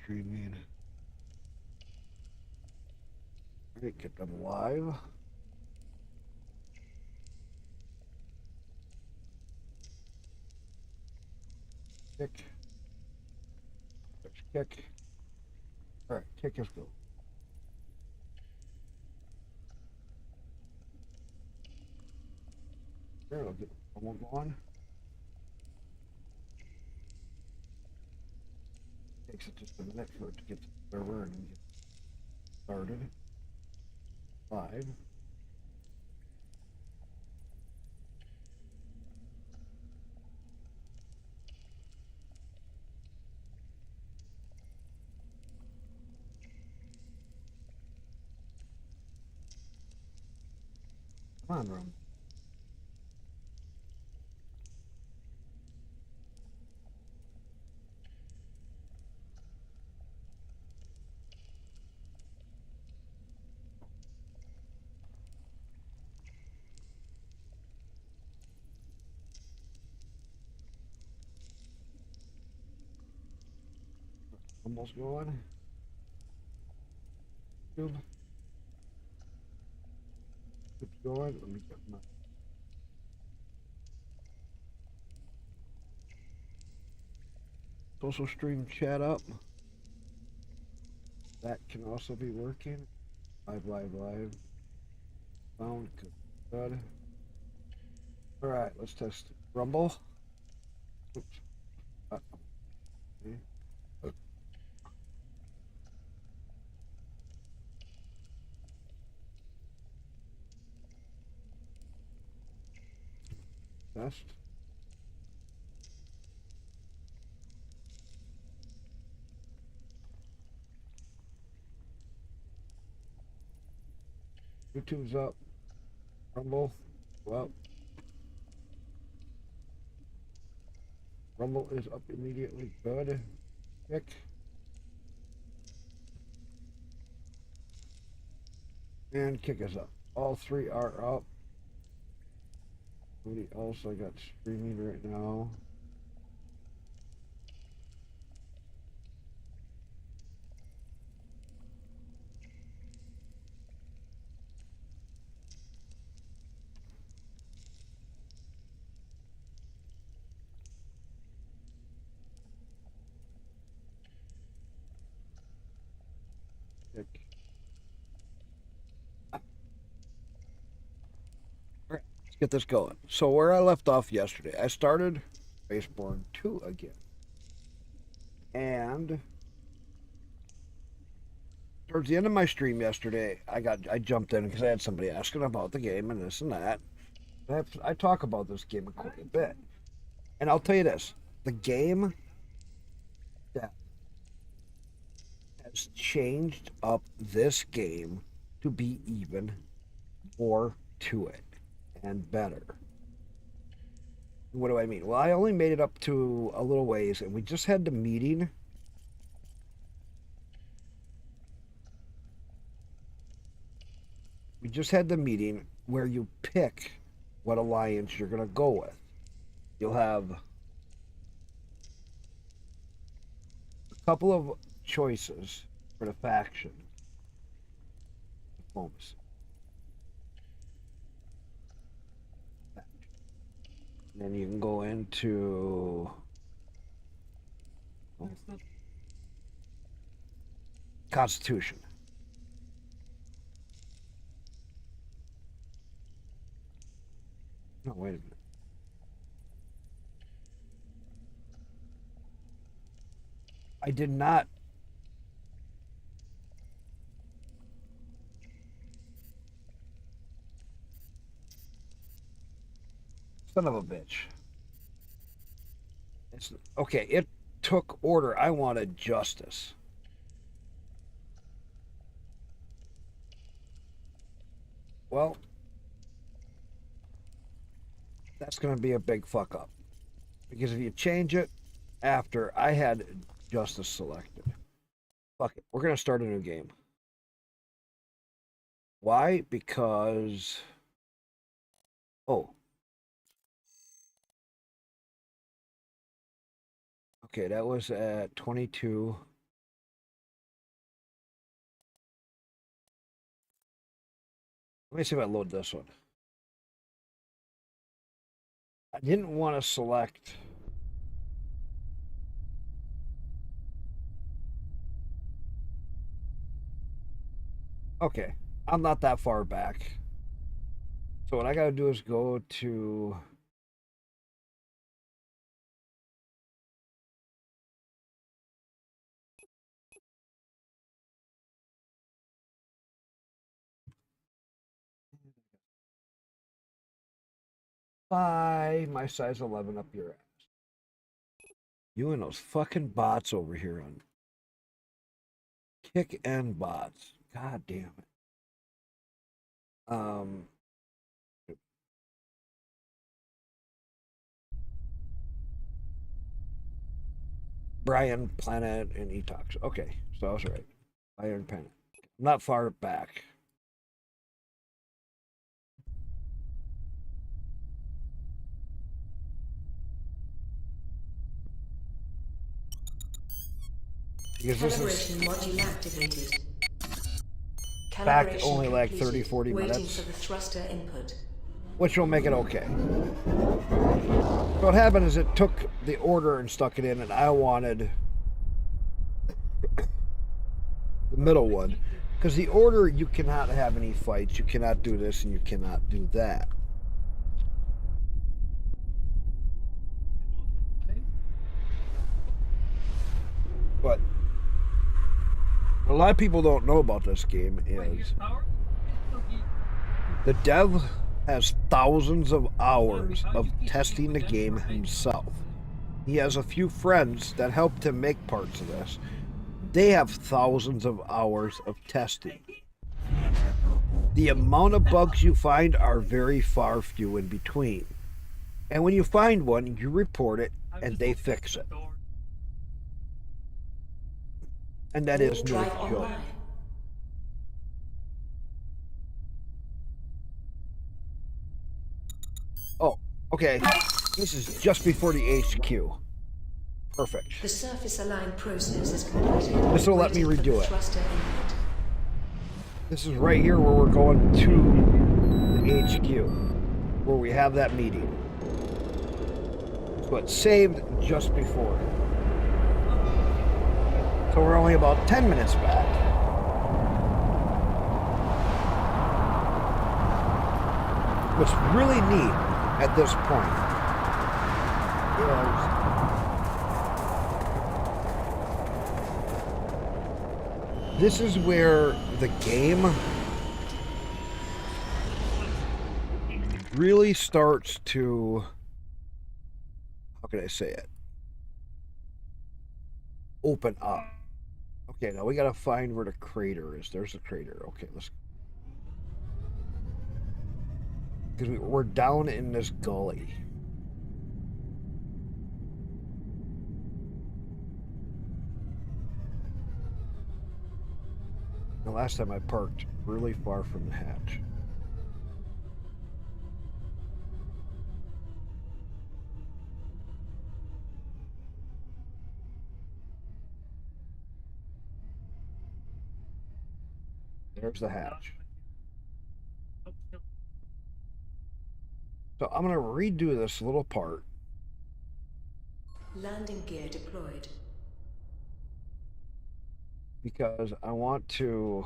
streaming. All right, get them live. Kick. Let's kick. All right, kick is go. There, I'll get one going. Takes it just a minute for it to get to the server and get started. Live. Come on, Rum. Almost going. Good. Keep going. Let me get my social stream chat up. That can also be working. Live. Sound good. All right, let's test Rumble. Oops. Okay. Test. YouTube's up. Rumble. Well, Rumble is up immediately. Good. Kick. And kick is up. All three are up. Somebody else I got streaming right now. Kick. All right, let's get this going. So where I left off yesterday, I started Bourne 2 again. And towards the end of my stream yesterday, I jumped in because I had somebody asking about the game and this and that. I talk about this game quite a bit. And I'll tell you this, the game that has changed up this game to be even more to it and better. What do I mean? Well, I only made it up to a little ways, and we just had the meeting. We just had the meeting where you pick what alliance you're going to go with. You'll have a couple of choices for the faction. Diplomacy. Then you can go into Constitution. No, wait a minute. I did not. Son of a bitch. It's okay. It took order. I wanted justice. Well, that's going to be a big fuck up. Because if you change it after I had justice selected, fuck it. We're going to start a new game. Why? Because. Oh. Okay, that was at 22. Let me see if I load this one. I didn't want to select. Okay, I'm not that far back. So what I gotta do is go to. Bye, my size 11 up your ass. You and those fucking bots over here on kick and bots. God damn it. Brian, Planet, and Etox. Okay, so I was right. Iron Planet. I'm not far back. Because this is module activated. back only like 30, 40 Waiting minutes. for the thruster input. Which will make it okay. So what happened is it took the order and stuck it in, and I wanted the middle one. Because the order, you cannot have any fights, you cannot do this, and you cannot do that. But a lot of people don't know about this game is the dev has thousands of hours of testing the game himself. He has a few friends that helped him make parts of this. They have thousands of hours of testing. The amount of bugs you find are very far few in between. And when you find one, you report it and they fix it. And that is no joke. Oh, okay. This is just before the HQ. Perfect. The surface align process is completed. This will let me redo it. This is right here where we're going to the HQ, where we have that meeting. So it's saved just before. So we're only about 10 minutes back. What's really neat at this point is this is where the game really starts to, how can I say it, open up. Okay, now we gotta find where the crater is. There's the crater. Okay, let's, because we're down in this gully. The last time I parked really far from the hatch. There's the hatch. So I'm going to redo this little part. Landing gear deployed. Because I want to...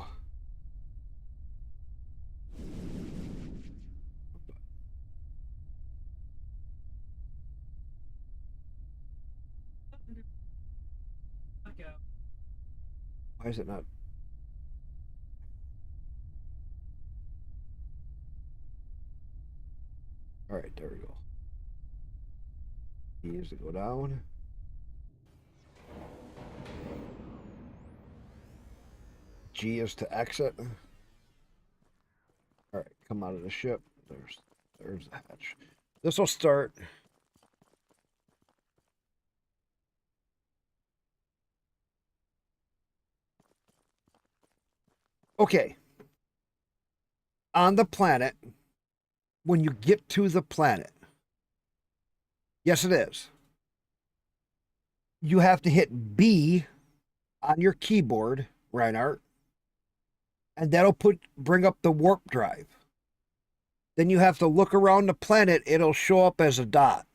Why is it not? All right, there we go. E is to go down. G is to exit. All right, come out of the ship. There's the hatch. This will start. Okay. On the planet, when you get to the planet, yes, it is. You have to hit B on your keyboard, Reinhardt, and that'll bring up the warp drive. then you have to look around the planet. It'll show up as a dot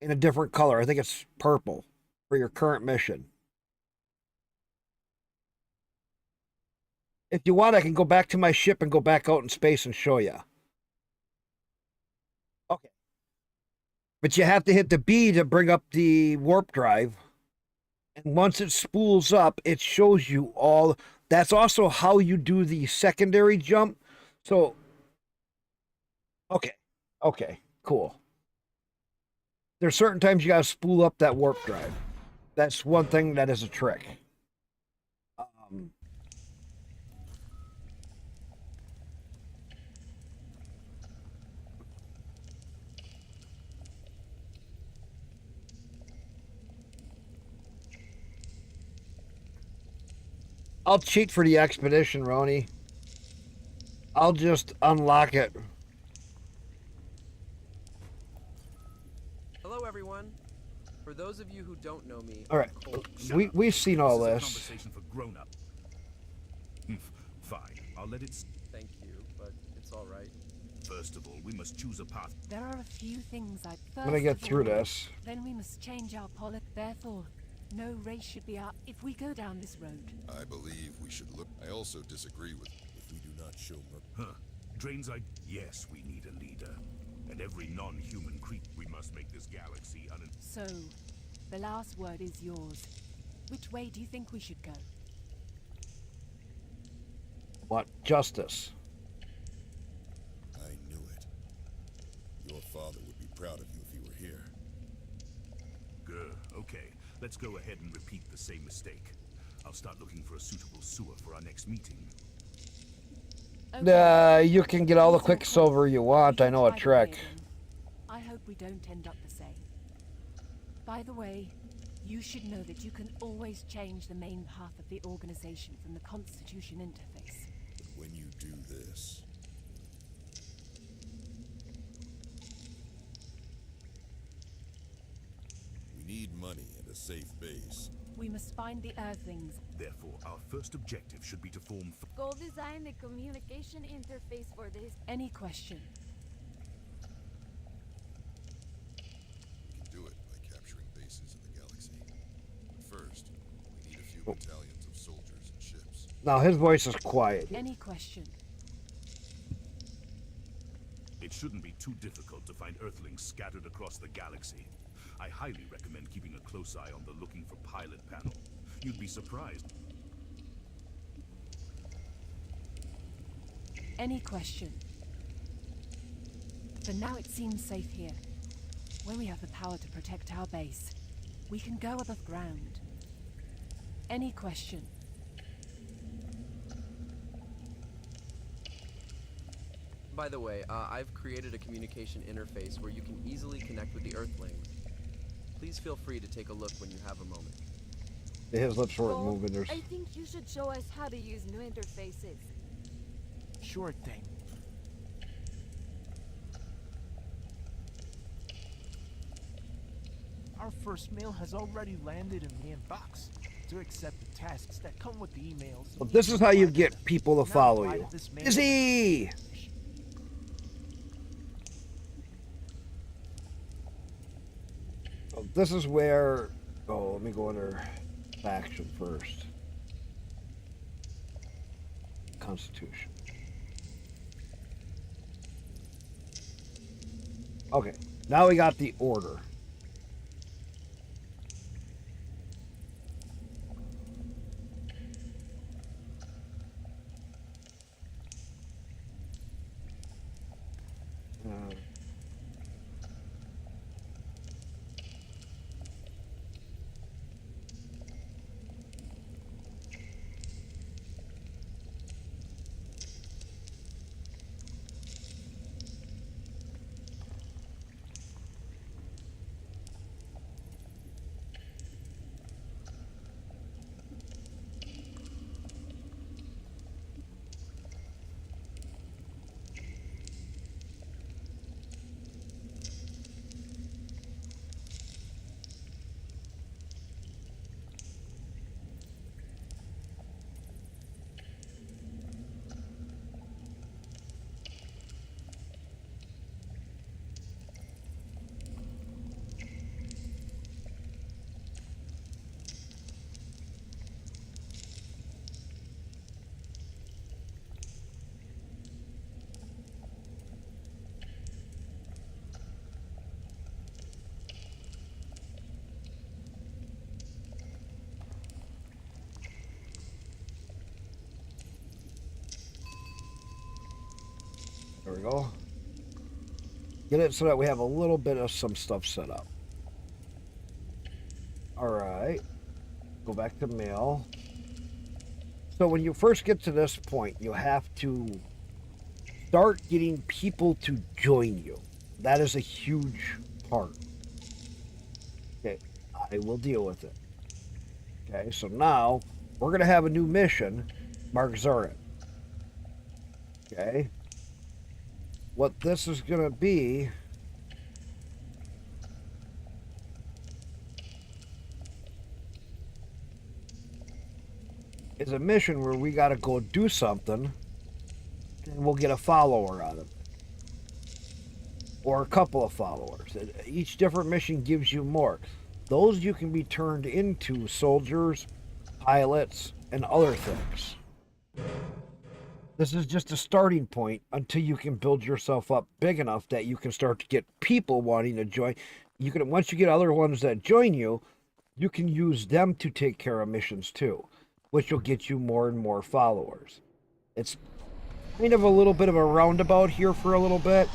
in a different color. I think it's purple for your current mission. If you want, I can go back to my ship and go back out in space and show you. Okay. But you have to hit the B to bring up the warp drive. And once it spools up, it shows you all. That's also how you do the secondary jump. So, okay. Okay, cool. There's certain times you got to spool up that warp drive. That's one thing that is a trick. I'll cheat for the expedition, Roni. I'll just unlock it. Hello, everyone. For those of you who don't know me, All right, I'm Cole. we've seen all this. Conversation for grown up. Fine, I'll let it. Thank you, but it's all right. First of all, we must choose a path. There are a few things I'd I'm gonna get first of through all, this. Then we must change our policy. Therefore, no race should be out if we go down this road. I believe we should look. I also disagree with if we do not show mercy. Drains I. Yes, we need a leader. And every non-human creature. We must make this galaxy So, the last word is yours. Which way do you think we should go? What? Justice. I knew it. Your father would be proud of you if he were here. Good. Okay, let's go ahead and repeat the same mistake. I'll start looking for a suitable sewer for our next meeting. You can get all the quicksilver you want. I know a trick. I hope we don't end up the same. By the way, you should know that you can always change the main path of the organization from the Constitution interface. But when you do this, we need money and a safe base. We must find the Earthlings. Therefore, our first objective should be to form. Go design the communication interface for this. Any question? We can do it by capturing bases in the galaxy. But first, we need a few battalions of soldiers and ships. Now his voice is quiet. Any question? It shouldn't be too difficult to find Earthlings scattered across the galaxy. I highly recommend keeping a close eye on the looking for pilot panel. You'd be surprised. Any question? For now it seems safe here. When we have the power to protect our base, we can go above ground. Any question? By the way, I've created a communication interface where you can easily connect with the Earthlings. Please feel free to take a look when you have a moment. His lips weren't Go. moving. There's... I think you should show us how to use new interfaces. Sure thing. Our first mail has already landed in the inbox. To accept the tasks that come with the emails. Well, this is how you get people to Now follow reply you. to this mail. Izzy! Oh, this is where... Oh, let me go under faction first. Constitution. Okay, now we got the order. There we go. Get it so that we have a little bit of some stuff set up. Alright. Go back to mail. So when you first get to this point, you have to start getting people to join you. That is a huge part. Okay, I will deal with it. Okay, so now we're going to have a new mission, Mark Zorin. Okay. What this is going to be is a mission where we got to go do something and we'll get a follower out of it. Or a couple of followers. Each different mission gives you more. Those you can be turned into soldiers, pilots, and other things. This is just a starting point until you can build yourself up big enough that you can start to get people wanting to join. You can, once you get other ones that join you, you can use them to take care of missions too, which will get you more and more followers. It's kind of a little bit of a roundabout here for a little bit.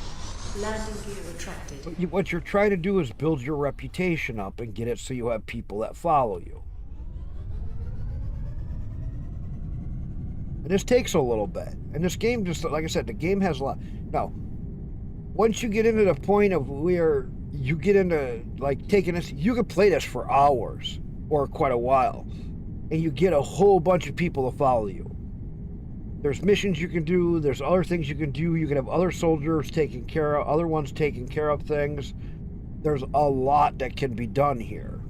Landing gear retracted. But what you're trying to do is build your reputation up and get it so you have people that follow you. And this takes a little bit. And this game, just like I said, the game has a lot. Now, once you get into the point of where you get into, like, taking this, you can play this for hours or quite a while. And you get a whole bunch of people to follow you. There's missions you can do. There's other things you can do. You can have other soldiers taking care of, other ones taking care of things. There's a lot that can be done here.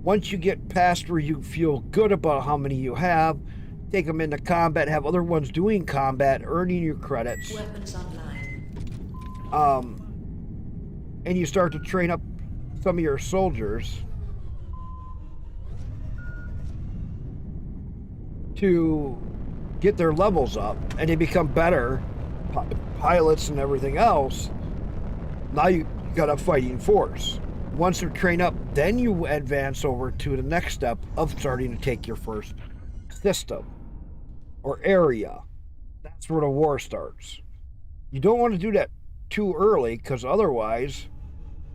Once you get past where you feel good about how many you have, take them into combat, have other ones doing combat, earning your credits. Weapons online. And you start to train up some of your soldiers to get their levels up, and they become better pilots and everything else. Now you got a fighting force. Once they're trained up, then you advance over to the next step of starting to take your first system or area. That's where the war starts. You don't want to do that too early, because otherwise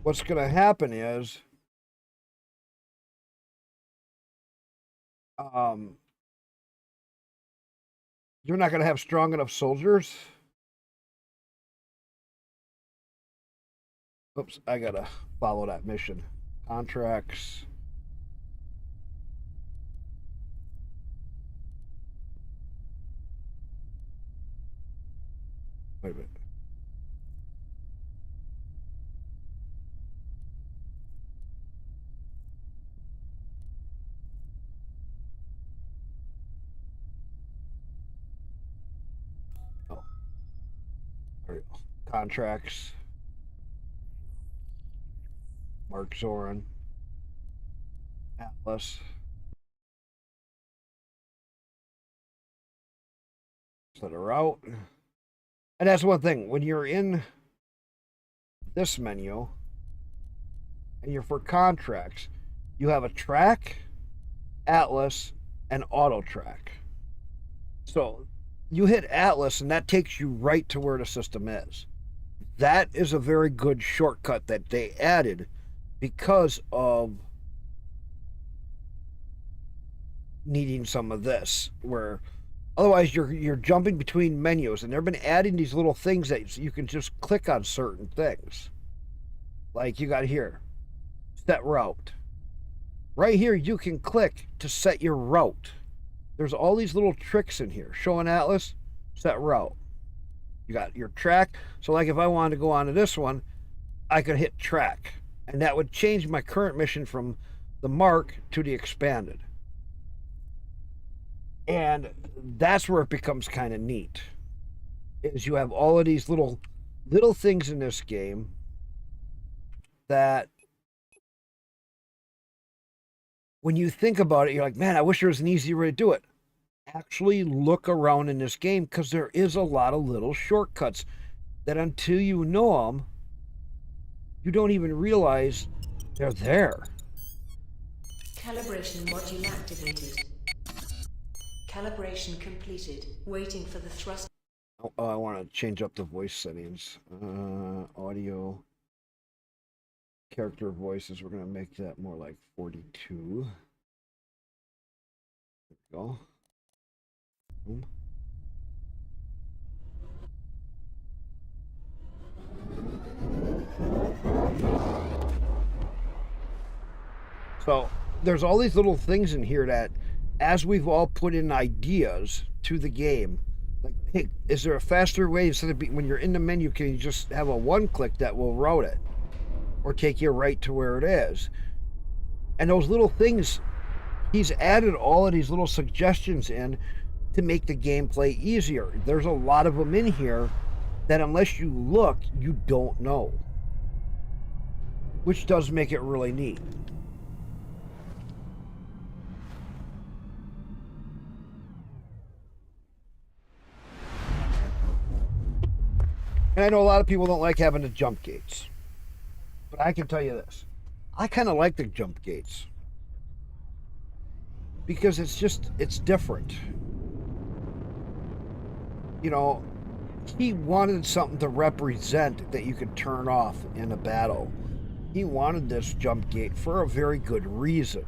what's going to happen is you're not going to have strong enough soldiers. Oops, I got to follow that mission. Contracts. Wait a minute. Oh. There we go. Contracts. Mark Zorin, Atlas, set a route. And that's one thing, when you're in this menu and you're for contracts, you have a track, Atlas, and auto track. So you hit Atlas and that takes you right to where the system is. That is a very good shortcut that they added because of needing some of this, where otherwise you're jumping between menus, and they've been adding these little things that you can just click on certain things. Like you got here, set route. Right here you can click to set your route. There's all these little tricks in here. Show an atlas, set route. You got your track. So like if I wanted to go on to this one, I could hit track. And that would change my current mission from the mark to the expanded. And that's where it becomes kind of neat. Is you have all of these little things in this game that when you think about it, you're like, man, I wish there was an easy way to do it. Actually look around in this game, because there is a lot of little shortcuts that until you know them, you don't even realize they're there. Calibration module activated. Calibration completed. Waiting for the thrust. Oh, I want to change up the voice settings. Audio. Character voices, we're going to make that more like 42. There we go. Boom. So there's all these little things in here that, as we've all put in ideas to the game, like, hey, is there a faster way instead of when you're in the menu, can you just have a one click that will route it or take you right to where it is? And those little things, he's added all of these little suggestions in to make the gameplay easier. There's a lot of them in here that unless you look, you don't know, which does make it really neat. And I know a lot of people don't like having the jump gates, but I can tell you this. I kind of like the jump gates because it's different. You know, he wanted something to represent that you could turn off in a battle. He wanted this jump gate for a very good reason.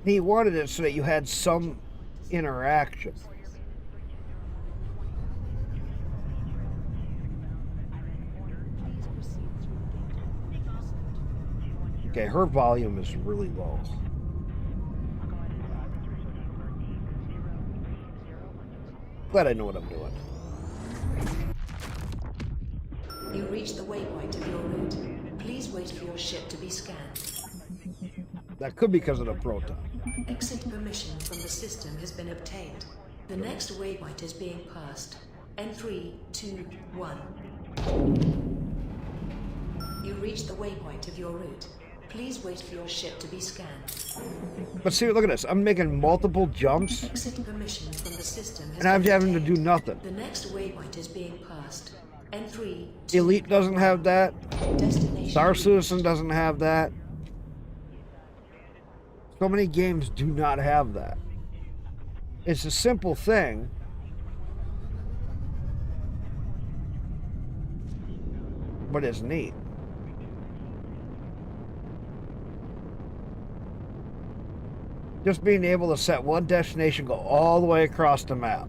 He wanted it so that you had some interaction. Okay, her volume is really low. Glad I know what I'm doing. You reach the waypoint of your route. Please wait for your ship to be scanned. That could be because of the proton. Exit permission from the system has been obtained. The next waypoint is being passed. N3, 2, 1. You reach the waypoint of your route. Please wait for your ship to be scanned. But see, look at this. I'm making multiple jumps. Exit permission from the system has And I'm been having to obtained. do nothing. The next waypoint is being passed. N3, 2, Elite doesn't have that. destination. Star Citizen doesn't have that. So many games do not have that. It's a simple thing. But it's neat. Just being able to set one destination, go all the way across the map.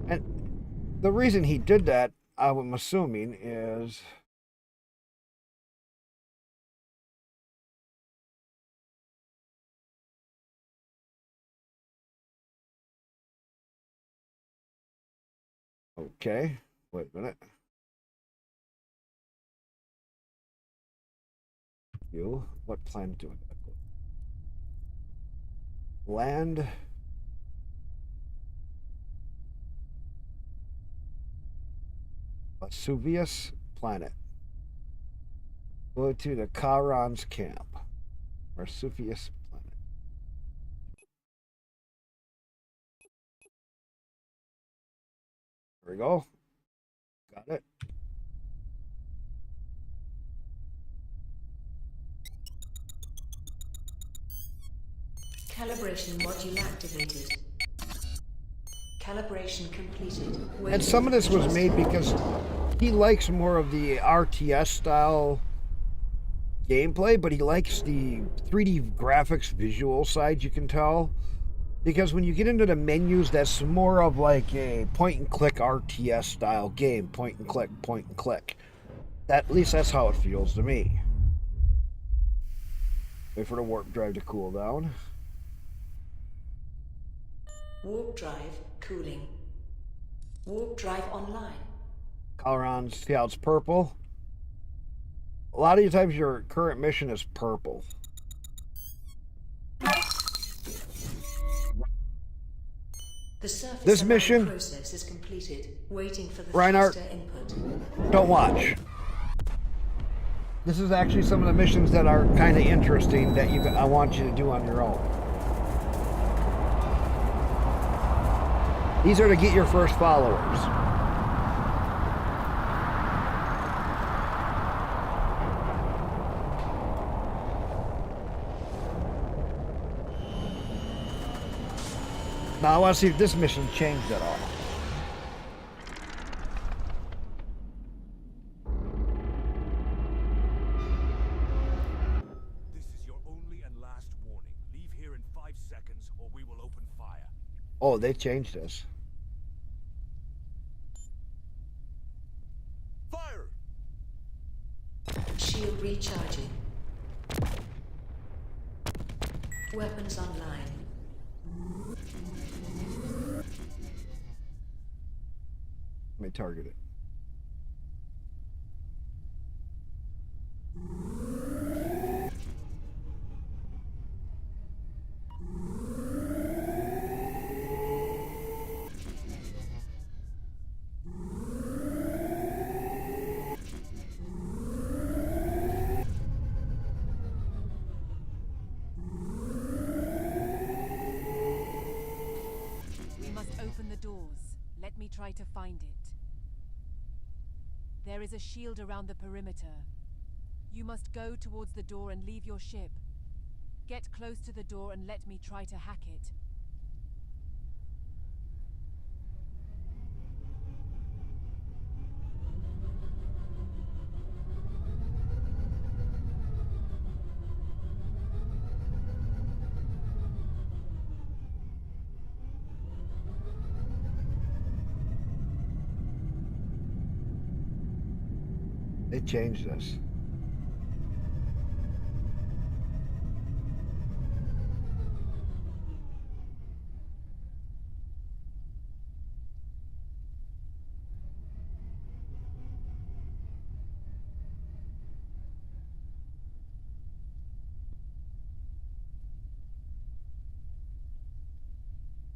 And the reason he did that, I'm assuming, is okay, wait a minute. What planet do I gotta go? Land. Vesuvius planet. Go to the Charon's camp. Vesuvius planet. There we go. Got it. Calibration module activated. Calibration completed. And some of this was made because he likes more of the RTS style gameplay, but he likes the 3D graphics visual side, you can tell. Because when you get into the menus, that's more of like a point and click RTS style game. Point and click, point and click. At least that's how it feels to me. Wait for the warp drive to cool down. Warp drive cooling. Warp drive online. Charon, see how it's purple? A lot of the times your current mission is purple. The surface This alarm mission, process is completed. Waiting for the Reinhardt, thruster input. don't watch. This is actually some of the missions that are kind of interesting that I want you to do on your own. These are to get your first followers. Now I want to see if this mission changed at all. This is your only and last warning. Leave here in 5 seconds, or we will open fire. Oh, they changed this. Fire! Shield recharging. Weapons online. Let me target it. We must open the doors. Let me try to find it. There is a shield around the perimeter. You must go towards the door and leave your ship. Get close to the door and let me try to hack it. They changed this.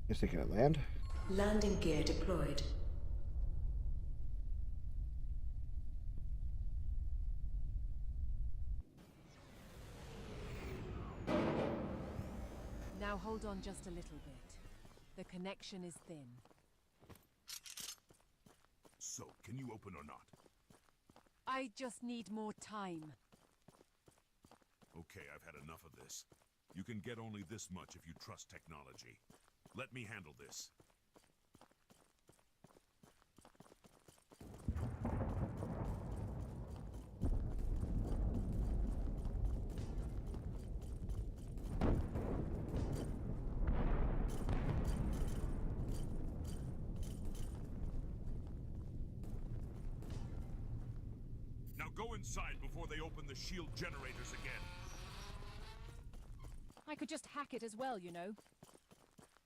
Guess they can't land. Landing gear deployed. Now hold on just a little bit. The connection is thin. So, can you open or not? I just need more time. Okay, I've had enough of this. You can get only this much if you trust technology. Let me handle this. Now go inside before they open the shield generators again. I could just hack it as well, you know.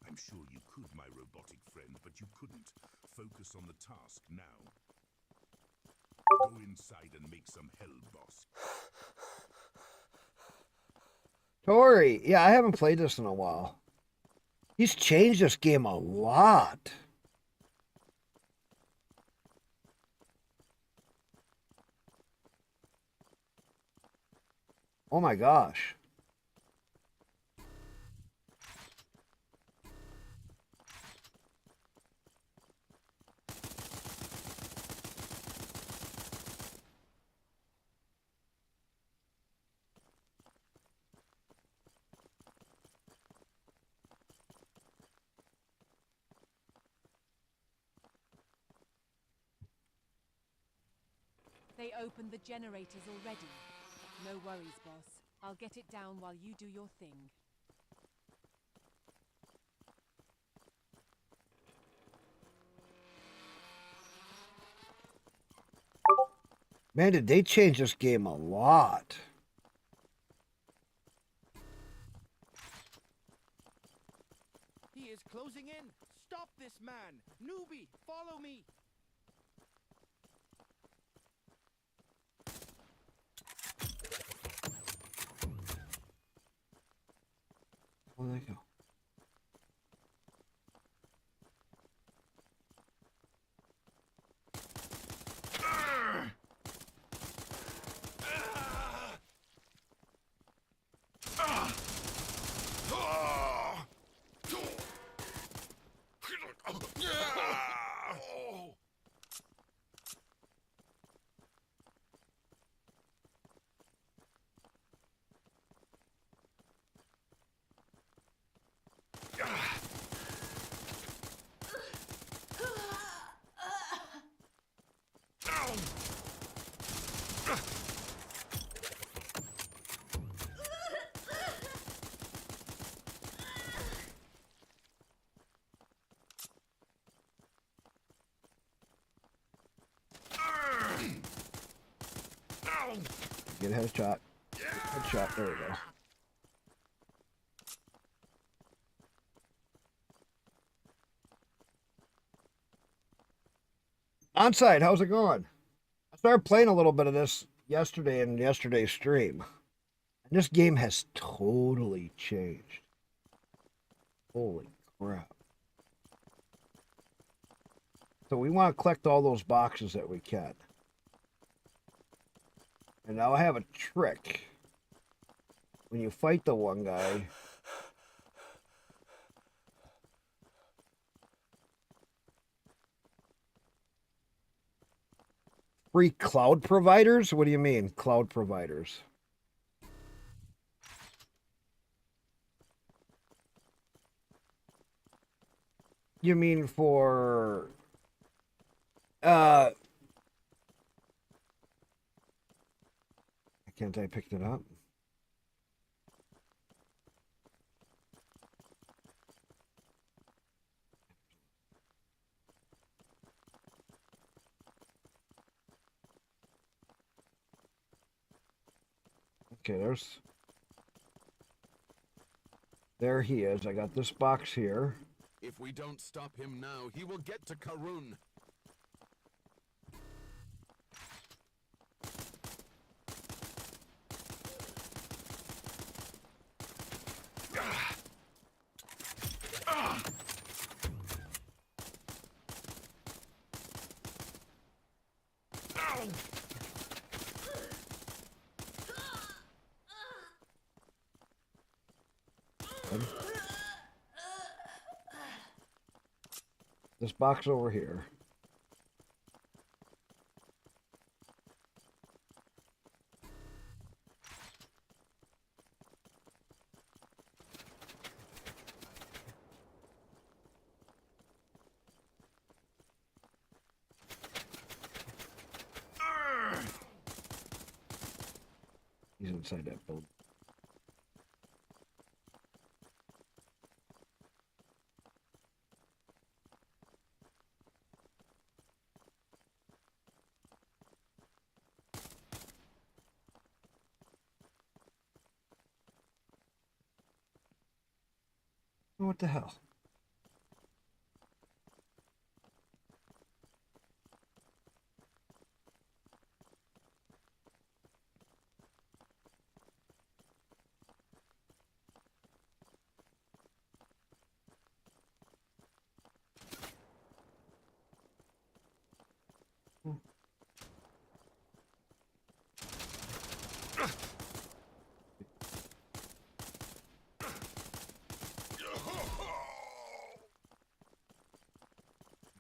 I'm sure you could, my robotic friend, but you couldn't. Focus on the task now. Go inside and make some hell, boss. Tori, yeah, I haven't played this in a while. He's changed this game a lot. Oh my gosh. They opened the generators already. No worries, boss. I'll get it down while you do your thing. Man, did they change this game a lot. He is closing in. Stop this man. Newbie, follow me. Where'd they go? Get a headshot. Headshot. There we go. Onside, how's it going? I started playing a little bit of this yesterday in yesterday's stream. And this game has totally changed. Holy crap. So we want to collect all those boxes that we can. And now I have a trick. When you fight the one guy, free cloud providers? What do you mean, cloud providers? You mean for can't I pick it up? Okay, there he is. I got this box here. If we don't stop him now, he will get to Karun. This box over here. He's inside that building. What the hell?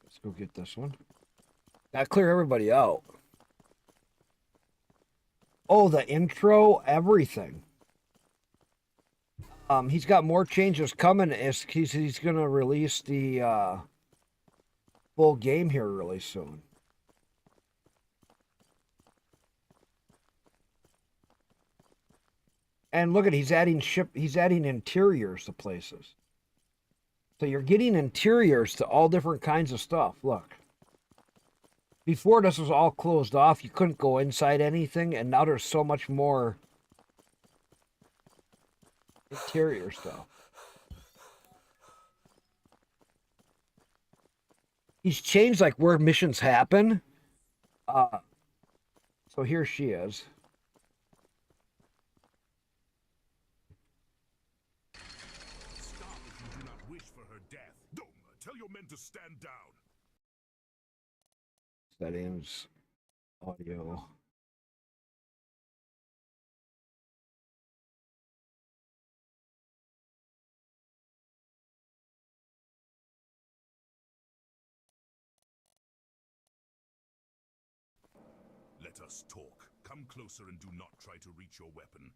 Let's go get this one. Gotta clear everybody out. Oh, the intro, everything. He's got more changes coming. He's gonna release the full game here really soon. And look at he's adding interiors to places. So you're getting interiors to all different kinds of stuff. Look. Before this was all closed off, you couldn't go inside anything, and now there's so much more interior stuff. He's changed like where missions happen. So here she is. Stop if you do not wish for her death. Doma, tell your men to stand down. Settings, audio. Let us talk. Come closer and do not try to reach your weapon.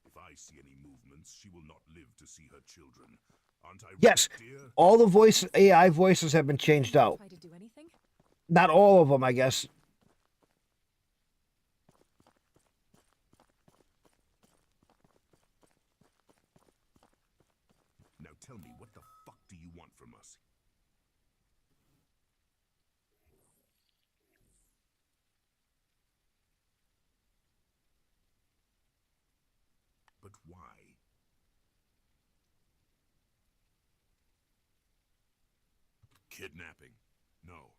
If I see any movements, she will not live to see her children. Aren't I right, Yes, dear? all the AI voices have been changed out. Try to do anything? Not all of them, I guess. Now tell me, what the fuck do you want from us? Kidnapping? No.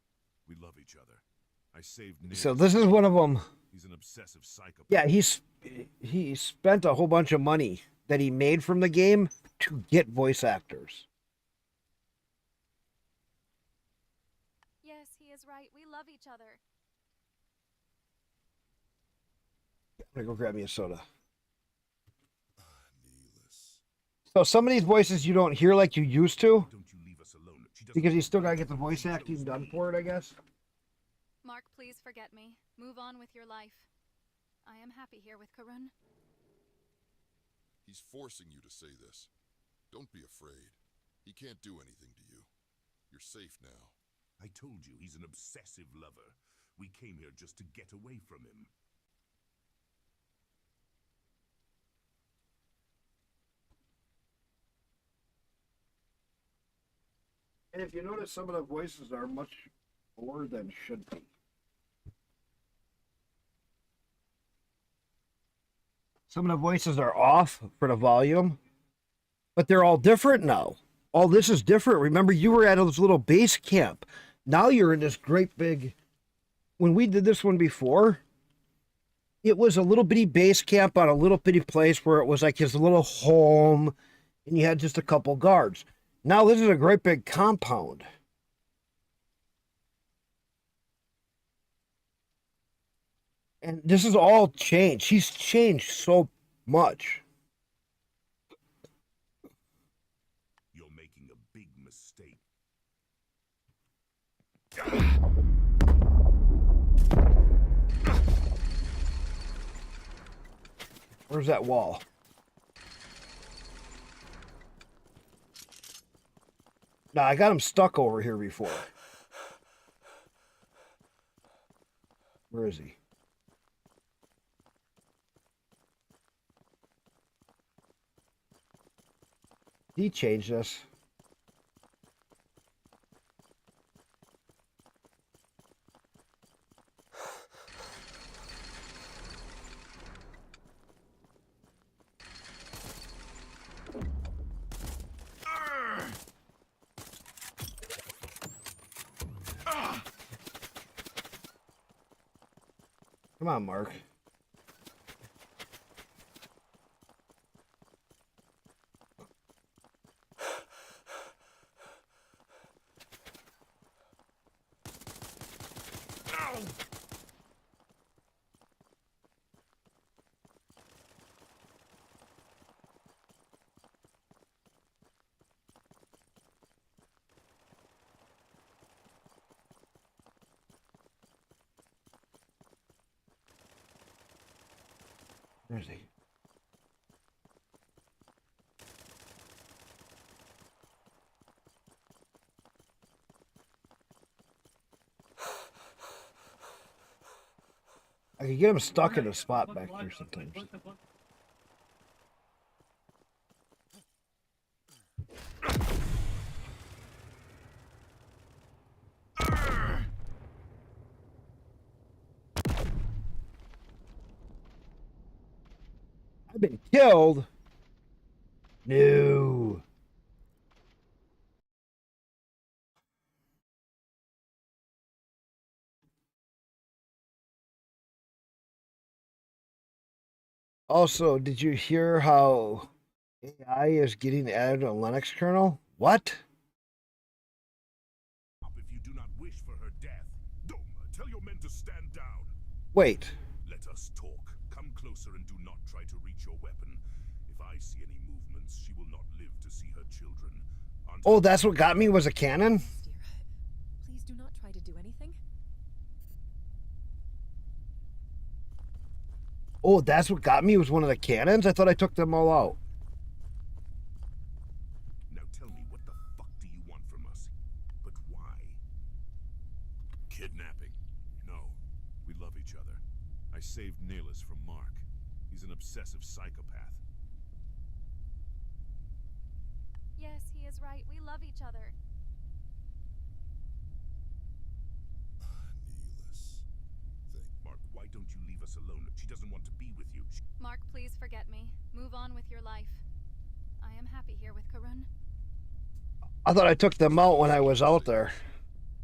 We love each other. I saved Nick. So this is one of them. He's an obsessive psychopath. Yeah, he spent a whole bunch of money that he made from the game to get voice actors. Yes, he is right. We love each other. I'm gonna go grab me a soda. Needless. So some of these voices you don't hear like you used to, Don't you leave us alone. She doesn't because you want still to gotta be get the with voice you. acting done for it, I guess. Mark, please forget me. Move on with your life. I am happy here with Karun. He's forcing you to say this. Don't be afraid. He can't do anything to you. You're safe now. I told you he's an obsessive lover. We came here just to get away from him. And if you notice, some of the voices are much lower than should be. Some of the voices are off for the volume, but they're all different now. All this is different. Remember, you were at this little base camp. Now you're in this great big... When we did this one before, it was a little bitty base camp on a little bitty place where it was like his little home, and you had just a couple guards. Now this is a great big compound. And this is all changed. She's changed so much. You're making a big mistake. Where's that wall? Nah, I got him stuck over here before. Where is he? He changed us. Come on, Mark. Where is he? I can get him stuck in a spot back there sometimes. I've been killed. No. Also, did you hear how AI is getting added on Linux kernel? What? If you do not wish for her death, Doma, tell your men to stand down. Wait. Let us talk. Come closer and do not try to reach your weapon. If I see any movements, she will not live to see her children. Oh, that's what got me was a cannon? Please do not try to do anything. Oh, that's what got me was one of the cannons? I thought I took them all out. Now tell me, what the fuck do you want from us? But why? Kidnapping? No. We love each other. I saved Nelis from Mark. He's an obsessive psychopath. Yes, he is right. We love each other. Needless. Mark, why don't you leave us alone? She doesn't want to be with you. Mark, please forget me. Move on with your life. I am happy here with Karun. I thought I took them out when I was out there.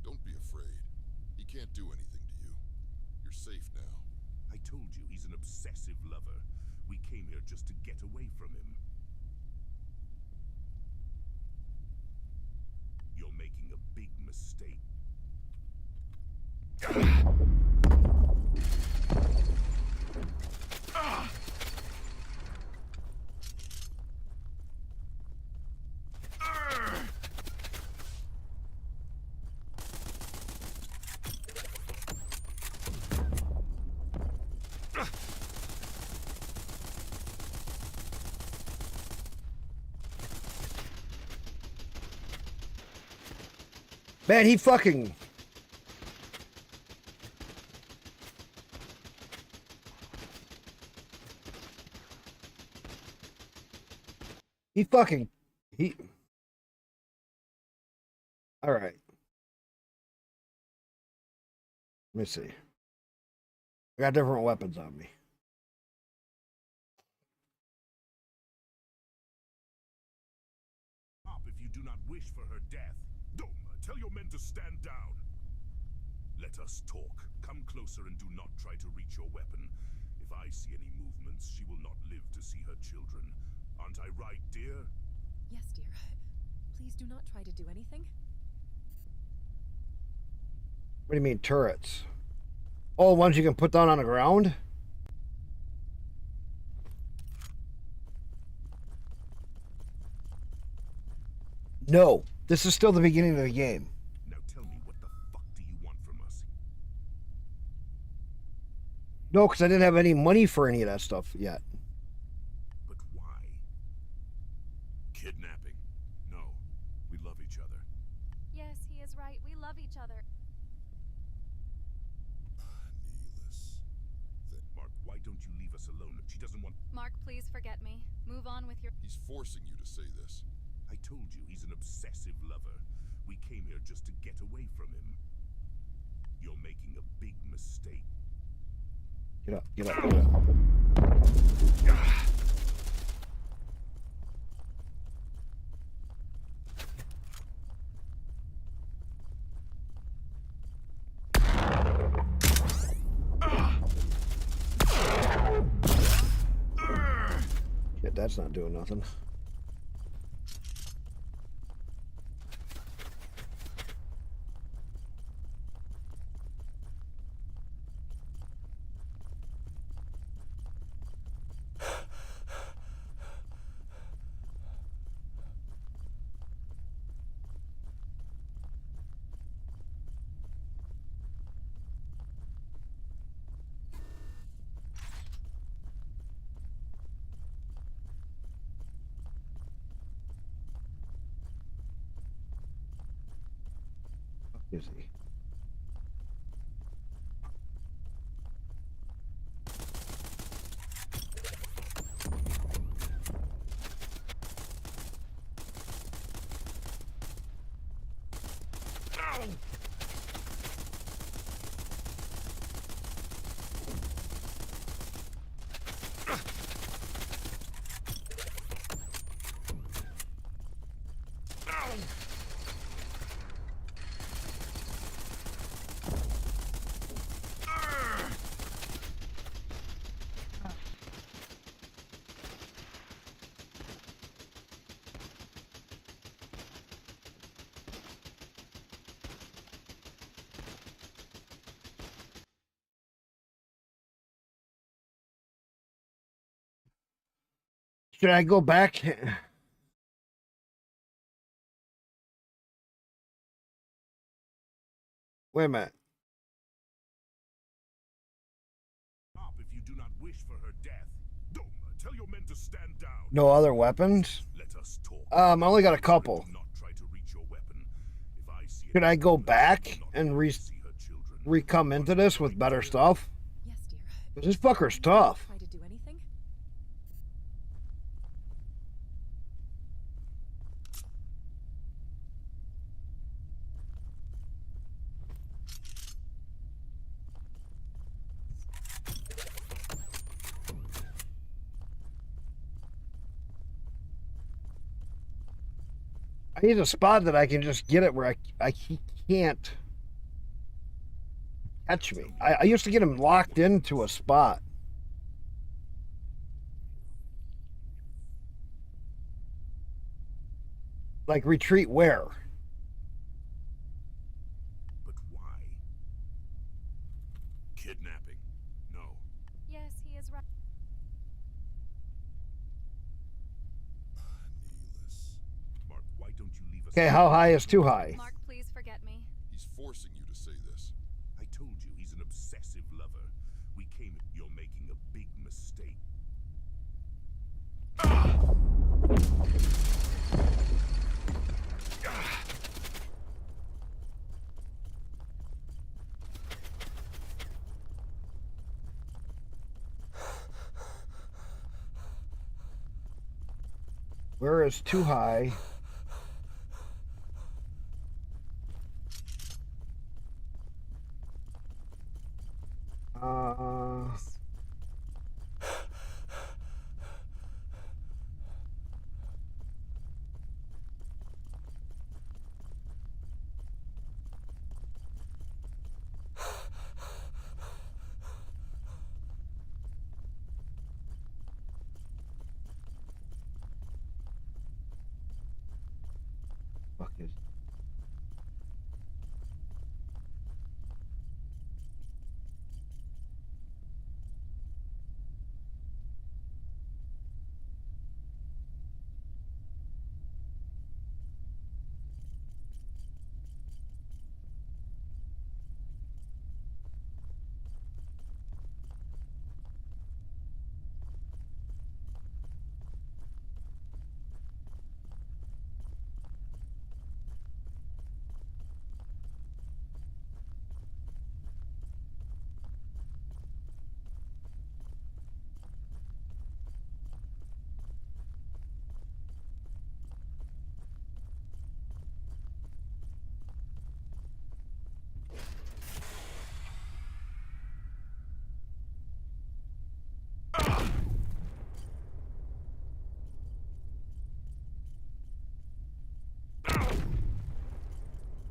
Don't be afraid. He can't do anything to you. You're safe now. I told you he's an obsessive lover. We came here just to get away from him. You're making a big mistake. Man, he fucking... He... All right. Let me see. I got different weapons on me. Up if you do not wish for her death. Doma, tell your men to stand down. Let us talk. Come closer and do not try to reach your weapon. If I see any movements, she will not live to see her children. Aren't I right, dear? Yes, dear. Please do not try to do anything. What do you mean, turrets? Oh, ones you can put down on the ground? No. This is still the beginning of the game. Now tell me, what the fuck do you want from us? No, because I didn't have any money for any of that stuff yet. But why? Kidnapping? No. We love each other. Yes, he is right. We love each other. Needless. Mark, why don't you leave us alone? She doesn't want... Mark, please forget me. Move on with your... He's forcing you to say this. I told you he's an obsessive lover. We came here just to get away from him. You're making a big mistake. Get up, get up, get up. Shit, that's not doing nothing. Is he? Should I go back? Wait a minute. Stop if you do not wish for her death. Doma, tell your men to stand down. No other weapons? Let us talk. I only got a couple. Do not try to reach your weapon. If I see Should I go back and re-come into this with better stuff? Yes, dear. This fucker's tough. Try to do anything? I need a spot that I can just get it where he can't catch me. I used to get him locked into a spot. Like retreat where? But why? Kidnapping? No. Yes, he is right. Needless. Mark, why don't you leave us? Okay, how high is too high? Mark, please forget me. He's forcing you to say this. I told you he's an obsessive lover. We came. You're making a big mistake. Where is too high? Fuck is.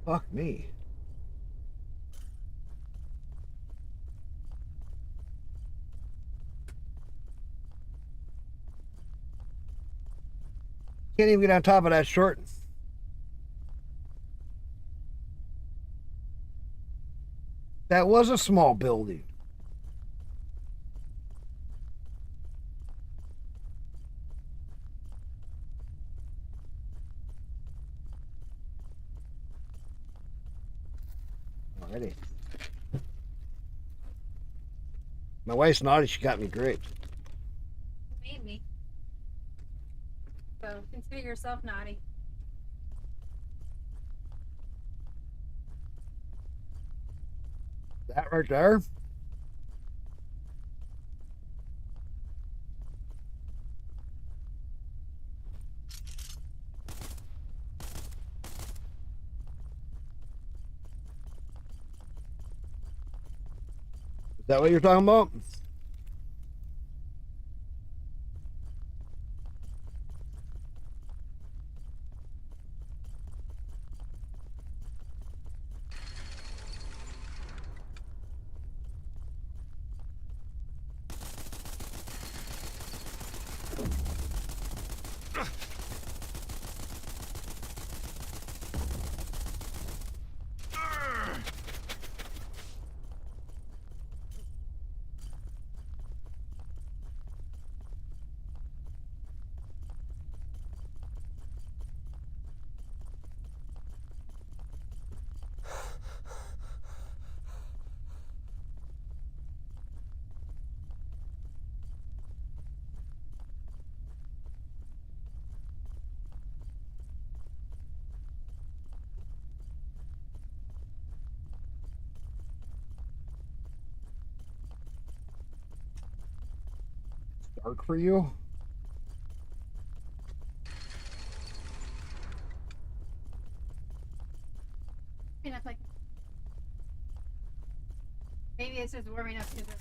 Fuck me. Can't even get on top of that short. That was a small building. Alrighty. My wife's naughty. She got me grapes. Made me. So consider yourself naughty. That right there. Is that what you're talking about? Dark for you? Enough, like maybe it's just warming up to the.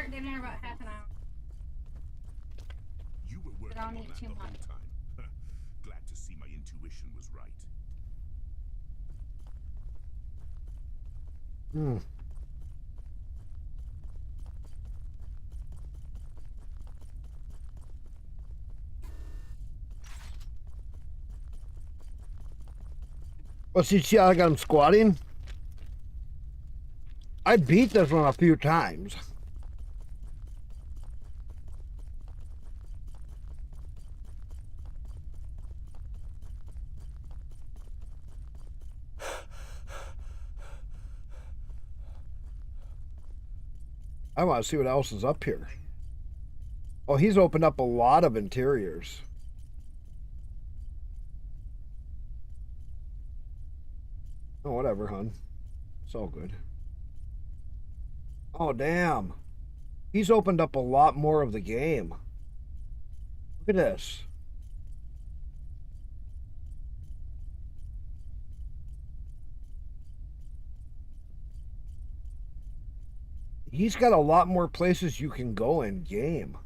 start dinner in about half an hour. You were working don't on eat that too the whole much. time. Glad to see my intuition was right. Hmm. Well, see how I got him squatting? I beat this one a few times. I want to see what else is up here. Oh, he's opened up a lot of interiors. Oh, whatever, hon. It's all good. Oh, damn. He's opened up a lot more of the game. Look at this. He's got a lot more places you can go in game.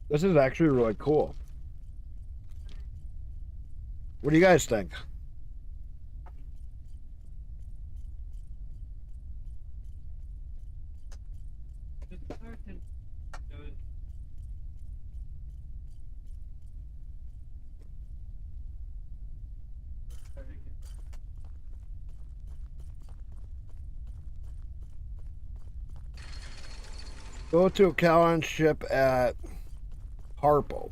This is actually really cool. What do you guys think? Go to a Callan ship at Harpo.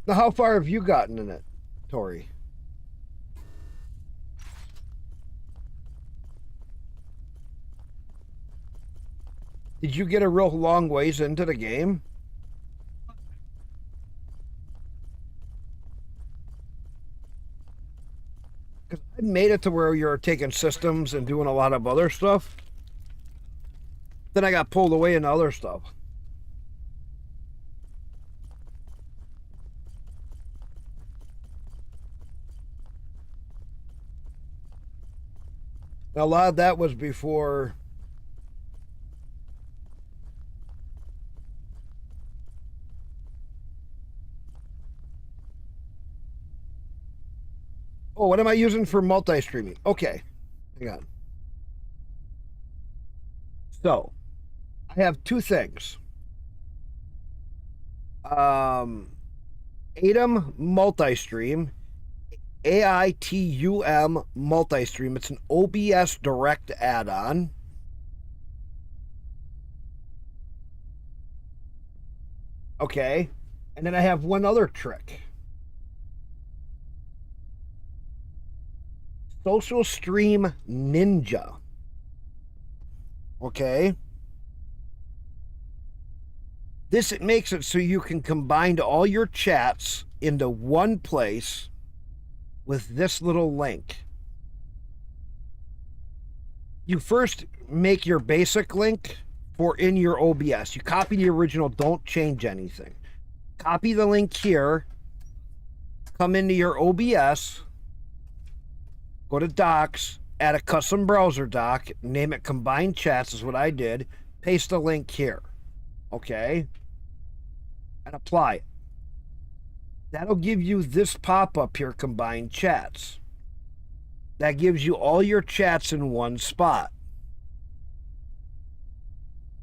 Now, how far have you gotten in it, Tori? Did you get a real long ways into the game? Because I made it to where you're taking systems and doing a lot of other stuff. Then I got pulled away into other stuff. Now, a lot of that was before. Oh, what am I using for multi-streaming? Okay, hang on. So, I have two things. Atom multi-stream, AITUM multi-stream. It's an OBS direct add-on. Okay, and then I have one other trick. Social Stream Ninja. Okay. This it makes it so you can combine all your chats into one place with this little link. You first make your basic link for in your OBS. You copy the original, don't change anything. Copy the link here, come into your OBS, go to Docs, add a custom browser doc, name it Combined Chats is what I did, paste the link here, okay? And apply it. That'll give you this pop-up here, Combined Chats. That gives you all your chats in one spot.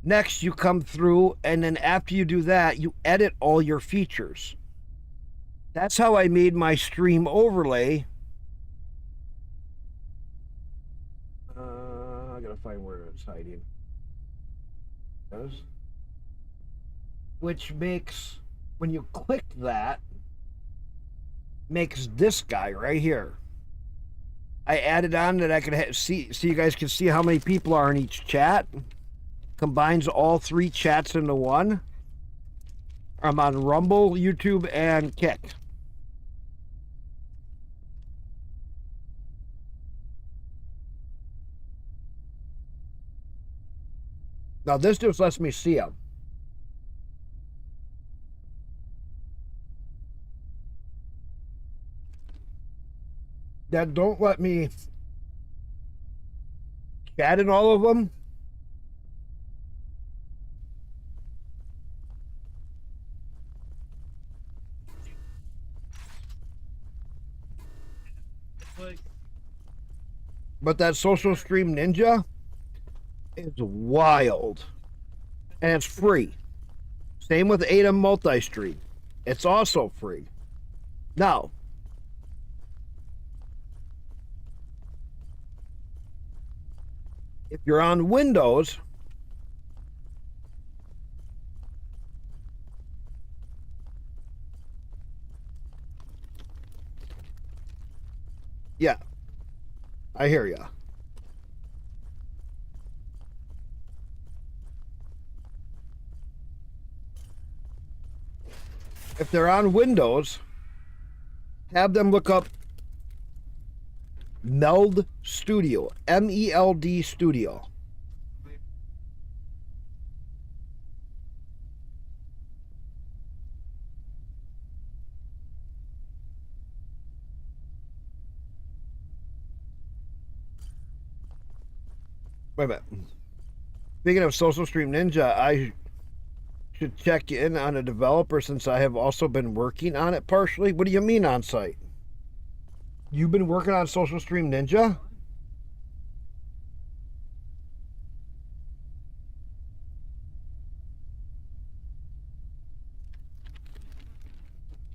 Next, you come through, and then after you do that, you edit all your features. That's how I made my stream overlay. I gotta find where it's hiding. Which makes, when you click that, makes this guy right here. I added on that I could see so you guys can see how many people are in each chat. Combines all three chats into one. I'm on Rumble, YouTube, and Kick. Now this just lets me see them. That don't let me chat in all of them. But that Social Stream Ninja is wild. And it's free. Same with Ada Multi-Stream. It's also free. Now, if you're on Windows, yeah, I hear ya. If they're on Windows, have them look up Meld Studio, MELD Studio. Wait a minute. Speaking of Social Stream Ninja, I should check in on a developer since I have also been working on it partially. What do you mean on site? You've been working on Social Stream Ninja?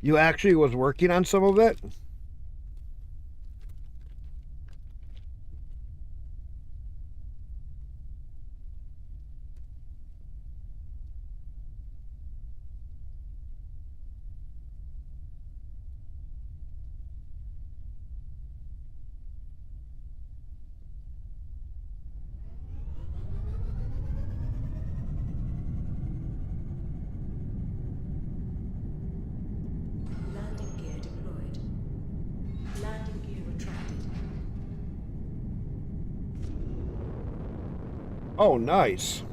You actually was working on some of it? Landing gear deployed. Landing gear retracted. Oh, nice.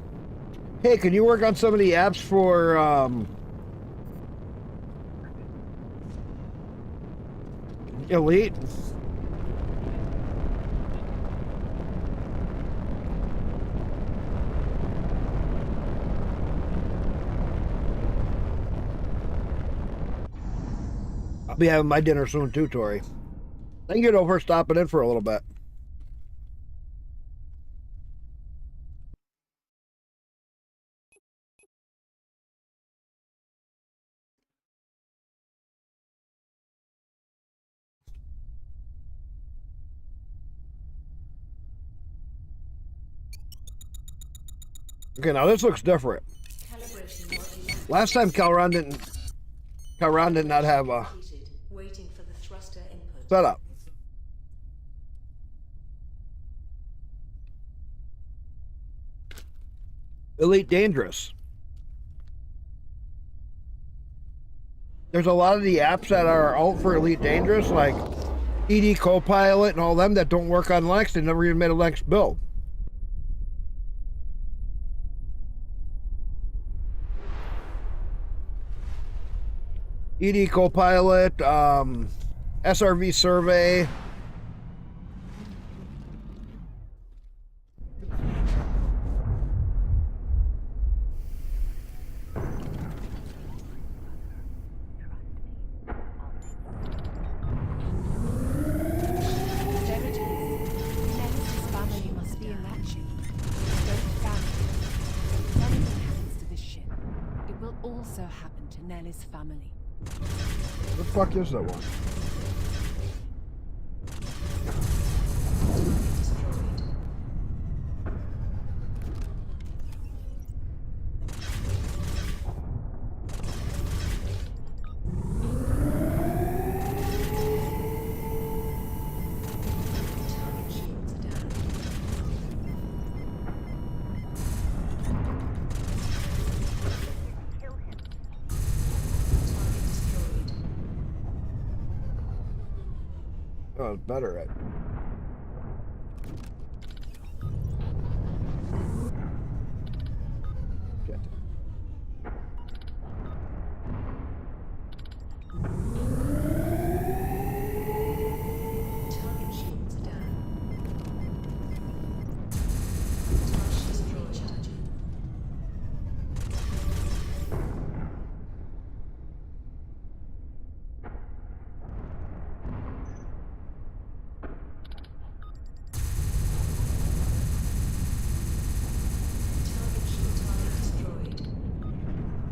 Hey, can you work on some of the apps for Elite? I'll be having my dinner soon too, Tori. Thank you though for stopping in for a little bit. Okay, now this looks different. Last time Calron did not have a Waiting for the thruster input. setup. Elite Dangerous. There's a lot of the apps that are out for Elite Dangerous, like ED Copilot and all them that don't work on Linux. They never even made a Linux build. ED Copilot, SRV Survey. Also happened to Nellie's family. What the fuck is that one? I was better at. Shit. Target shields down. Target destroyed. Charging.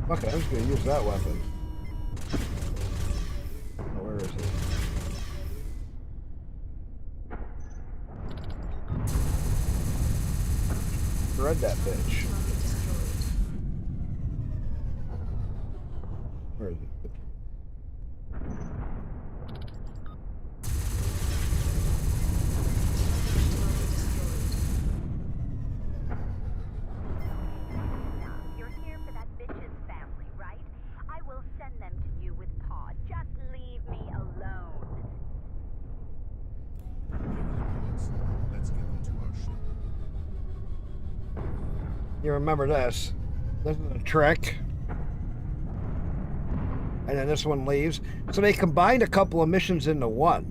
Okay, I'm just gonna use that weapon. Oh, where is he? Shred that bitch. Where is he? You're here for that bitch's family, right? I will send them to you with Pod. Just leave me alone. Let's get them to our ship. You remember this? This is a trick. And then this one leaves. So they combined a couple of missions into one.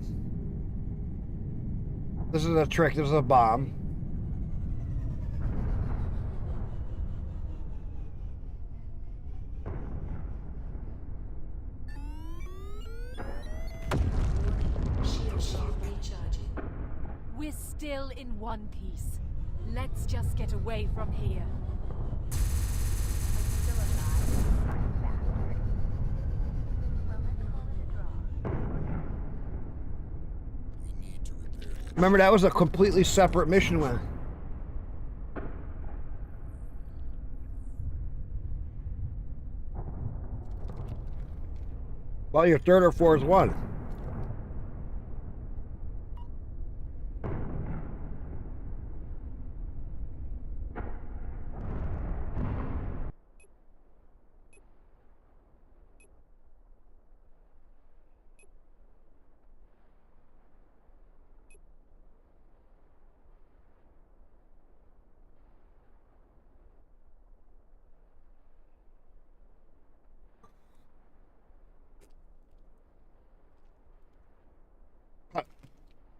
This is a trick. This is a bomb. Shield recharging. We're still in one piece. Let's just get away from here. Still alive, bastard. Well, let's call it a draw. We need to repair that. Remember, that was a completely separate mission one. Well, your third or fourth one.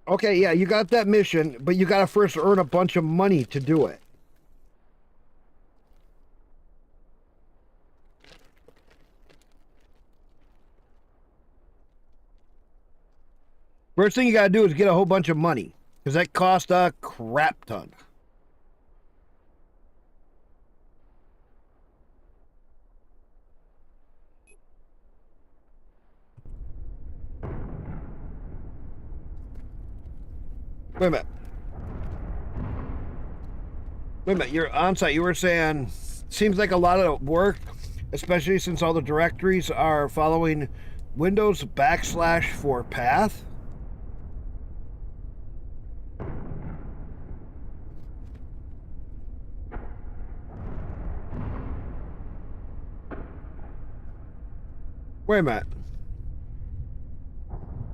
Okay, yeah, you got that mission, but you got to first earn a bunch of money to do it. First thing you got to do is get a whole bunch of money, because that costs a crap ton. Wait a minute. Wait a minute, you're on site. You were saying, seems like a lot of work, especially since all the directories are following Windows / for path. Wait a minute.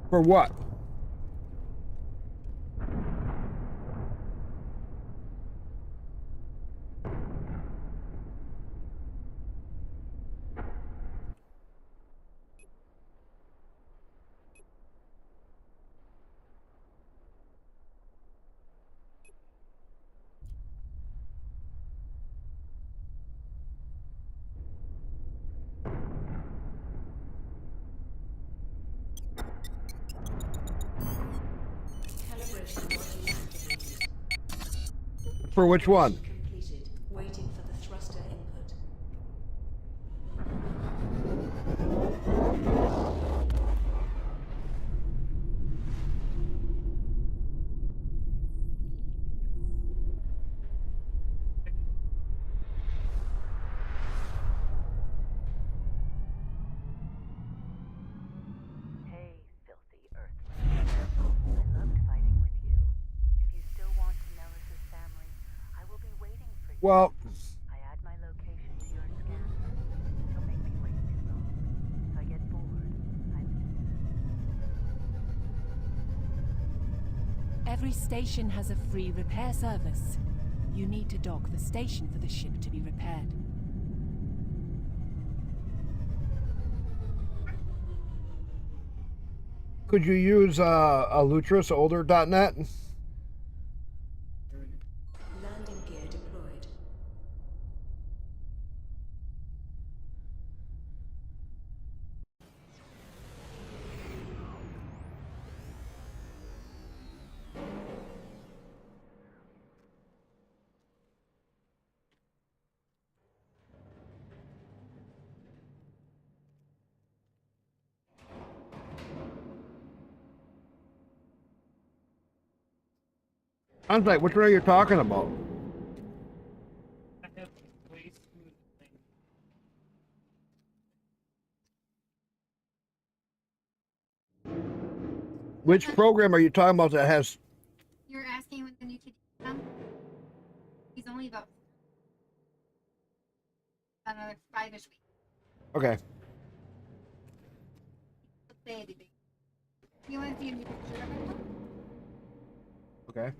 For what? Calibration module activated. For which one? Completed. Waiting for the thruster input. Hey, filthy earthling. I loved fighting with you. If you still want to Nellis's family, I will be waiting for you. Well, I add my location to your scanner. Don't make me wait too long. If I get bored, I leave. Every station has a free repair service. You need to dock the station for the ship to be repaired. Could you use a Lutris older.net? Landing gear deployed. I'm like, which one are you talking about? Which program are you talking about that has... You're asking when the new kid comes? He's only about another 5-ish weeks. Okay. Baby. You want to see a new picture of him? Okay.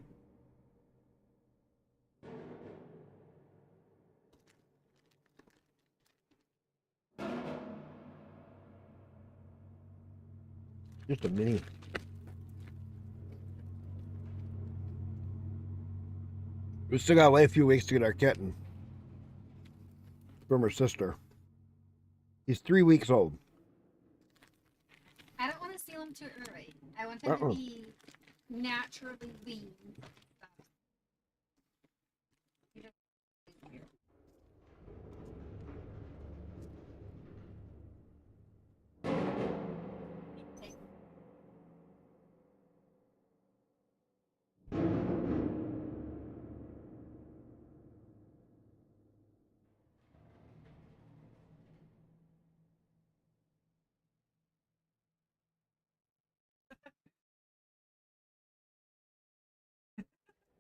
Just a mini. We still gotta wait a few weeks to get our kitten from her sister. He's 3 weeks old. I don't want to seal him too early. I want him to be naturally weaned.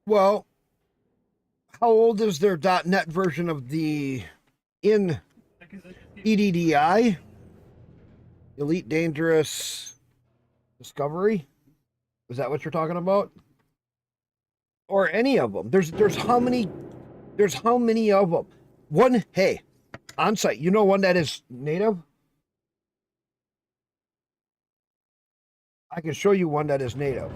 Well, how old is their .NET version of the in EDDI? Elite Dangerous Discovery? Is that what you're talking about? Or any of them? There's how many of them? One, hey, on site, you know one that is native? I can show you one that is native.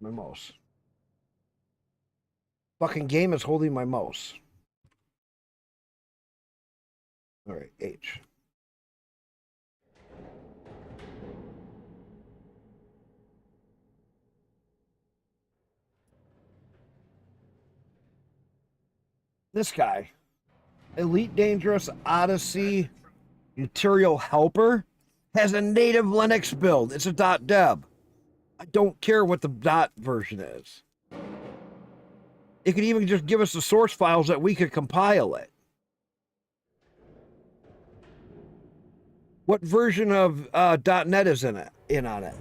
My mouse. Fucking game is holding my mouse. All right, H. This guy, Elite Dangerous Odyssey Material Helper, has a native Linux build. It's a .deb. I don't care what the dot version is. It could even just give us the source files that we could compile it. What version of .NET is in on it?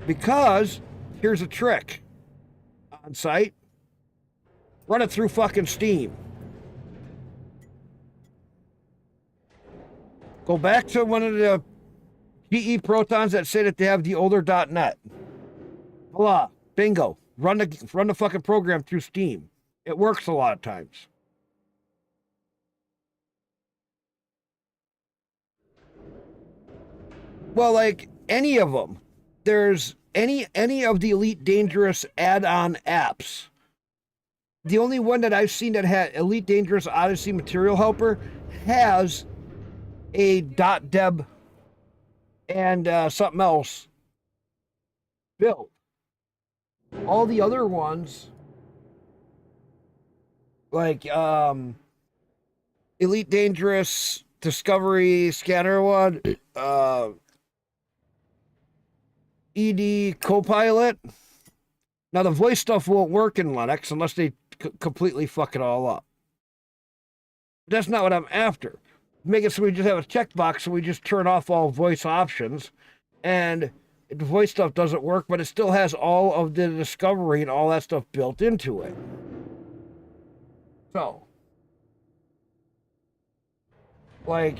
Because here's a trick. On site, run it through fucking Steam. Go back to one of the GE Protons that say that they have the older .NET. Voila, bingo. Run the fucking program through Steam. It works a lot of times. Well, like any of them, there's any of the Elite Dangerous add-on apps. The only one that I've seen that had Elite Dangerous Odyssey Material Helper has a .deb and something else built. All the other ones, like Elite Dangerous Discovery Scanner one, ED Copilot. Now the voice stuff won't work in Linux unless they completely fuck it all up. But that's not what I'm after. Make it so we just have a checkbox so we just turn off all voice options, and the voice stuff doesn't work, but it still has all of the discovery and all that stuff built into it. So, like,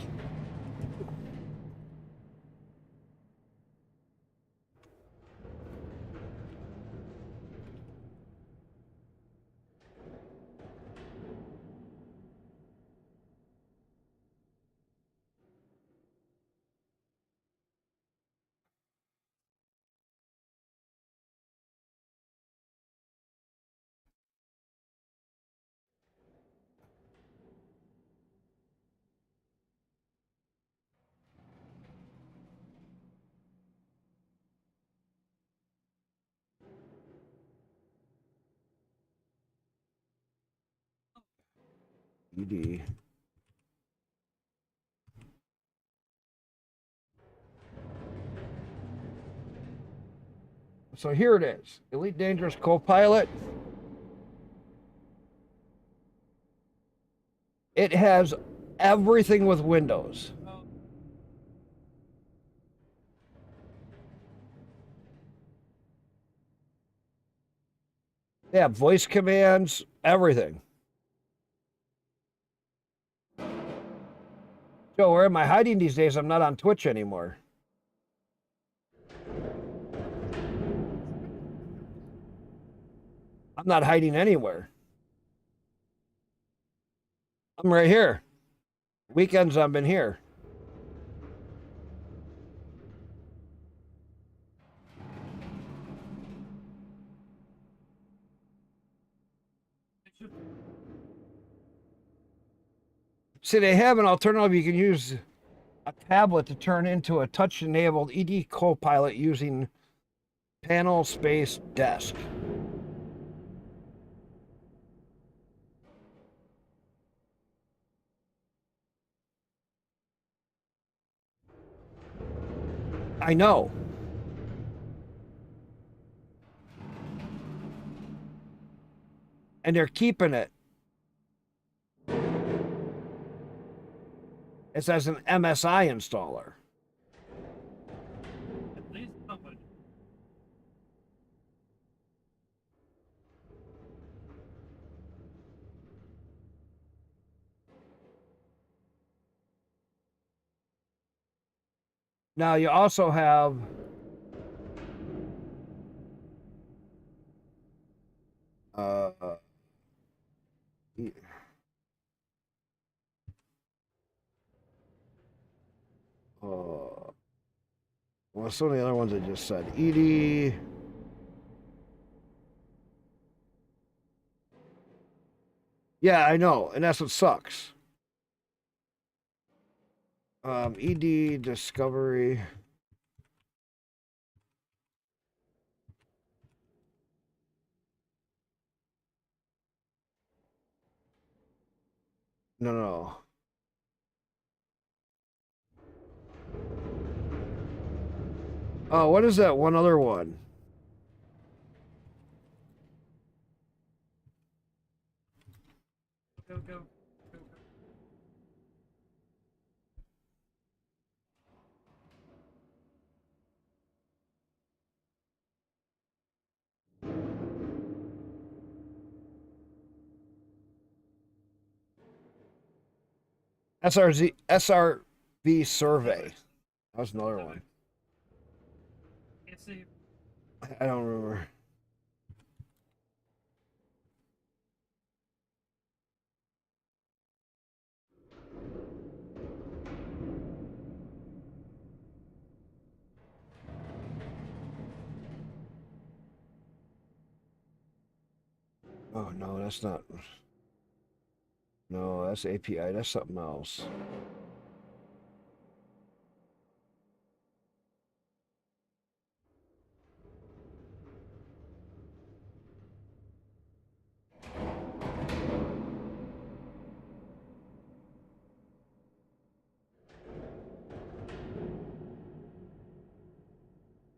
ED. So here it is. Elite Dangerous Copilot. It has everything with Windows. Yeah, voice commands, everything. Joe, where am I hiding these days? I'm not on Twitch anymore. I'm not hiding anywhere. I'm right here. Weekends I've been here. See, they have an alternative. You can use a tablet to turn into a touch-enabled ED Copilot using panel space desk. I know. And they're keeping it. It says an MSI installer. At least somebody. Now you also have well, some of the other ones I just said. ED. Yeah, I know, and that's what sucks. ED Discovery. No. Oh, what is that one other one? Go. SRV survey. That was another one. Can't see. I don't remember. Oh, no, that's not. No, that's API. That's something else.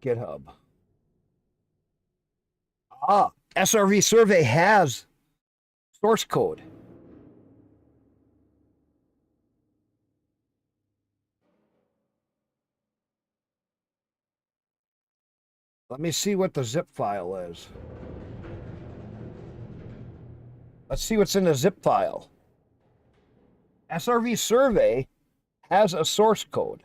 GitHub. SRV survey has source code. Let me see what the zip file is. Let's see what's in the zip file. SRV survey has a source code.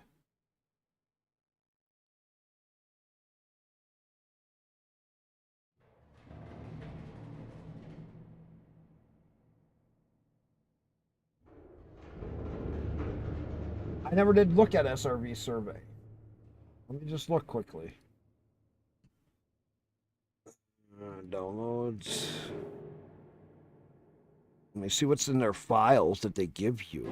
I never did look at SRV survey. Let me just look quickly. Downloads. Let me see what's in their files that they give you.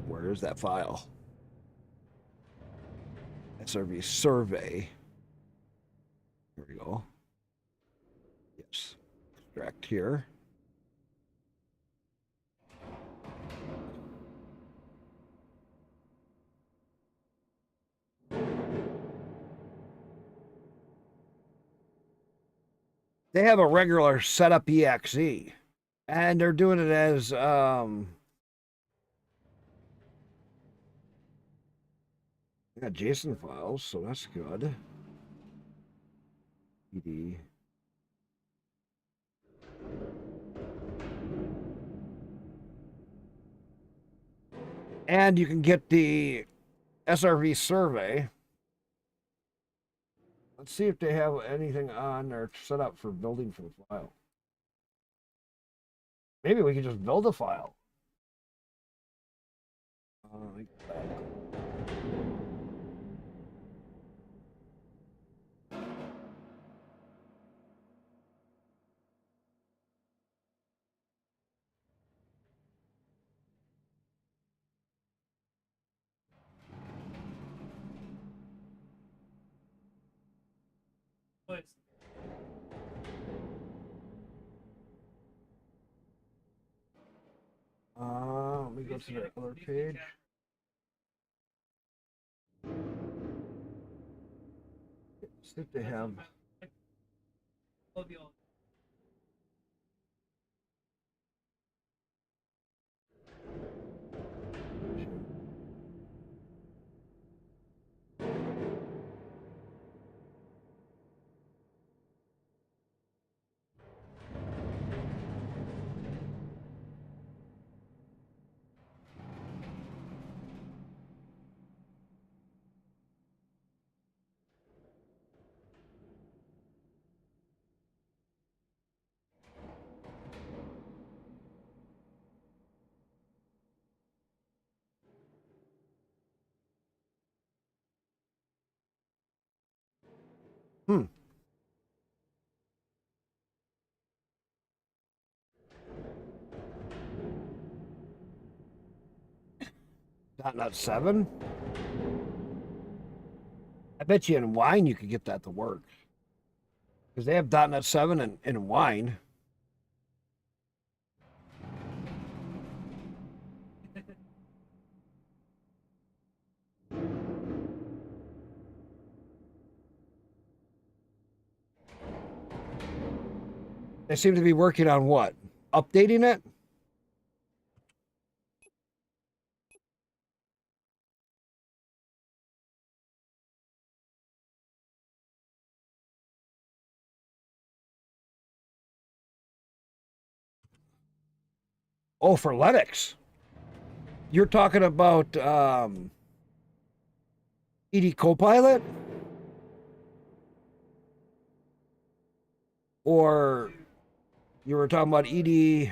Where is that file? SRV survey. Extract here. They have a regular setup exe, and they're doing it as I got JSON files, so that's good. PD. And you can get the SRV survey. Let's see if they have anything on their setup for building for the file. Maybe we can just build a file. Let me go to the other page. See if they have. Hmm. .NET 7? I bet you in Wine you could get that to work. Because they have .NET 7 in Wine. They seem to be working on what? Updating it? Oh, for Linux. You're talking about ED Copilot? Or you were talking about EDI?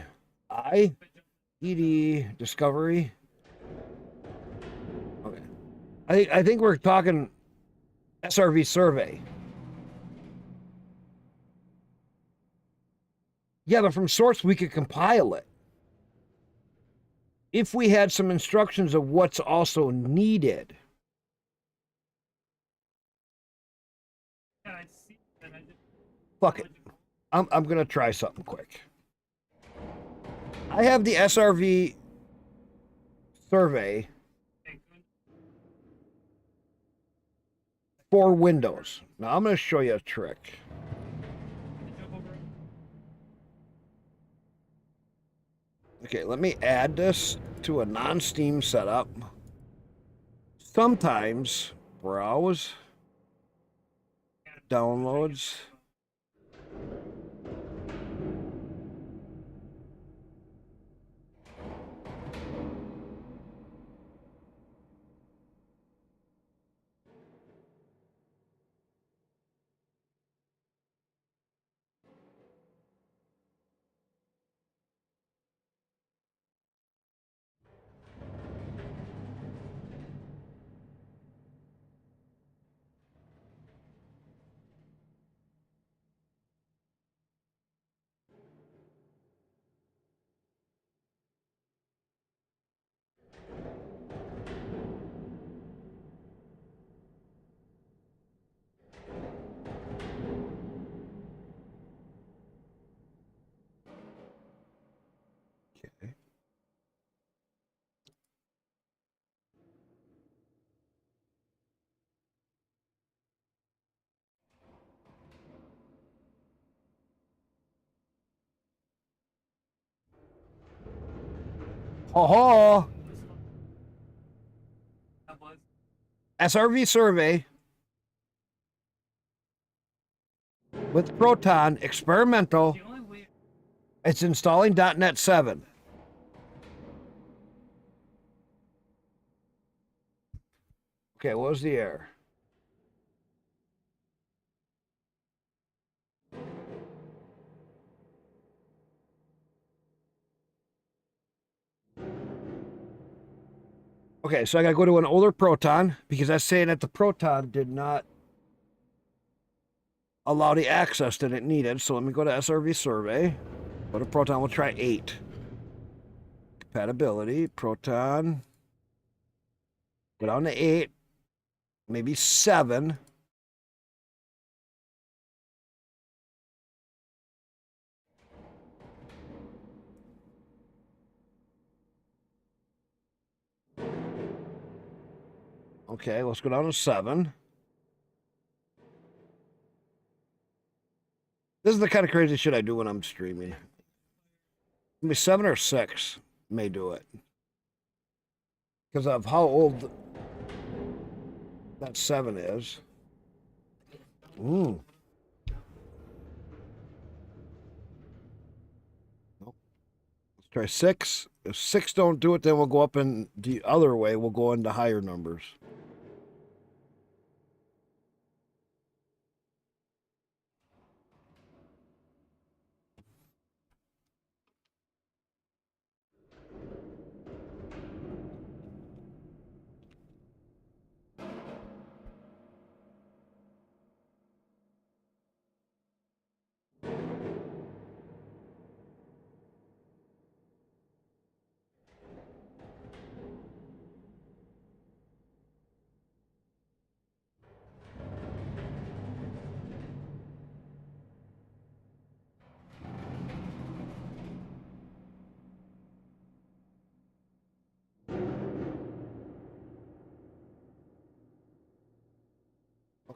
ED Discovery? Okay. I think we're talking SRV survey. Yeah, but from source we could compile it. If we had some instructions of what's also needed. Fuck it. I'm gonna try something quick. I have the SRV survey for Windows. Now I'm gonna show you a trick. Okay, let me add this to a non-Steam setup. Sometimes browse, downloads. ho! SRV survey with Proton experimental. It's installing .NET 7. Okay, what was the error? Okay, so I gotta go to an older Proton because that's saying that the Proton did not allow the access that it needed. So let me go to SRV survey. Go to Proton, we'll try 8. Compatibility, Proton. Go down to 8, maybe 7. Okay, let's go down to 7. This is the kind of crazy shit I do when I'm streaming. Maybe 7 or 6 may do it. Because of how old that 7 is. Nope. Let's try 6. If 6 don't do it, then we'll go up in the other way. We'll go into higher numbers.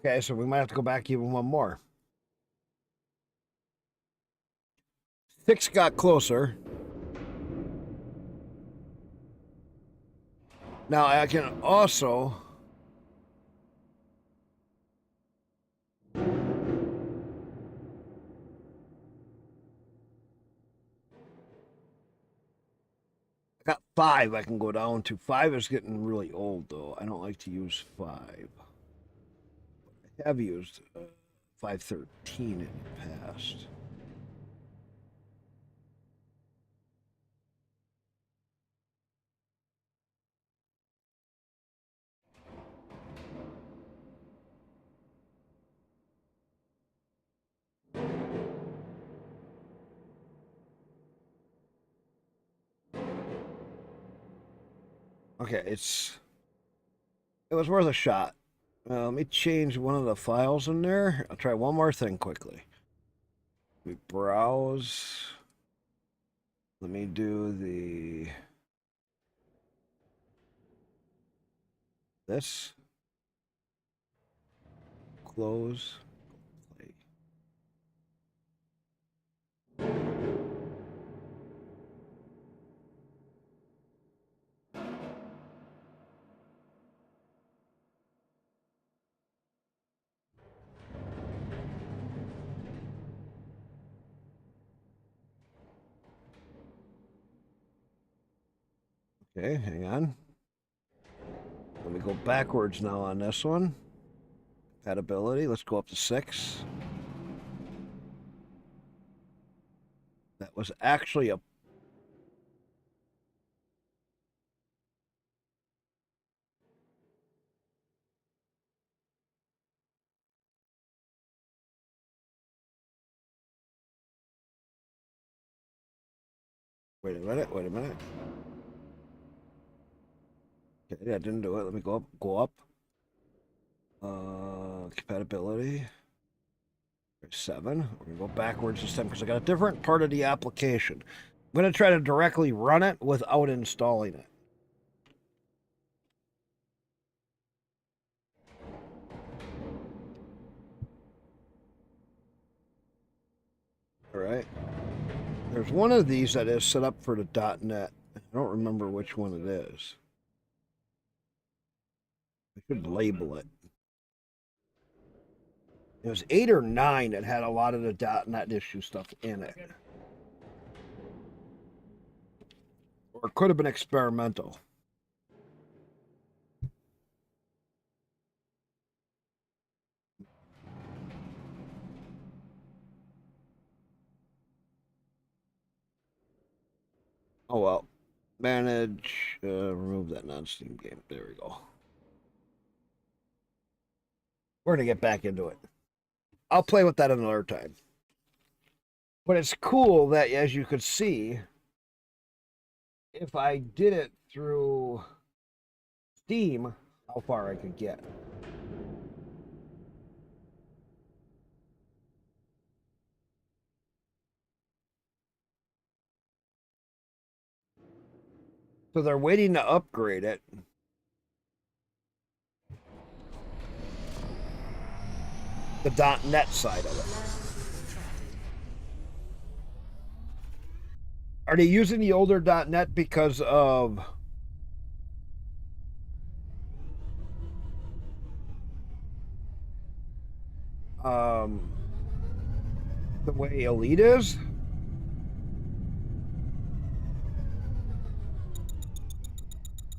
Okay, so we might have to go back even one more. 6 got closer. Now I can also I got 5 I can go down to. 5 is getting really old, though. I don't like to use 5. I have used 513 in the past. Okay, it was worth a shot. Let me change one of the files in there. I'll try one more thing quickly. Let me browse. Let me do this. Close. Play. Okay, hang on. Let me go backwards now on this one. Compatibility, let's go up to 6. That was actually a... Wait a minute. Okay, that didn't do it. Let me go up. Compatibility. 7. We're gonna go backwards this time because I got a different part of the application. I'm gonna try to directly run it without installing it. All right. There's one of these that is set up for the .NET. I don't remember which one it is. I could label it. It was 8 or 9 that had a lot of the .NET issue stuff in it. Or it could have been experimental. Oh well. Manage, remove that non-Steam game. There we go. We're going to get back into it. I'll play with that another time. But it's cool that, as you could see, if I did it through Steam, how far I could get. So they're waiting to upgrade it. The .NET side of it. Are they using the older .NET because of the way Elite is?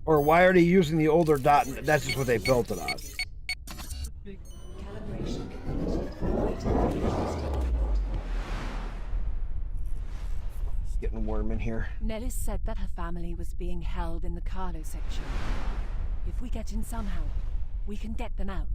Or why are they using the older .NET? That's just what they built it on. It's getting warm in here. Nellis said that her family was being held in the cargo section. If we get in somehow, we can get them out.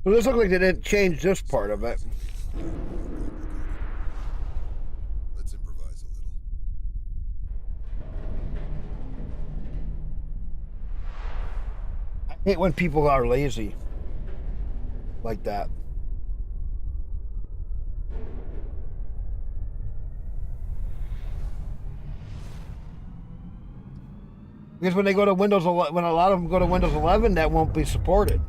So this looks like they didn't change this part of it. Let's improvise a little. I hate when people are lazy like that. Because when they go to Windows 11, when a lot of them go to Windows 11, that won't be supported.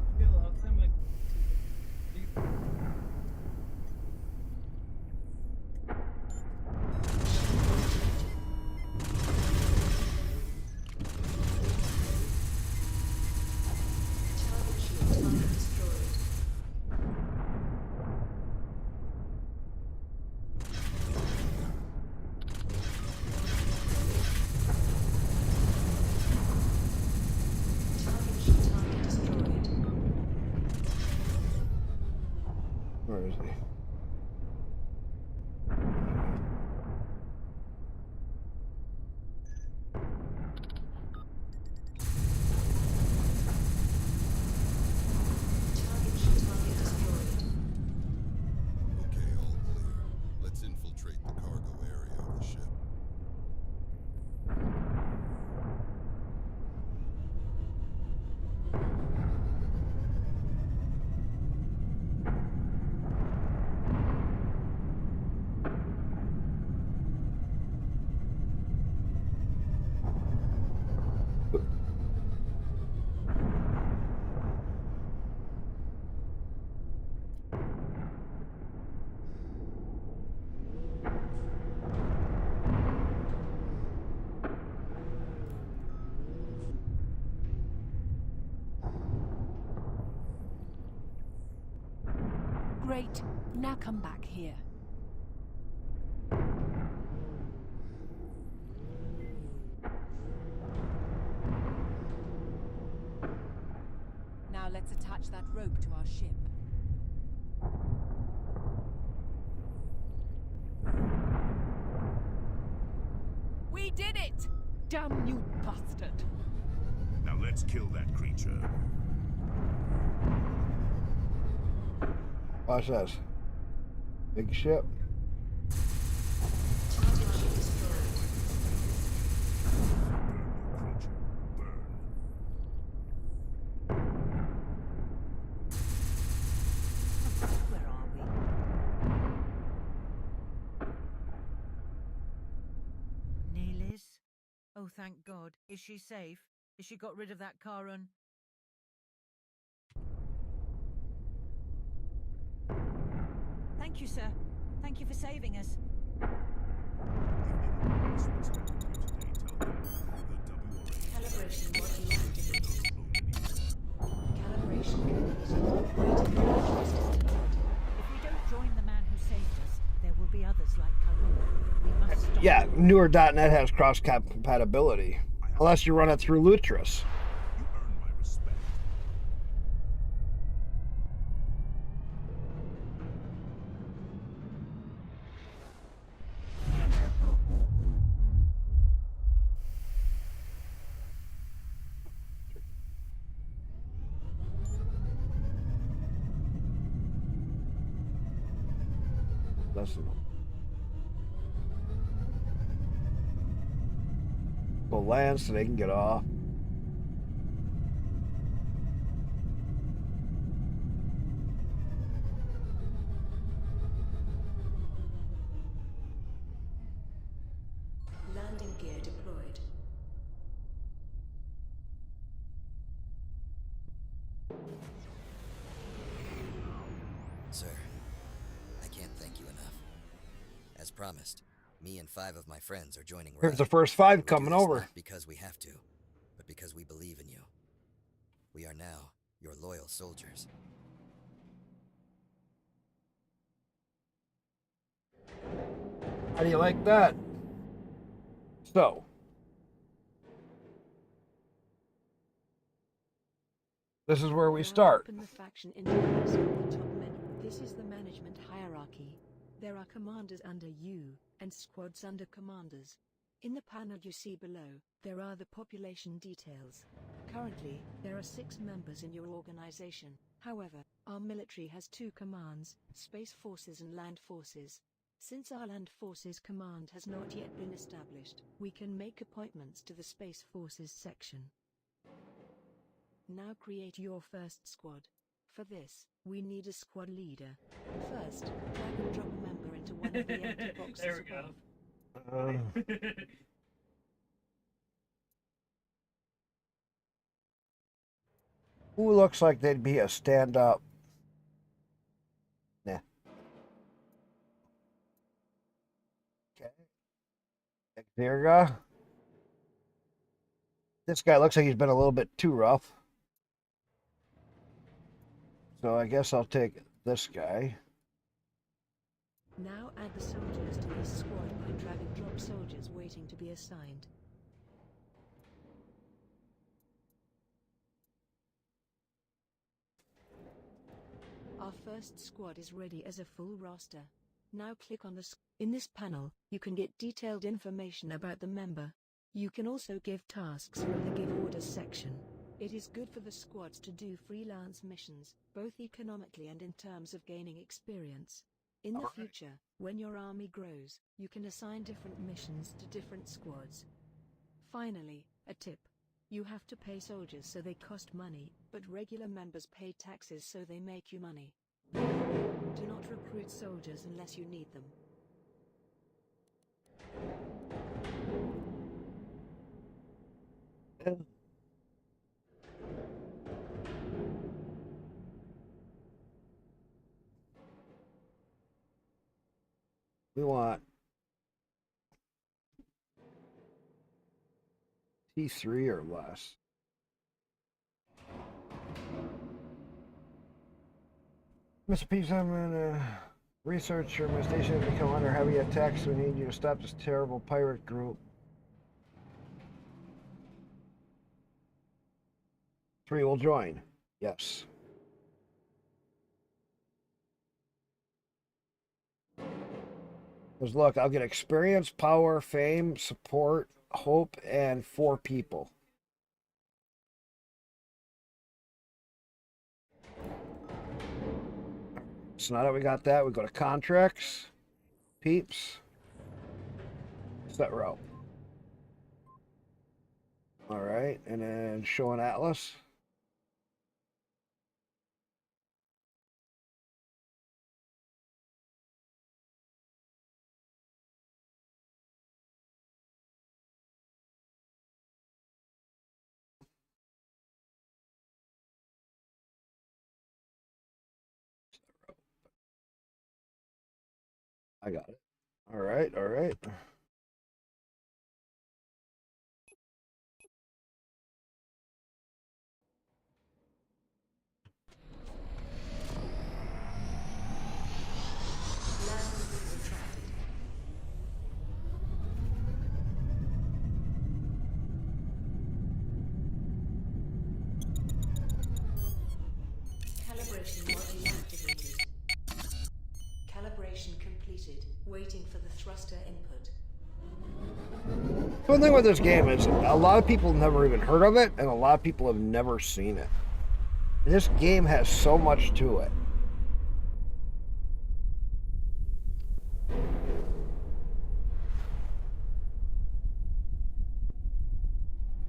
Where is he? Okay, all clear. Let's infiltrate the cargo area of the ship. Great. Now come back here. Now let's attach that rope to our ship. We did it! Damn you bastard! Now let's kill that creature. Watch this. Big ship. Where are we? Neil is? Oh, thank God. Is she safe? Has she got rid of that Karun? Thank you, sir. Thank you for saving us. Calibration module activated. Calibration completed. Waiting for batteries to start. If we don't join the man who saved us, there will be others like Karun. We must stop. Yeah, newer.net has cross compatibility. Unless you run it through Lutris. You earn my respect. Listen. Go land so they can get off. Landing gear deployed. Sir, I can't thank you enough. As promised, me and 5 of my friends are joining Here's the first 5 coming over. Not because we have to, but because we believe in you. We are now your loyal soldiers. How do you like that? So, this is where we start. Open the faction interface on the top menu. This is the management hierarchy. There are commanders under you, and squads under commanders. In the panel you see below, there are the population details. Currently, there are 6 members in your organization. However, our military has 2 commands, Space Forces and Land Forces. Since our Land Forces command has not yet been established, we can make appointments to the Space Forces section. Now create your first squad. For this, we need a squad leader. First, drag and drop a member into one of the empty boxes There we go. above. Who looks like they'd be a stand-up? Nah. Okay. Xerga. This guy looks like he's been a little bit too rough. So I guess I'll take this guy. Now add the soldiers to this squad by drag and drop soldiers waiting to be assigned. Our first squad is ready as a full roster. Now click on in this panel, you can get detailed information about the member. You can also give tasks from the Give Orders section. It is good for the squads to do freelance missions, both economically and in terms of gaining experience. In the future, when your army grows, you can assign different missions to different squads. Finally, a tip. You have to pay soldiers so they cost money, but regular members pay taxes so they make you money. Do not recruit soldiers unless you need them. We want T3 or less. Mr. Peace, I'm a researcher. My station has become under heavy attack, so we need you to stop this terrible pirate group. 3 will join. Yes. Because look, I'll get experience, power, fame, support, hope, and 4 people. So now that we got that, we go to contracts, peeps, set row. All right, and then show an atlas. I got it. All right, all right. Calibration module activated. Calibration completed. Waiting for the thruster input. One thing with this game is a lot of people never even heard of it, and a lot of people have never seen it. And this game has so much to it.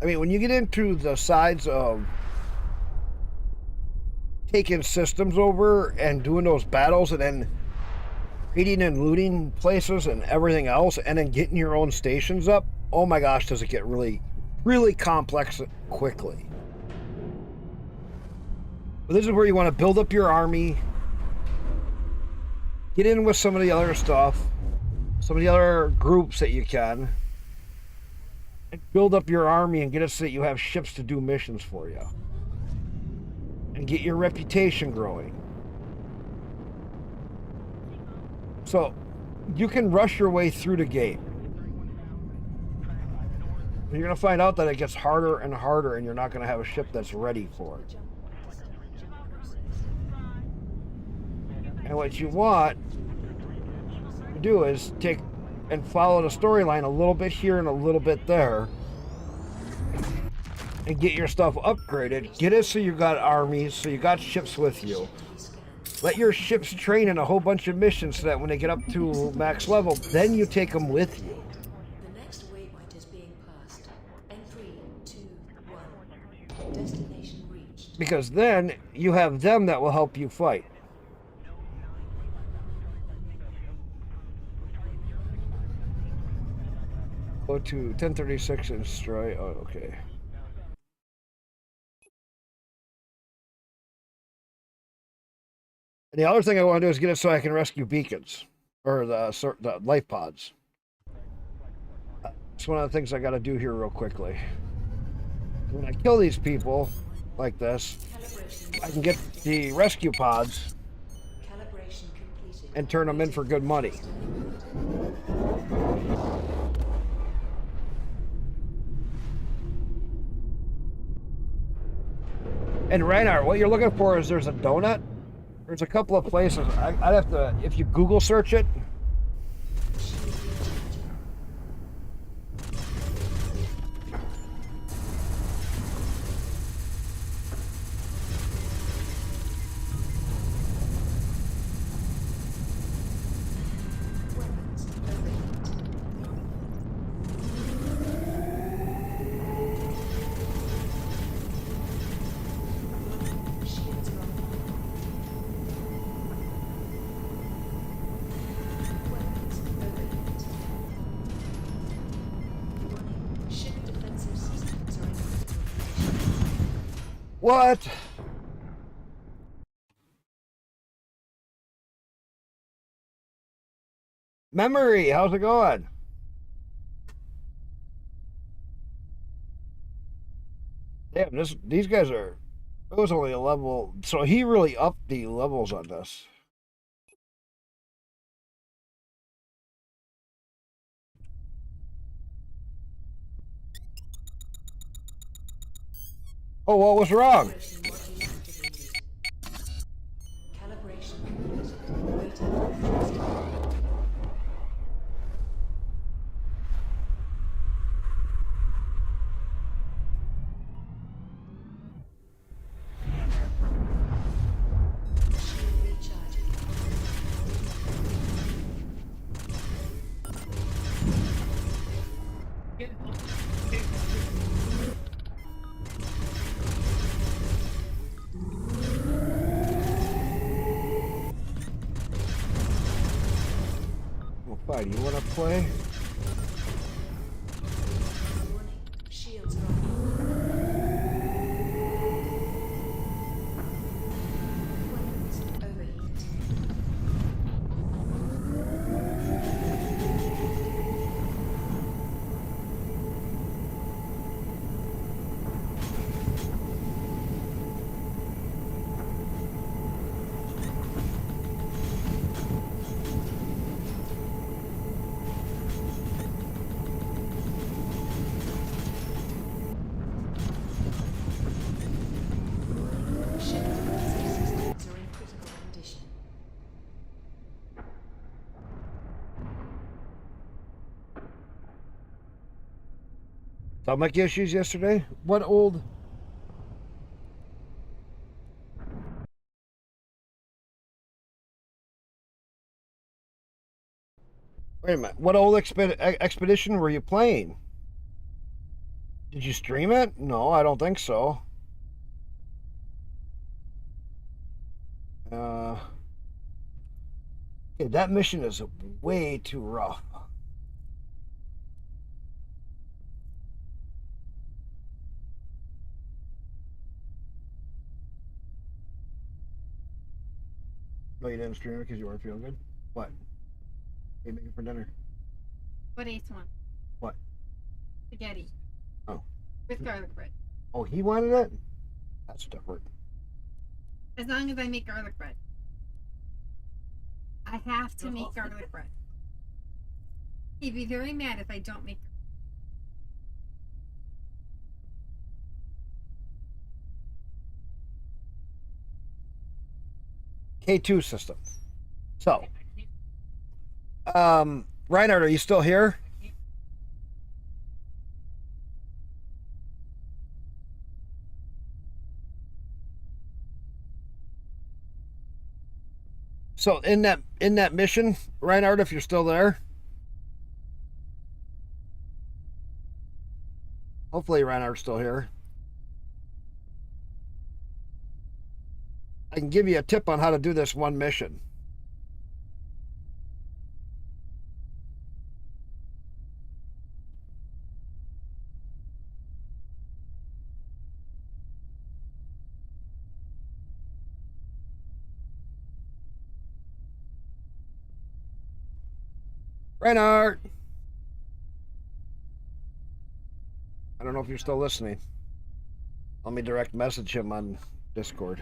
I mean, when you get into the sides of taking systems over and doing those battles and then raiding and looting places and everything else and then getting your own stations up, oh my gosh, does it get really, really complex quickly. But this is where you want to build up your army, get in with some of the other stuff, some of the other groups that you can, and build up your army and get it so that you have ships to do missions for you. And get your reputation growing. So, you can rush your way through the game. You're going to find out that it gets harder and harder and you're not going to have a ship that's ready for it. And what you want to do is take and follow the storyline a little bit here and a little bit there. And get your stuff upgraded. Get it so you got armies, so you got ships with you. Let your ships train in a whole bunch of missions so that when they get up to max level, then you take them with you. The next waypoint is being passed. And 3, 2, 1. Destination reached. Because then you have them that will help you fight. Go to 1036 and destroy. Oh, okay. And the other thing I want to do is get it so I can rescue beacons. Or the life pods. It's one of the things I got to do here real quickly. When I kill these people, like this, I can get the rescue pods and turn them in for good money. And Reinhardt, what you're looking for is there's a donut. There's a couple of places. I'd have to, if you Google search it. What? Memory, how's it going? Damn, these guys are. It was only a level, so he really upped the levels on this. Oh, what was wrong? Well, fine. You want to play? Warning, shields are offline. Weapons overheat. Ship defensive systems are in critical condition. Stomach issues yesterday? What old? Wait a minute. What old expedition were you playing? Did you stream it? No, I don't think so. Okay, that mission is way too rough. No, you didn't stream it because you weren't feeling good? What? What are you making for dinner? What Ace one? What? Spaghetti. Oh. With garlic bread. Oh, he wanted it? That's different. As long as I make garlic bread. I have to make garlic bread. He'd be very mad if I don't make K2 system. So, Reinhardt, are you still here? So in that mission, Reinhardt, if you're still there. Hopefully Reinhardt's still here. I can give you a tip on how to do this one mission. Reinhardt! I don't know if you're still listening. Let me direct message him on Discord.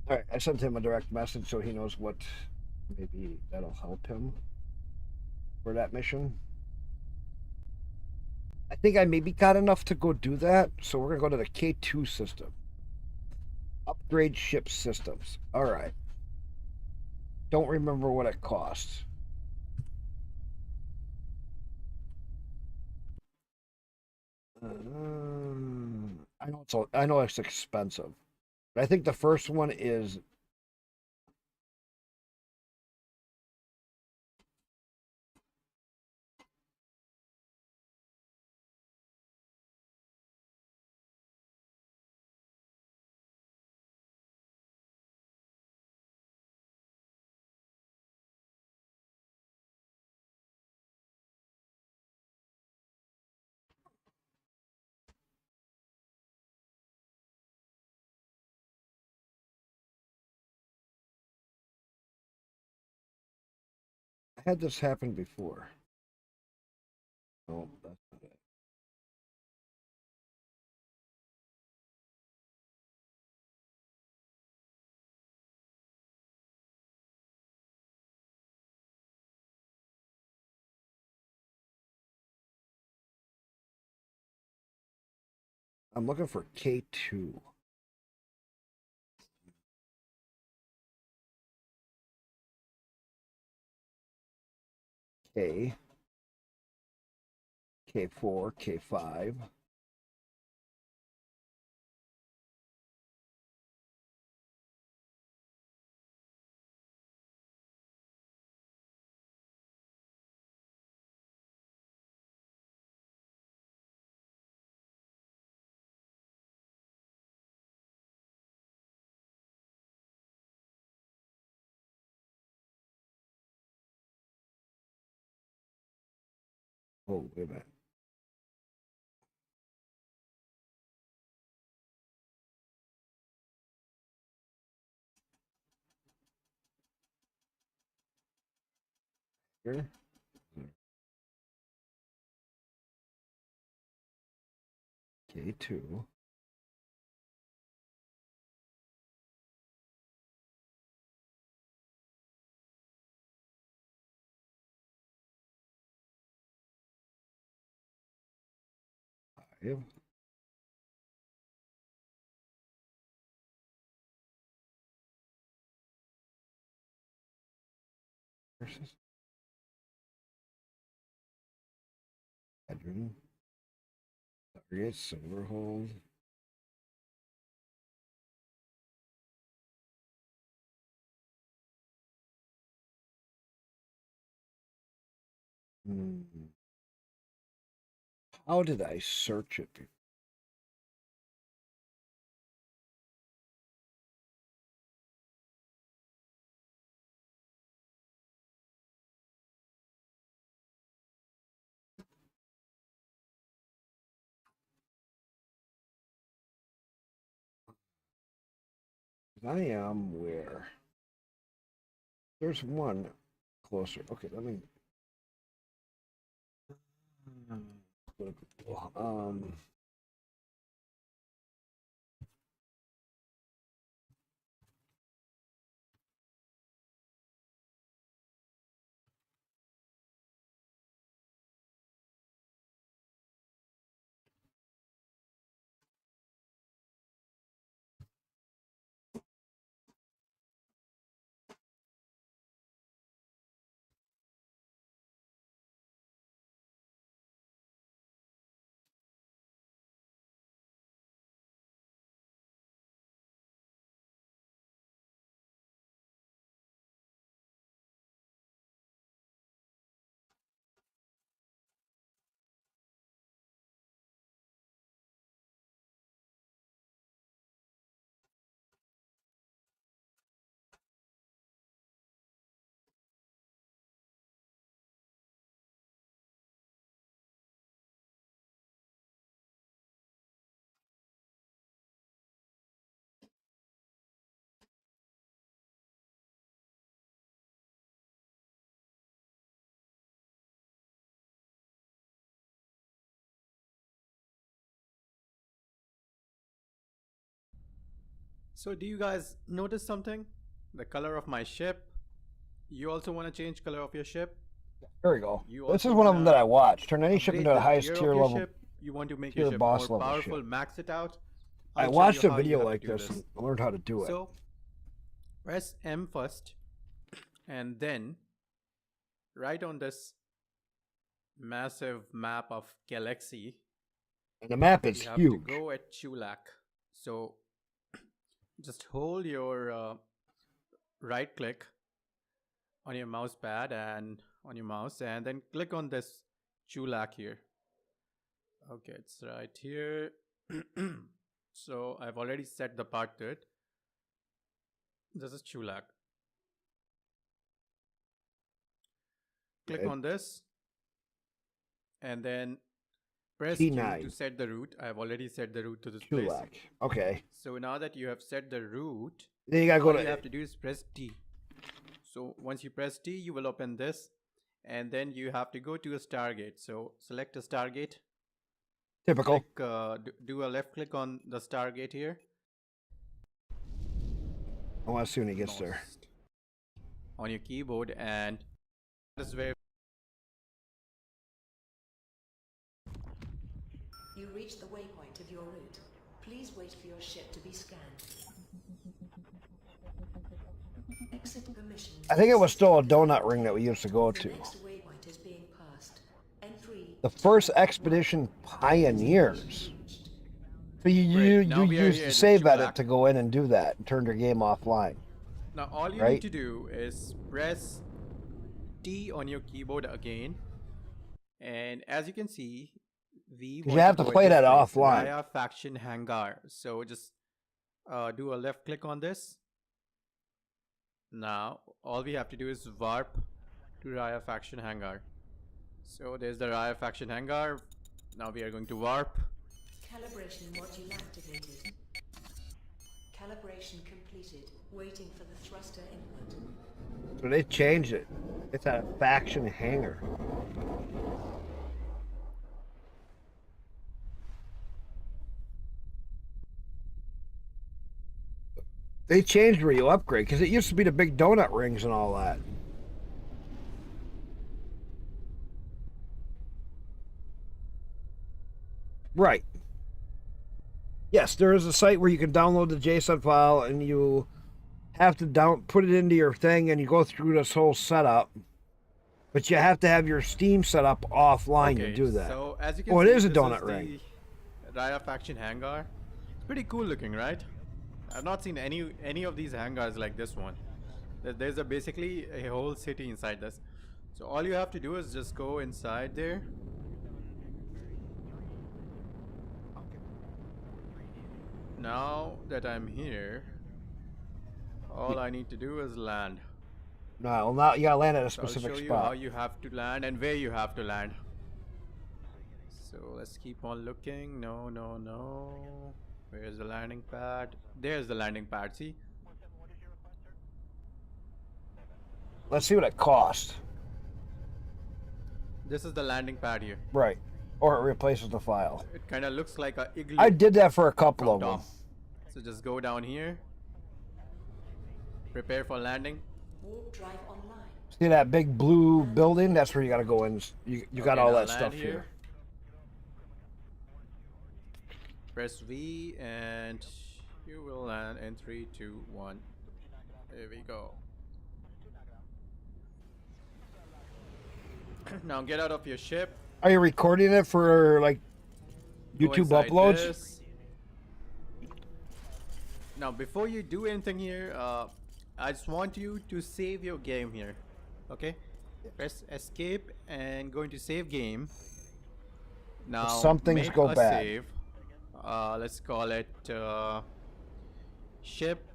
All right, I sent him a direct message so he knows what, maybe that'll help him for that mission. I think I maybe got enough to go do that, so we're gonna go to the K2 system. Upgrade ship systems. All right. Don't remember what it costs. I know it's expensive, but I think the first one is had this happen before. No, that's not it. I'm looking for K2. K. K4, K5. Oh, wait a minute. Here. K2. Five. Versus bedroom. Target, Silverhold. How did I search it before? I am where? There's one closer. Okay, let me. Um. So do you guys notice something? The color of my ship. You also want to change color of your ship? There we go. You This also is one of them wanna that I watched. Turn any ship upgrade into the the highest tier tier of your level. ship? You want to make Tier your ship boss more level powerful, ship. max it out? I I'll show watched you a how you video have to like do this and learned how to do it. So press M first, and then right on this massive map of galaxy, And the map is you have huge. to go at Chulak. So just hold your right click on your mouse pad and on your mouse, and then click on this Chulak here. Okay, it's right here. So I've already set the part to it. This is Chulak. Click Okay. on this, and then press T9. Q to set the route. I've already set the route to this place. Chulak. Okay. So now that you have set the route, Then you gotta go all to. you have to do is press T. So once you press T, you will open this. and then you have to go to a Stargate. So select a Stargate. Typical. Do a left click on the Stargate here. I want to see when he gets there. On your keyboard, and this is where You reach the waypoint of your route. Please wait for your ship to be scanned. Exit permission. I think it was still a donut ring that we used to go to. The next waypoint is being passed. N3. The first expedition pioneers. So you used the save edit to go in and do that and turn your game offline. now all you need to do is press T on your keyboard again, and as you can see, you have to play that offline. Raya Faction Hangar. So just do a left click on this. Now all we have to do is warp to Raya Faction Hangar. So there's the Raya Faction Hangar. Now we are going to warp. Calibration module activated. Calibration completed. Waiting for the thruster input. So they changed it. It's a faction hangar. They changed where you upgrade, because it used to be the big donut rings and all that. Right. Yes, there is a site where you can download the JSON file and you have to put it into your thing and you go through this whole setup. But you have to have your Steam set up offline to do that. So as you can see, it is a donut ring. Raya Faction Hangar. It's pretty cool looking, right? I've not seen any of these hangars like this one. There's basically a whole city inside this. So all you have to do is just go inside there. Now that I'm here, all I need to do is land. No, well, now you gotta land at a So specific I'll show you spot. how you have to land and where you have to land. So let's keep on looking. No, no, no. Where's the landing pad? There's the landing pad, see? Let's see what it costs. This is the landing pad here. Right. Or it replaces the file. It kind of looks like a igloo. I did that for a couple of them. So just go down here. Prepare for landing. Warp drive online. See that big blue building? That's where you gotta go in. You got all that stuff here. Press V and you will land in 3, 2, 1. There we go. Now get out of your ship. Are you recording it for like Go YouTube inside uploads? this. Now before you do anything here, I just want you to save your game here. Okay? Press escape and go into save game. Now Some things make go a bad. save. Let's call it ship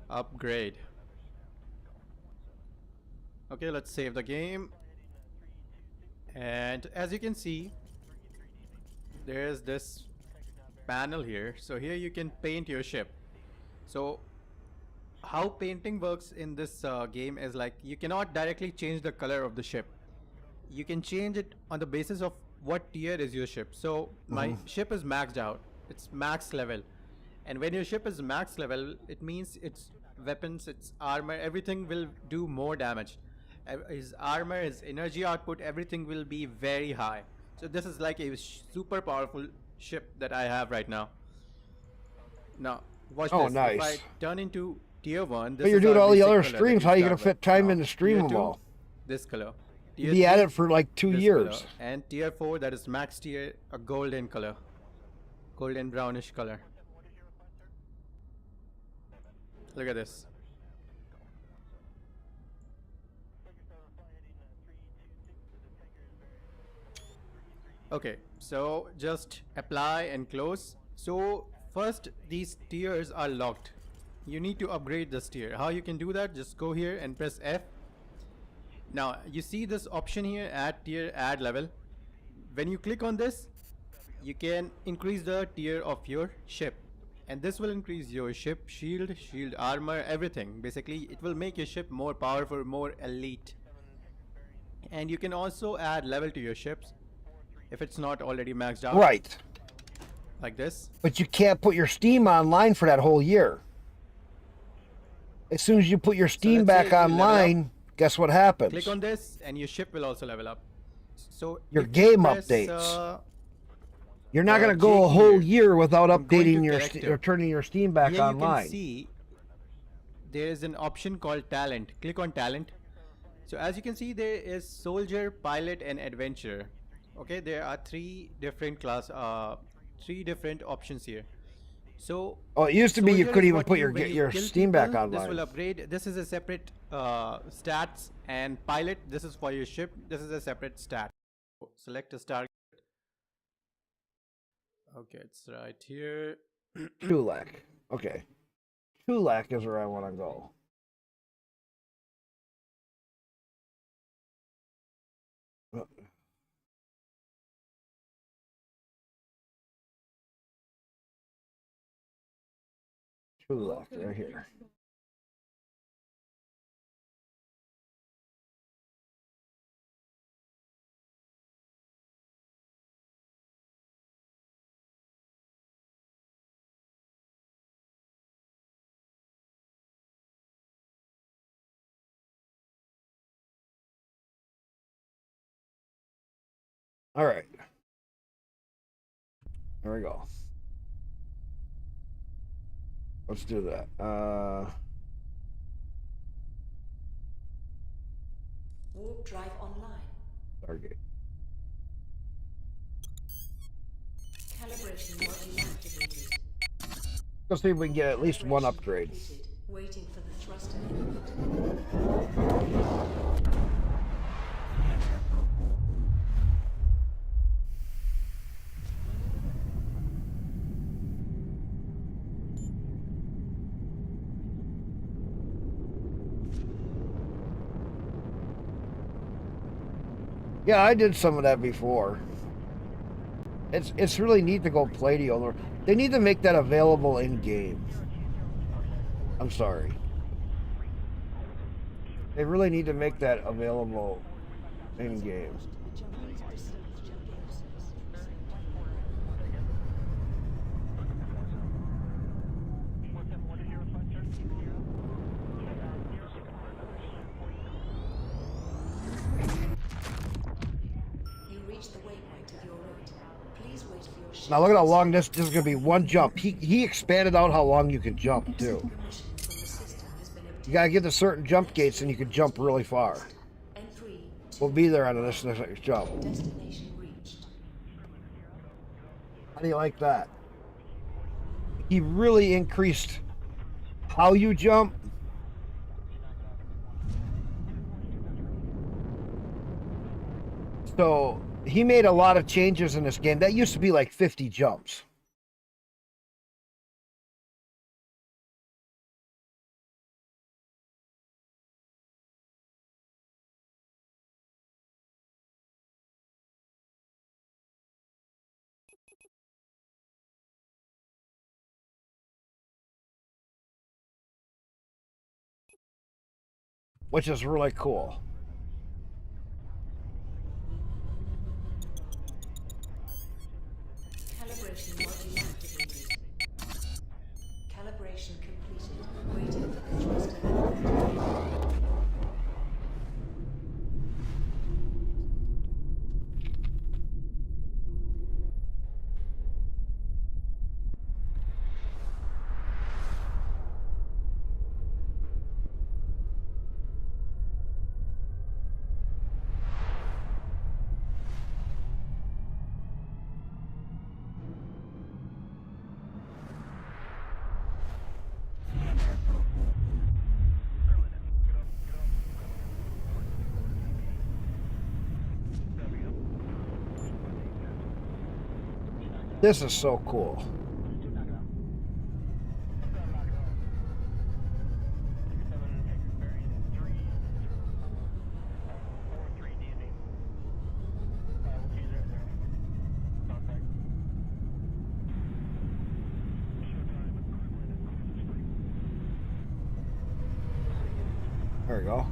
upgrade. Okay, let's save the game. And as you can see, there's this panel here. So here you can paint your ship. So how painting works in this game is like you cannot directly change the color of the ship. You can change it on the basis of what tier is your ship. So my ship is maxed out. It's max level. And when your ship is max level, it means its weapons, its armor, everything will do more damage. His armor, his energy output, everything will be very high. So this is like a super powerful ship that I have right now. Now watch this. Nice. If I turn into tier 1, this But you're is doing our all the basic other color that streams. you How are you start gonna fit with. time Now, in to stream tier them 2, all? this color. You'd be at it for like 2 this years. color. And tier 4, that is max tier, a golden color, golden brownish color. Look at this. Okay, so just apply and close. So first, these tiers are locked. You need to upgrade this tier. How you can do that? Just go here and press F. Now you see this option here, add tier, add level. When you click on this, you can increase the tier of your ship. And this will increase your ship shield, shield armor, everything. Basically, it will make your ship more powerful, more elite. And you can also add level to your ships if it's not already maxed out. Right. Like this. But you can't put your Steam online for that whole year. As soon as you put your Steam back online, guess what happens? Click on this and your ship will also level up. So your if game you press, updates. You're not going to go a whole year without updating your or turning your Steam back here online. You can see there is an option called talent. Click on talent. So as you can see, there is soldier, pilot, and adventurer. Okay, there are three different options here. So it used to be you couldn't even put your Steam back online. This will upgrade. This is a separate stats, and pilot. This is for your ship. This is a separate stat. Select a star. Okay, it's right here. Chulak. Okay. Chulak is where I want to go. Chulak, right here. All right. There we go. Let's do that. Warp drive online. Target. Calibration module activated. Let's see if we can get at least one upgrade. Waiting for the thruster. Yeah, I did some of that before. It's really neat to go play the owner. They need to make that available in game. I'm sorry. They really need to make that available in game. Now look at how long this is going to be. One jump. He expanded out how long you can jump too. You got to get to certain jump gates and you can jump really far. We'll be there on this next jump. How do you like that? He really increased how you jump. So he made a lot of changes in this game. That used to be like 50 jumps. Which is really cool. Calibration module activated. Calibration completed. Waiting for the thruster. This is so cool. There we go.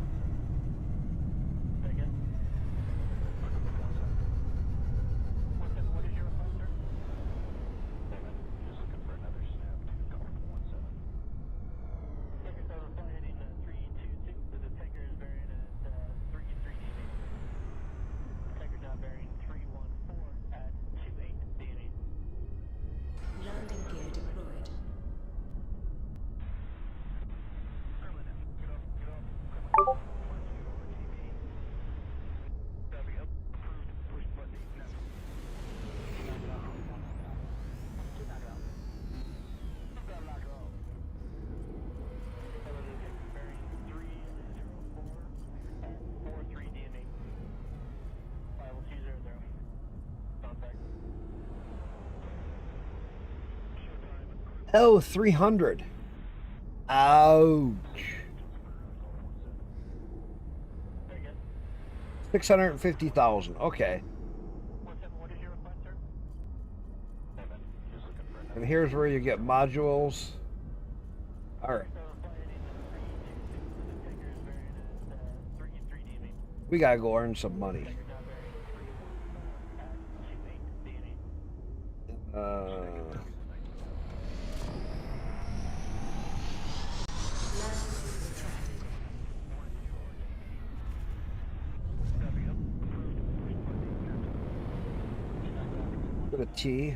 Landing gear deployed. Oh, 300. Ouch. 650,000. Okay. And here's where you get modules. All right. We gotta go earn some money. Put a T.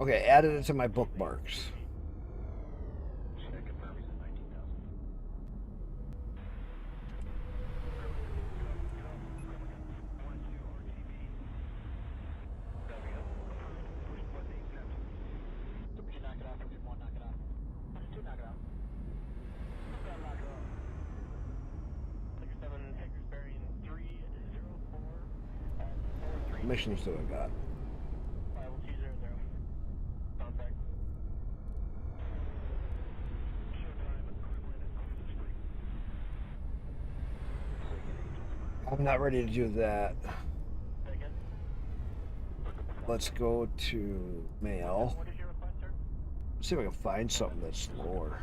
Okay, added it to my bookmarks. Missions do I got? I'm not ready to do that. Let's go to mail. Let's see if I can find something that's slower.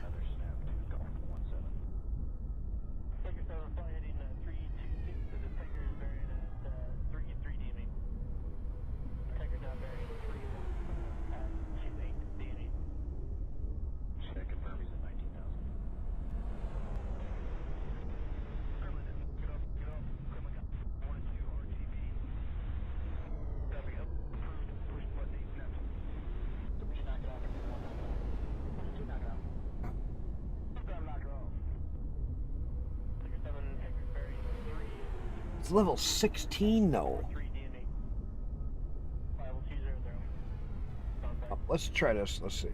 It's level 16 though. Oh, let's try this. Let's see.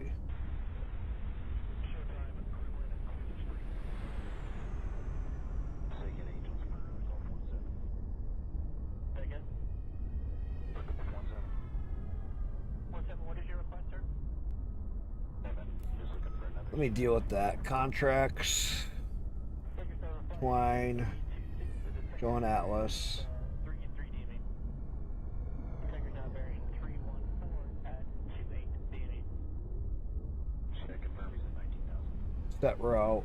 Let me deal with that. Contracts. Twine. Join Atlas. Set route.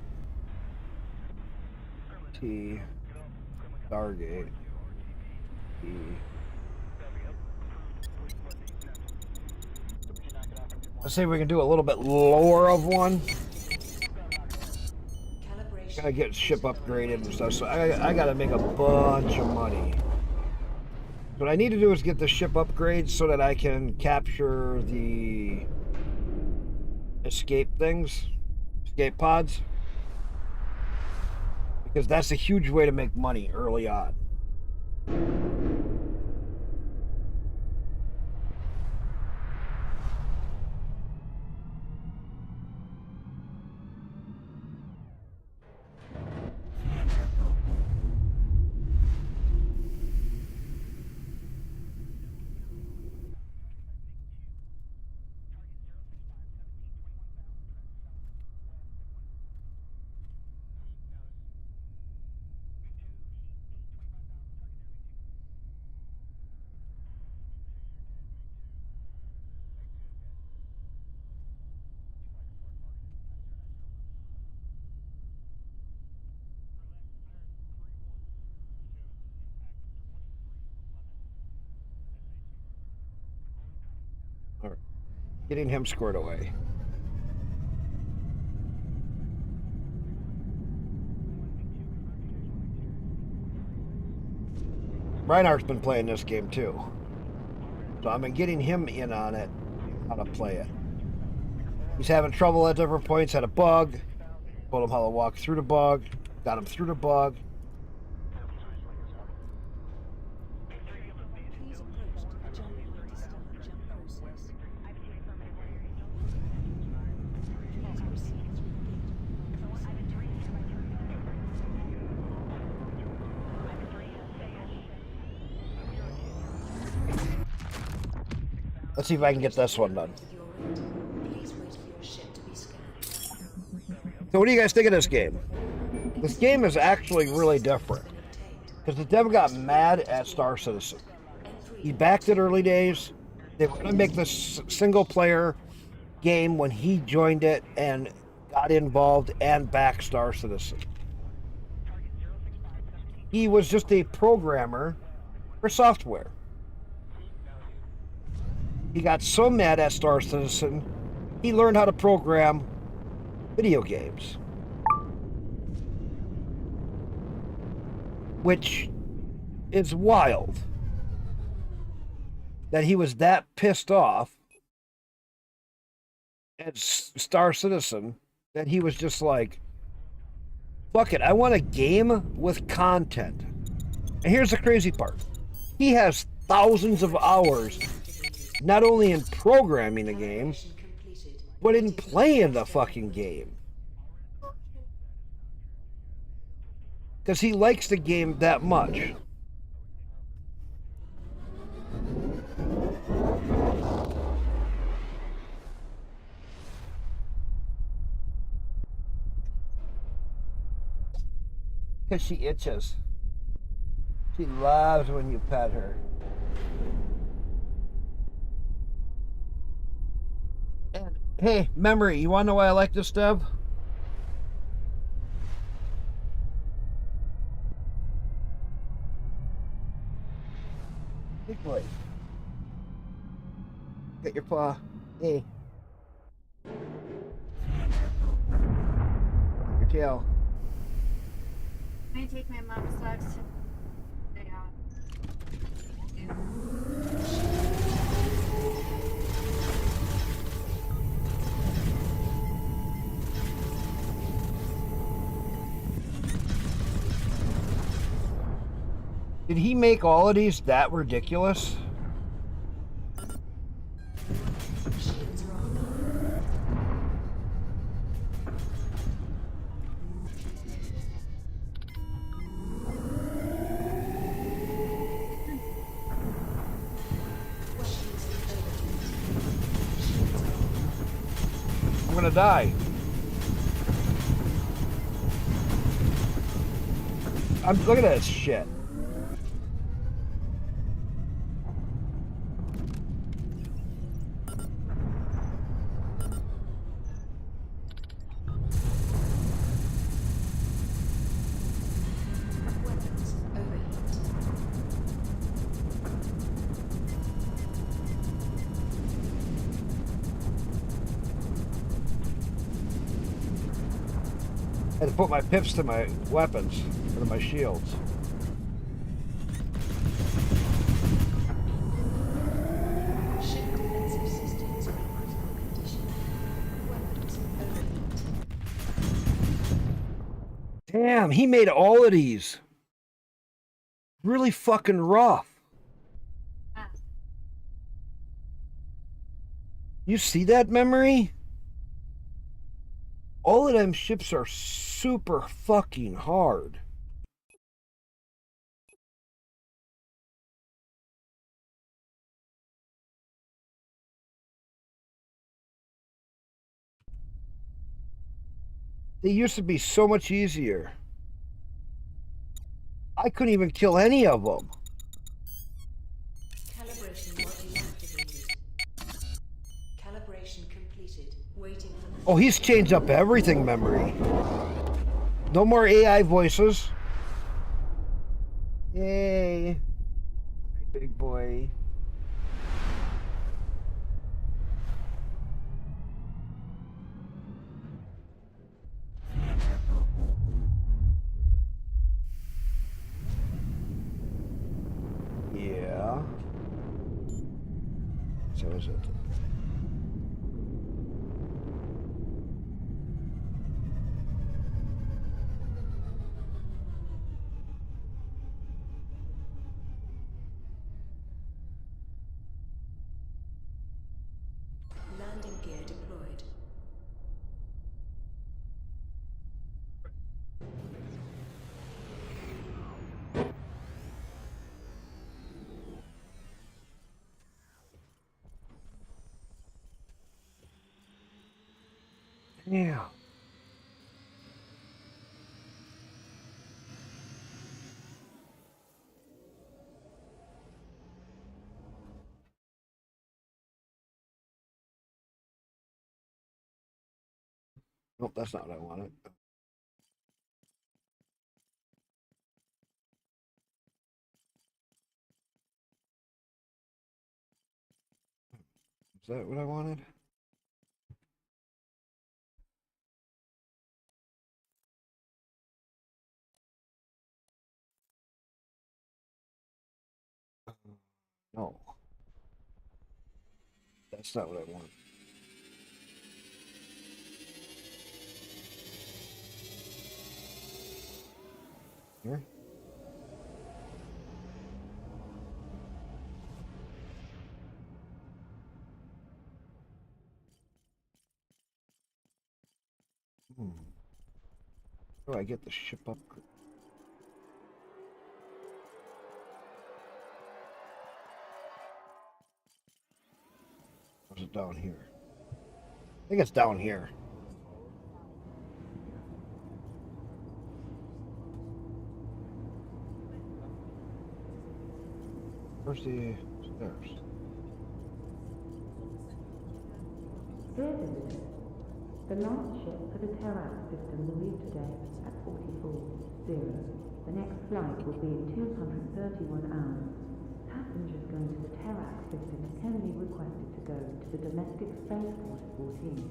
T. Stargate. T. Let's see if we can do a little bit lower of one. Gotta get ship upgraded and stuff, so I gotta make a bunch of money. What I need to do is get the ship upgrades so that I can capture the escape things, escape pods, because that's a huge way to make money early on. Getting him squared away. Reinhardt's been playing this game too. So I've been getting him in on it, how to play it. He's having trouble at different points, had a bug. Told him how to walk through the bug. Got him through the bug. Please approach to the jump point to start the jump process. Please proceed through the gate. Let's see if I can get this one done. Please wait for your ship to be scanned. So what do you guys think of this game? This game is actually really different. Because the dev got mad at Star Citizen. He backed it early days. They were going to make this single player game when he joined it and got involved and backed Star Citizen. He was just a programmer for software. He got so mad at Star Citizen, he learned how to program video games. Which is wild. That he was that pissed off at Star Citizen that he was just like, fuck it, I want a game with content. And here's the crazy part. He has thousands of hours not only in programming the game, but in playing the fucking game. Because he likes the game that much. Because she itches. She loves when you pet her. And, hey, Memory, you want to know why I like this dev? Big boy. Get your paw. Hey. Your tail. I'm gonna take my mom's dogs to day out. Did he make all of these that ridiculous? I'm gonna die. Look at this shit. I had to put my pips to my weapons, or to my shields. Ship defensive systems are in critical condition. Weapons overheat. Damn, he made all of these. Really fucking rough. You see that, Memory? All of them ships are super fucking hard. They used to be so much easier. I couldn't even kill any of them. Calibration module activated. Calibration completed. Waiting for the... Oh, he's changed up everything, Memory. No more AI voices. Yay. Hi, big boy. So is it? Landing gear deployed. Yeah. Nope, that's not what I wanted. Is that what I wanted? No. That's not what I want. Here? How do I get the ship up? Or is it down here? I think it's down here. Where's the stairs? Dear visitors, the last ship for the Terrax system will leave today at 44:00. The next flight will be in 231 hours. Passengers going to the Terrax system can be requested to go to the domestic spaceport at 14.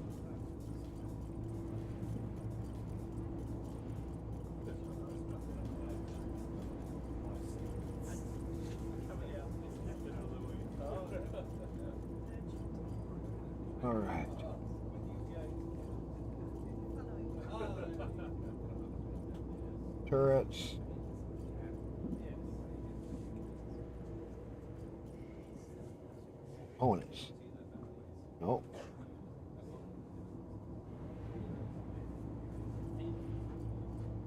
All right. Turrets. Components. Nope.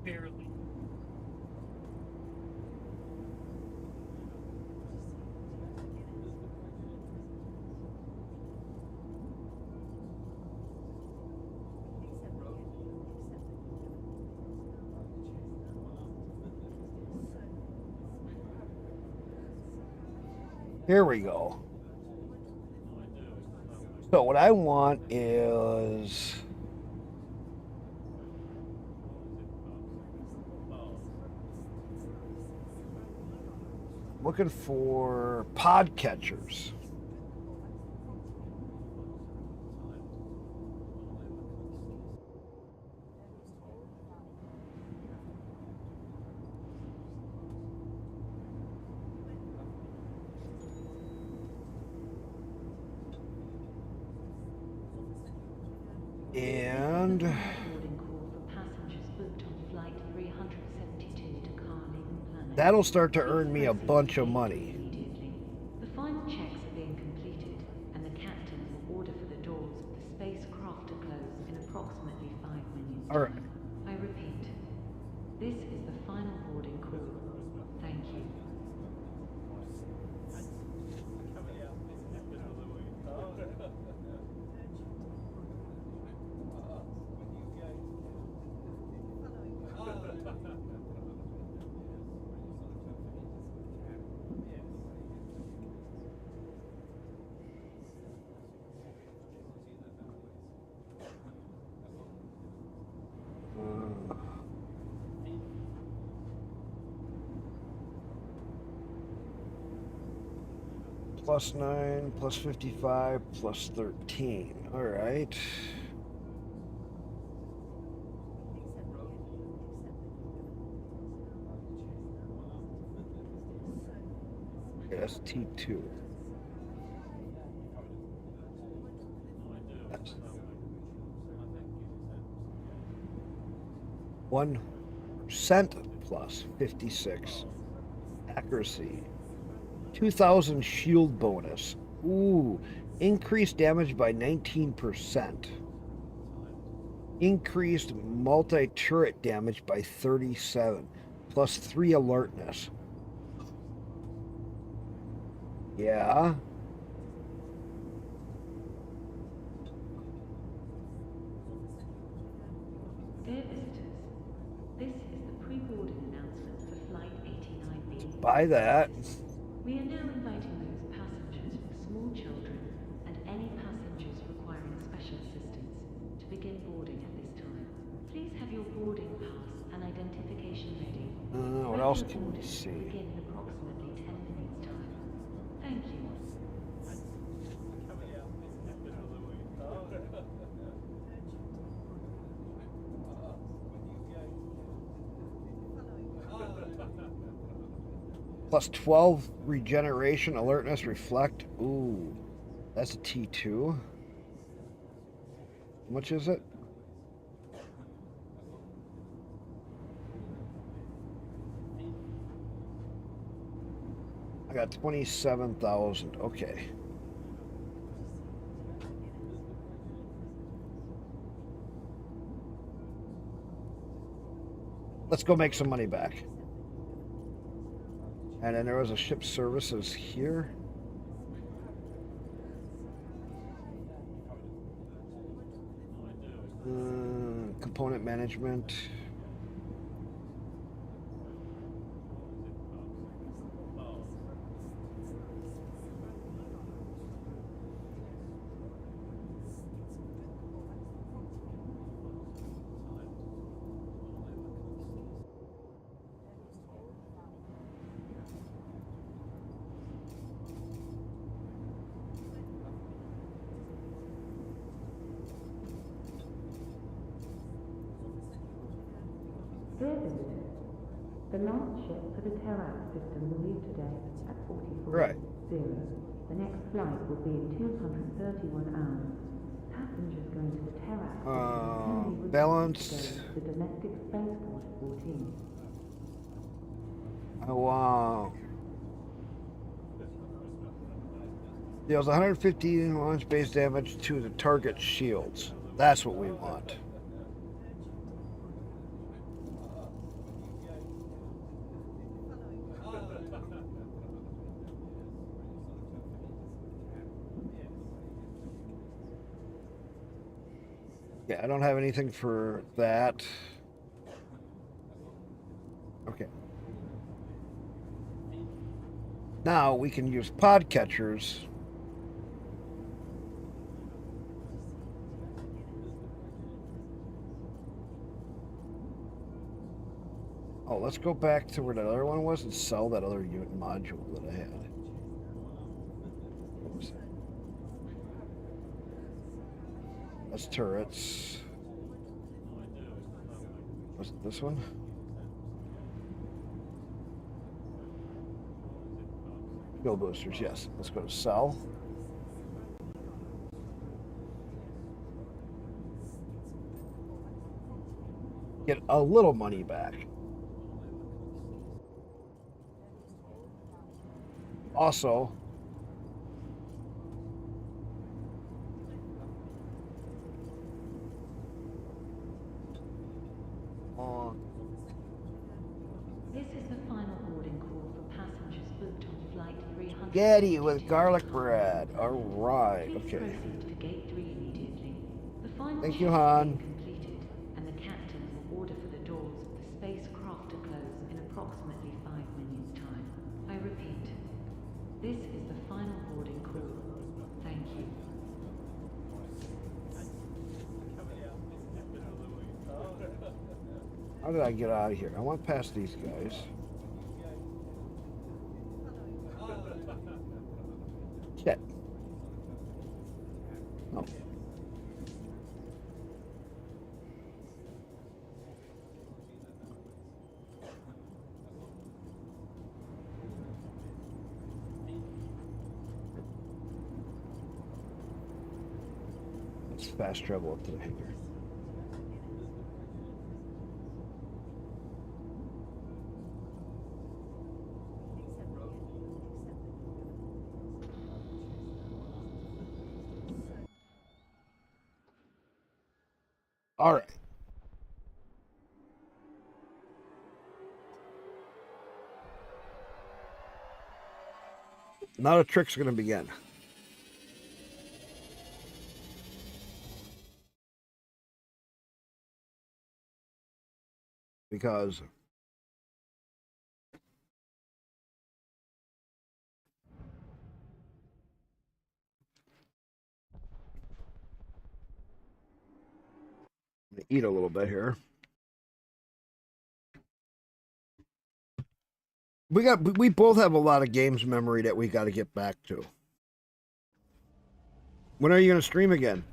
Barely. Here we go. So what I want is looking for pod catchers. And that'll start to earn me a bunch of money. The final checks are being completed, and the captain will order for the doors of the spacecraft to close in approximately 5 minutes. All right. I repeat, this is the final boarding call. Thank you. +9, +55, +13. All right. ST2. 1% plus 56 accuracy. 2000 shield bonus. Ooh, increased damage by 19%. Increased multi-turret damage by 37, plus 3 alertness. Yeah. Dear visitors, this is the pre-boarding announcement for Flight 89B. Buy that. We are now inviting those passengers with small children and any passengers requiring special assistance to begin boarding at this time. Please have your boarding pass and identification ready. What else can we see? Begin in approximately 10 minutes time. Thank you. Plus 12 regeneration, alertness, reflect. Ooh, that's a T2. How much is it? I got 27,000. Okay. Let's go make some money back. And then there was a ship services here. Component management. Dear visitors, the last ship for the Terrax system will leave today at 44:00. Right. The next flight will be in 231 hours. Passengers going to the Terrax system can be Balanced. to the domestic spaceport 14. Oh, wow. Deals 150 launch base damage to the target shields. That's what we want. Yeah, I don't have anything for that. Okay. Now we can use pod catchers. Oh, let's go back to where that other one was and sell that other unit module that I had. What was that? That's turrets. Was it this one? Fuel boosters, yes. Let's go to sell. Get a little money back. Also, This is the final boarding call for passengers booked on flight 300. Getty with garlic bread. All right. Okay. Proceed to gate 3 immediately. The final Thank you, check Han. is being completed, and the captain will order for the doors of the spacecraft to close in approximately 5 minutes' time. I repeat, this is the final boarding call. Thank you. How did I get out of here? I want past these guys. Shit. No. Let's fast travel up to the hangar. All right. Now the trick's going to begin. Because I'm going to eat a little bit here. We both have a lot of games memory that we got to get back to. When are you going to stream again?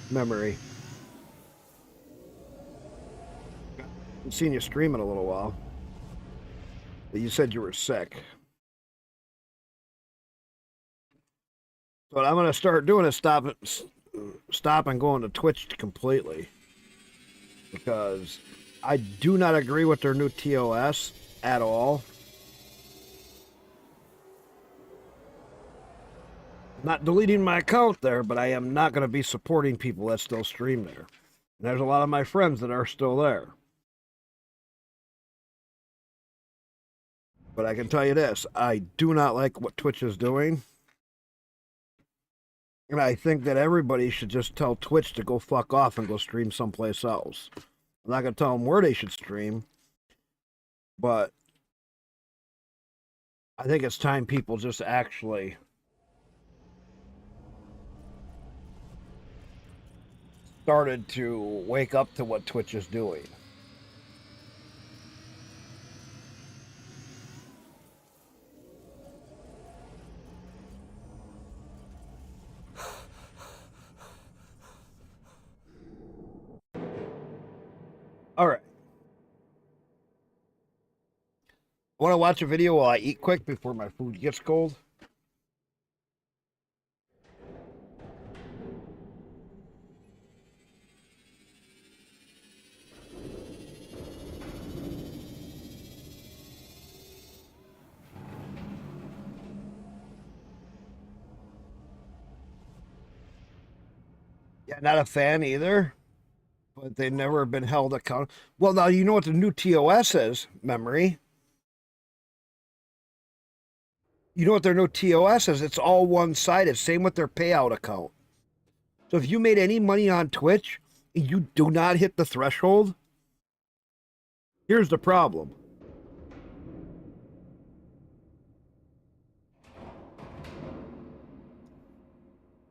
Memory. I've seen you stream in a little while. But you said you were sick. So what I'm going to start doing is stop and going to Twitch completely. Because I do not agree with their new TOS at all. Not deleting my account there, but I am not going to be supporting people that still stream there. And there's a lot of my friends that are still there. But I can tell you this, I do not like what Twitch is doing. And I think that everybody should just tell Twitch to go fuck off and go stream someplace else. I'm not going to tell them where they should stream. But I think it's time people just actually started to wake up to what Twitch is doing. All right. Want to watch a video while I eat quick before my food gets cold? Yeah, not a fan either. But they've never been held accountable. Well, now you know what the new TOS is, Memory. You know what their new TOS is? It's all one-sided. Same with their payout account. So if you made any money on Twitch and you do not hit the threshold, here's the problem.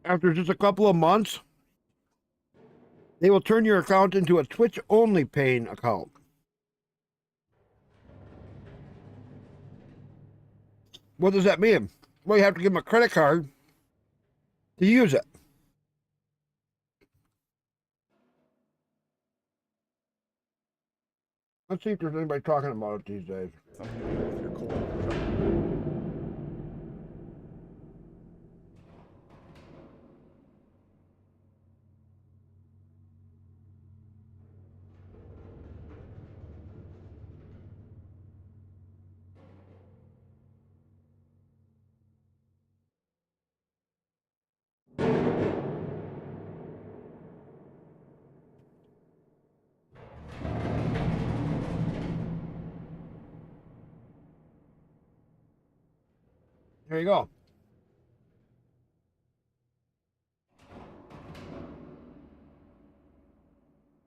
After just a couple of months, they will turn your account into a Twitch-only paying account. What does that mean? Well, you have to give them a credit card to use it. Let's see if there's anybody talking about it these days. There you go.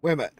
Wait a minute.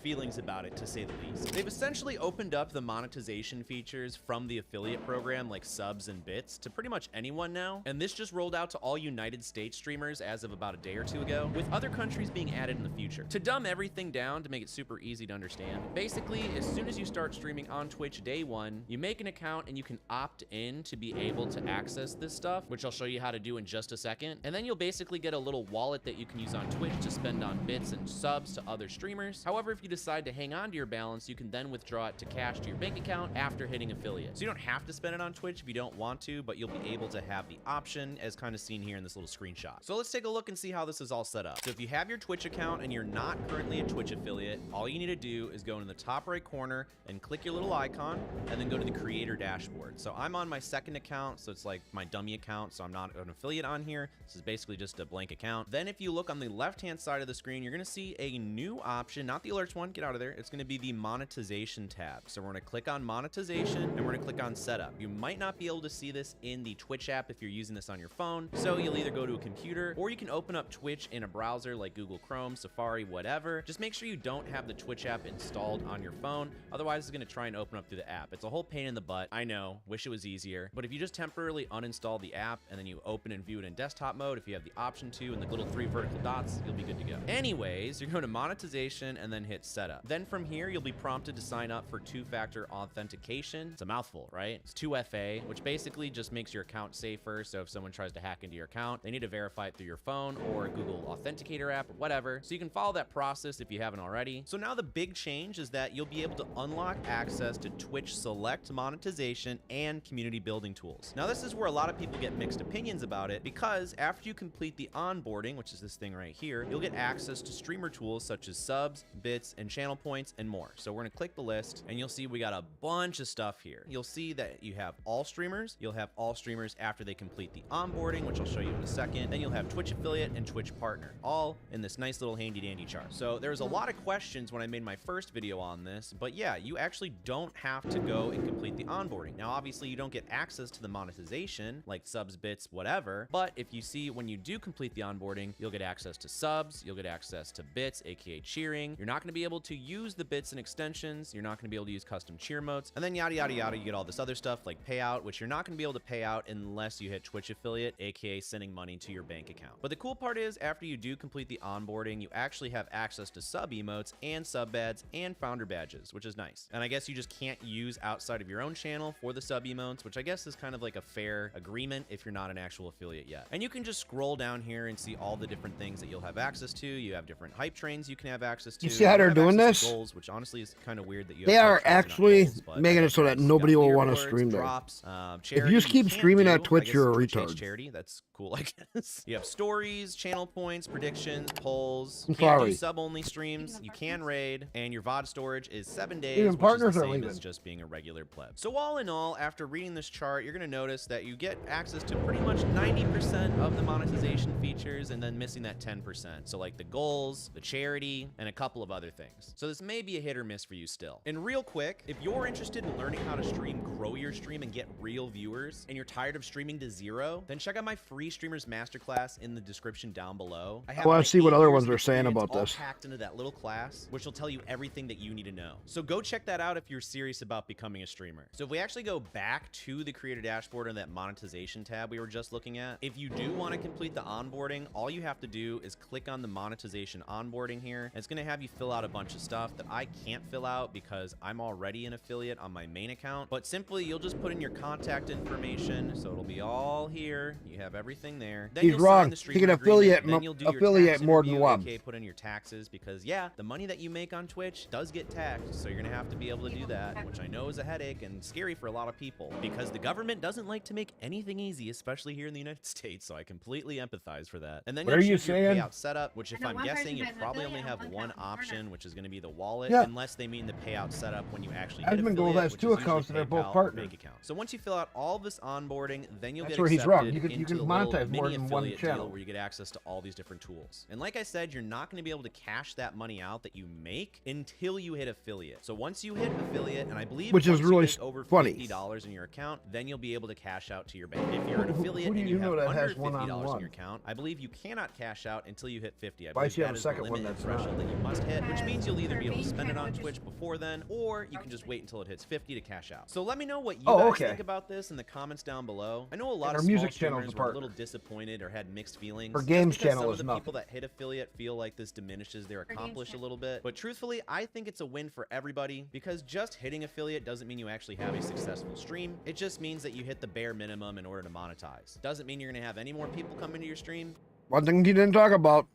Feelings about it, to say the least. They've essentially opened up the monetization features from the affiliate program, like subs and bits, to pretty much anyone now, and this just rolled out to all United States streamers as of about a day or two ago, with other countries being added in the future. To dumb everything down to make it super easy to understand, basically, as soon as you start streaming on Twitch day one, you make an account and you can opt in to be able to access this stuff, which I'll show you how to do in just a second, and then you'll basically get a little wallet that you can use on Twitch to spend on bits and subs to other streamers. However, if you decide to hang on to your balance, you can then withdraw it to cash to your bank account after hitting affiliate. So you don't have to spend it on Twitch if you don't want to, but you'll be able to have the option as kind of seen here in this little screenshot. So let's take a look and see how this is all set up. So if you have your Twitch account and you're not currently a Twitch affiliate, all you need to do is go in the top right corner and click your little icon and then go to the creator dashboard. So I'm on my second account, so it's like my dummy account, so I'm not an affiliate on here. This is basically just a blank account. Then if you look on the left-hand side of the screen, you're gonna see a new option, not the alerts one, get out of there. It's gonna be the monetization tab. So we're gonna click on monetization and we're gonna click on setup. You might not be able to see this in the Twitch app if you're using this on your phone. So you'll either go to a computer or you can open up Twitch in a browser like Google Chrome, Safari, whatever. Just make sure you don't have the Twitch app installed on your phone. Otherwise, it's gonna try and open up through the app. It's a whole pain in the butt. I know, wish it was easier. But if you just temporarily uninstall the app and then you open and view it in desktop mode, if you have the option to, and the little 3 vertical dots, you'll be good to go. Anyways, you're going to monetization and then hit setup. Then from here, you'll be prompted to sign up for 2-factor authentication. It's a mouthful, right? It's 2FA, which basically just makes your account safer. So if someone tries to hack into your account, they need to verify it through your phone or a Google Authenticator app or whatever. So you can follow that process if you haven't already. So now the big change is that you'll be able to unlock access to Twitch Select monetization and community building tools. Now this is where a lot of people get mixed opinions about it, because after you complete the onboarding, which is this thing right here, you'll get access to streamer tools such as subs, bits, and channel points, and more. So we're gonna click the list and you'll see we got a bunch of stuff here. You'll see that you have all streamers. You'll have all streamers after they complete the onboarding, which I'll show you in a second. Then you'll have Twitch affiliate and Twitch partner, all in this nice little handy dandy chart. So there's a lot of questions when I made my first video on this, but yeah, you actually don't have to go and complete the onboarding. Now, obviously you don't get access to the monetization like subs, bits, whatever, but if you see when you do complete the onboarding, you'll get access to subs, you'll get access to bits, aka cheering. You're not going to be able to use the bits and extensions. You're not going to be able to use custom cheer modes, and then yada yada yada. You get all this other stuff like payout, which you're not going to be able to pay out unless you hit Twitch affiliate, aka sending money to your bank account. But the cool part is after you do complete the onboarding, you actually have access to sub emotes and sub badges and founder badges, which is nice. And I guess you just can't use outside of your own channel for the sub emotes, which I guess is kind of like a fair agreement if you're not an actual affiliate yet. And you can just scroll down here and see all the different things that you'll have access to. You have different hype trains you can have access to. You see how they're doing this? Goals, which honestly is kind of weird that you They have are actually making it so that nobody will want to stream there. If you just keep streaming at Twitch, you're a retard. Charity, that's cool, I guess. You have stories, channel points, predictions, polls. I'm You can't do sorry. sub-only streams. You can raid, and your VOD storage is 7 days, Even which partners is the are same leaving. as just being a regular pleb. So all in all, after reading this chart, you're going to notice that you get access to pretty much 90% of the monetization features, and then missing that 10%. So like the goals, the charity, and a couple of other things. So this may be a hit or miss for you still. And real quick, if you're interested in learning how to stream, grow your stream, and get real viewers, and you're tired of streaming to 0, then check out my free Streamers Masterclass in the description down below. I want to see what other ones are saying about this. Packed into that little class, which will tell you everything that you need to know. So go check that out if you're serious about becoming a streamer. So if we actually go back to the creator dashboard and that monetization tab we were just looking at, if you do want to complete the onboarding, all you have to do is click on the monetization onboarding here. And it's going to have you fill out a bunch of stuff that I can't fill out because I'm already an affiliate on my main account. But simply, you'll just put in your contact information. So it'll be all here. You have everything there. Then He's you'll wrong. sign the He can streamer affiliate agreement, then you'll do your affiliate tax more than interview, one. aka put in your taxes, because yeah, the money that you make on Twitch does get taxed. So you're going to have to be able to do that, which I know is a headache and scary for a lot of people because the government doesn't like to make anything easy, especially here in the United States. So I completely empathize for that. And then What are you choose your saying? payout setup, which if I'm guessing, you probably only have one option, which is going to be the wallet, Yeah. unless they mean the payout setup when you actually hit Admin Gold affiliate, has which 2 is accounts and usually they're both PayPal or partners. bank account. So once you fill out all this onboarding, then you'll That's get where he's accepted wrong. You can into a monetize little more mini than one affiliate channel. deal where you get access to all these different tools. And like I said, you're not going to be able to cash that money out that you make until you hit affiliate. So once you hit affiliate, and I believe Which is once you really make over funny. $50 in your account, then you'll be able to cash out to your bank. If you're an affiliate who do and you you know have that has under $50 in one-on-one? your account, I believe you cannot cash out until you hit 50. I Why believe do you have that a is the second one limit and that's threshold not? that you must hit, which means you'll either be able to spend it on Twitch before then, or you can just wait until it hits 50 to cash out. So let me know what you guys think about this in the comments down below. I know a lot And of our small music channel is streamers a were a partner. little disappointed or had mixed feelings. Her just games because channel some is of the nothing. people that hit affiliate feel like this diminishes their games accomplish a little bit. But truthfully, I think it's a win for everybody because just hitting affiliate doesn't mean you actually have a successful stream. It just means that you hit the bare minimum in order to monetize. Doesn't mean you're going to have any more people come into your stream. One thing he didn't talk about.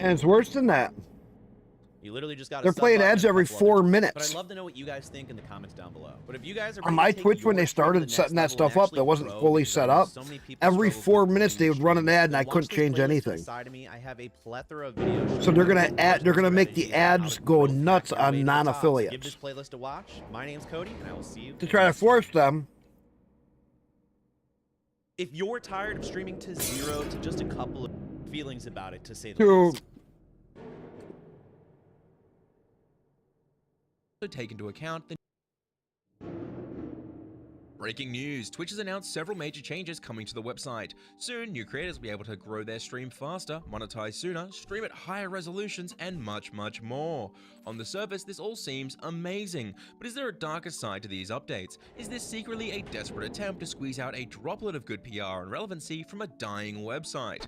And it's worse than that. You literally just got to They're playing ads every 4 But minutes. I'd love to know what you guys think in the comments down below. But if you guys are On my Twitch, when they started setting that stuff up, that wasn't fully set up. Every 4 minutes they would run an ad, and I couldn't change anything. Side of me, I have a plethora of videos. So they're gonna make the ads go nuts on non-affiliates. Give this playlist a watch. My name's Cody, and I will see you To try to force them. If you're tired of streaming to 0 to just a couple of feelings about it, to say the least. Take into account the breaking news. Twitch has announced several major changes coming to the website. Soon, new creators will be able to grow their stream faster, monetize sooner, stream at higher resolutions, and much, much more. On the surface, this all seems amazing, but is there a darker side to these updates? Is this secretly a desperate attempt to squeeze out a droplet of good PR and relevancy from a dying website?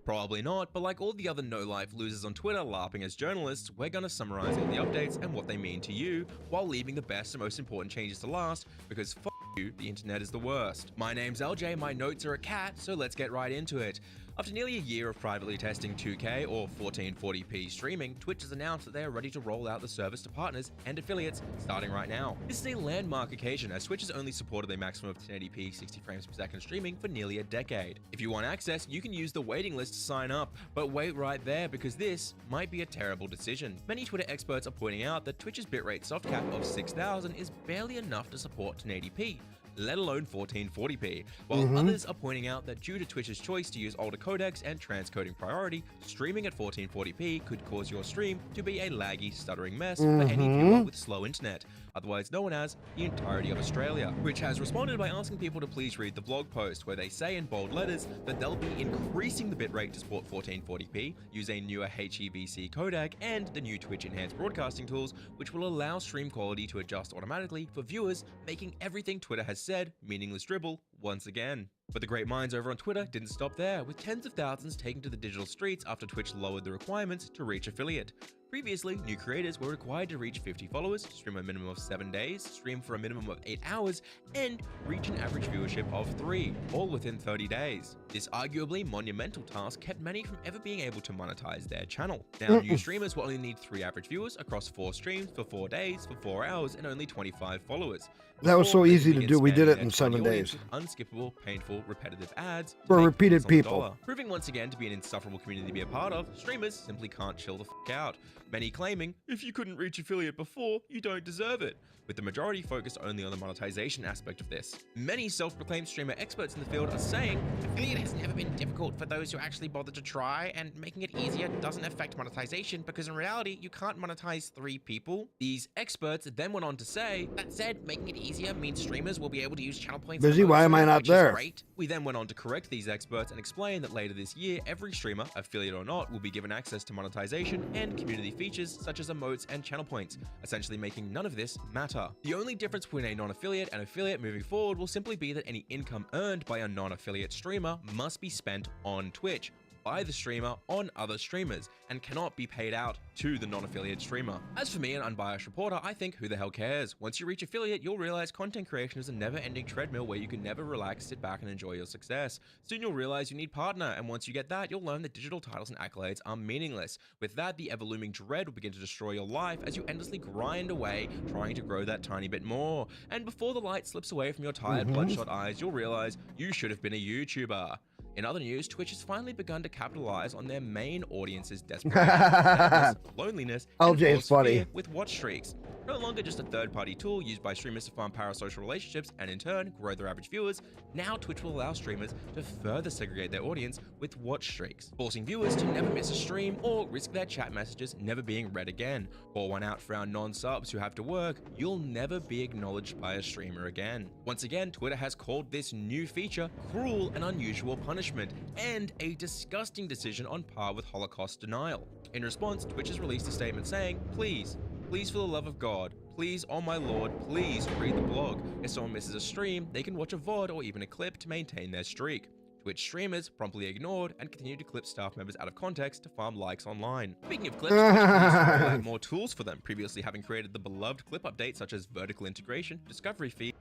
Probably not, but like all the other no-life losers on Twitter LARPing as journalists, we're gonna summarize all the updates and what they mean to you, while leaving the best and most important changes to last, because f you, the internet is the worst. My name's LJ, my notes are a cat, so let's get right into it. After nearly a year of privately testing 2K or 1440p streaming, Twitch has announced that they are ready to roll out the service to partners and affiliates starting right now. This is a landmark occasion as Twitch has only supported a maximum of 1080p 60 frames per second streaming for nearly a decade. If you want access, you can use the waiting list to sign up, but wait right there because this might be a terrible decision. Many Twitter experts are pointing out that Twitch's bitrate soft cap of 6000 is barely enough to support 1080p. Let alone 1440p, while others are pointing out that due to Twitch's choice to use older codecs and transcoding priority, streaming at 1440p could cause your stream to be a laggy, stuttering mess for any viewer with slow internet, otherwise known as the entirety of Australia. Twitch has responded by asking people to please read the blog post, where they say in bold letters that they'll be increasing the bitrate to support 1440p, use a newer HEVC codec, and the new Twitch enhanced broadcasting tools, which will allow stream quality to adjust automatically for viewers, making everything Twitter has said meaningless dribble once again. But the great minds over on Twitter didn't stop there, with tens of thousands taking to the digital streets after Twitch lowered the requirements to reach affiliate. Previously, new creators were required to reach 50 followers, stream a minimum of 7 days, stream for a minimum of 8 hours, and reach an average viewership of 3, all within 30 days. This arguably monumental task kept many from ever being able to monetize their channel. Now, new streamers will only need 3 average viewers across 4 streams for 4 days for 4 hours and only 25 followers. That was so easy to do. We did it in 7 days. Unskippable, painful, repetitive ads for repeated people. Proving once again to be an insufferable community to be a part of, streamers simply can't chill the f out. Many claiming, if you couldn't reach affiliate before, you don't deserve it, with the majority focused only on the monetization aspect of this. Many self-proclaimed streamer experts in the field are saying, affiliate has never been difficult for those who actually bother to try, and making it easier doesn't affect monetization because in reality, you can't monetize 3 people. These experts then went on to say, that said, making it easier means streamers will be able to use channel points. Busy, why am I not there? We then went on to correct these experts and explain that later this year, every streamer, affiliate or not, will be given access to monetization and community features such as emotes and channel points, essentially making none of this matter. The only difference between a non-affiliate and affiliate moving forward will simply be that any income earned by a non-affiliate streamer must be spent on Twitch by the streamer on other streamers and cannot be paid out to the non-affiliate streamer. As for me, an unbiased reporter, I think who the hell cares? Once you reach affiliate, you'll realize content creation is a never-ending treadmill where you can never relax, sit back, and enjoy your success. Soon you'll realize you need partner, and once you get that, you'll learn that digital titles and accolades are meaningless. With that, the ever-looming dread will begin to destroy your life as you endlessly grind away, trying to grow that tiny bit more. And before the light slips away from your tired, bloodshot eyes, you'll realize you should have been a YouTuber. In other news, Twitch has finally begun to capitalize on their main audience's desperation, sadness, loneliness, and fear with watch streaks. No longer just a third-party tool used by streamers to farm parasocial relationships and in turn grow their average viewers, now Twitch will allow streamers to further segregate their audience with watch streaks, forcing viewers to never miss a stream or risk their chat messages never being read again. Pour one out for our non-subs who have to work, you'll never be acknowledged by a streamer again. Once again, Twitter has called this new feature cruel and unusual punishment and a disgusting decision on par with Holocaust denial. In response, Twitch has released a statement saying, please for the love of God, please, oh my lord, please read the blog. If someone misses a stream, they can watch a VOD or even a clip to maintain their streak. Twitch streamers promptly ignored and continued to clip staff members out of context to farm likes online. Speaking of clips, Twitch continues to roll out more tools for them, previously having created the beloved clip updates such as vertical integration, discovery feed,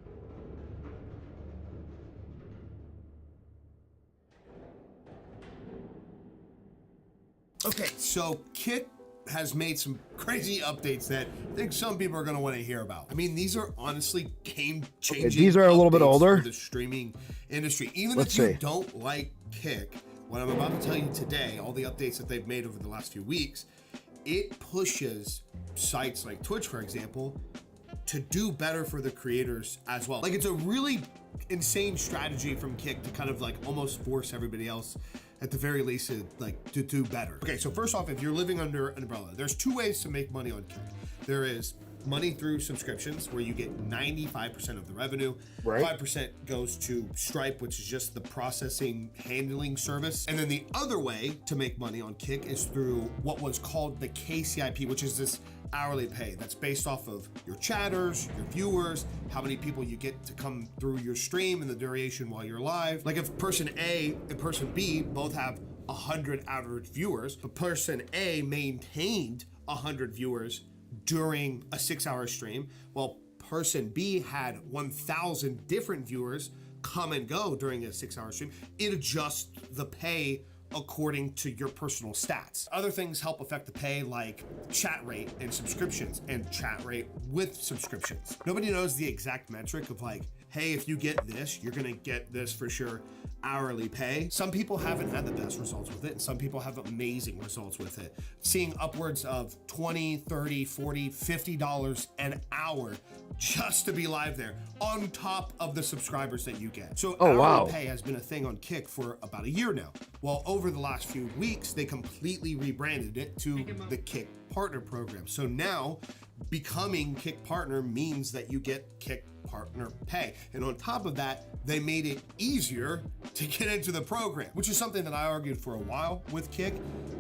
Okay, So Kick has made some crazy updates that I think some people are going to want to hear about. I mean, these are honestly game-changing. Okay, these are a little bit older for the streaming industry. Even Let's if you see. don't like Kick, what I'm about to tell you today, all the updates that they've made over the last few weeks, it pushes sites like Twitch, for example, to do better for the creators as well. Like, it's a really insane strategy from Kick to kind of like almost force everybody else at the very least to do better. Okay, so first off, if you're living under an umbrella, there's two ways to make money on Kick. There is money through subscriptions, where you get 95% of the revenue. Right. 5% goes to Stripe, which is just the processing handling service. And then the other way to make money on Kick is through what was called the KCIP, which is this hourly pay that's based off of your chatters, your viewers, how many people you get to come through your stream and the duration while you're live. Like if person A and person B both have 100 average viewers, but person A maintained 100 viewers during a 6-hour stream, while person B had 1,000 different viewers come and go during a 6-hour stream, it adjusts the pay according to your personal stats. Other things help affect the pay, like chat rate and subscriptions, and chat rate with subscriptions. Nobody knows the exact metric of like, hey, if you get this, you're gonna get this for sure hourly pay. Some people haven't had the best results with it, and some people have amazing results with it. Seeing upwards of $20, $30, $40, $50 an hour just to be live there on top of the subscribers that you get. So hourly pay has been a thing on Kick for about a year now. Well, over the last few weeks, they completely rebranded it to the Kick Partner Program. So now becoming Kick Partner means that you get Kick Partner pay. And on top of that, they made it easier to get into the program, which is something that I argued for a while with Kick.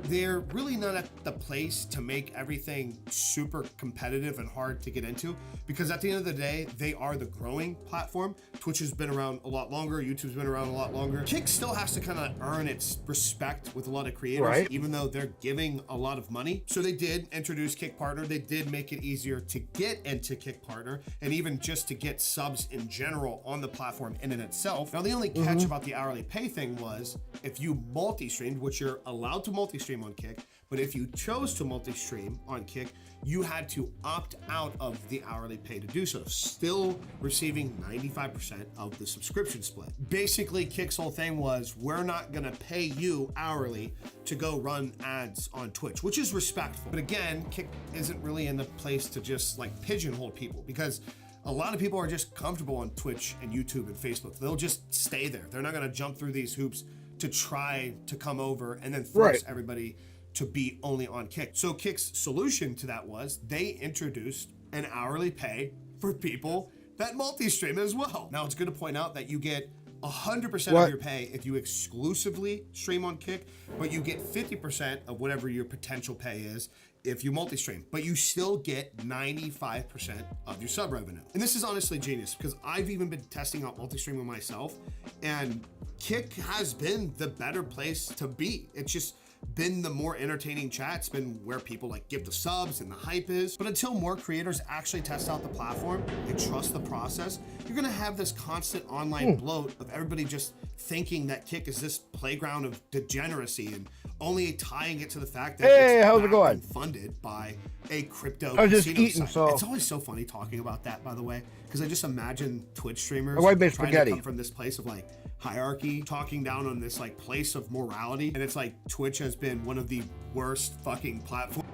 They're really not at the place to make everything super competitive and hard to get into, because at the end of the day, they are the growing platform. Twitch has been around a lot longer. YouTube's been around a lot longer. Kick still has to kind of earn its respect with a lot of creators, even though they're giving a lot of money. So they did introduce Kick Partner. They did make it easier to get into Kick Partner, and even just to get subs in general on the platform in and itself. Now, the only catch about the hourly pay thing was if you multi-streamed, which you're allowed to multi-stream on Kick, but if you chose to multi-stream on Kick, you had to opt out of the hourly pay to do so, still receiving 95% of the subscription split. Basically, Kick's whole thing was, we're not gonna pay you hourly to go run ads on Twitch, which is respectful. But again, Kick isn't really in the place to just like pigeonhole people, because a lot of people are just comfortable on Twitch and YouTube and Facebook. They'll just stay there. They're not gonna jump through these hoops to try to come over and then force everybody to be only on Kick. So Kick's solution to that was they introduced an hourly pay for people that multi-stream as well. Now, it's good to point out that you get 100% of your pay if you exclusively stream on Kick, but you get 50% of whatever your potential pay is if you multi-stream, but you still get 95% of your sub revenue. And this is honestly genius, because I've even been testing out multi-streaming myself, and Kick has been the better place to be. It's just been the more entertaining chat. It's been where people like give the subs and the hype is. But until more creators actually test out the platform and trust the process, you're gonna have this constant online bloat of everybody just thinking that Kick is this playground of degeneracy, and only tying it to the fact that it's funded by a crypto casino site. It's always so funny talking about that, by the way, because I just imagine Twitch streamers trying to come from this place of like hierarchy, talking down on this like place of morality, and it's like Twitch has been one of the worst fucking platforms.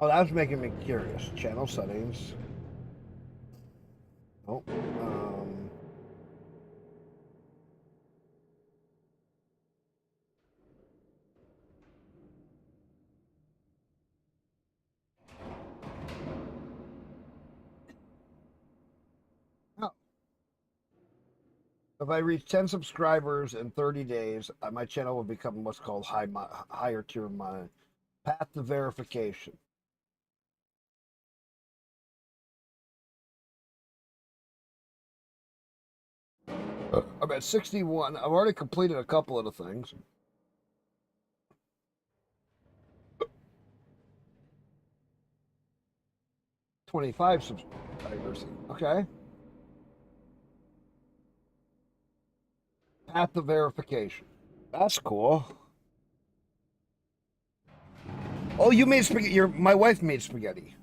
Oh, that was making me curious. Channel settings. Oh, if I reach 10 subscribers in 30 days, my channel will become what's called higher tier mine. Path to verification. I'm at 61. I've already completed a couple of the things. 25 subscribers. Okay. Path of verification. That's cool. Oh, you made spaghetti. My wife made spaghetti.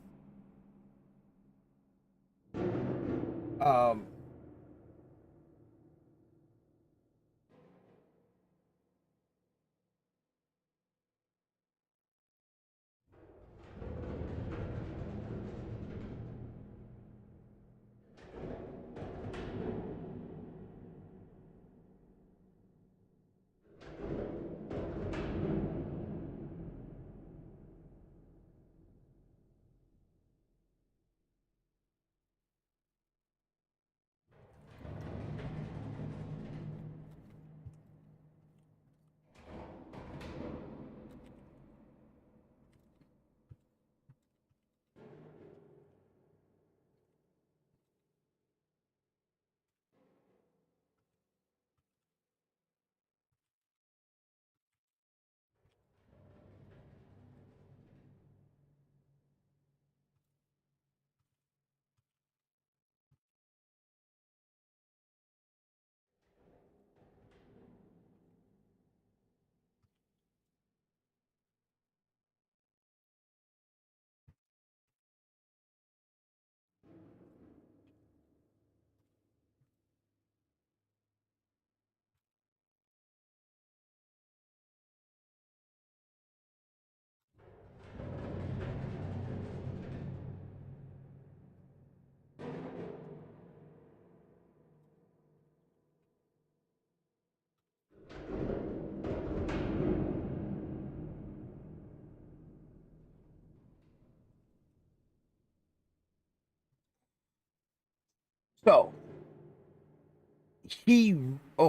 So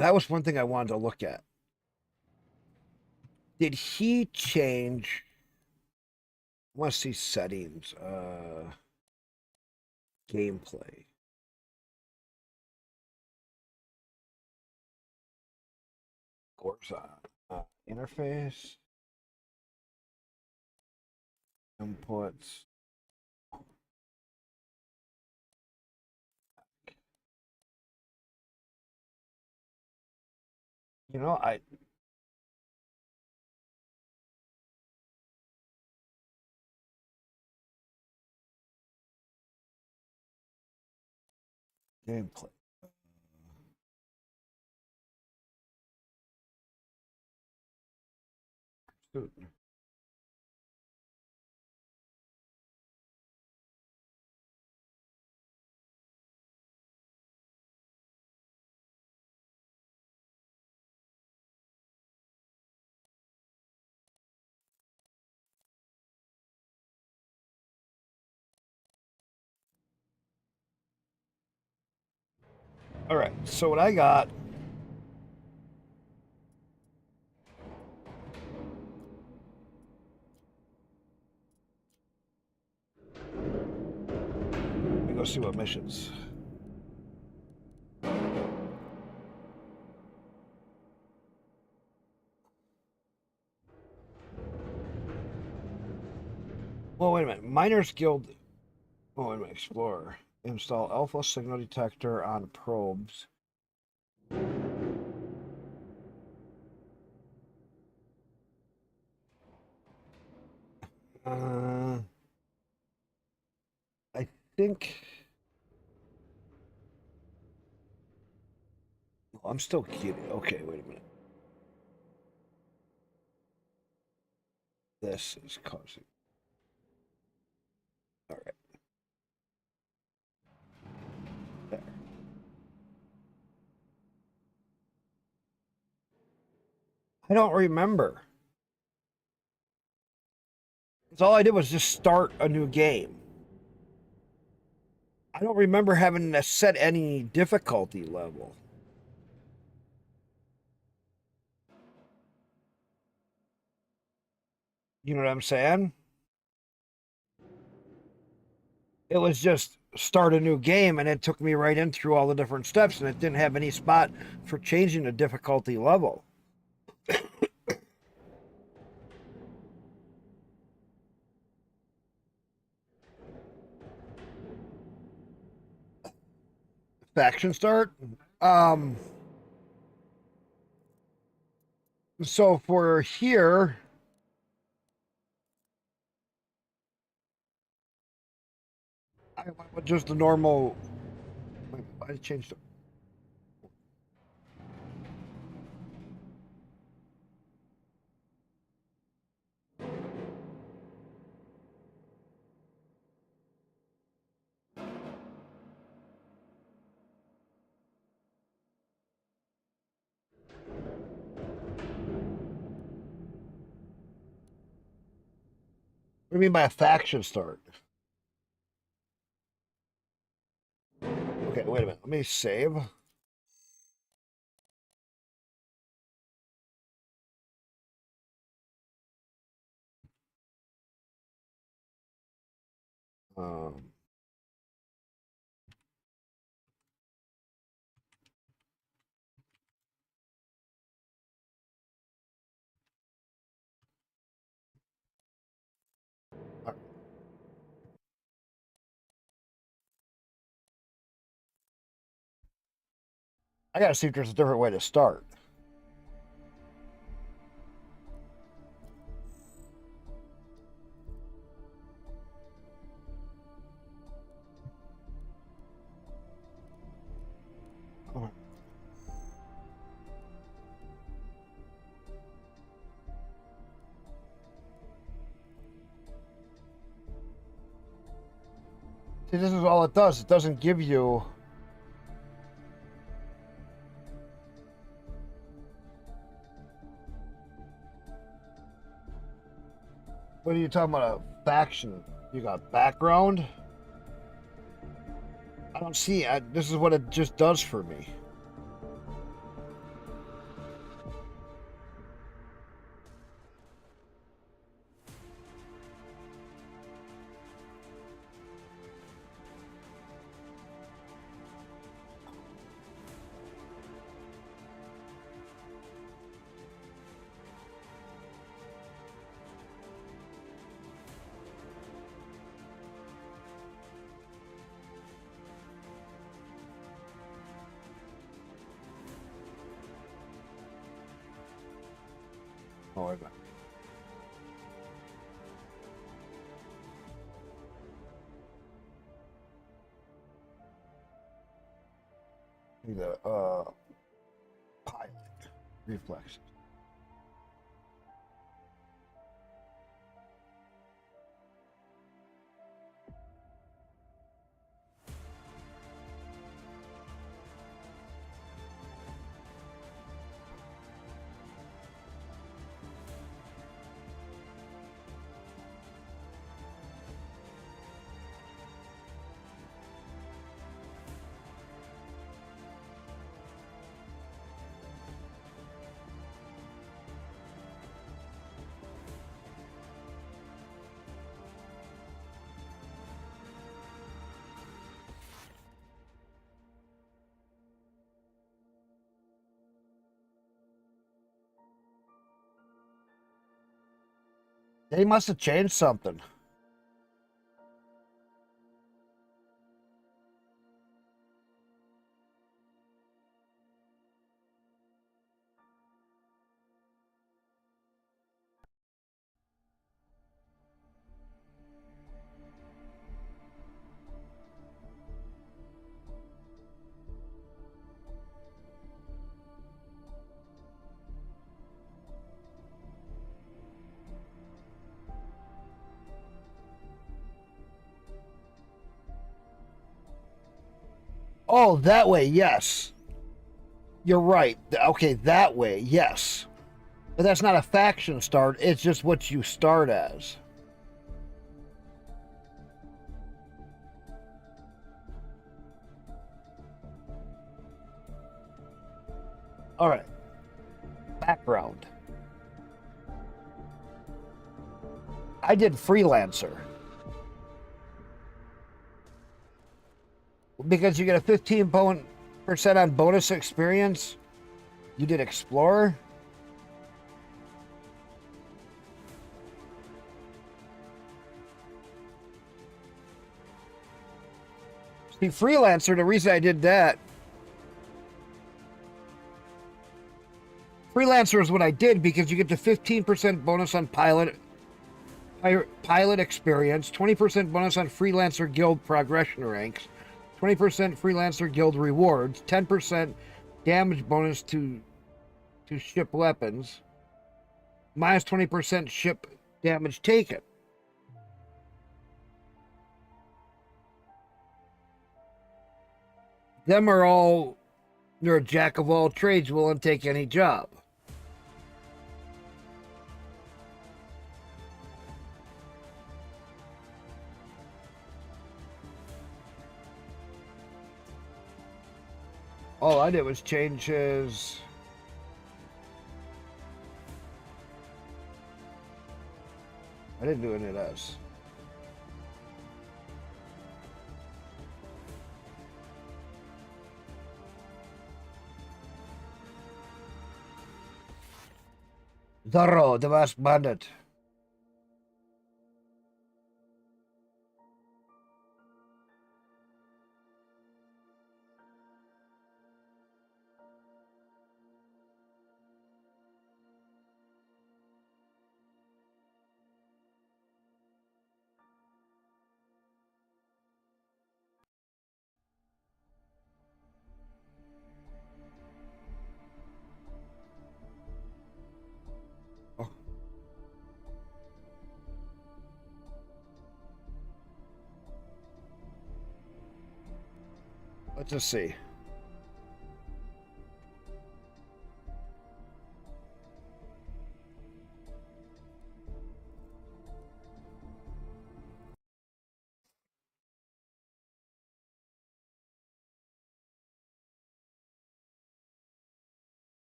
that was one thing I wanted to look at. Did he change? I want to see settings. Gameplay. Interface. Inputs. Gameplay. All right, so what I got. Let me go see what missions. Well, wait a minute. Miners Guild. Oh, wait a minute. Explorer. Install alpha signal detector on probes. I think. Oh, I'm still cute. Okay, wait a minute. This is causing. All right. There. I don't remember. Because all I did was just start a new game. I don't remember having to set any difficulty level. You know what I'm saying? It was just start a new game, and it took me right in through all the different steps, and it didn't have any spot for changing the difficulty level. Faction start. So for here, I went with just the normal. I changed it. What do you mean by a faction start? Okay, wait a minute. Let me save. Um, I gotta see if there's a different way to start. Oh. See, this is all it does. It doesn't give you. What are you talking about? A faction? You got background? I don't see. This is what it just does for me. Oh, wait a minute. The pilot reflexes. They must have changed something. Oh, that way, yes. You're right. Okay, that way, yes. But that's not a faction start. It's just what you start as. All right. Background. I did freelancer. Because you get a 15% on bonus experience. You did explorer. See, Freelancer, the reason I did that, Freelancer is what I did because you get the 15% bonus on pilot experience, 20% bonus on Freelancer Guild progression ranks, 20% Freelancer Guild rewards, 10% damage bonus to ship weapons, minus 20% ship damage taken. Them are all, they're a jack of all trades, willing to take any job. All I did was change his... I didn't do any of this. Zorro, the Masked Bandit. Let's just see.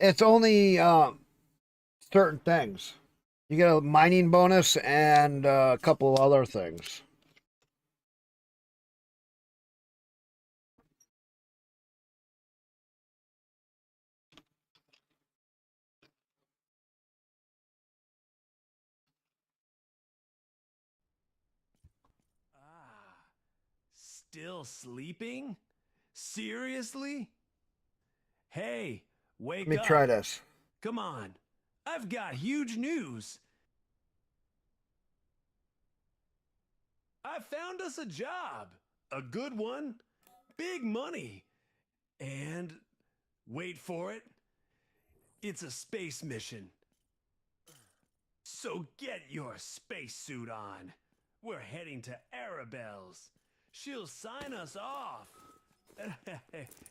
It's only certain things. You get a mining bonus and a couple other things. Still sleeping? Seriously? Hey, wake up. Let me try this. Come on. I've got huge news. I found us a job. A good one. Big money. And, wait for it, it's a space mission. So get your spacesuit on. We're heading to Arabelle's. She'll sign us off.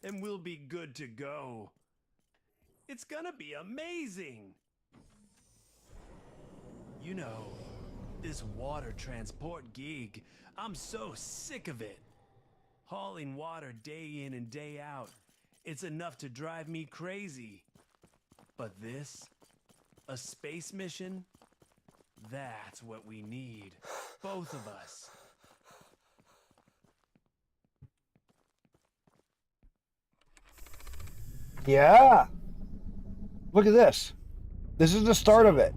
And we'll be good to go. It's gonna be amazing. You know, this water transport gig, I'm so sick of it. Hauling water day in and day out, it's enough to drive me crazy. But this, a space mission, that's what we need. Both of us. Yeah. Look at this. This is the start of it.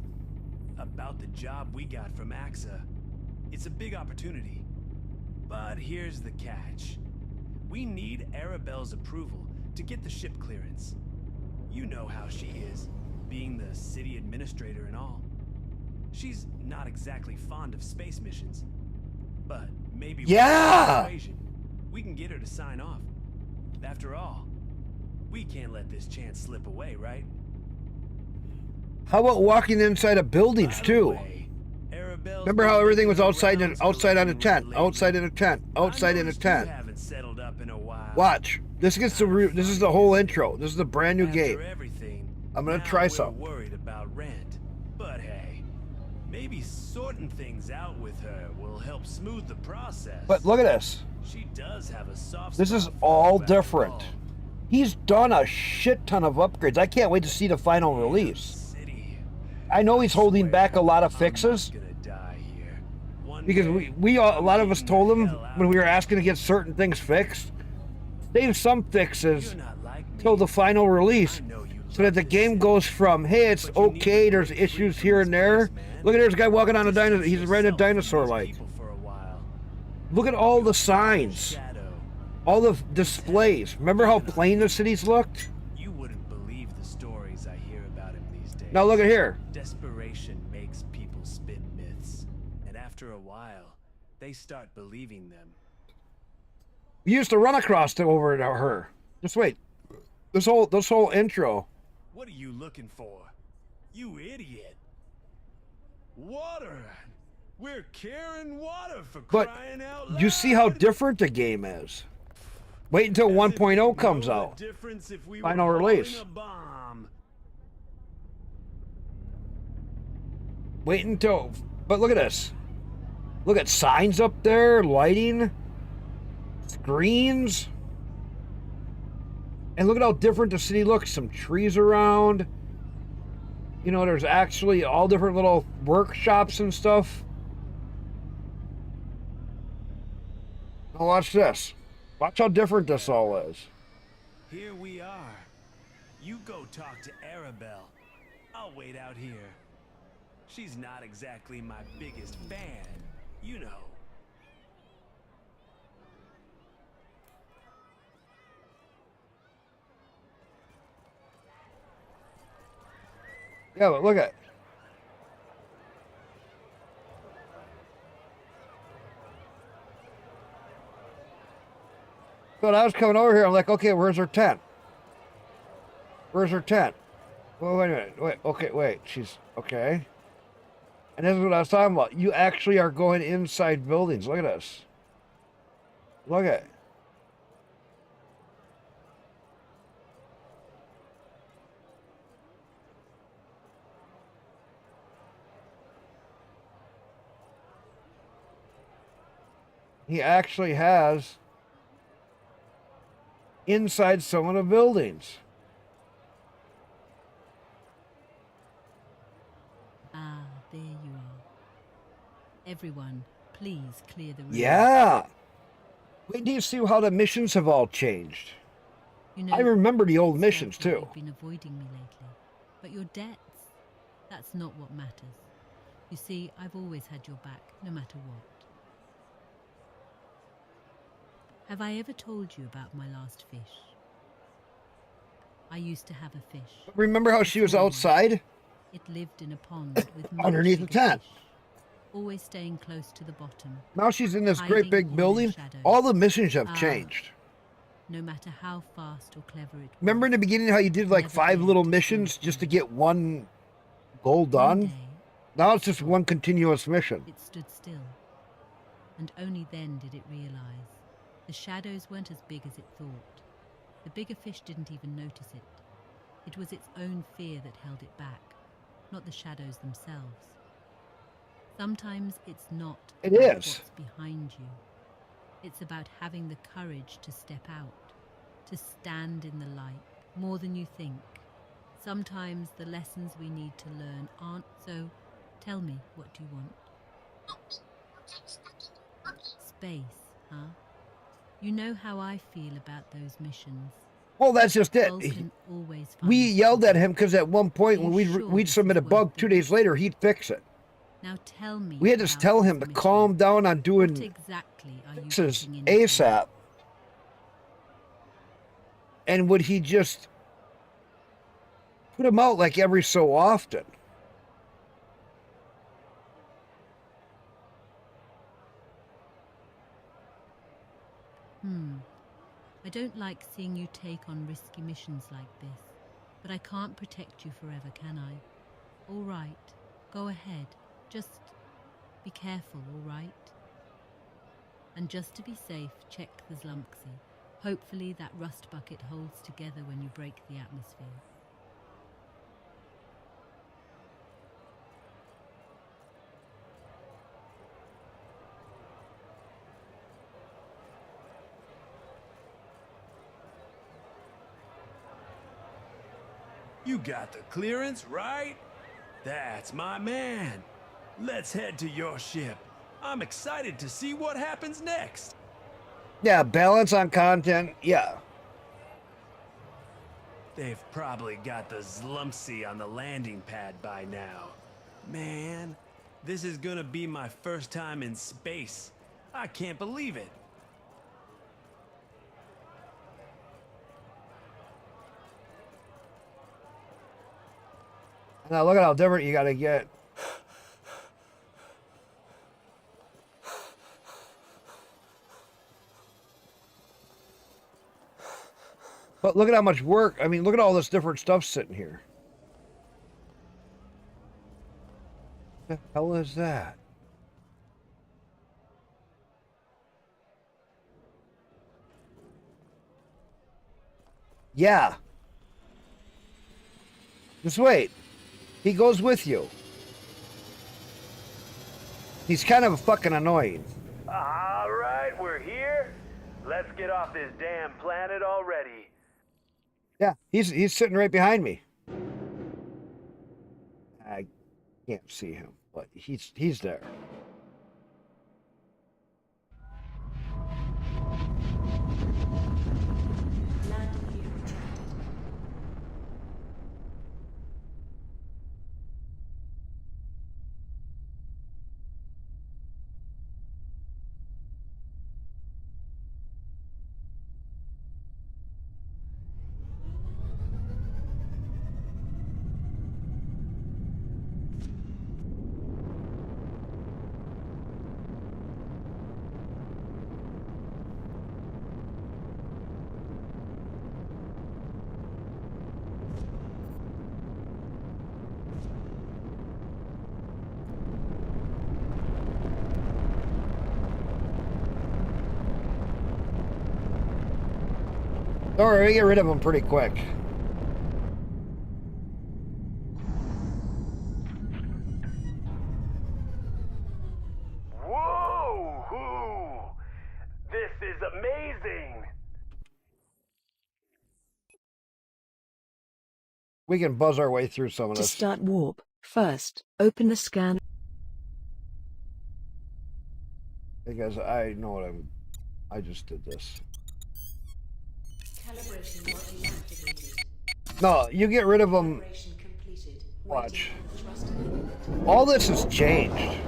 About the job we got from AXA. It's a big opportunity. But here's the catch. We need Arabelle's approval to get the ship clearance. You know how she is, being the city administrator and all. She's not exactly fond of space missions. But maybe with the persuasion, we can get her to sign off. After all, we can't let this chance slip away, right? How about walking inside of buildings too? Remember how everything was outside on a tent, outside in a tent, outside in a tent. Watch. This is the whole intro. This is a brand new game. I'm gonna try some. Worried about rent, but hey, maybe sorting things out with her will help smooth the process. But look at this. She does have a soft. This is all different. He's done a shit ton of upgrades. I can't wait to see the final release. I know he's holding back a lot of fixes because a lot of us told him when we were asking to get certain things fixed, save some fixes till the final release so that the game goes from, hey, it's okay, there's issues here and there. Look at this guy walking on a dinosaur. He's riding a dinosaur like. Look at all the signs. All the displays. Remember how plain the cities looked? You wouldn't believe the stories I hear about him these days. Now look at here. Desperation makes people spin myths, and after a while, they start believing them. We used to run across to over to her. Just wait. This whole intro. What are you looking for? You idiot. Water. We're carrying water for crying out loud. You see how different the game is. Wait until 1.0 comes out. Final release. Wait until... But look at this. Look at signs up there, lighting, screens. And look at how different the city looks. Some trees around. You know, there's actually all different little workshops and stuff. Now watch this. Watch how different this all is. Here we are. You go talk to Arabelle. I'll wait out here. She's not exactly my biggest fan, you know. Yeah, but look at. But I was coming over here, I'm like, okay, where's her tent? Where's her tent? Well, wait a minute. Wait, okay, wait. She's okay. And this is what I was talking about. You actually are going inside buildings. Look at this. Look at it. He actually has inside some of the buildings. Ah, there you are. Everyone, please clear the room. Yeah. Wait till you see how the missions have all changed. You know, I remember the old it's missions like too. You've been avoiding me lately, but your debts, that's not what matters. You see, I've always had your back, no matter what. Have I ever told you about my last fish? I used to have a fish. Remember how she was outside? It lived in a pond with Underneath the tent. fish, always staying close to the bottom. Now she's in this hiding great big in the building. shadows. All the missions have Ah, changed. No matter how fast or clever it was. Remember in the beginning how you did like 5 little missions just to get one goal done? Now it's just one continuous mission. It stood still, and only then did it realize the shadows weren't as big as it thought. The bigger fish didn't even notice it. It was its own fear that held it back, not the shadows themselves. Sometimes it's not It about is. what's behind you. It's about having the courage to step out, to stand in the light, more than you think. Sometimes the lessons we need to learn aren't so. Tell me, what do you want? Space, huh? You know how I feel about those missions. Well, that's just it. Vulcan always We finds yelled at him because at one point when we'd submit a this is bug 2 days later, he'd fix it. Now tell me. We had to about tell this him to mission. calm down on What doing exactly are you fixes getting into? ASAP. And would he just put him out like every so often? I don't like seeing you take on risky missions like this, but I can't protect you forever, can I? All right, go ahead. Just be careful, all right? And just to be safe, check the Zlumpsy. Hopefully that rust bucket holds together when you break the atmosphere. You got the clearance, right? That's my man. Let's head to your ship. I'm excited to see what happens next. Yeah, balance on content. Yeah. They've probably got the Zlumpsy on the landing pad by now. Man, this is gonna be my first time in space. I can't believe it. Now look at how different you gotta get. But look at how much work. I mean, look at all this different stuff sitting here. What the hell is that? Yeah. Just wait. He goes with you. He's kind of fucking annoying. All right, we're here. Let's get off this damn planet already. Yeah, he's sitting right behind me. I can't see him, but he's there. Don't worry, we get rid of him pretty quick. Whoa! This is amazing! We can buzz our way through some of To this. start warp, first, open the scan. Because I know what I just did this. Calibration module activated. No, you get rid of them. Calibration completed. Watch. Thrust enabled. All this has changed.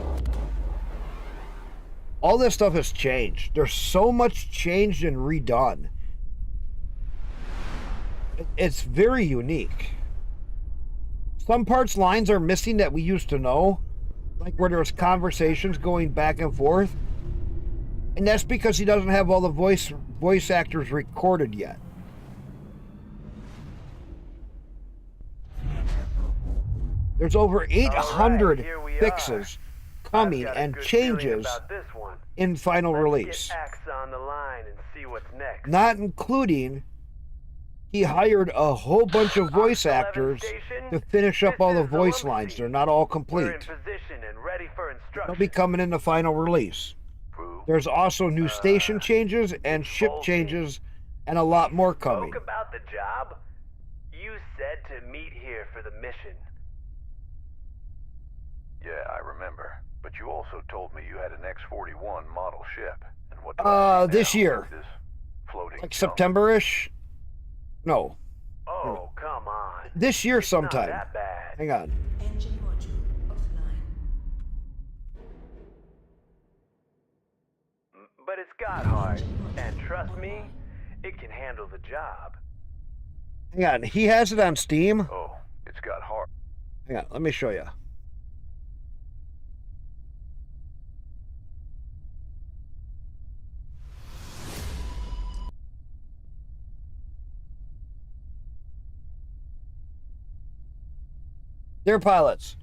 All this stuff has changed. There's so much changed and redone. It's very unique. Some parts lines are missing that we used to know, like where there's conversations going back and forth. And that's because he doesn't have all the voice actors recorded yet. There's over 800 fixes coming and changes in final release. On the line and see what's next. Not including he hired a whole bunch of voice actors to finish up all the voice lines. They're not all complete. They'll be coming in the final release. There's also new station changes and ship changes and a lot more coming. Spoke about the job? You said to meet here for the mission. Yeah, I remember. But you also told me you had an X-41 model ship. And what This year. Floating Like September-ish? No. Oh, come on. This year It's not sometime. that bad. Hang on. Engine module offline. But it's got heart. And trust me, it can handle the job. Hang on. He has it on Steam. Oh, it's got heart. Hang on. Let me show you. Dear pilots,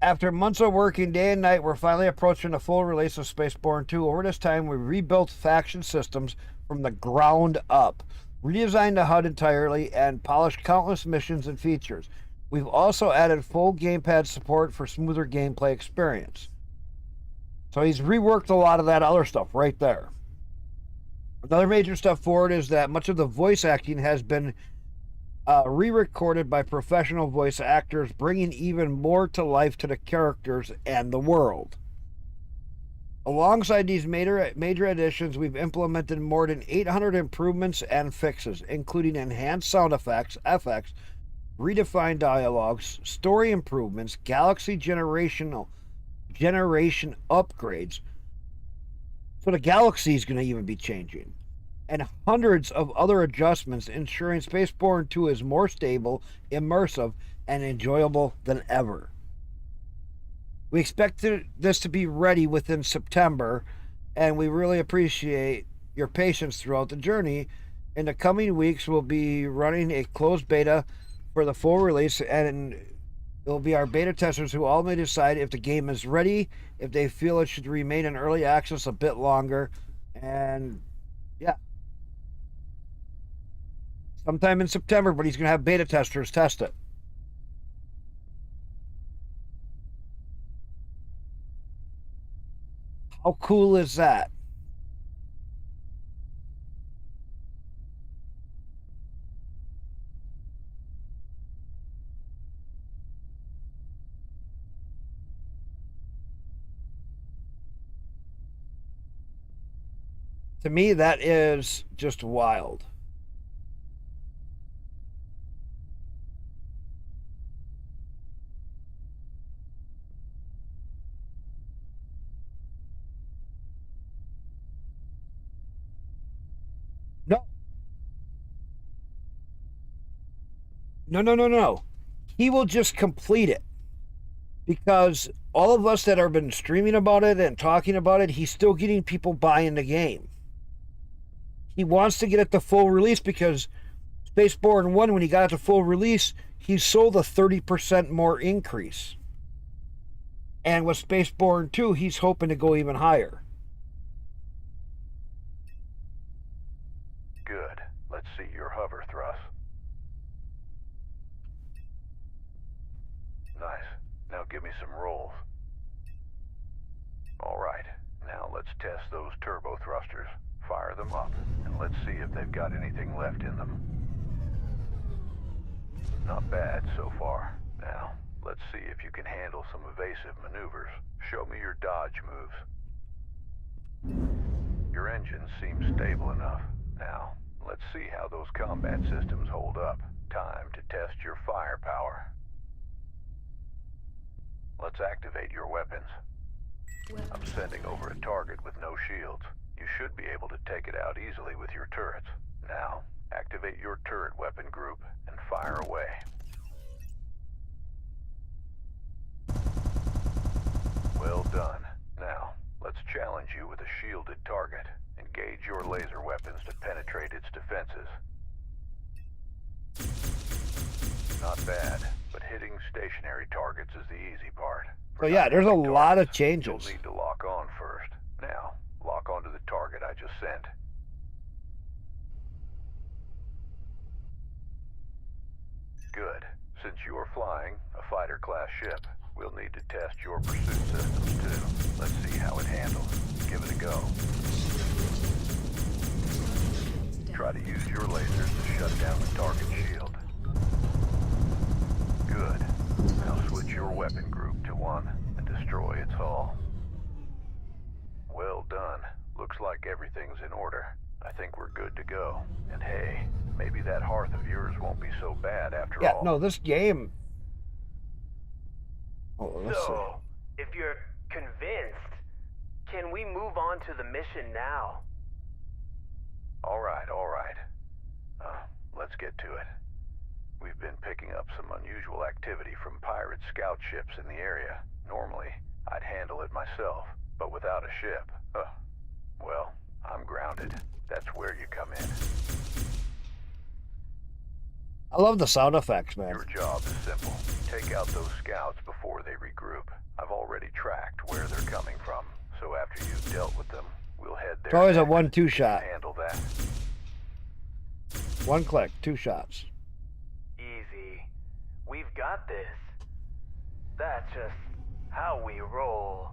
after months of working day and night, we're finally approaching the full release of Bourne 2. Over this time, we rebuilt faction systems from the ground up, redesigned the HUD entirely, and polished countless missions and features. We've also added full gamepad support for smoother gameplay experience. So he's reworked a lot of that other stuff right there. Another major step forward is that much of the voice acting has been re-recorded by professional voice actors, bringing even more to life to the characters and the world. Alongside these major additions, we've implemented more than 800 improvements and fixes, including enhanced sound effects, FX, redefined dialogues, story improvements, galaxy generation upgrades, So the galaxy is going to even be changing. And hundreds of other adjustments ensuring Spaceborne 2 is more stable, immersive, and enjoyable than ever. We expect this to be ready within September, and we really appreciate your patience throughout the journey. In the coming weeks, we'll be running a closed beta for the full release, and it will be our beta testers who all may decide if the game is ready, if they feel it should remain in early access a bit longer, and yeah. Sometime in September, but he's going to have beta testers test it. How cool is that? To me, that is just wild. No. He will just complete it. Because all of us that have been streaming about it and talking about it, he's still getting people buying the game. He wants to get it to full release because Spaceborne 1, when he got it to full release, he sold a 30% more increase. And with Spaceborne 2, he's hoping to go even higher. Good. Let's see your hover thrust. Nice. Now give me some rolls. Alright, now let's test those turbo thrusters. Fire them up, and let's see if they've got anything left in them. Not bad so far. Now, let's see if you can handle some evasive maneuvers. Show me your dodge moves. Your engine seems stable enough. Now, let's see how those combat systems hold up. Time to test your firepower. Let's activate your weapons. I'm sending over a target with no shields. You should be able to take it out easily with your turrets. Now, activate your turret weapon group and fire away. Well done. Now, let's challenge you with a shielded target. Engage your laser weapons to penetrate its defenses. Not bad, but hitting stationary targets is the easy part. So yeah, there's a lot of changes. You'll need to lock on first. Now, lock onto the target I just sent. Good. Since you're flying a fighter-class ship, we'll need to test your pursuit systems too. Let's see how it handles. Give it a go. Try to use your lasers to shut down the target shield. Good. Now switch your weapon group to one and destroy its hull. Well done. Looks like everything's in order. I think we're good to go. And hey, maybe that hearth of yours won't be so bad after all. Yeah, no, this game... Oh, let's see. So, if you're convinced, can we move on to the mission now? All right. Let's get to it. We've been picking up some unusual activity from pirate scout ships in the area. Normally, I'd handle it myself, but without a ship, well, I'm grounded. That's where you come in. I love the sound effects, man. Your job is simple. Take out those scouts before they regroup. I've already tracked where they're coming from, so after you've dealt with them, we'll head there. It's always a 1-2 shot. Handle that. One click, 2 shots. Easy. We've got this. That's just how we roll.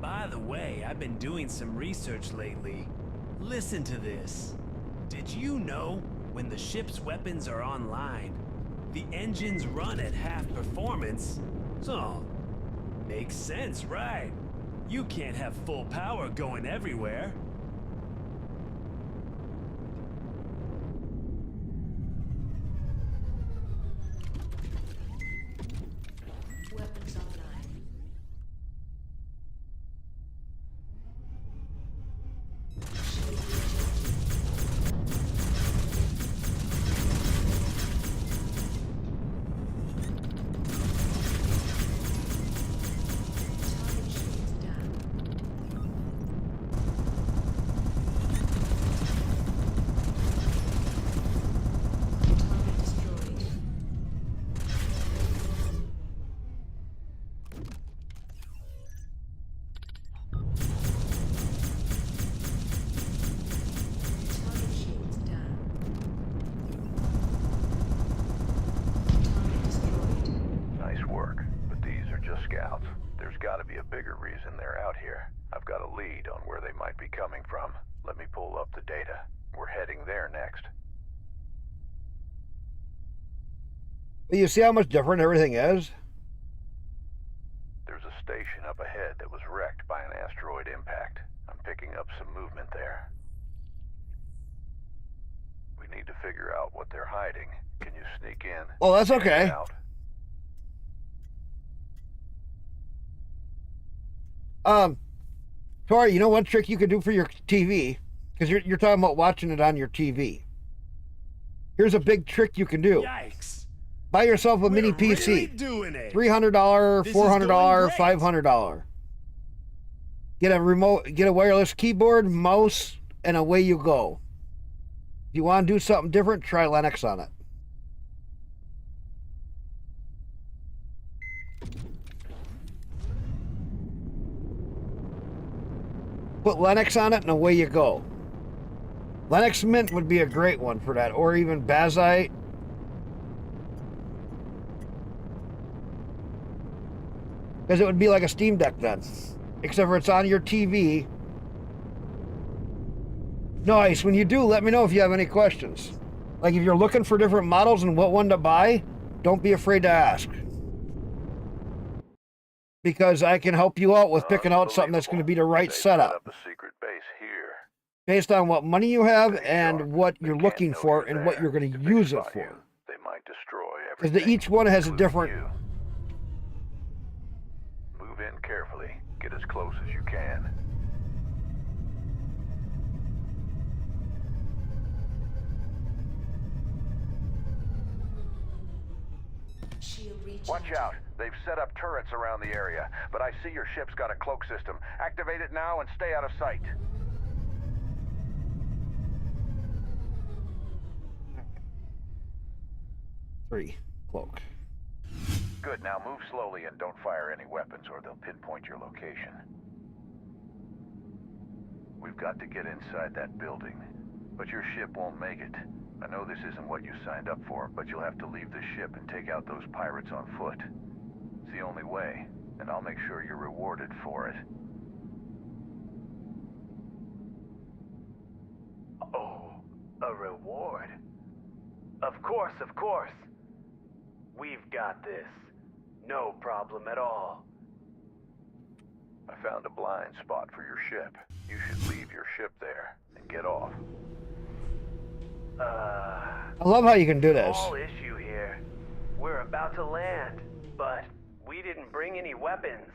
By the way, I've been doing some research lately. Listen to this. Did you know when the ship's weapons are online, the engines run at half performance? So, makes sense, right? You can't have full power going everywhere. another reason they're out here. I've got a lead on where they might be coming from. Let me pull up the data. We're heading there next. You see how much different everything is? There's a station up ahead that was wrecked by an asteroid impact. I'm picking up some movement there. We need to figure out what they're hiding. Can you sneak in? Oh, that's okay. Tori, you know one trick you could do for your TV? Because you're talking about watching it on your TV. Here's a big trick you can do. Yikes. Buy yourself a mini PC. Really doing it. $300, $400, $500. Get a remote, get a wireless keyboard, mouse, and away you go. If you want to do something different, try Linux on it. Put Linux on it and away you go. Linux Mint would be a great one for that, or even Bazite. Because it would be like a Steam Deck then. Except for it's on your TV. Nice. When you do, let me know if you have any questions. Like if you're looking for different models and what one to buy, don't be afraid to ask. Because I can help you out with picking out something that's going to be the right setup. A secret base here. Based on what money you have and what you're looking for and what you're going to use it for. They might destroy Because everything. each one has a different... Move in carefully. Get as close as you can. Shield recharge. Watch out. They've set up turrets around the area, but I see your ship's got a cloak system. Activate it now and stay out of sight. Three. Cloak. Good. Now move slowly and don't fire any weapons or they'll pinpoint your location. We've got to get inside that building, but your ship won't make it. I know this isn't what you signed up for, but you'll have to leave the ship and take out those pirates on foot. It's the only way, and I'll make sure you're rewarded for it. Oh, a reward? Of course, of course. We've got this. No problem at all. I found a blind spot for your ship. You should leave your ship there and get off. I love how you can do this. Small issue here. We're about to land, but we didn't bring any weapons.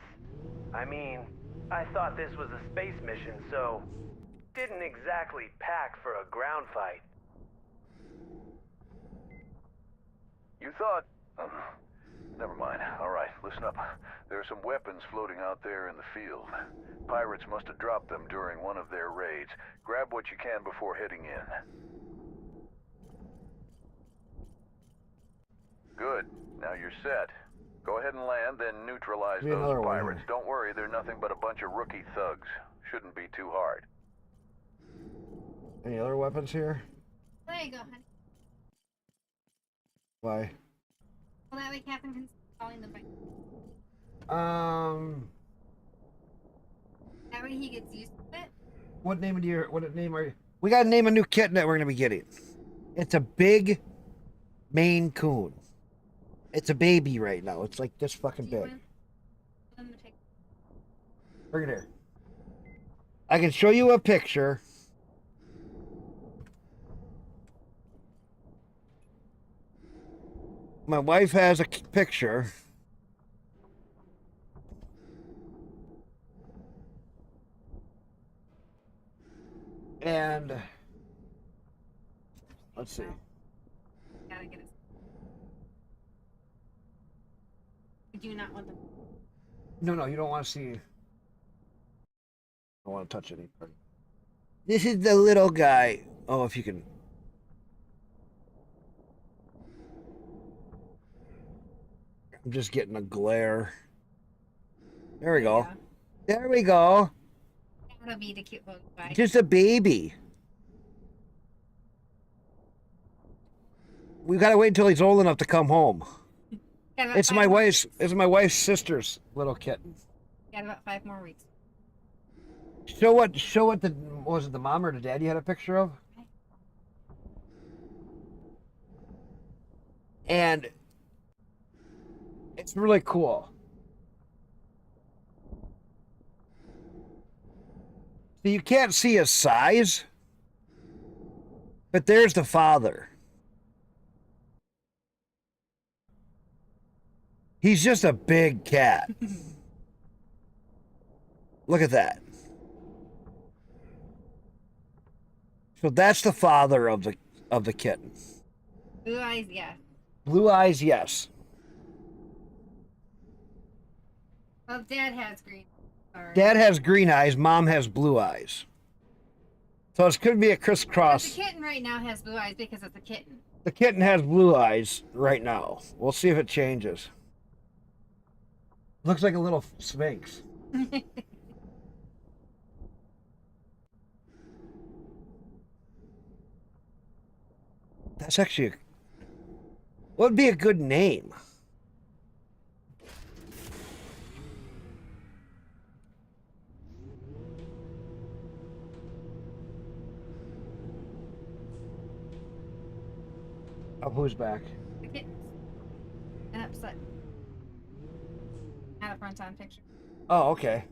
I mean, I thought this was a space mission, so didn't exactly pack for a ground fight. You thought... never mind. All right, listen up. There are some weapons floating out there in the field. Pirates must have dropped them during one of their raids. Grab what you can before heading in. Good. Now you're set. Go ahead and land, then neutralize Give me another those one pirates. here. Don't worry, they're nothing but a bunch of rookie thugs. Shouldn't be too hard. Any other weapons here? There you go, honey. Why? Well, that way Captain can stop calling the bike. That way he gets used to it. What name are you? We gotta name a new kitten that we're gonna be getting. It's a big Maine Coon. It's a baby right now. It's like this fucking big. Bring it here. I can show you a picture. My wife has a picture. And let's see. Gotta get it. I do not want them. No, you don't want to see. I don't want to touch any part. This is the little guy. Oh, if you can. I'm just getting a glare. There we go. There we go. That'll be the cute little guy. Just a baby. We gotta wait until he's old enough to come home. It's my wife's sister's little kitten. Got about 5 more weeks. Show what the, was it the mom or the dad you had a picture of? And it's really cool. So you can't see his size, but there's the father. He's just a big cat. Look at that. So that's the father of the kitten. Blue eyes, yeah. Blue eyes, yes. Well, Dad has green. Sorry. Dad has green eyes, mom has blue eyes. So it could be a crisscross. The kitten right now has blue eyes because it's a kitten. The kitten has blue eyes right now. We'll see if it changes. Looks like a little sphinx. That's actually what would be a good name? Oh, who's back? The kittens. And upset. Had a front on picture. Oh, okay.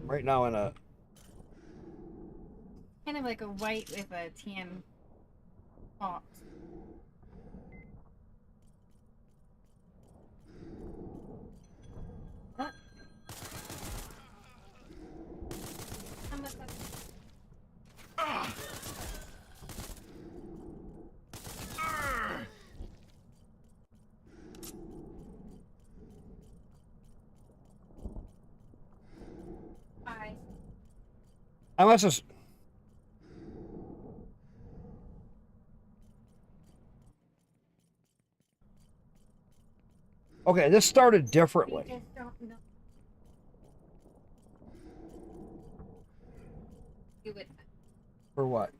Right now in a Kind of like a white with a tan box. What? Bye. I must have. Okay, this started differently. We just don't know. You would. For what?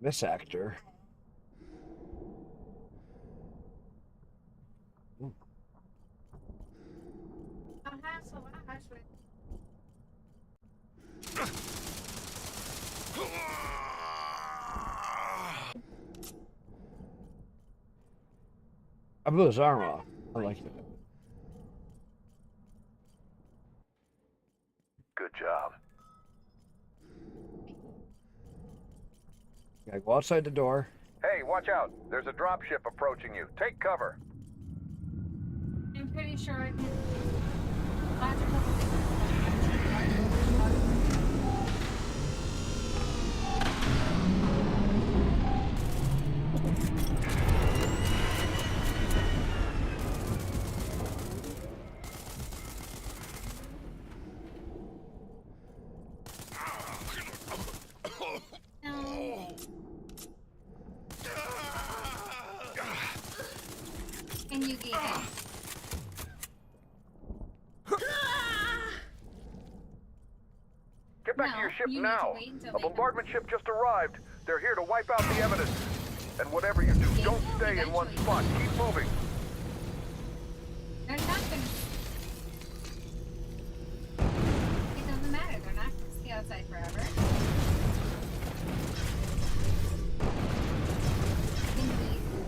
This actor. I blew his arm off. I like it. Good job. Yeah, go outside the door. Hey, watch out. There's a dropship approaching you. Take cover. I'm pretty sure I can. Can you get it? Get back to your ship now. A bombardment ship just arrived. They're here to wipe out the evidence. And whatever you do, don't stay in one spot. Keep moving. They're not gonna. It doesn't matter. They're not gonna stay outside forever. You can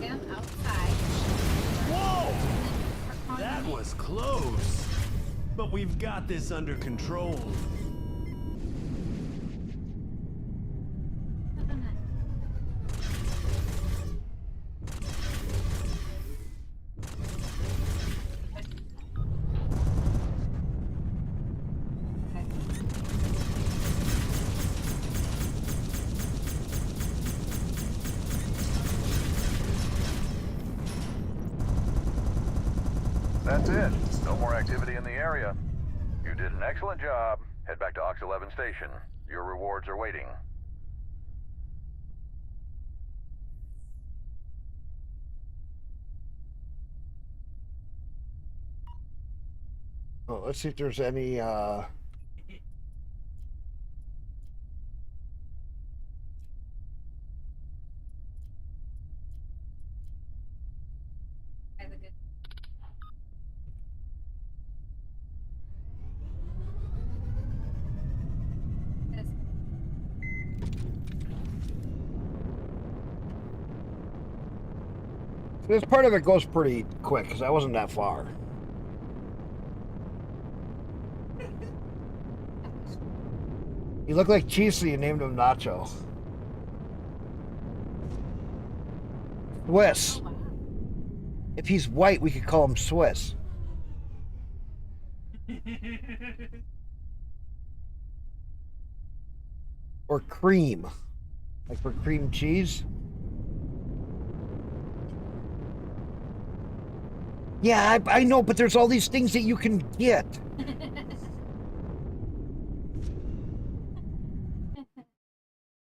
leave them outside. Whoa! That was close. But we've got this under control. That's it. No more activity in the area. You did an excellent job. Head back to Ox 11 Station. Your rewards are waiting. let's see if there's any. This part of it goes pretty quick because I wasn't that far. He looked like cheese, so you named him Nacho. Swiss. If he's white, we could call him Swiss. Or cream. Like for cream cheese. Yeah, I know, but there's all these things that you can get.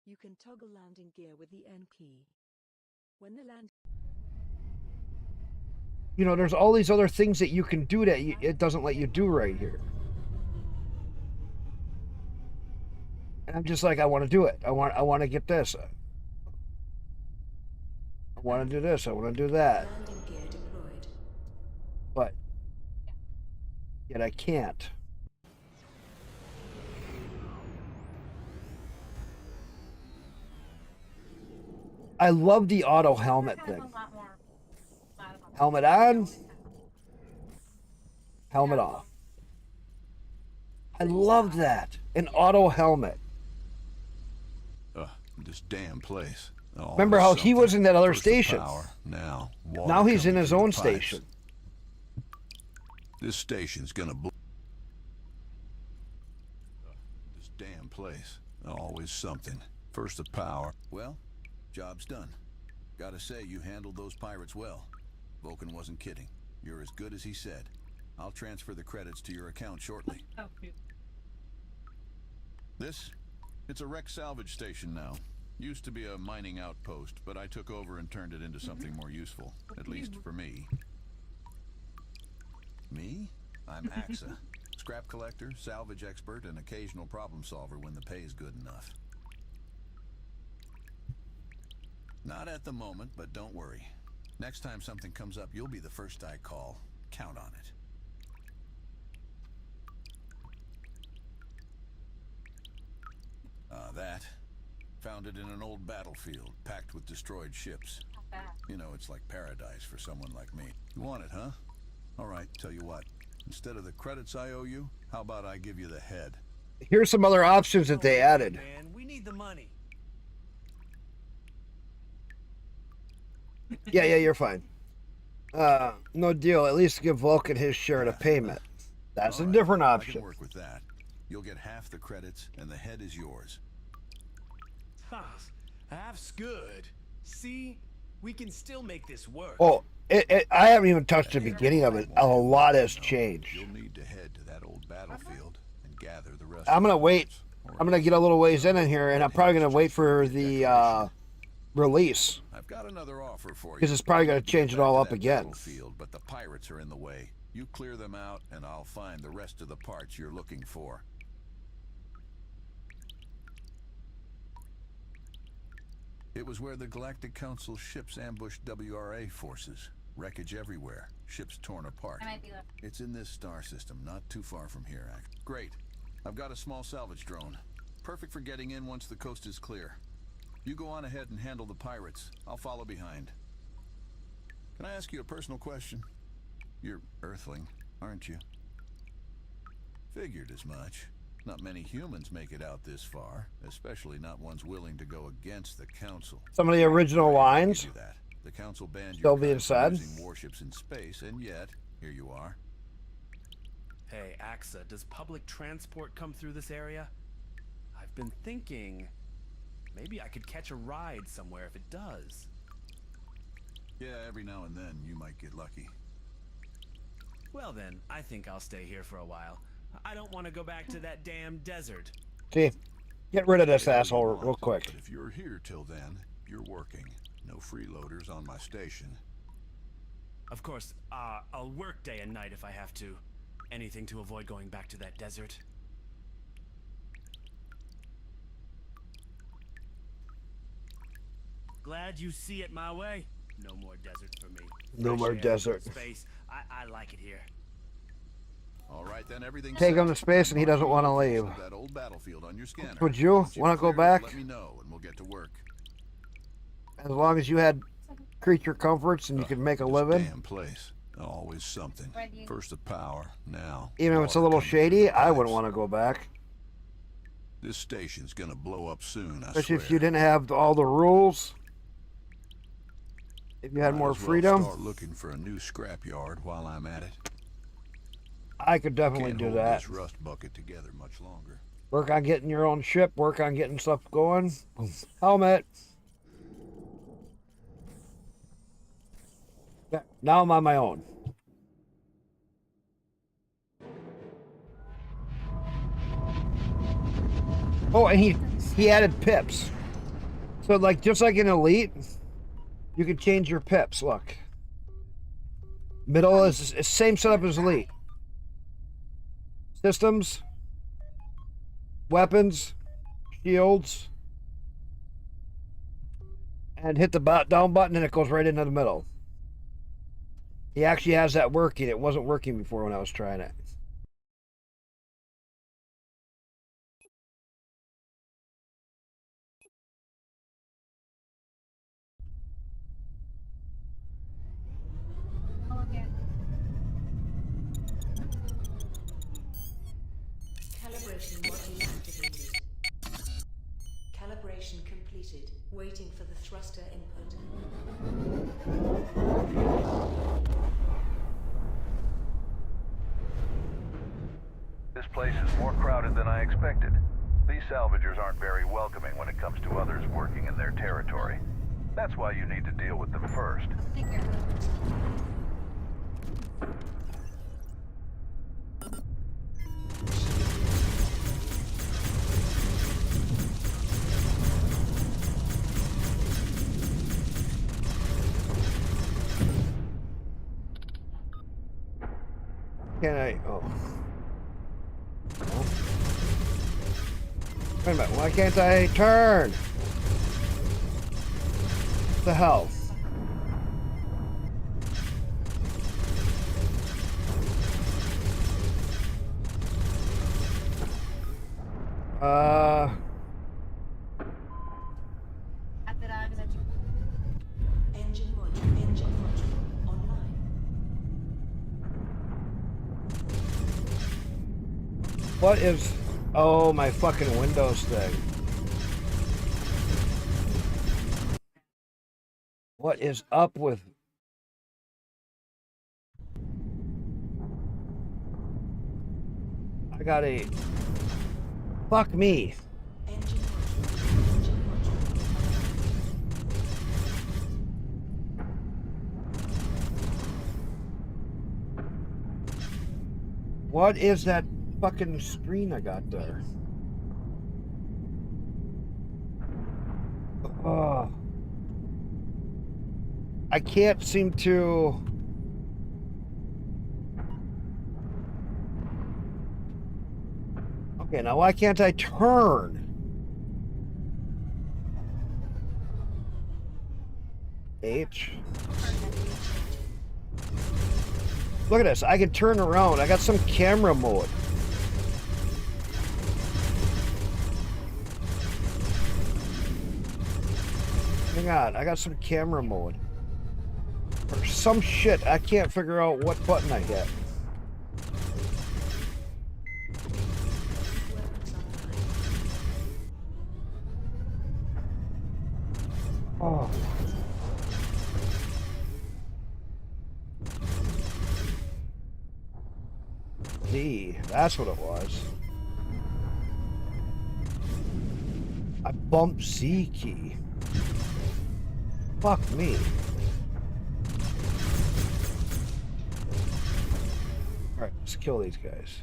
You can toggle landing gear with the N key. When the land... You know, there's all these other things that you can do that it doesn't let you do right here. And I'm just like, I want to do it. I want to get this. I want to do this. I want to do that. Landing gear deployed. But yet I can't. I love the auto helmet thing. Helmet on, helmet off. I love that. An auto helmet. This damn place. Remember how he was in that other First the station? power, now He's in coming his through the own pipes. station. This station's gonna blow. This damn place. Always something. First the power. Well, job's done. Gotta say, you handled those pirates well. Vulcan wasn't kidding. You're as good as he said. I'll transfer the credits to your account shortly. This? It's a wreck salvage station now. Used to be a mining outpost, but I took over and turned it into something more useful. At least for me. Me? I'm AXA. Scrap collector, salvage expert, and occasional problem solver when the pay's good enough. Not at the moment, but don't worry. Next time something comes up, you'll be the first I call. Count on it. That. Found it in an old battlefield, packed with destroyed ships. You know, it's like paradise for someone like me. You want it, huh? All right, tell you what. Instead of the credits I owe you, how about I give you the head? Here's some other options that they added. Man, we need the money. Yeah, you're fine. No deal. At least give Vulcan his share of the payment. That's a different I option. can work with that. You'll get half the credits, and the head is yours. Half's good. See? We can still make this work. Oh, I haven't even touched the beginning of it. A lot has changed. You'll need to head to that old battlefield and gather the rest. I'm gonna wait. I'm gonna get a little ways in here, and I'm probably gonna wait for the release. I've got another offer for you. Because it's probably gonna change it all up again. Battlefield, but the pirates are in the way. You clear them out, and I'll find the rest of the parts you're looking for. It was where the Galactic Council ships ambushed WRA forces. Wreckage everywhere. Ships torn apart. It's in this star system, not too far from here, actually. Great. I've got a small salvage drone. Perfect for getting in once the coast is clear. You go on ahead and handle the pirates. I'll follow behind. Can I ask you a personal question? You're Earthling, aren't you? Figured as much. Not many humans make it out this far, especially not ones willing to go against the Council. Some of the original lines The Council banned still your being kind said. from using warships in space, and yet here you are. Hey, AXA, does public transport come through this area? I've been thinking maybe I could catch a ride somewhere if it does. Yeah, every now and then you might get lucky. Well then, I think I'll stay here for a while. I don't want to go back to that damn desert. See, get rid of this asshole real quick. But if you're here till then, you're working. No freeloaders on my station. Of course, I'll work day and night if I have to. Anything to avoid going back to that desert? Glad you see it my way. No more desert for me. No Fresh more air, desert. Space. I like it here. All right, then everything. Take him to space, and he doesn't want to leave. That old battlefield on your scanner. Would you want to go back? Let me know, and we'll get to work. As long as you had creature comforts and you could make a living. Damn place. Always something. First the power, now. Even if it's a little shady, I wouldn't want to go back. This station's gonna blow up soon, I Especially swear. if you didn't have all the rules. If you had more freedom. Start looking for a new scrapyard while I'm at it. I could definitely Can't do hold that. this rust bucket together much longer. Work on getting your own ship. Work on getting stuff going. Helmet. Yeah, now I'm on my own. Oh, and he added pips. So like just like in Elite, you can change your pips. Look. Middle is the same setup as Elite. Systems, weapons, shields, and hit the down button and it goes right into the middle. He actually has that working. It wasn't working before when I was trying it. Calibration module activated. Calibration completed. Waiting for the thruster input. This place is more crowded than I expected. These salvagers aren't very welcoming when it comes to others working in their territory. That's why you need to deal with them first. Can I? Oh. Wait a minute. Why can't I turn? What the hell? Engine module online. What is? Oh, my fucking Windows thing. What is up with? I got a. Fuck me. What is that fucking screen I got there? Oh. I can't seem to. Okay, now why can't I turn? H. Look at this. I can turn around. I got some camera mode. Hang on. I got some camera mode. Or some shit. I can't figure out what button I hit. Oh. D, that's what it was. I bumped Z key. Fuck me. Alright, let's kill these guys.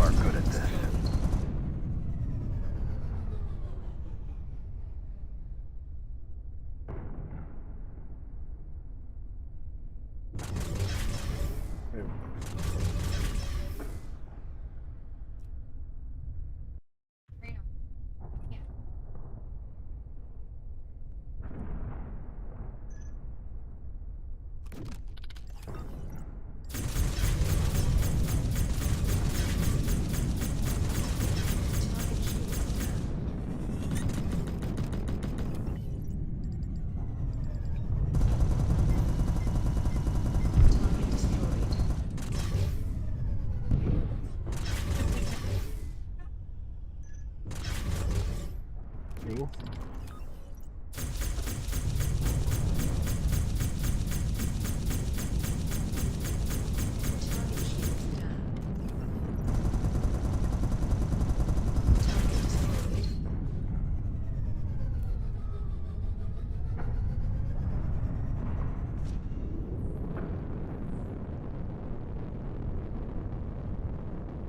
are good at this. Cool.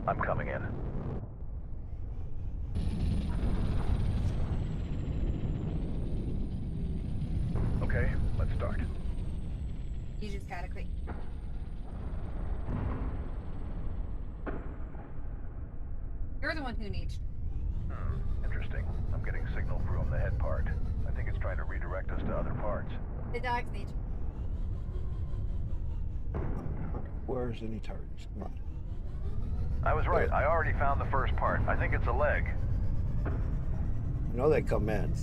I'm coming in. Okay, let's start. You just gotta quit. You're the one who needs. Interesting. I'm getting signal from the head part. I think it's trying to redirect us to other parts. The dogs need. Where's any targets? Come on. I was right. I already found the first part. I think it's a leg. You know they come in.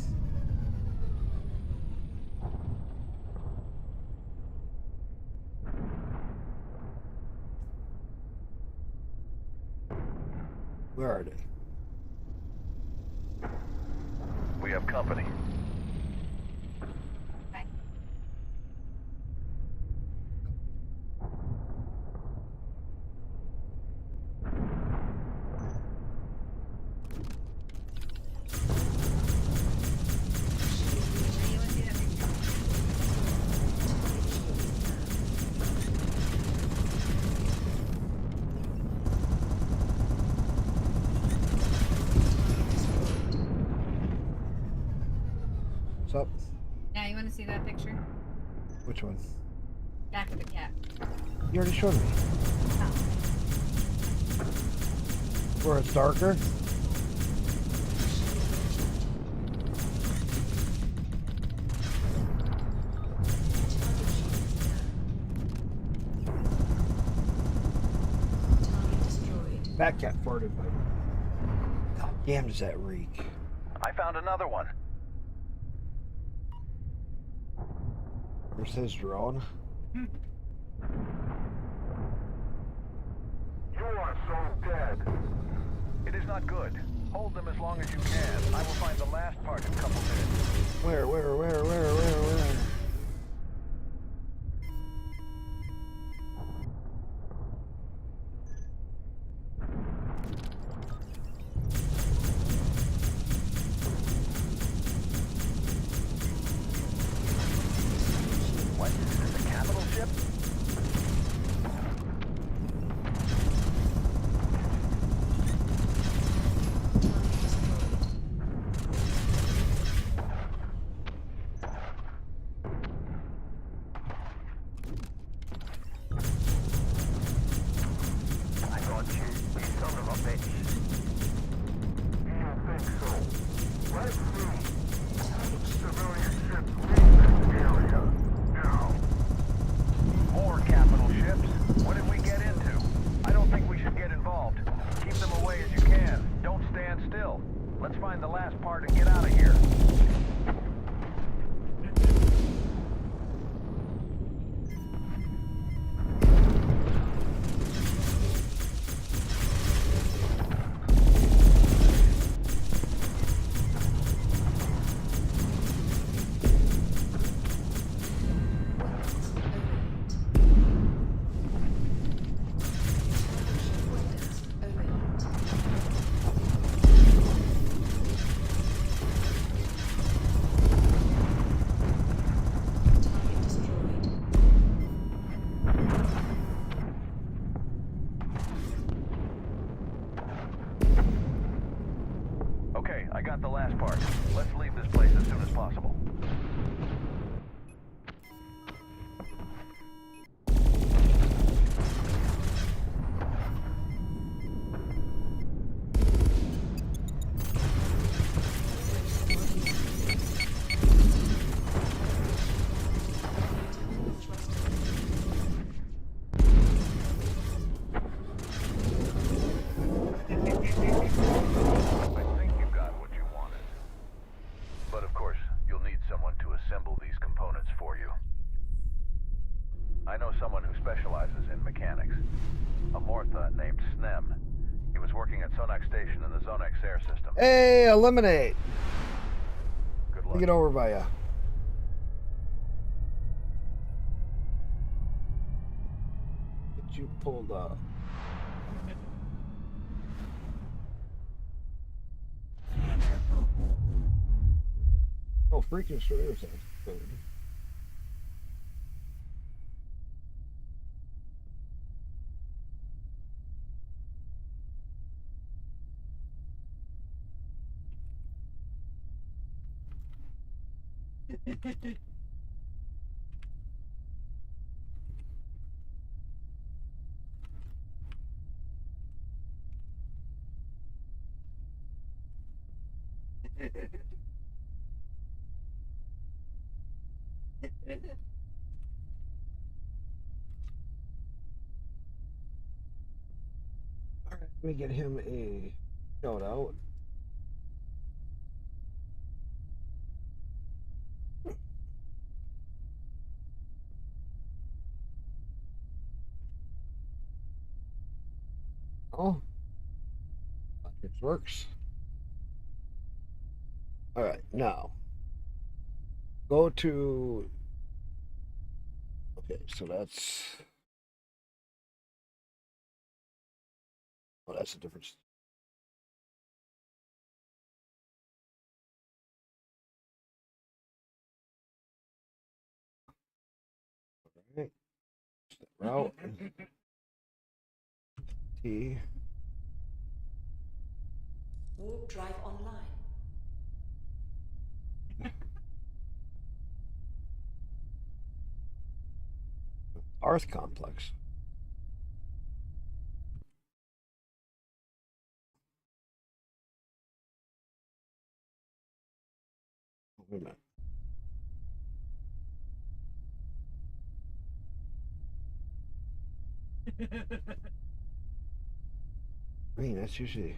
Where are they? We have company. What's up? Now you want to see that picture? Which one? Back of the cat. You already showed me. Oh. Where it's darker? That cat farted. God damn, does that reek? I found another one. Where's his drone? You are so dead. It is not good. Hold them as long as you can. I will find the last part in a couple minutes. Where? What? Is this a capital ship? I got you, you son of a bitch. You think so? Let's see. Civilian ships leave this area. Now. More capital ships? What did we get into? I don't think we should get involved. Keep them away as you can. Don't stand still. Let's find the last part and get out of here. got the last part. Let's leave this place as soon as possible. Hey, eliminate. Good luck. Get over by ya. Get you pulled up. Oh, freaking sure is that good. All right, let me get him a shout out. Oh, it works. All right, now go to. Okay, so that's. Oh, that's a difference. All right. Route. T. Warp drive online. Arth complex. Wait a minute. I mean, that's usually.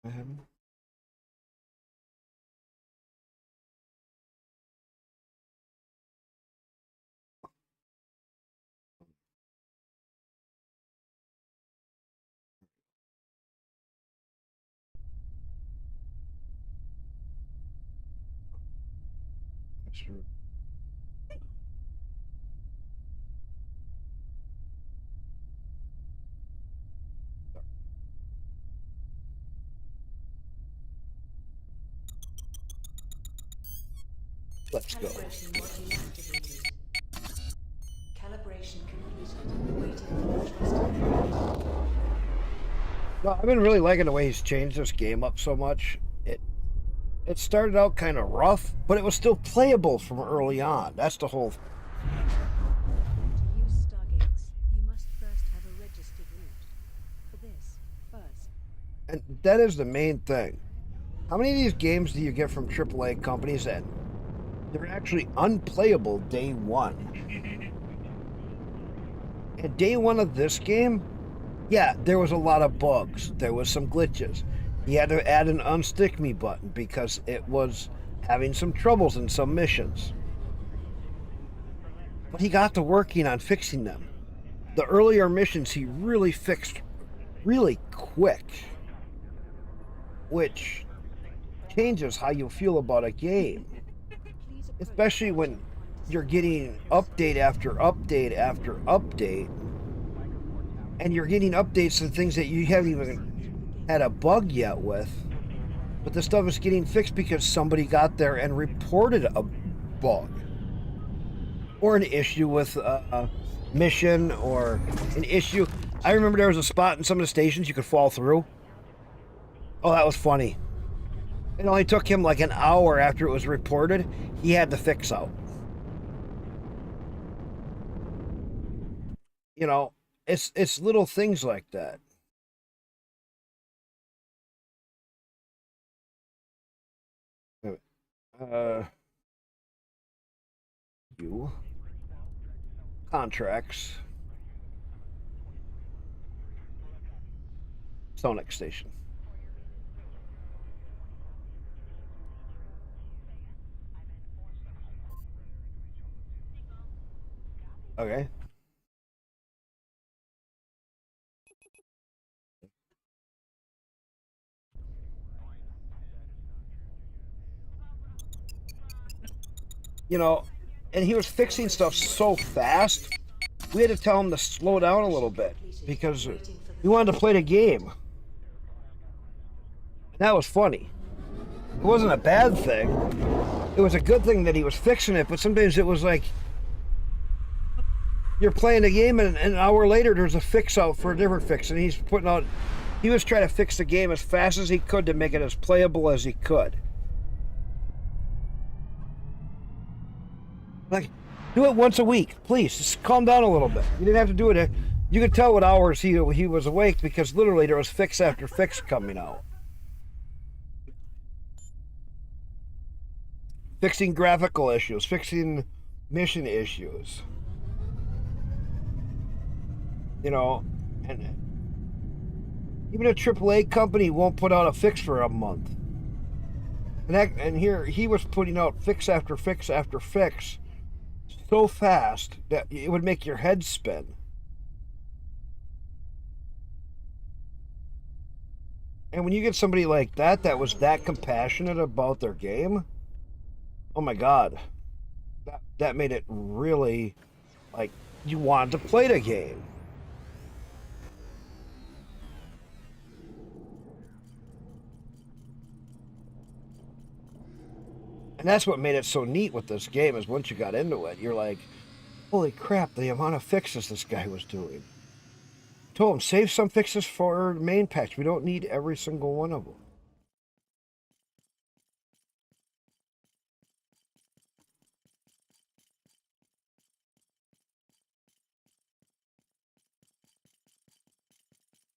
I haven't. Sure. Let's go. Calibration module activated. Calibration completed. Waiting for trusted. No, I've been really liking the way he's changed this game up so much. It started out kind of rough, but it was still playable from early on. That's the whole. To use Stargates, you must first have a registered route. For this, first. And that is the main thing. How many of these games do you get from AAA companies that they're actually unplayable day one? And day one of this game, yeah, there was a lot of bugs. There was some glitches. He had to add an unstick me button because it was having some troubles in some missions. But he got to working on fixing them. The earlier missions he really fixed really quick, which changes how you feel about a game. Especially when you're getting update after update after update, and you're getting updates to things that you haven't even had a bug yet with, but the stuff is getting fixed because somebody got there and reported a bug or an issue with mission or an issue. I remember there was a spot in some of the stations you could fall through. Oh, that was funny. It only took him like an hour after it was reported. He had the fix out. You know, it's little things like that. You contracts. Sonic Station. Okay. You know, and he was fixing stuff so fast, we had to tell him to slow down a little bit because we wanted to play the game. And that was funny. It wasn't a bad thing. It was a good thing that he was fixing it, but sometimes it was like you're playing the game and an hour later there's a fix out for a different fix, and he was trying to fix the game as fast as he could to make it as playable as he could. Like, do it once a week, please. Just calm down a little bit. You didn't have to do it. You could tell what hours he was awake because literally there was fix after fix coming out. Fixing graphical issues, fixing mission issues. You know, and even a AAA company won't put out a fix for a month. And here he was putting out fix after fix after fix so fast that it would make your head spin. And when you get somebody like that was that compassionate about their game, oh my God, that made it really like you wanted to play the game. And that's what made it so neat with this game, is once you got into it, you're like, holy crap, the amount of fixes this guy was doing. I told him, save some fixes for main patch. We don't need every single one of them.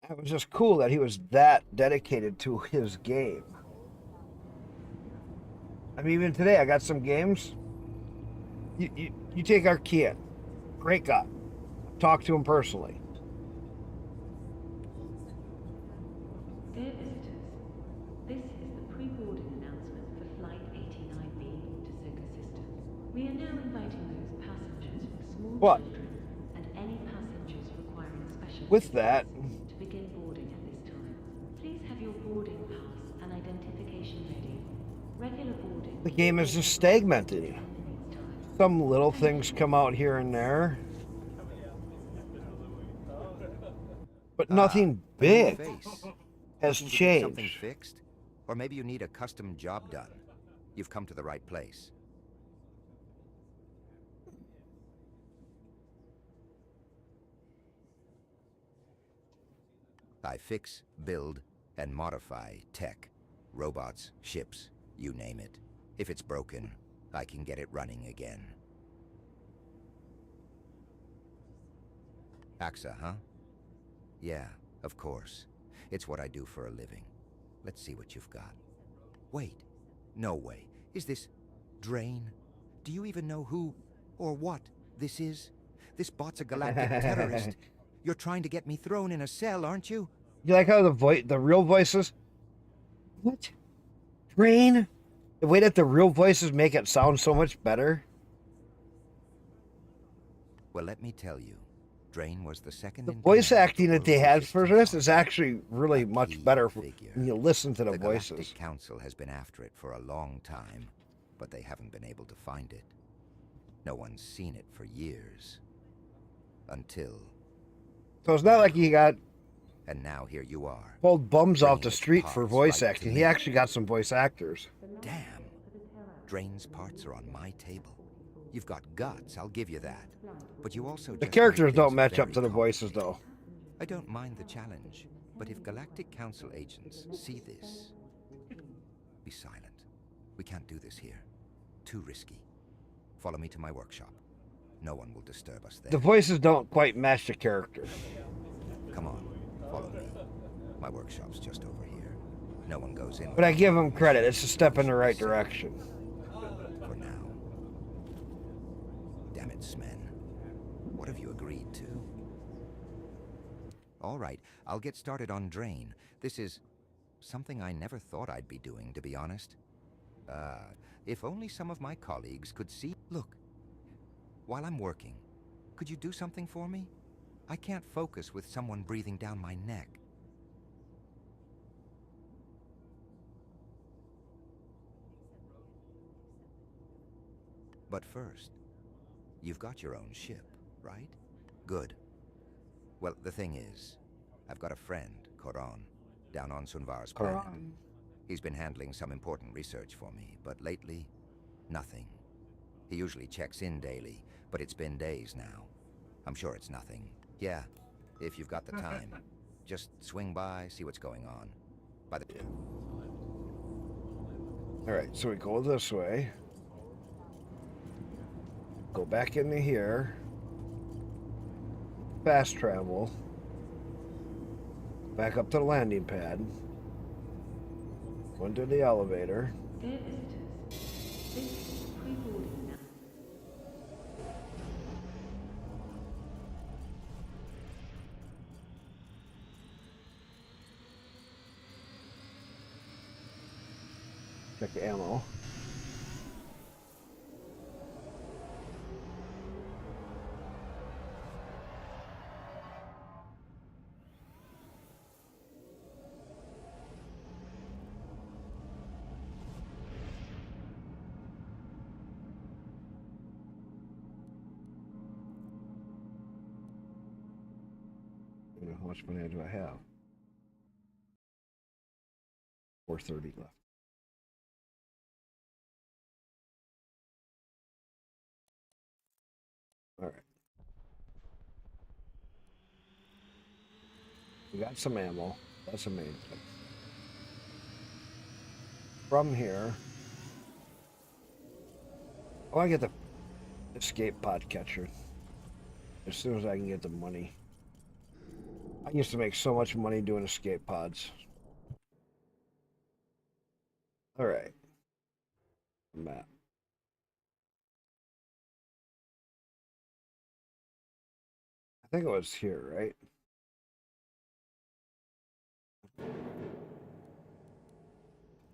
It was just cool that he was that dedicated to his game. I mean, even today, I got some games. You take our kid. Great guy. Talk to him personally. Dear visitors, this is the pre-boarding announcement for Flight 89B to Circus System. We are now inviting those passengers with small children and any passengers requiring special with that to begin boarding at this time. Please have your boarding pass and identification ready. Regular boarding. The game is just stagnated. Some little things come out here and there, but nothing big has changed. Something fixed, or maybe you need a custom job done. You've come to the right place. I fix, build, and modify tech, robots, ships, you name it. If it's broken, I can get it running again. AXA, huh? Yeah, of course. It's what I do for a living. Let's see what you've got. Wait, no way. Is this Drain? Do you even know who or what this is? This bot's a galactic terrorist. You're trying to get me thrown in a cell, aren't you? You like how the real voices? What? Drain? The way that the real voices make it sound so much better. Well, let me tell you, Drain was the second. The voice acting that they had for this is actually really much better when you listen to the voices. The Galactic Council has been after it for a long time, but they haven't been able to find it. No one's seen it for years. Until... So it's not like he got... And now here you are. Pulled bums off the street for voice acting. He actually got some voice actors. Damn. Drain's parts are on my table. You've got guts, I'll give you that. But you also The just characters make don't things match up very to the voices, though. I don't mind the challenge, but if Galactic Council agents see this... Be silent. We can't do this here. Too risky. Follow me to my workshop. No one will disturb us there. The voices don't quite match the character. Come on, follow me. My workshop's just over here. No one goes in. But I give them credit. It's a step in the right direction. For now. Damn it, Smen. What have you agreed to? All right, I'll get started on Drain. This is something I never thought I'd be doing, to be honest. If only some of my colleagues could see... Look, while I'm working, could you do something for me? I can't focus with someone breathing down my neck. But first, you've got your own ship, right? Good. Well, the thing is, I've got a friend, Coron, down on Sunvar's planet. He's been handling some important research for me, but lately, nothing. He usually checks in daily, but it's been days now. I'm sure it's nothing. Yeah, if you've got the time. Just swing by, see what's going on. By the... Alright, so we go this way. Go back into here. Fast travel. Back up to the landing pad. Go into the elevator. Check the ammo. How much money do I have? 430 left. All right. We got some ammo. That's amazing. From here, I want to get the escape pod catcher as soon as I can get the money. I used to make so much money doing escape pods. All right. Map. I think it was here, right?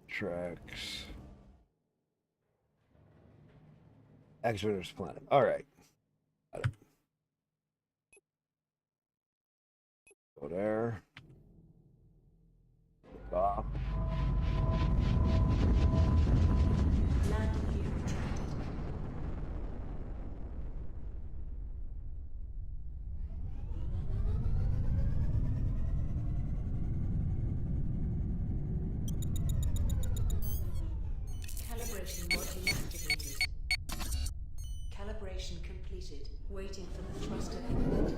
Tracks. Exodus planet. All right. Got it. Go there. Off. Calibration module activated. Calibration completed. Waiting for the thruster input.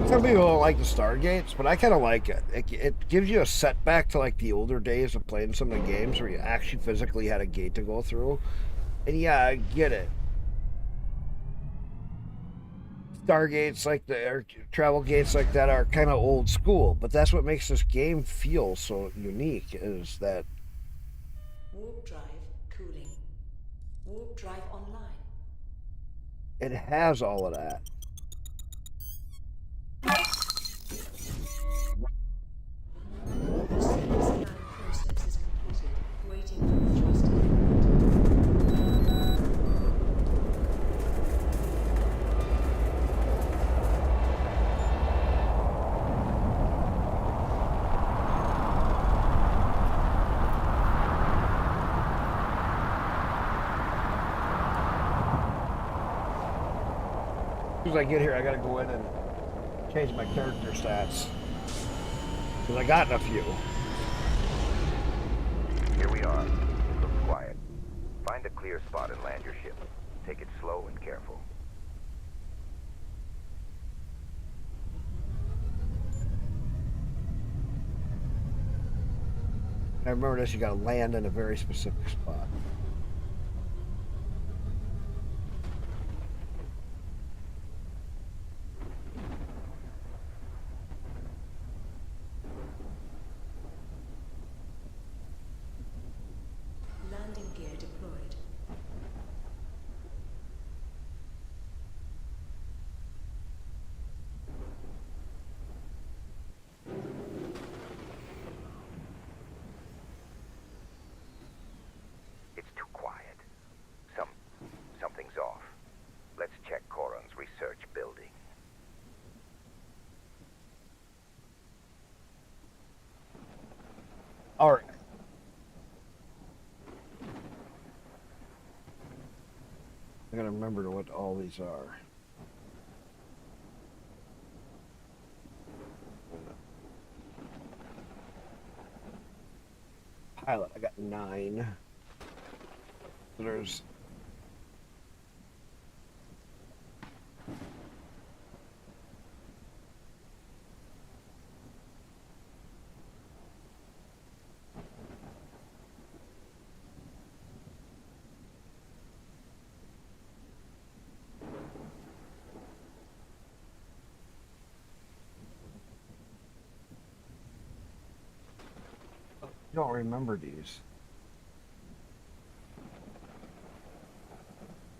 Some people don't like the Stargates, but I kind of like it. It gives you a setback to like the older days of playing some of the games where you actually physically had a gate to go through. And yeah, I get it. Stargates like the or travel gates like that are kind of old school, but that's what makes this game feel so unique. Is that Warp drive cooling. Warp drive online. it has all of that. The service scan process is completed. Waiting for the thruster input. As soon as I get here, I gotta go in and change my character stats. Because I got a few. Here we are. It looks quiet. Find a clear spot and land your ship. Take it slow and careful. I remember this, you gotta land in a very specific spot. Landing gear deployed. It's too quiet. Something's off. Let's check Coron's research building. All right. I gotta remember what all these are. Pilot, I got 9. There's I don't remember these.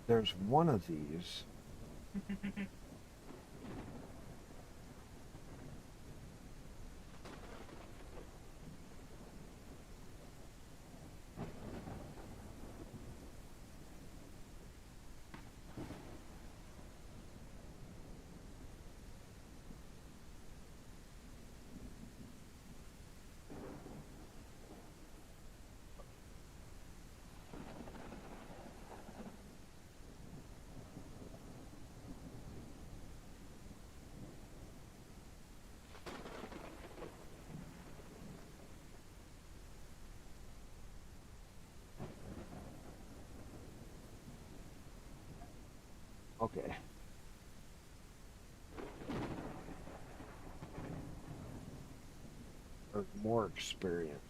There's one of these. Okay. Or more experience.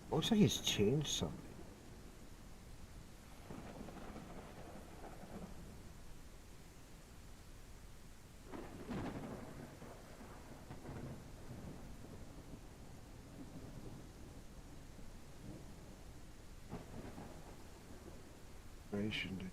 Looks like he's changed something. Ration.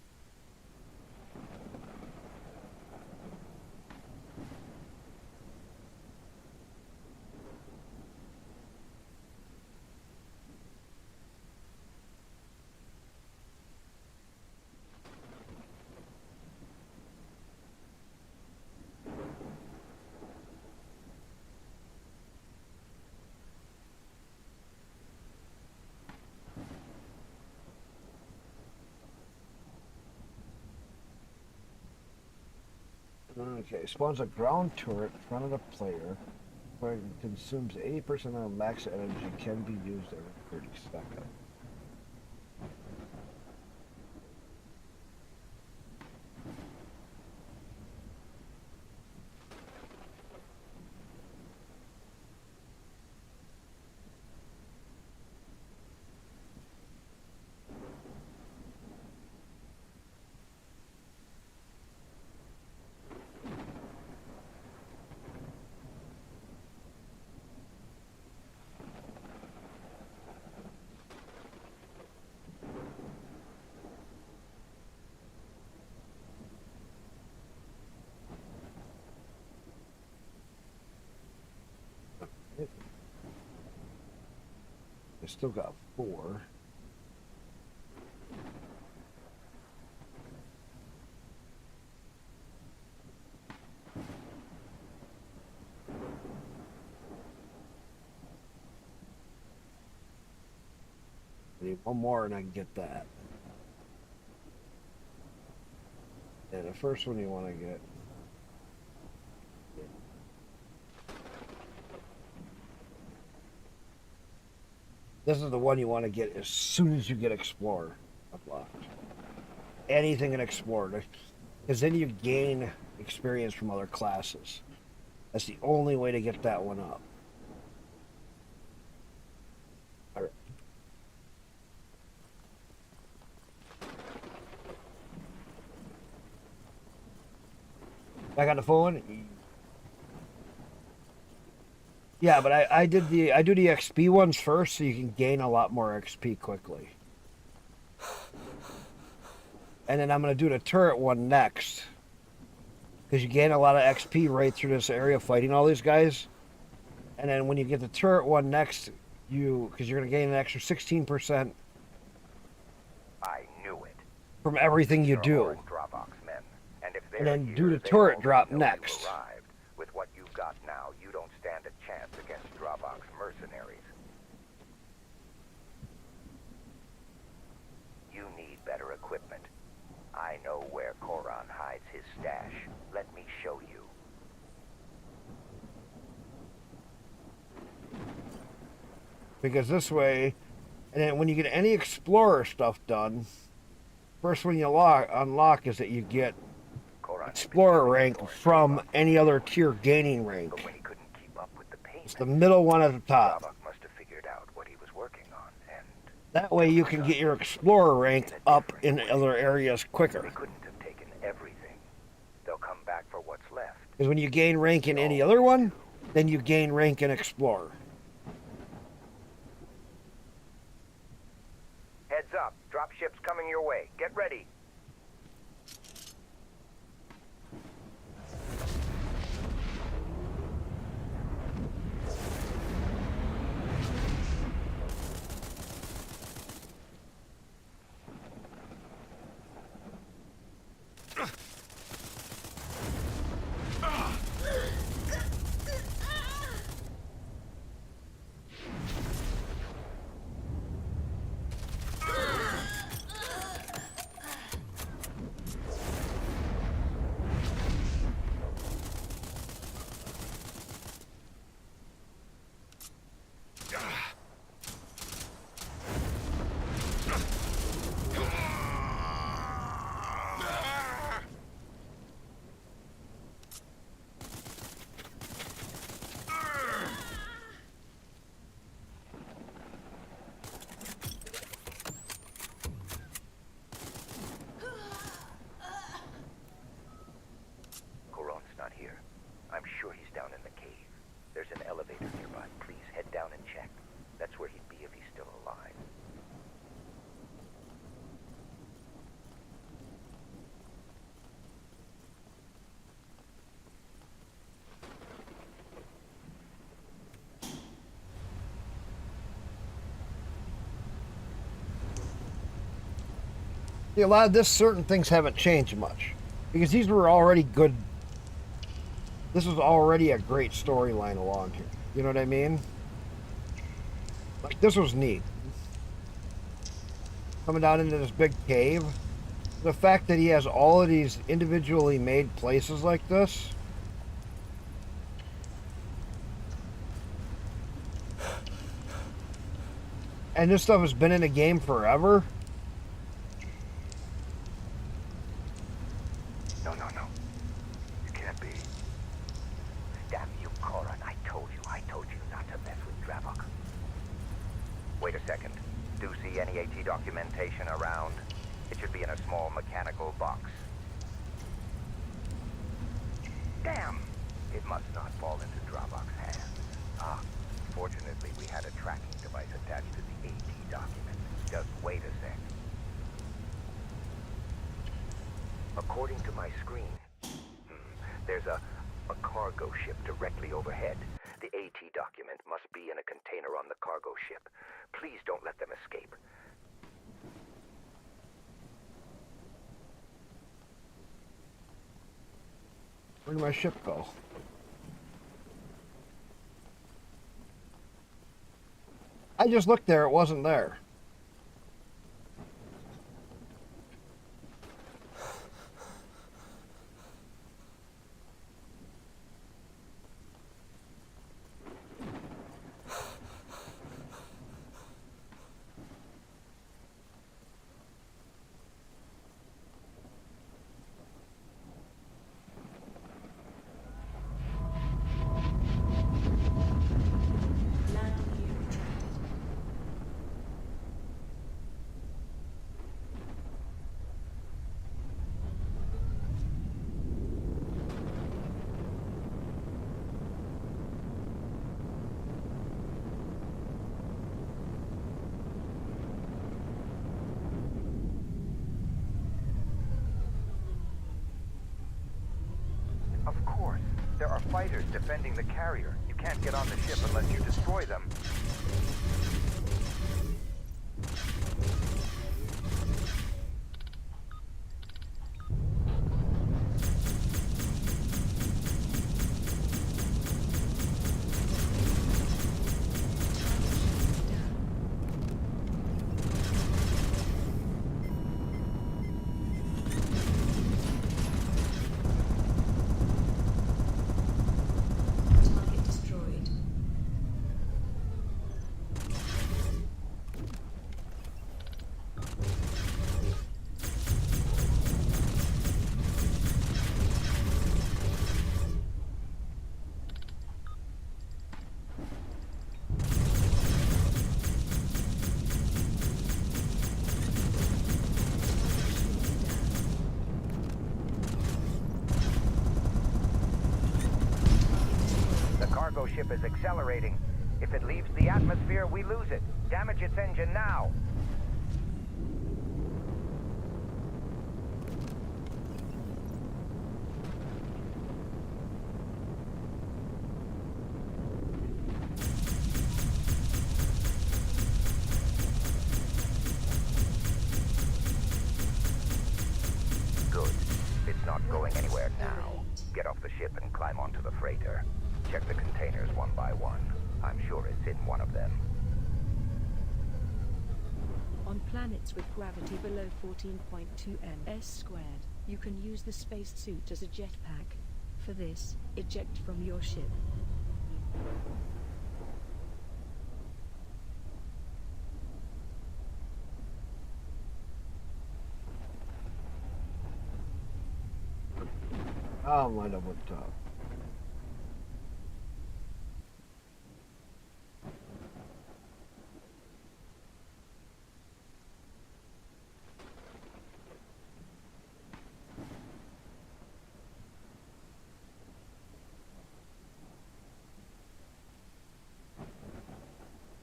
Okay, spawns a ground turret in front of the player, where it consumes 80% of max energy, can be used every 30 seconds. I still got 4. I need 1 more and I can get that. Yeah, the first one you want to get. This is the one you want to get as soon as you get Explorer unlocked. Anything in Explorer. Because then you gain experience from other classes. That's the only way to get that one up. Alright. Back on the phone? Yeah, but I do the XP ones first so you can gain a lot more XP quickly. And then I'm going to do the turret one next. Because you gain a lot of XP right through this area fighting all these guys. And then when you get the turret one next, because you're going to gain an extra 16%. I knew it. From everything you do. And then do the turret drop next. With what you've got now, you don't stand a chance against Drawbox mercenaries. You need better equipment. I know where Koran hides his stash. Let me show you. Because this way, and then when you get any Explorer stuff done, first one you unlock is that you get Explorer rank from any other tier gaining rank. It's the middle one at the top. That way you can get your Explorer rank up in other areas quicker. Because when you gain rank in any other one, then you gain rank in Explorer. Heads up, dropship's coming your way. Get ready. See, a lot of this, certain things haven't changed much. Because these were already good. This was already a great storyline along here. You know what I mean? Like, this was neat. Coming down into this big cave. The fact that he has all of these individually made places like this. And this stuff has been in the game forever. Wait a second. Do see any AT documentation around? It should be in a small mechanical box. Damn! It must not fall into Drawbox's hands. Ah, fortunately we had a tracking device attached to the AT document. Just wait a sec. According to my screen, there's a cargo ship directly overhead. The AT document must be in a container on the cargo ship. Please don't let them escape. Where did my ship go? I just looked there, it wasn't there. Of course. There are fighters defending the carrier. You can't get on the ship unless you destroy them. Target destroyed. The cargo ship is accelerating. If it leaves the atmosphere, we lose it. Damage its engine now. Good. It's not going anywhere now. Get off the ship and climb onto the freighter. Check the containers one by one. I'm sure it's in one of them. On planets with gravity below 14.2 ms², you can use the spacesuit as a jetpack. For this, eject from your ship. I'll line up with top.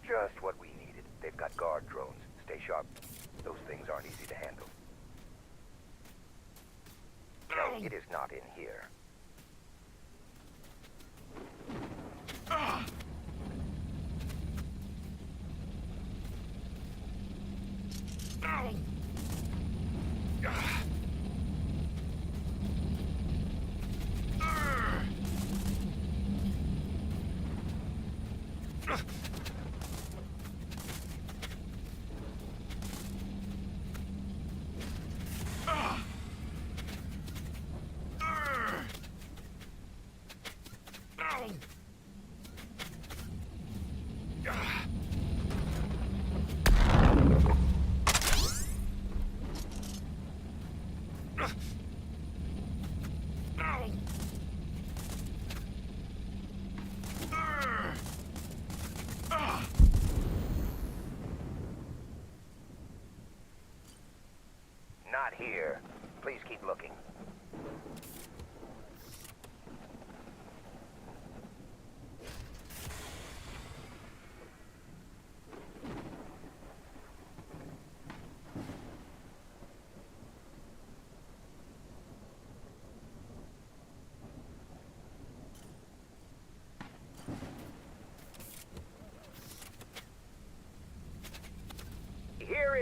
Just what we needed. They've got guard drones. Stay sharp. Those things aren't easy to handle. No, it is not in here. Not here. Please keep looking.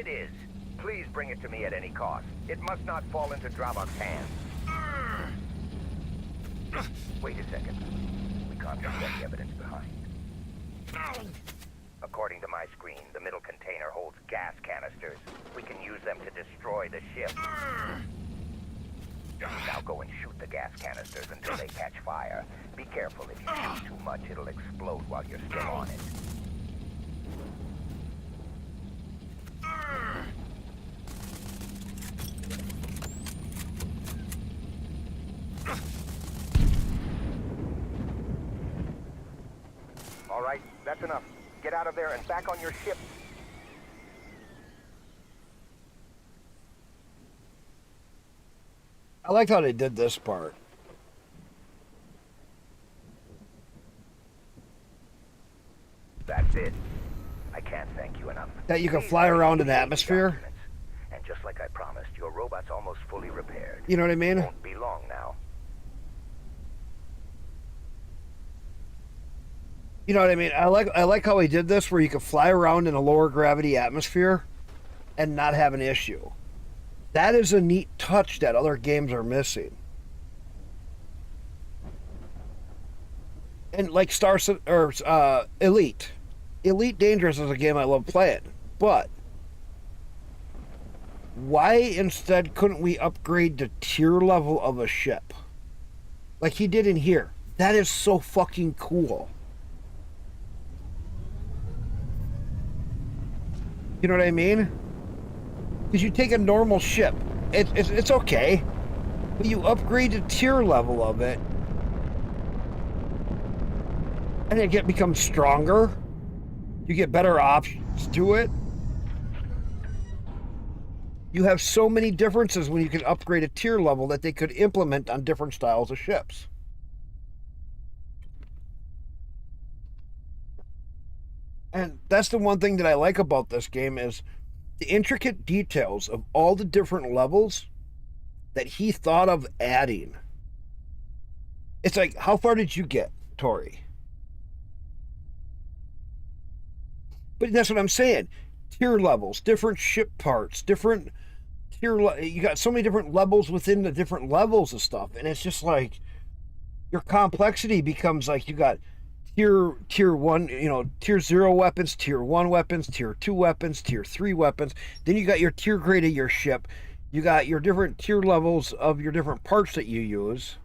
is. Please bring it to me at any cost. It must not fall into Dravok's hands. Wait a second. We can't leave any evidence behind. According to my screen, the middle container holds gas canisters. We can use them to destroy the ship. Now go and shoot the gas canisters until they catch fire. Be careful, if you shoot too much, it'll explode while you're still on it. All right, that's enough. Get out of there and back on your ship. I like how they did this part. That's it. I can't thank you enough. That you can fly around in the atmosphere. And just like I promised, your robot's almost fully repaired. You know what I mean? Won't be long now. You know what I mean? I like how he did this, where you can fly around in a lower gravity atmosphere and not have an issue. That is a neat touch that other games are missing. And like Elite. Elite Dangerous is a game I love playing. But why instead couldn't we upgrade the tier level of a ship? Like he did in here. That is so fucking cool. You know what I mean? Because you take a normal ship, it's okay, but you upgrade the tier level of it, and it becomes stronger. You get better options to it. You have so many differences when you can upgrade a tier level that they could implement on different styles of ships. And that's the one thing that I like about this game is the intricate details of all the different levels that he thought of adding. It's like, how far did you get, Tori? But that's what I'm saying. Tier levels, different ship parts, different you got so many different levels within the different levels of stuff. And it's just like your complexity becomes like you got tier 1, tier 0 weapons, tier 1 weapons, tier 2 weapons, tier 3 weapons. Then you got your tier grade of your ship. You got your different tier levels of your different parts that you use.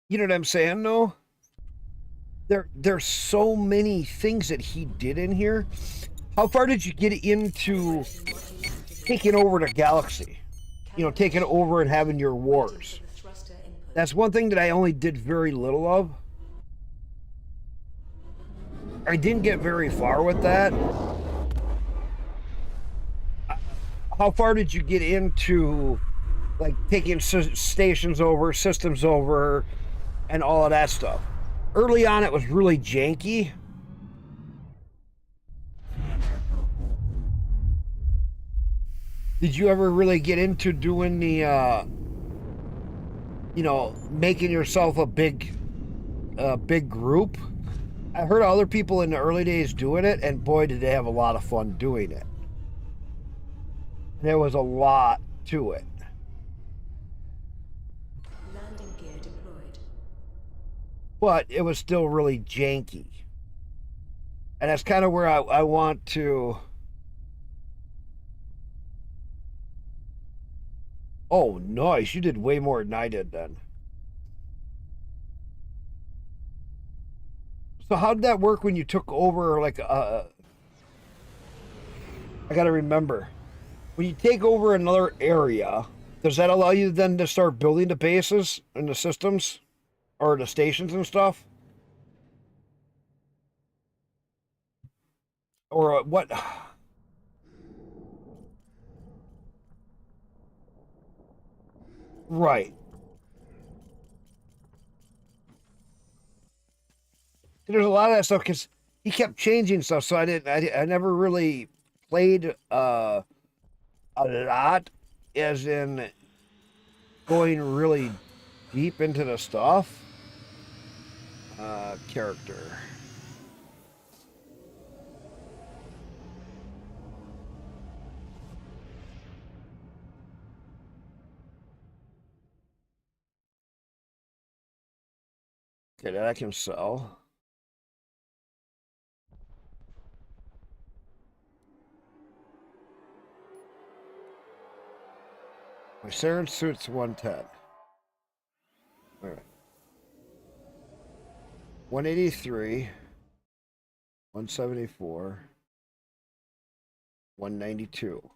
You know what I'm saying, though? There's so many things that he did in here. How far did you get into taking over the galaxy? Taking over and having your wars. That's one thing that I only did very little of. I didn't get very far with that. How far did you get into, like, taking stations over, systems over, and all of that stuff? Early on, it was really janky. Did you ever really get into doing the, making yourself a big group? I heard other people in the early days doing it, and boy, did they have a lot of fun doing it. There was a lot to it. Landing gear deployed. But it was still really janky. And that's kind of where I want to... Oh, nice. You did way more than I did then. So how did that work when you took over, like, I gotta remember. When you take over another area, does that allow you then to start building the bases and the systems? Or the stations and stuff? Or what? Right. There's a lot of that stuff because he kept changing stuff, so I never really played a lot, as in going really deep into the stuff. Character. Okay, that I can sell. My Saren suit's 110. All right. 183. 174. 192.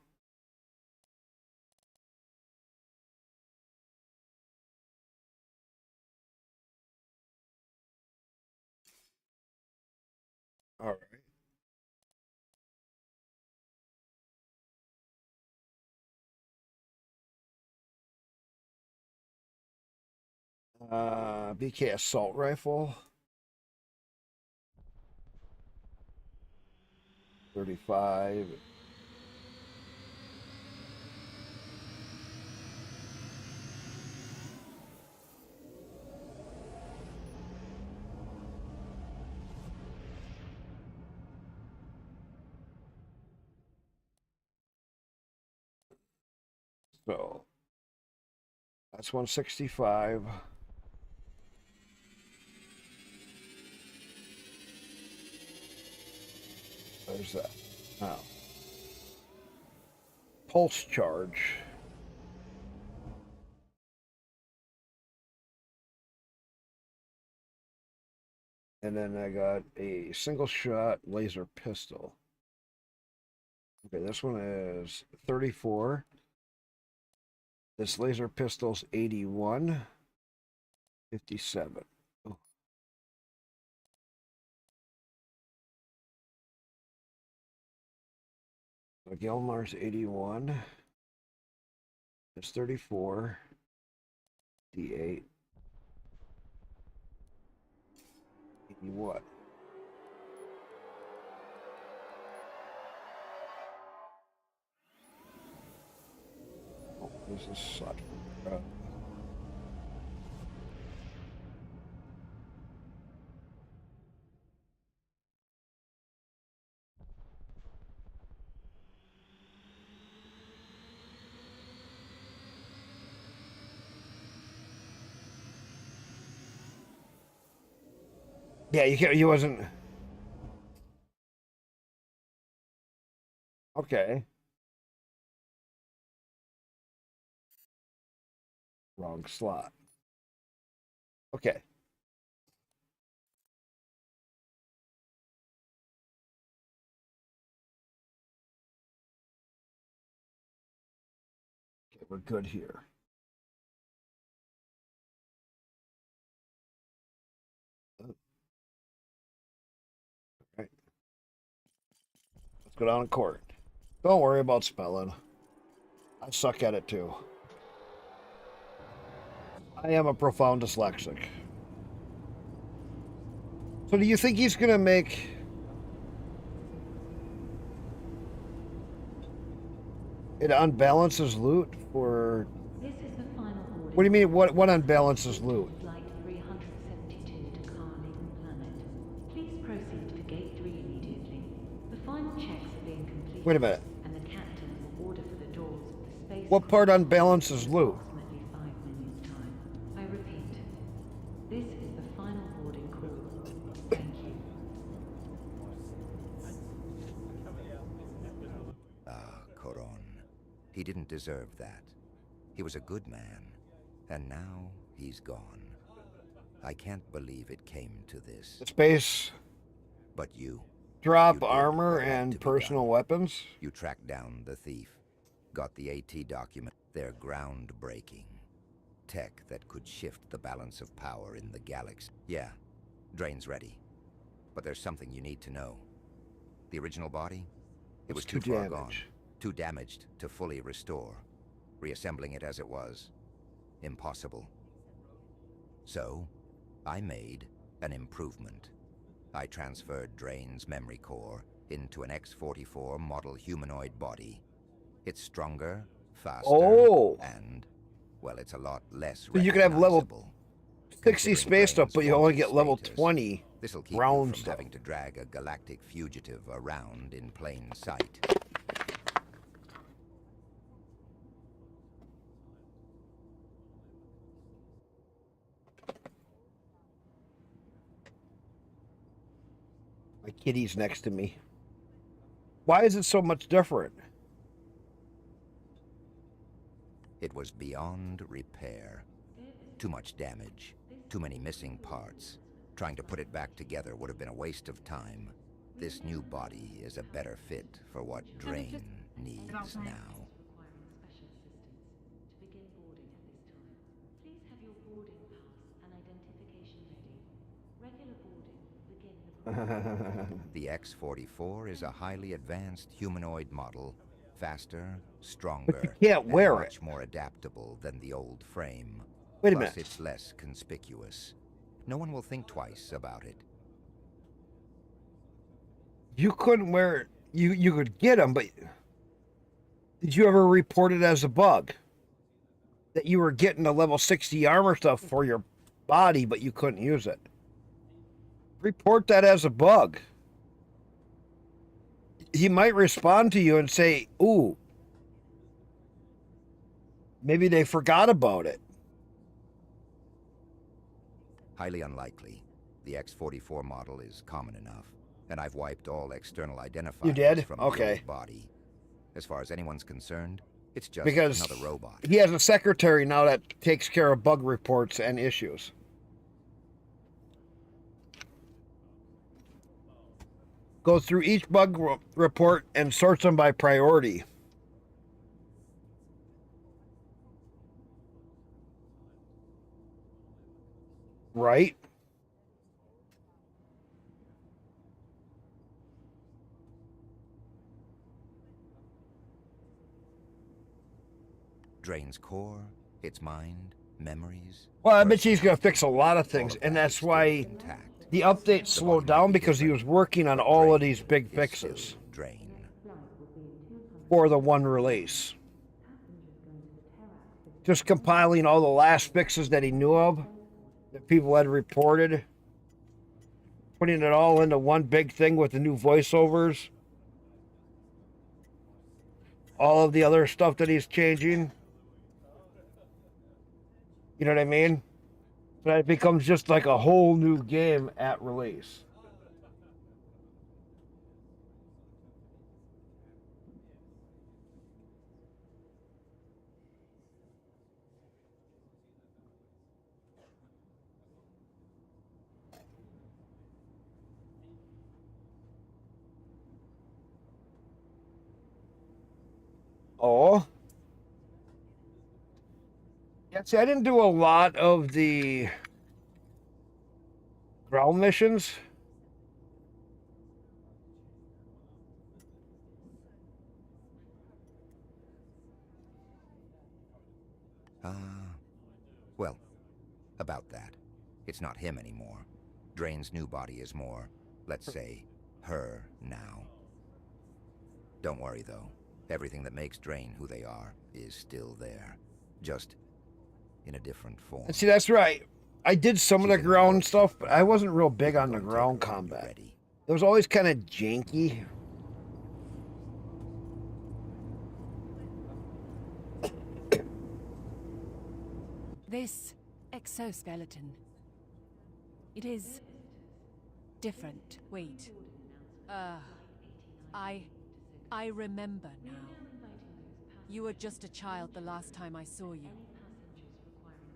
All right. BK assault rifle. 35. So that's 165. There's that. Now, pulse charge. And then I got a single shot laser pistol. Okay, this one is 34. This laser pistol's 81. 57. Oh. So Gilmar's 81. It's 34. D8. 81. Oh, this is such. Yeah, you can't. He wasn't. Okay. Wrong slot. Okay. Okay, we're good here. All right. Let's go down to court. Don't worry about spelling. I suck at it too. I am a profound dyslexic. So do you think he's gonna make it unbalances loot for? This is the final order. What do you mean? What unbalances loot? Flight 372 to Carling Planet. Please proceed to Gate 3 immediately. The final checks are being completed. Wait a minute. And the captain will order for the doors of the space. What part unbalances loot? Approximately 5 minutes time. I repeat. This is the final boarding call. Thank you. Coron. He didn't deserve that. He was a good man, and now he's gone. I can't believe it came to this. Space. But you. Drop armor and personal weapons? You tracked down the thief. Got the AT document. They're groundbreaking. Tech that could shift the balance of power in the galaxy. Yeah, Drain's ready. But there's something you need to know. The original body? It was too far gone. Too damaged to fully restore. Reassembling it as it was. Impossible. So, I made an improvement. I transferred Drain's memory core into an X-44 model humanoid body. It's stronger, faster, Oh. and, well, it's a lot less So you can have level recognizable. 60 space stuff, but you only get level 20 This'll keep round you from stuff. having to drag a galactic fugitive around in plain sight. My kitty's next to me. Why is it so much different? It was beyond repair. Too much damage, too many missing parts. Trying to put it back together would have been a waste of time. This new body is a better fit for what Drain needs now. The X-44 is a highly advanced humanoid model, faster, stronger, But you can't wear and it. much more adaptable than the old frame. Wait a Plus, minute. it's less conspicuous. No one will think twice about it. You couldn't wear it. You could get them, but did you ever report it as a bug? That you were getting the level 60 armor stuff for your body, but you couldn't use it. Report that as a bug. He might respond to you and say, ooh, maybe they forgot about it. Highly unlikely. The X-44 model is common enough, and I've wiped all external identifiers You did? from Okay. the old body. As far as anyone's concerned, it's just Because another robot. he has a secretary now that takes care of bug reports and issues. Goes through each bug report and sorts them by priority. Right? Drains core, its mind, memories. Well, I bet he's going to fix a lot of things, and that's why the update slowed down, because he was working on all of these big fixes for the one release. Just compiling all the last fixes that he knew of, that people had reported, putting it all into one big thing with the new voiceovers, all of the other stuff that he's changing. You know what I mean? So that it becomes just like a whole new game at release. Oh. Yeah, see, I didn't do a lot of the ground missions. Well, about that. It's not him anymore. Drain's new body is more, let's say, her now. Don't worry, though. Everything that makes Drain who they are is still there. Just in a different form. And see, that's right. I did some of the ground stuff, but I wasn't real big on the ground combat. It was always kind of janky. This exoskeleton. It is different. Wait. I remember now. You were just a child the last time I saw you.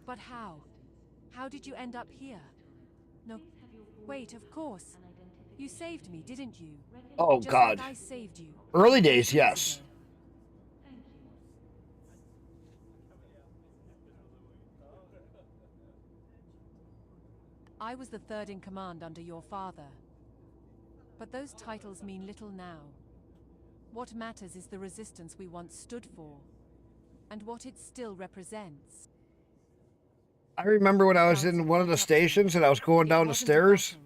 But how? How did you end up here? No, wait, of course. You saved me, didn't you? Oh, Just God. like I saved you. Early days, yes. I was the third in command under your father. But those titles mean little now. What matters is the resistance we once stood for, and what it still represents. I remember when I was in one of the stations and I was going down the stairs.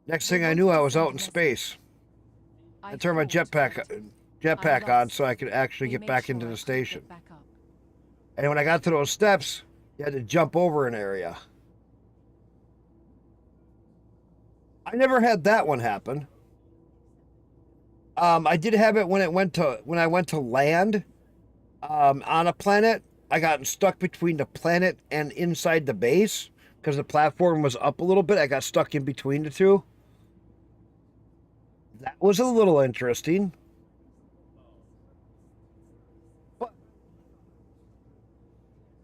Next thing I knew, I was out in space. I turned my jetpack on so I could actually get back into the station. And when I got to those steps, you had to jump over an area. I never had that one happen. I did have it when I went to land on a planet. I got stuck between the planet and inside the base because the platform was up a little bit. I got stuck in between the two. That was a little interesting. But,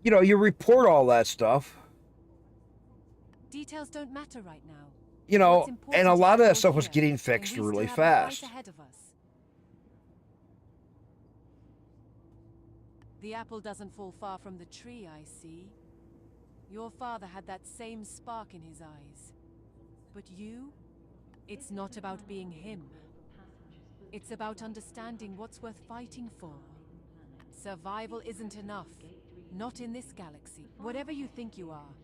you know, you report all that stuff. Details don't matter right now. You know, and a lot of that stuff was getting fixed really fast. The apple doesn't fall far from the tree, I see. Your father had that same spark in his eyes. But you? It's not about being him. It's about understanding what's worth fighting for. Survival isn't enough. Not in this galaxy. Whatever you think you are,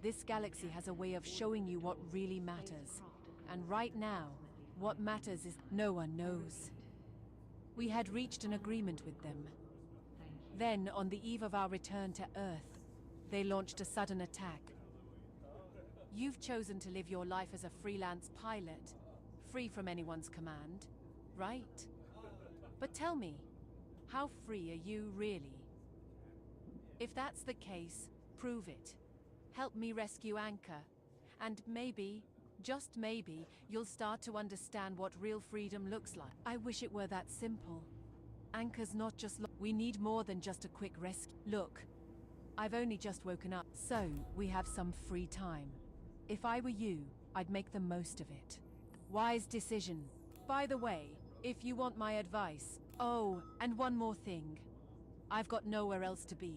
this galaxy has a way of showing you what really matters. And right now, what matters is no one knows. We had reached an agreement with them. Then, on the eve of our return to Earth, they launched a sudden attack. You've chosen to live your life as a freelance pilot, free from anyone's command, right? But tell me, how free are you really? If that's the case, prove it. Help me rescue Anchor, and maybe, just maybe, you'll start to understand what real freedom looks like. I wish it were that simple. Anchor's not just we need more than just a quick rescue. Look, I've only just woken up, so we have some free time. If I were you, I'd make the most of it. Wise decision. By the way, if you want my advice... Oh, and one more thing. I've got nowhere else to be.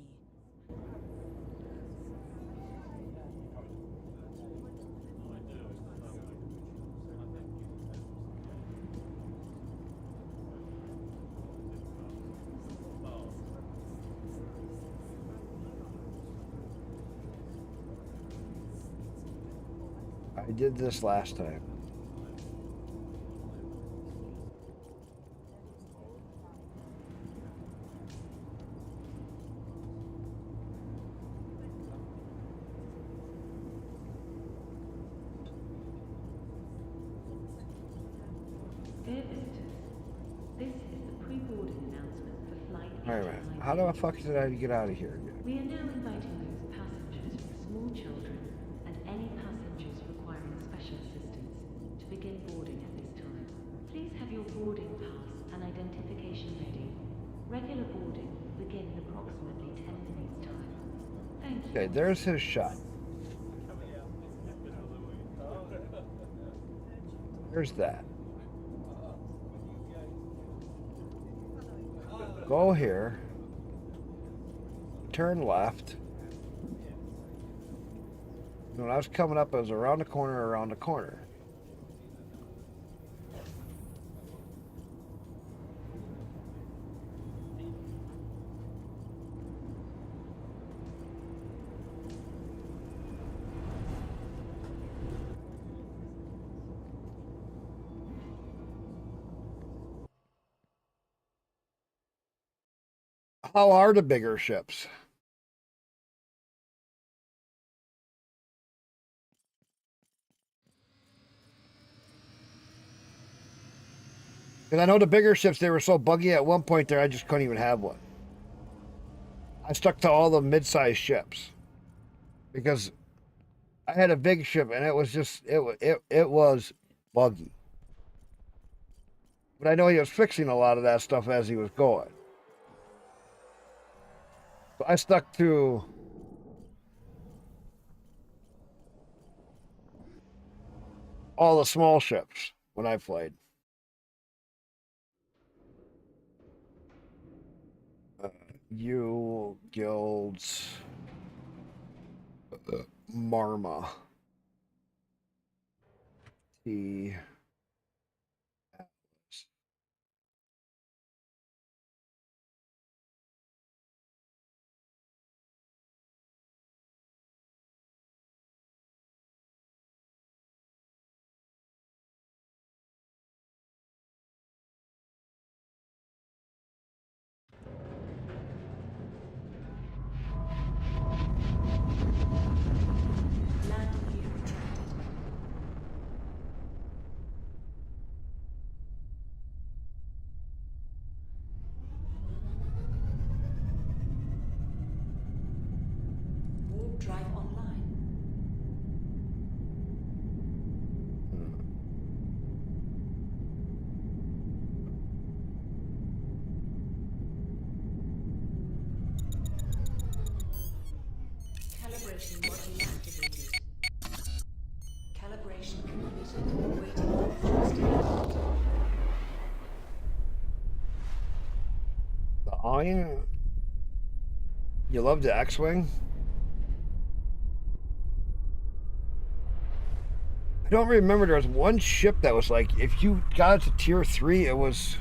I did this last time. Dear visitors, this is the pre-boarding announcement for flight. Alright, man. How the fuck did I get out of here again? We are now inviting those passengers with small children and any passengers requiring special assistance to begin boarding at this time. Please have your boarding pass and identification ready. Regular boarding will begin in approximately 10 minutes time. Thank you. Okay, there's his shot. There's that. Go here. Turn left. When I was coming up, I was around the corner. How are the bigger ships? Because I know the bigger ships, they were so buggy at one point there, I just couldn't even have one. I stuck to all the mid-sized ships. Because I had a big ship and it was just, it was buggy. But I know he was fixing a lot of that stuff as he was going. So I stuck to all the small ships when I played. U guilds, Marma, T. waiting for the thruster. The iron. You love the X-Wing? I don't remember. There was one ship that was like, if you got it to tier 3, it was...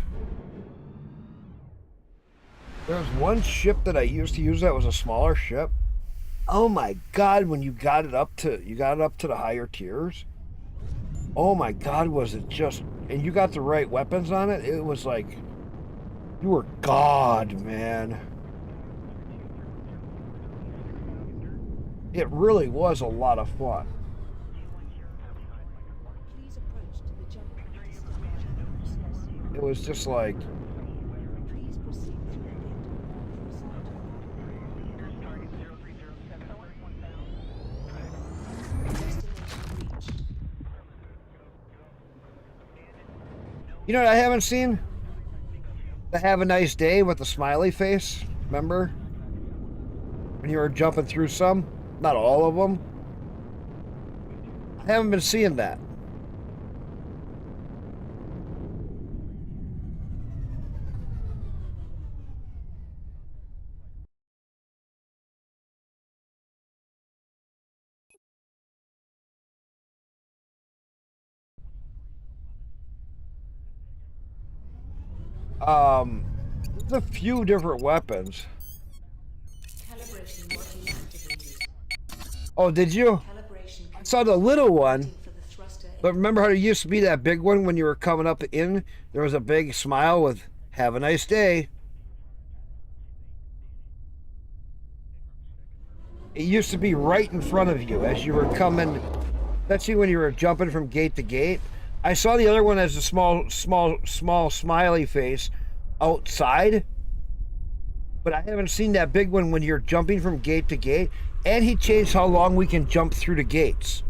There was one ship that I used to use that was a smaller ship. Oh my god, when you got it up to the higher tiers. Oh my god, was it just... And you got the right weapons on it, it was like... You were God, man. It really was a lot of fun. It was just like... You know what I haven't seen? The Have a Nice Day with the smiley face. Remember? When you were jumping through some? Not all of them. I haven't been seeing that. There's a few different weapons. Calibration module activated. Oh, did you? I saw the little one. But remember how there used to be that big one when you were coming up in? There was a big smile with, "Have a nice day." It used to be right in front of you as you were coming. Especially when you were jumping from gate to gate. I saw the other one as a small smiley face outside. But I haven't seen that big one when you're jumping from gate to gate. And he changed how long we can jump through the gates.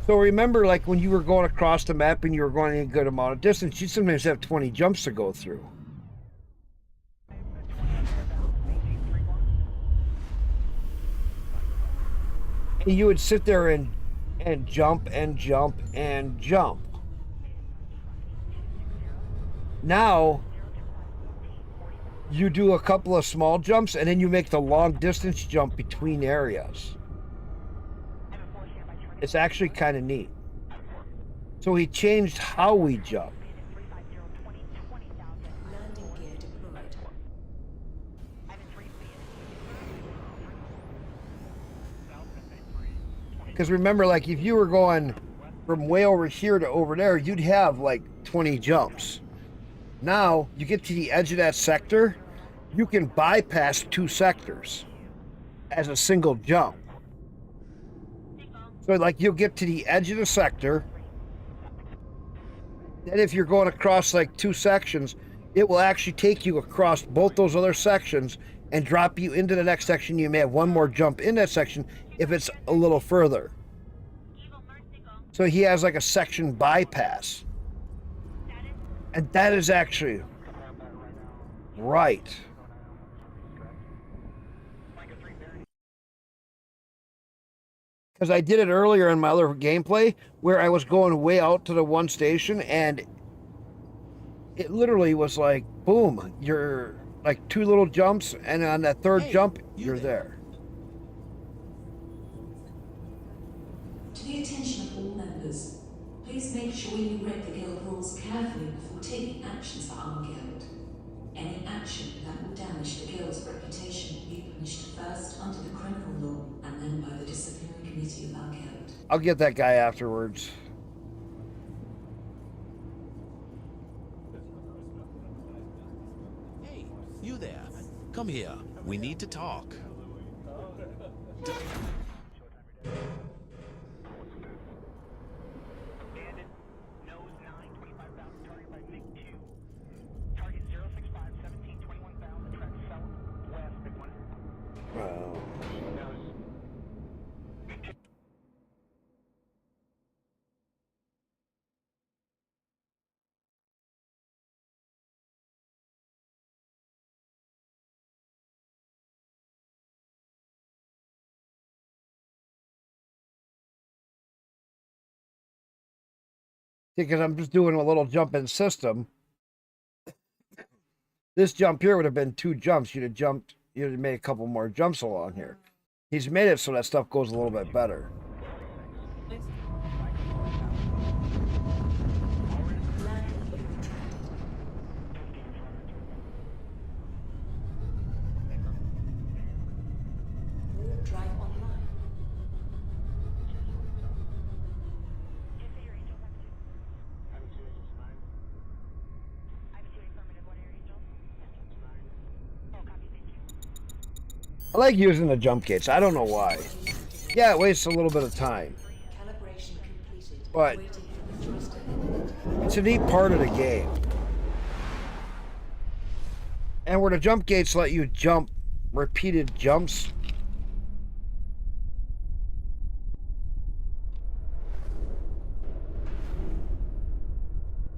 So remember, like when you were going across the map and you were going a good amount of distance, you sometimes have 20 jumps to go through. And you would sit there and jump and jump and jump. Now, you do a couple of small jumps and then you make the long distance jump between areas. It's actually kind of neat. So he changed how we jump. Landing gear deployed. Because remember, like if you were going from way over here to over there, you'd have like 20 jumps. Now, you get to the edge of that sector, you can bypass 2 sectors as a single jump. So like you'll get to the edge of the sector, then if you're going across like 2 sections, it will actually take you across both those other sections and drop you into the next section. You may have one more jump in that section if it's a little further. So he has like a section bypass. And that is actually right. Because I did it earlier in my other gameplay where I was going way out to the one station and it literally was like, boom, you're like 2 little jumps and on that 3rd jump, you're there. To the attention of all members, please make sure you read the Guild rules carefully before taking actions for our Guild. Any action that will damage the Guild's reputation will be punished first under the criminal law and then by the disciplinary committee of our Guild. I'll get that guy afterwards. Hey, you there. Come here. We need to talk. Because I'm just doing a little jump in system. This jump here would have been 2 jumps. You'd have made a couple more jumps along here. He's made it so that stuff goes a little bit better. Drive online. I like using the jump gates. I don't know why. Yeah, it wastes a little bit of time. Calibration completed. But Waiting for the thruster. it's a neat part of the game. And where the jump gates let you jump repeated jumps.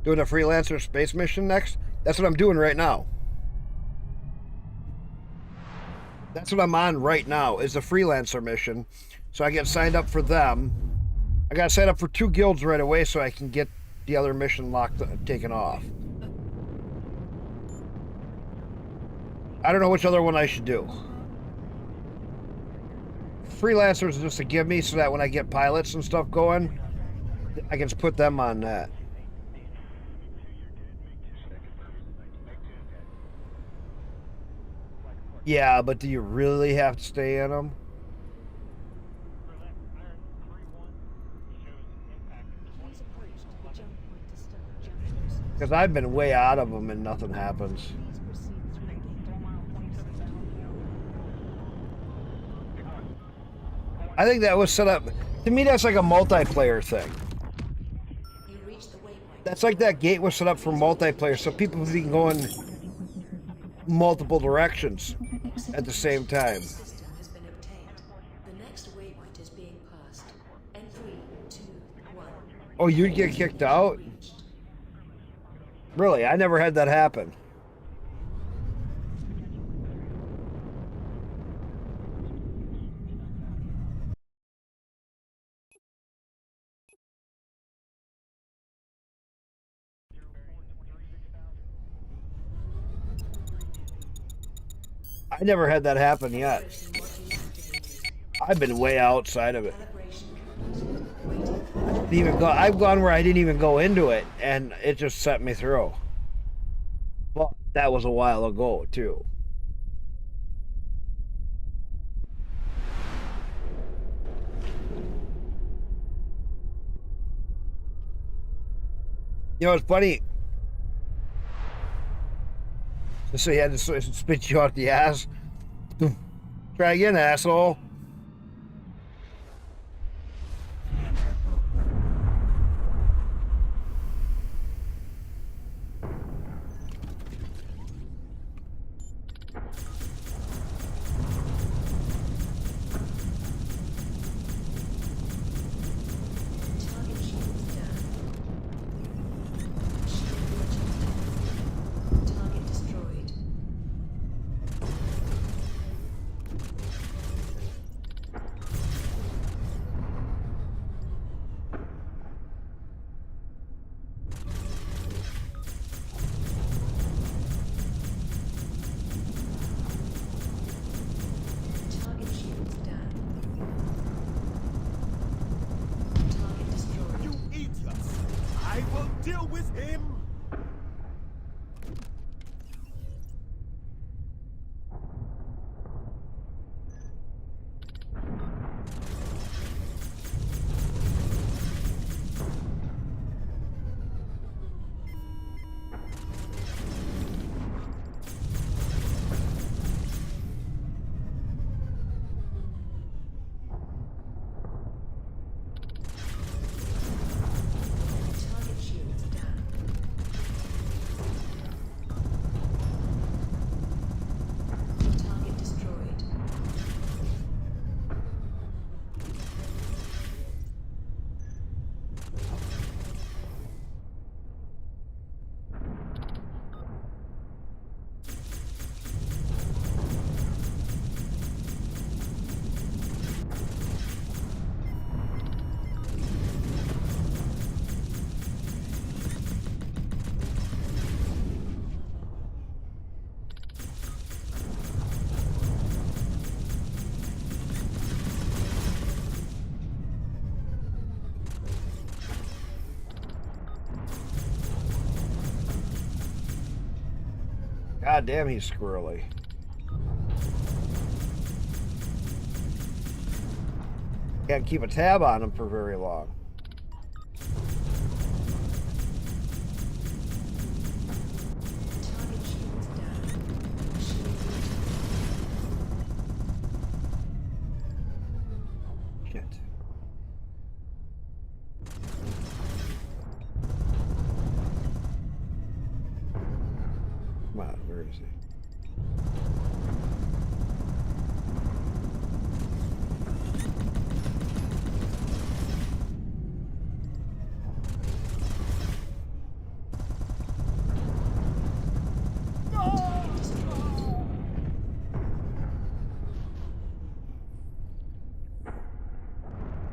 Doing a freelancer space mission next? That's what I'm doing right now. That's what I'm on right now, is a freelancer mission. So I get signed up for them. I got to sign up for 2 guilds right away so I can get the other mission taken off. I don't know which other one I should do. Freelancers is just to give me so that when I get pilots and stuff going, I can just put them on that. Yeah, but do you really have to stay in them? Because I've been way out of them and nothing happens. I think that was set up... To me, that's like a multiplayer thing. That's like that gate was set up for multiplayer, so people can go in multiple directions at the same time. System has been obtained. The next waypoint is being passed. And 3, 2, 1. Oh, you'd get kicked out? Really? I never had that happen. I never had that happen yet. I've been way outside of it. I've gone where I didn't even go into it, and it just set me through. But that was a while ago, too. You know, it's funny. So he had to spit you out the ass. Try again, asshole. Deal with him! God damn, he's squirrely. Can't keep a tab on him for very long. Shit. Come on, where is he?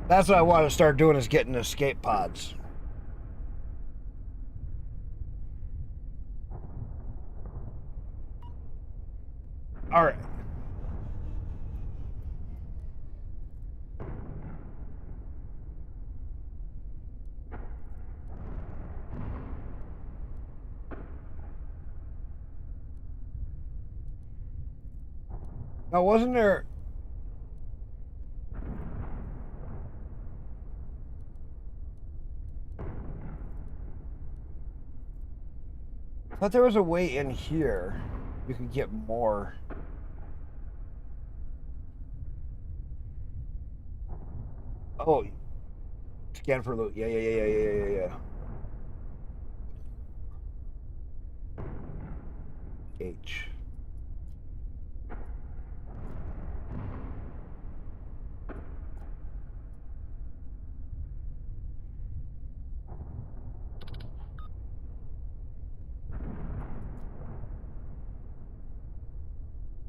That's what I want to start doing, is getting escape pods. All right. Now, wasn't there... I thought there was a way in here you could get more. Oh, scan for loot. Yeah. H.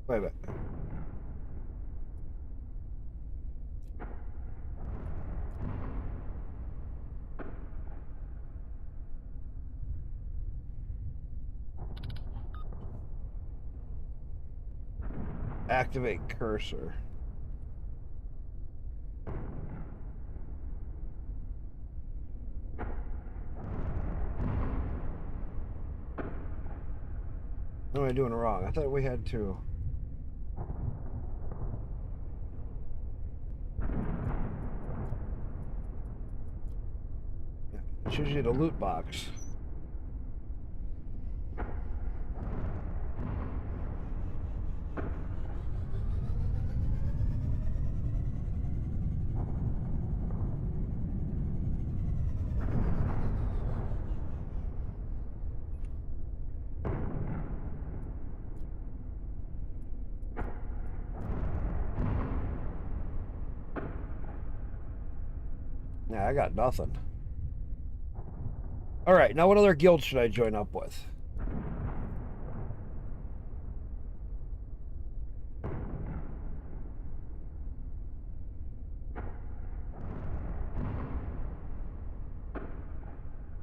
Wait a minute. Activate cursor. What am I doing wrong? I thought we had to. Yeah, it shows you the loot box. Yeah, I got nothing. All right, now what other guild should I join up with?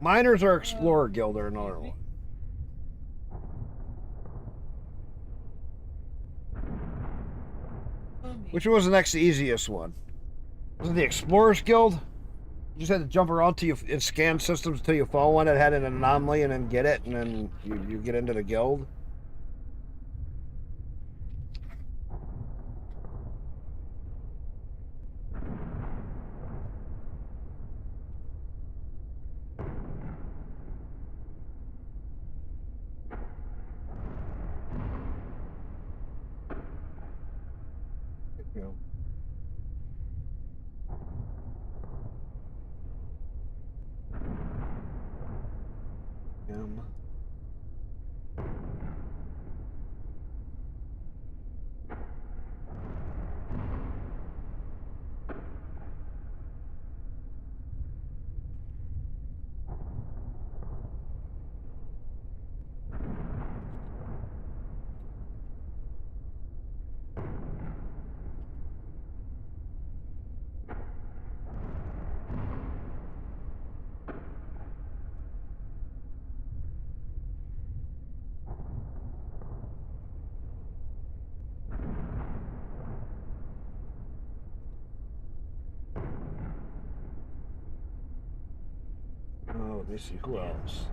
Miners or Explorer Guild are another one. Which one was the next easiest one? Was it the Explorers Guild? You just had to jump around till and scan systems till you found one that had an anomaly and then get it, and then you get into the guild? Yeah. Oh, let me see, who else?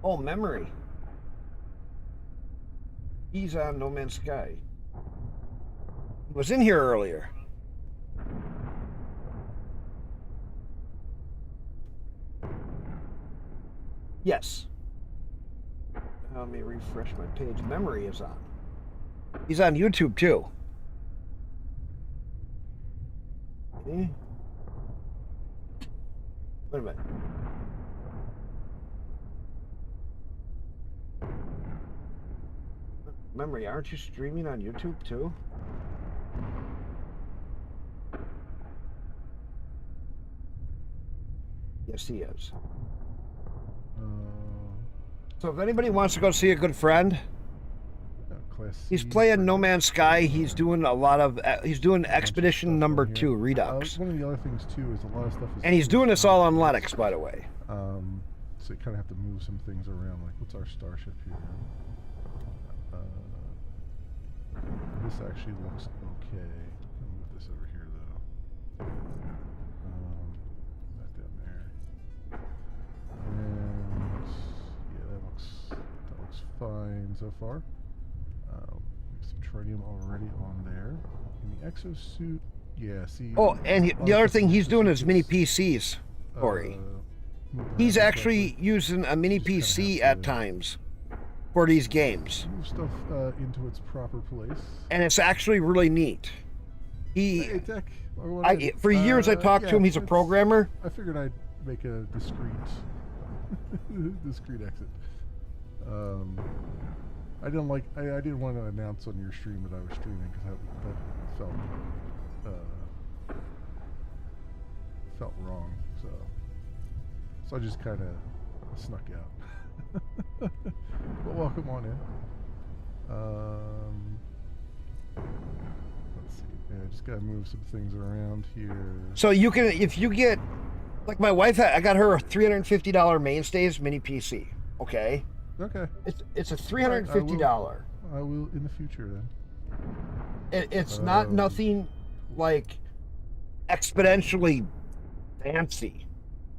Oh, memory. He's on No Man's Sky. He was in here earlier. Yes. Let me refresh my page. Memory is on. He's on YouTube too. Okay. Wait a minute. Memory, aren't you streaming on YouTube too? Yes, he is. So if anybody wants to go see a good friend, he's playing No Man's Sky. He's doing a lot of, he's doing Expedition number 2, Redux. One of the other things too is a lot of stuff is... And he's doing this all on Linux, by the way. So you kind of have to move some things around. Like, what's our starship here? This actually looks okay. I'll move this over here though. That down there. And yeah, that looks fine so far. Some tritium already on there. And the exosuit, yeah. See. Oh, and the other thing he's doing is mini PCs, Corey. He's actually using a mini PC at times for these games. Move stuff into its proper place. And it's actually really neat. For years I talked to him. He's a programmer. I figured I'd make a discreet exit. I didn't want to announce on your stream that I was streaming because that felt wrong. So I just kind of snuck out. But welcome on in. Let's see. Yeah, just gotta move some things around here. So you can, if you get, like my wife, I got her a $350 Mainstays mini PC. Okay. Okay. It's a $350. I will in the future then. It's not nothing like exponentially fancy.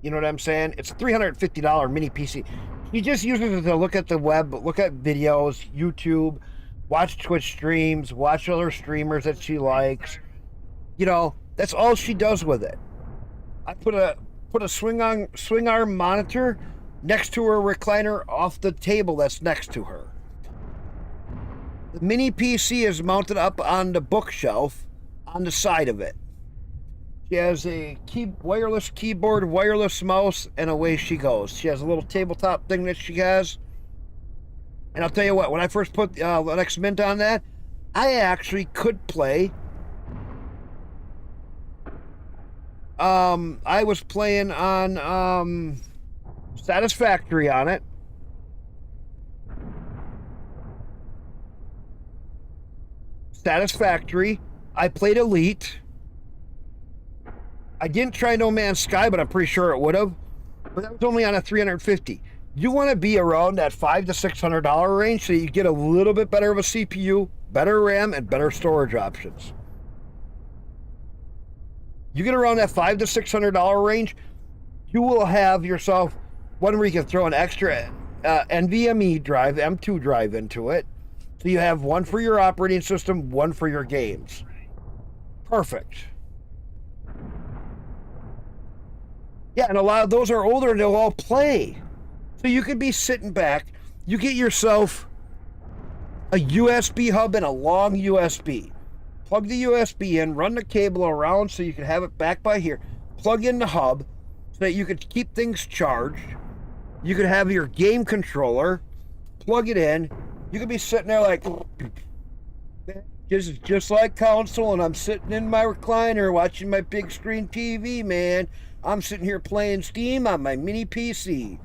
You know what I'm saying? It's a $350 mini PC. He just uses it to look at the web, look at videos, YouTube, watch Twitch streams, watch other streamers that she likes. You know, that's all she does with it. I put a swing arm monitor next to her recliner off the table that's next to her. The mini PC is mounted up on the bookshelf on the side of it. She has a wireless keyboard, wireless mouse, and away she goes. She has a little tabletop thing that she has. And I'll tell you what, when I first put Linux Mint on that, I actually could play. I was playing on Satisfactory on it. Satisfactory. I played Elite. I didn't try No Man's Sky, but I'm pretty sure it would have. But that was only on a $350. You want to be around that $500 to $600 range so you get a little bit better of a CPU, better RAM, and better storage options. You get around that $500 to $600 range, you will have yourself one where you can throw an extra NVMe drive, M2 drive into it. So you have one for your operating system, one for your games. Perfect. Yeah, and a lot of those are older and they'll all play. So you could be sitting back, you get yourself a USB hub and a long USB. Plug the USB in, run the cable around so you can have it back by here. Plug in the hub so that you could keep things charged. You could have your game controller, plug it in. You could be sitting there like, just like console, and I'm sitting in my recliner watching my big screen TV, man. I'm sitting here playing Steam on my mini PC.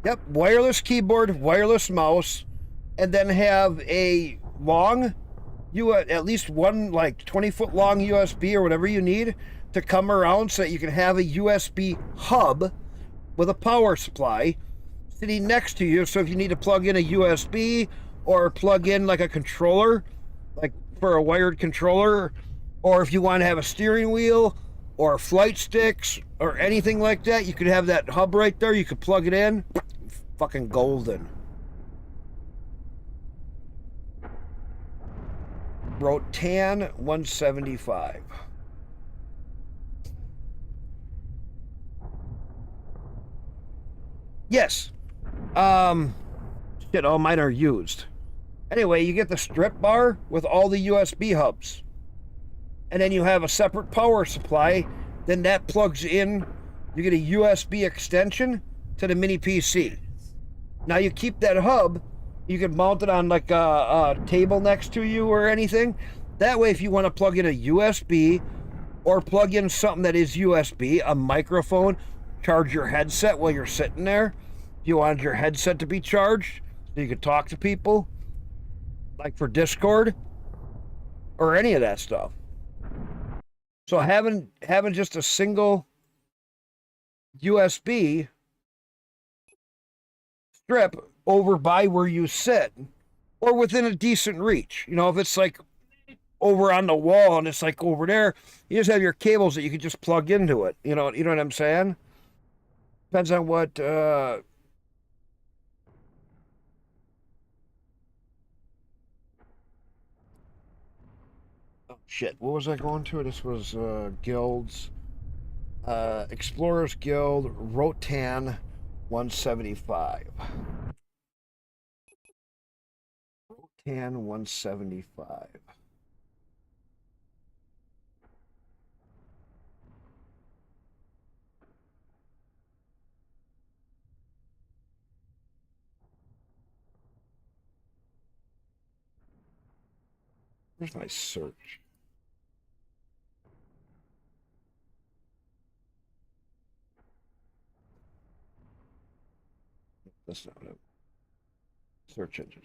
Yep, wireless keyboard, wireless mouse, and then have a long, at least one like 20-foot long USB or whatever you need to come around so that you can have a USB hub with a power supply sitting next to you. So if you need to plug in a USB or plug in like a controller, like for a wired controller, or if you want to have a steering wheel or flight sticks or anything like that, you could have that hub right there. You could plug it in. Fucking golden. Rotan 175. Yes. Shit, all mine are used. Anyway, you get the strip bar with all the USB hubs. And then you have a separate power supply. Then that plugs in. You get a USB extension to the mini PC. Now you keep that hub. You can mount it on like a table next to you or anything. That way, if you want to plug in a USB or plug in something that is USB, a microphone, charge your headset while you're sitting there. If you wanted your headset to be charged so you could talk to people, like for Discord or any of that stuff. So having just a single USB strip over by where you sit or within a decent reach. You know, if it's like over on the wall and it's like over there, you just have your cables that you can just plug into it. You know what I'm saying? Depends on what oh shit, what was I going to? This was guilds. Explorers Guild Rotan 175. Rotan 175. Where's my search? That's not it. Search engine.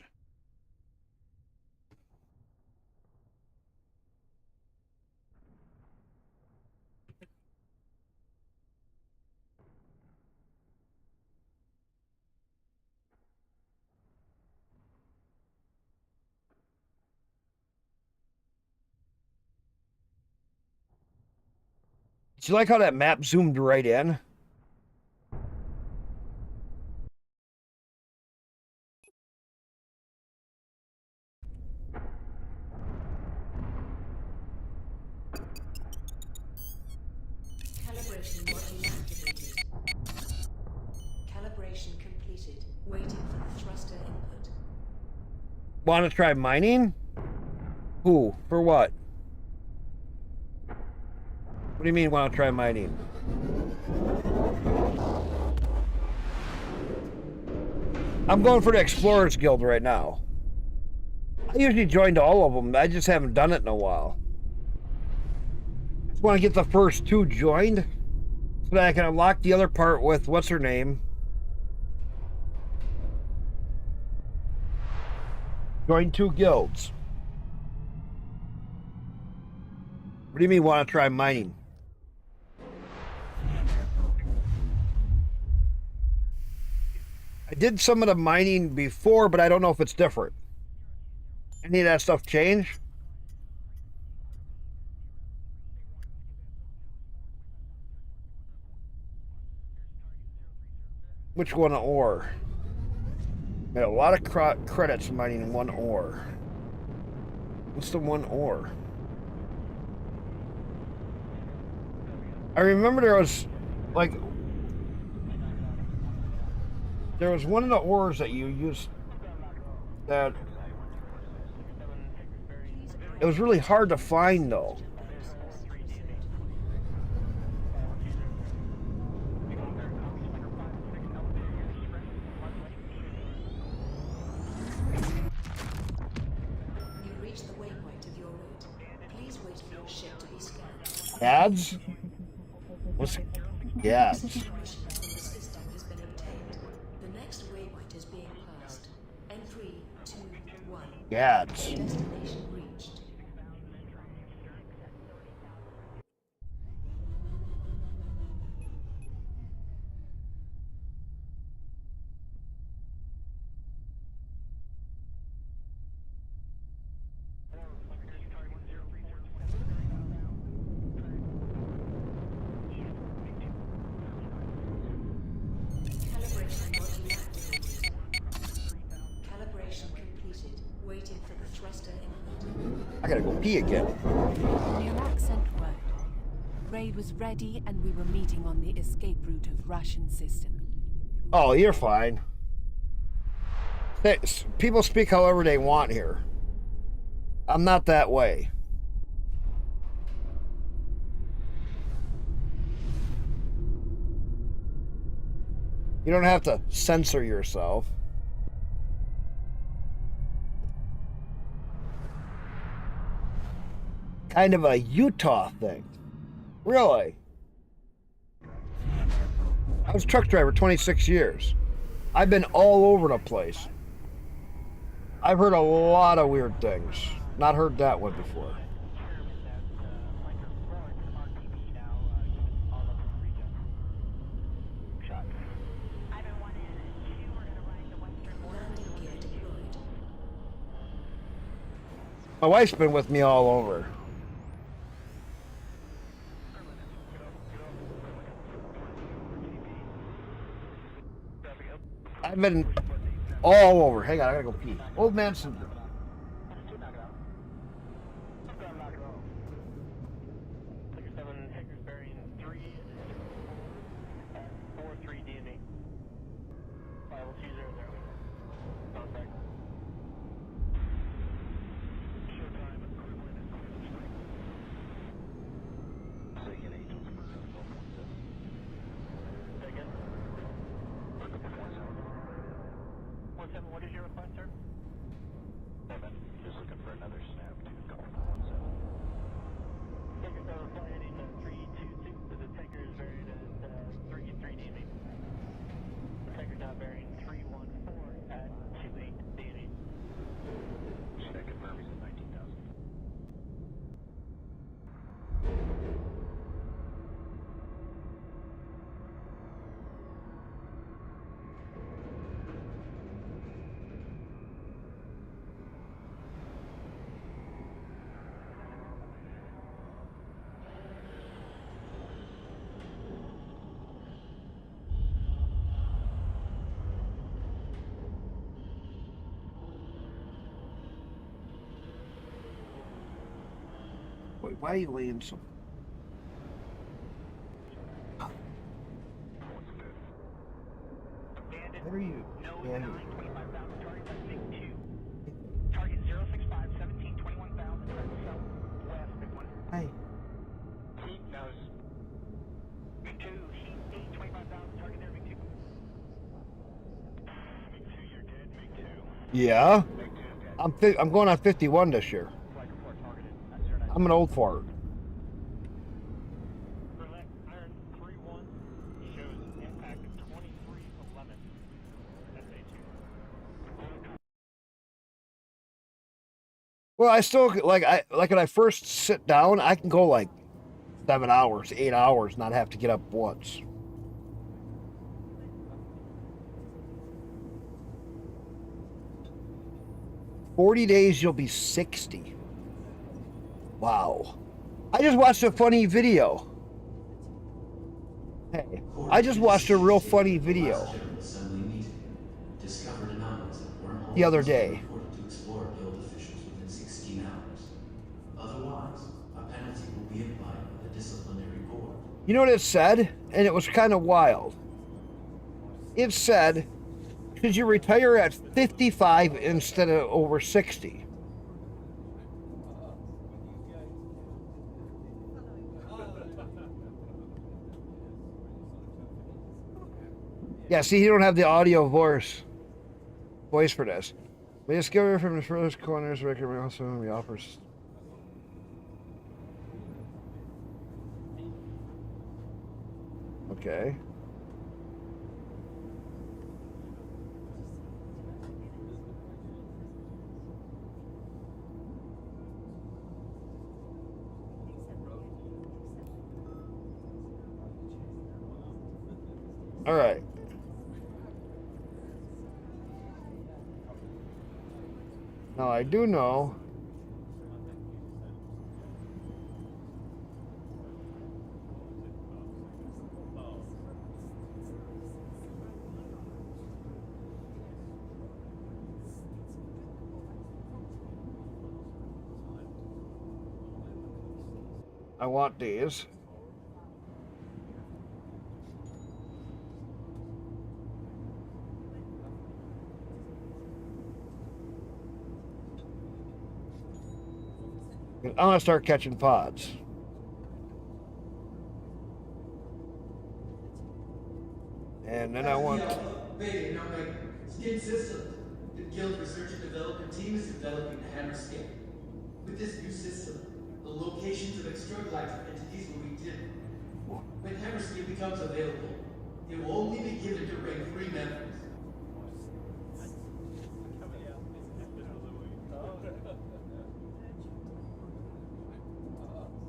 Do you like how that map zoomed right in? Calibration module activated. Calibration completed. Waiting for the thruster input. Want to try mining? Who? For what? What do you mean want to try mining? I'm going for the Explorers Guild right now. I usually joined all of them. I just haven't done it in a while. Just want to get the first two joined so that I can unlock the other part with what's her name. Join 2 guilds. What do you mean want to try mining? I did some of the mining before, but I don't know if it's different. Any of that stuff change? Which one ore? Made a lot of credits mining one ore. What's the one ore? I remember there was like there was one of the ores that you used that it was really hard to find though. You reached the waypoint of your route. Please wait for your ship to be scanned. Ads? What's ads? Permission from the system has been obtained. The next waypoint is being passed. N3, 2, 1. Ads. Destination reached. I gotta go pee again. The Iraq sent word. Raid was ready and we were meeting on the escape route of Russian system. Oh, you're fine. People speak however they want here. I'm not that way. You don't have to censor yourself. Kind of a Utah thing. Really? I was a truck driver 26 years. I've been all over the place. I've heard a lot of weird things. Not heard that one before. My wife's been with me all over. I've been all over. Hang on, I gotta go pee. Old man syndrome. What is your request, sir? 7. Just looking for another snap to call 17. Taker 7 flight heading to 322. The Taker is buried at 33 DME. The Taker now bearing 314 at 28 DME. Should I confirm he's at 19,000? Wait, why are you laying so? What are you? Yeah. Target 065, 17, 21,000, southwest, big one. Hey. Heat nose. Big 2, heat 8, 25,000, target there, big 2. Big 2, you're dead, big 2. Yeah? I'm going on 51 this year. I'm an old fart. Well, I still like when I first sit down, I can go like 7 hours, 8 hours, not have to get up once. "40 days, you'll be 60. Wow. I just watched a funny video. Hey, I just watched a real funny video the other day. To explore Guild officials within 16 hours. Otherwise, a penalty will be applied by the disciplinary board. You know what it said? And it was kind of wild. It said, should you retire at 55 instead of over 60? Yeah, see, you don't have the audio voice for this. We discovered from the first corners record also the offers. Okay. All right. Now I do know I want these. I'm gonna start catching pods. And then I want... Beta and Omega. Skin systems. The Guild Research and Development team is developing the hammer skin. With this new system, the locations of extragalactic entities will be dim. When hammer skin becomes available, it will only be given to rank 3 members.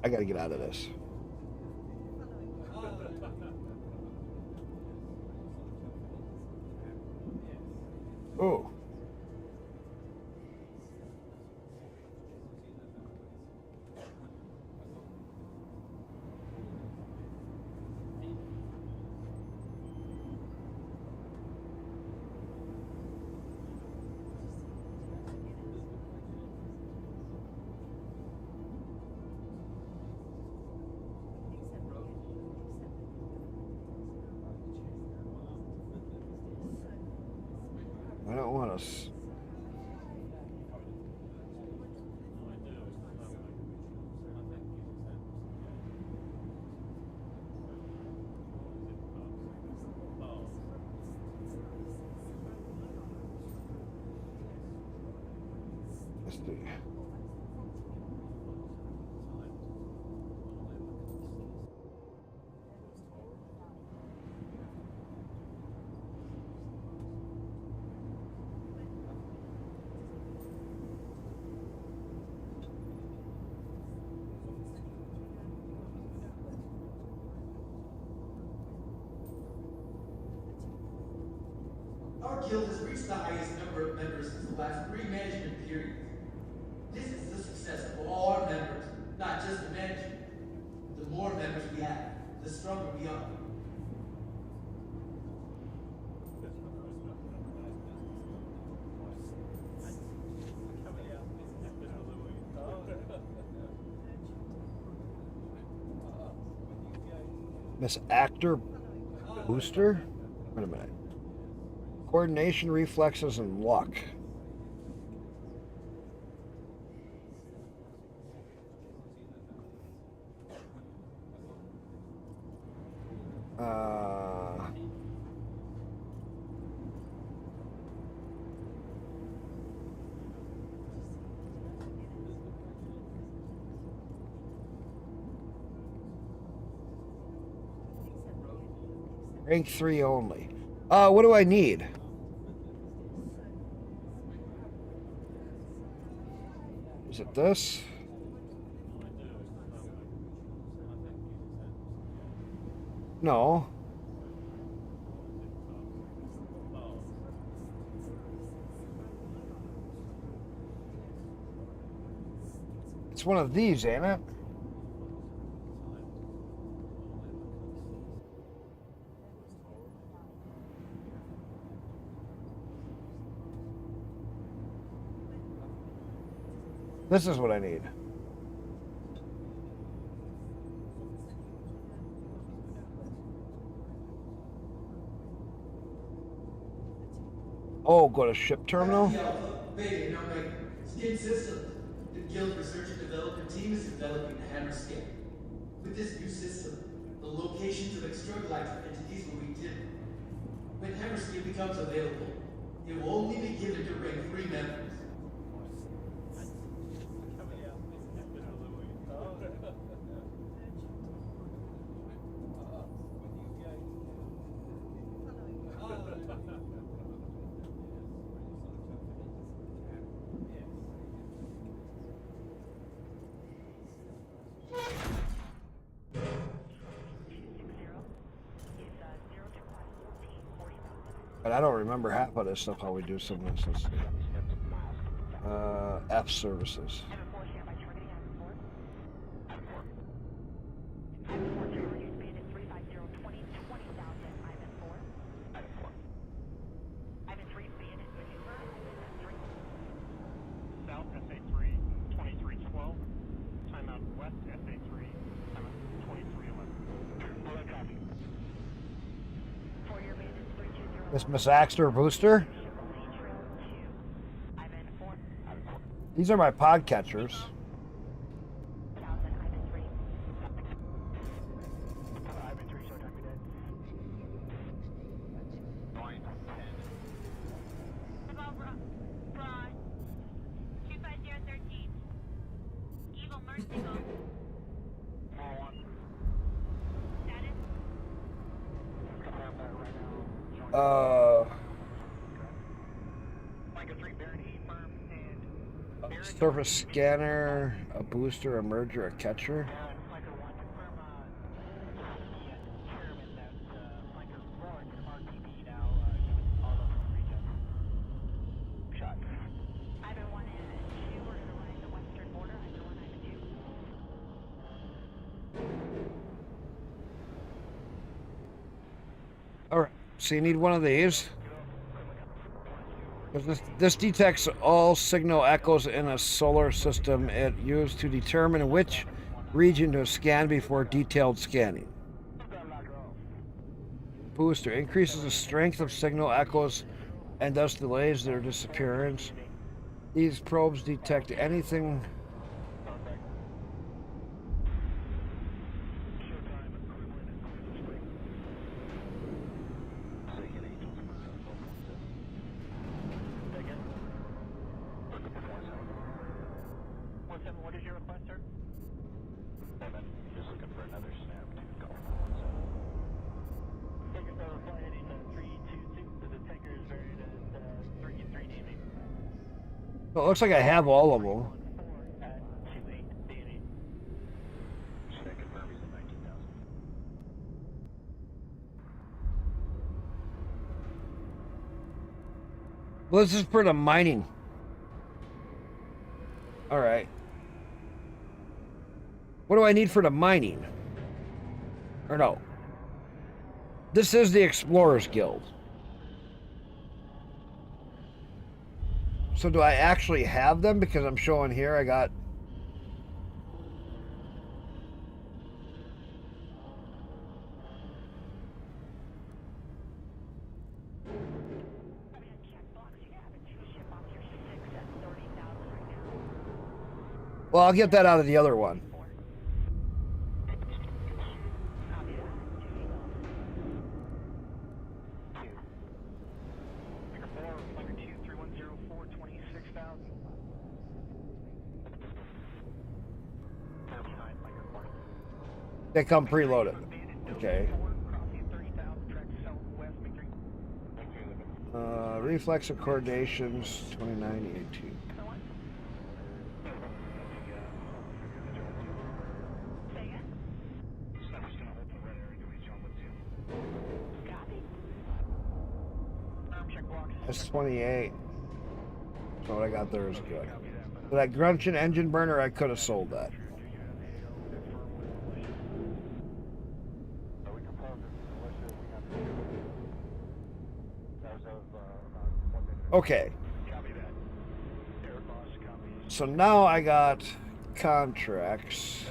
I gotta get out of this. Oh. I don't want us. Let's see. Our guild has reached the highest number of members since the last 3 management periods. This is the success of all our members, not just the management. The more members we have, the stronger we are. Miss Actor Booster? Wait a minute. Coordination, reflexes, and luck. Rank 3 only. What do I need? Is it this? No. It's one of these, ain't it? This is what I need. Oh, go to ship terminal? Beta and Omega. Skin systems. The Guild Research and Development team is developing the hammer skin. With this new system, the locations of extragalactic entities will be dim. When hammer skin becomes available, it will only be given to rank 3 members. But I don't remember half of this stuff, how we do some of this. Let's see. F services. South SA3, 2312. Timeout west SA3, This Miss Axter booster. These are my podcatchers. Surface scanner, a booster, a merger, a catcher. Alright, so you need one of these. This detects all signal echoes in a solar system it used to determine which region to scan before detailed scanning. Booster increases the strength of signal echoes and thus delays their disappearance. These probes detect anything. What is your request, sir? Just looking for another snap to call. Take us over, fly heading 322. The detector is varied at 3 dB. Well, it looks like I have all of them. Well, this is for the mining. All right. What do I need for the mining? Or no. This is the Explorers Guild. So do I actually have them? Because I'm showing here I got... Well, I'll get that out of the other one. They come preloaded. Okay. Reflexive coordinations, 2918. That's 28. So what I got there is good. So that Grunchen engine burner, I could have sold that. Okay. So now I got contracts.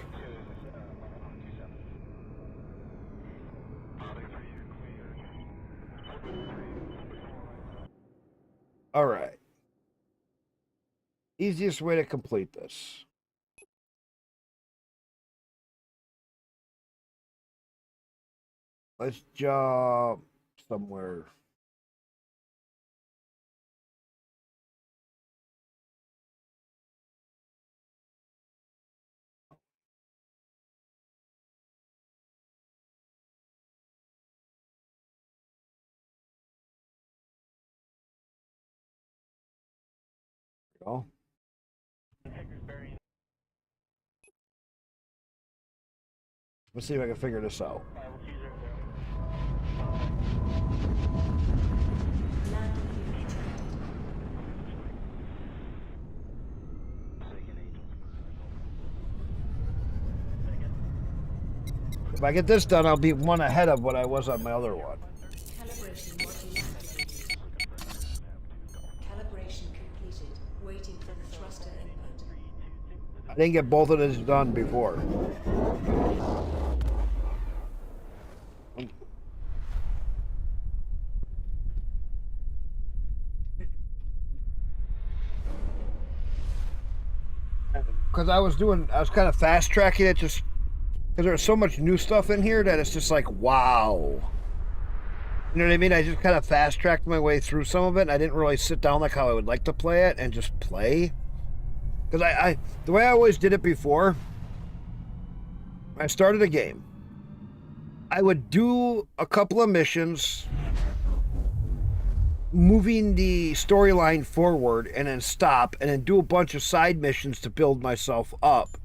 All right. Easiest way to complete this. Let's jump somewhere. Go. Let's see if I can figure this out. If I get this done, I'll be one ahead of what I was on my other one. Calibration module activated. Calibration completed. Waiting for the thruster input. I didn't get both of this done before. because I was kind of fast tracking it just because there's so much new stuff in here that it's just like, wow. You know what I mean? I just kind of fast tracked my way through some of it, and I didn't really sit down like how I would like to play it and just play. Because the way I always did it before, I started a game. I would do a couple of missions, moving the storyline forward, and then stop, and then do a bunch of side missions to build myself up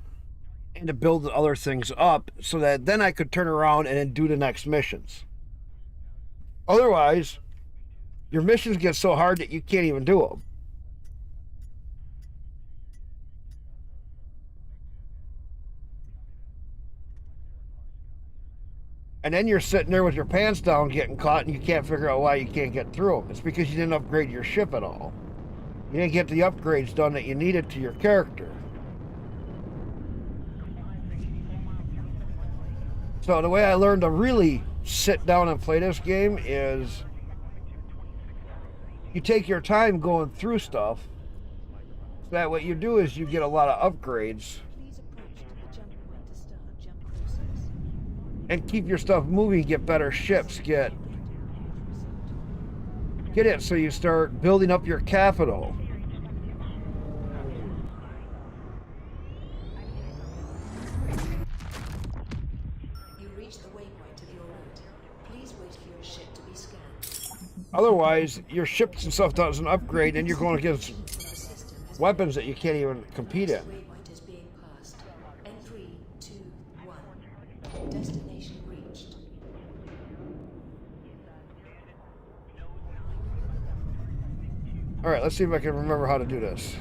and to build other things up so that then I could turn around and then do the next missions. Otherwise, your missions get so hard that you can't even do them. And then you're sitting there with your pants down getting caught and you can't figure out why you can't get through them. It's because you didn't upgrade your ship at all. You didn't get the upgrades done that you needed to your character. So the way I learned to really sit down and play this game is you take your time going through stuff. So that what you do is you get a lot of upgrades and keep your stuff moving, get better ships, get it so you start building up your capital. You reach the waypoint of your route. Please wait for your ship to be scanned. Otherwise, your ships and stuff doesn't upgrade and you're going against weapons that you can't even compete in. Waypoint is being passed. N3, 2, 1. Destination reached. Alright, let's see if I can remember how to do this.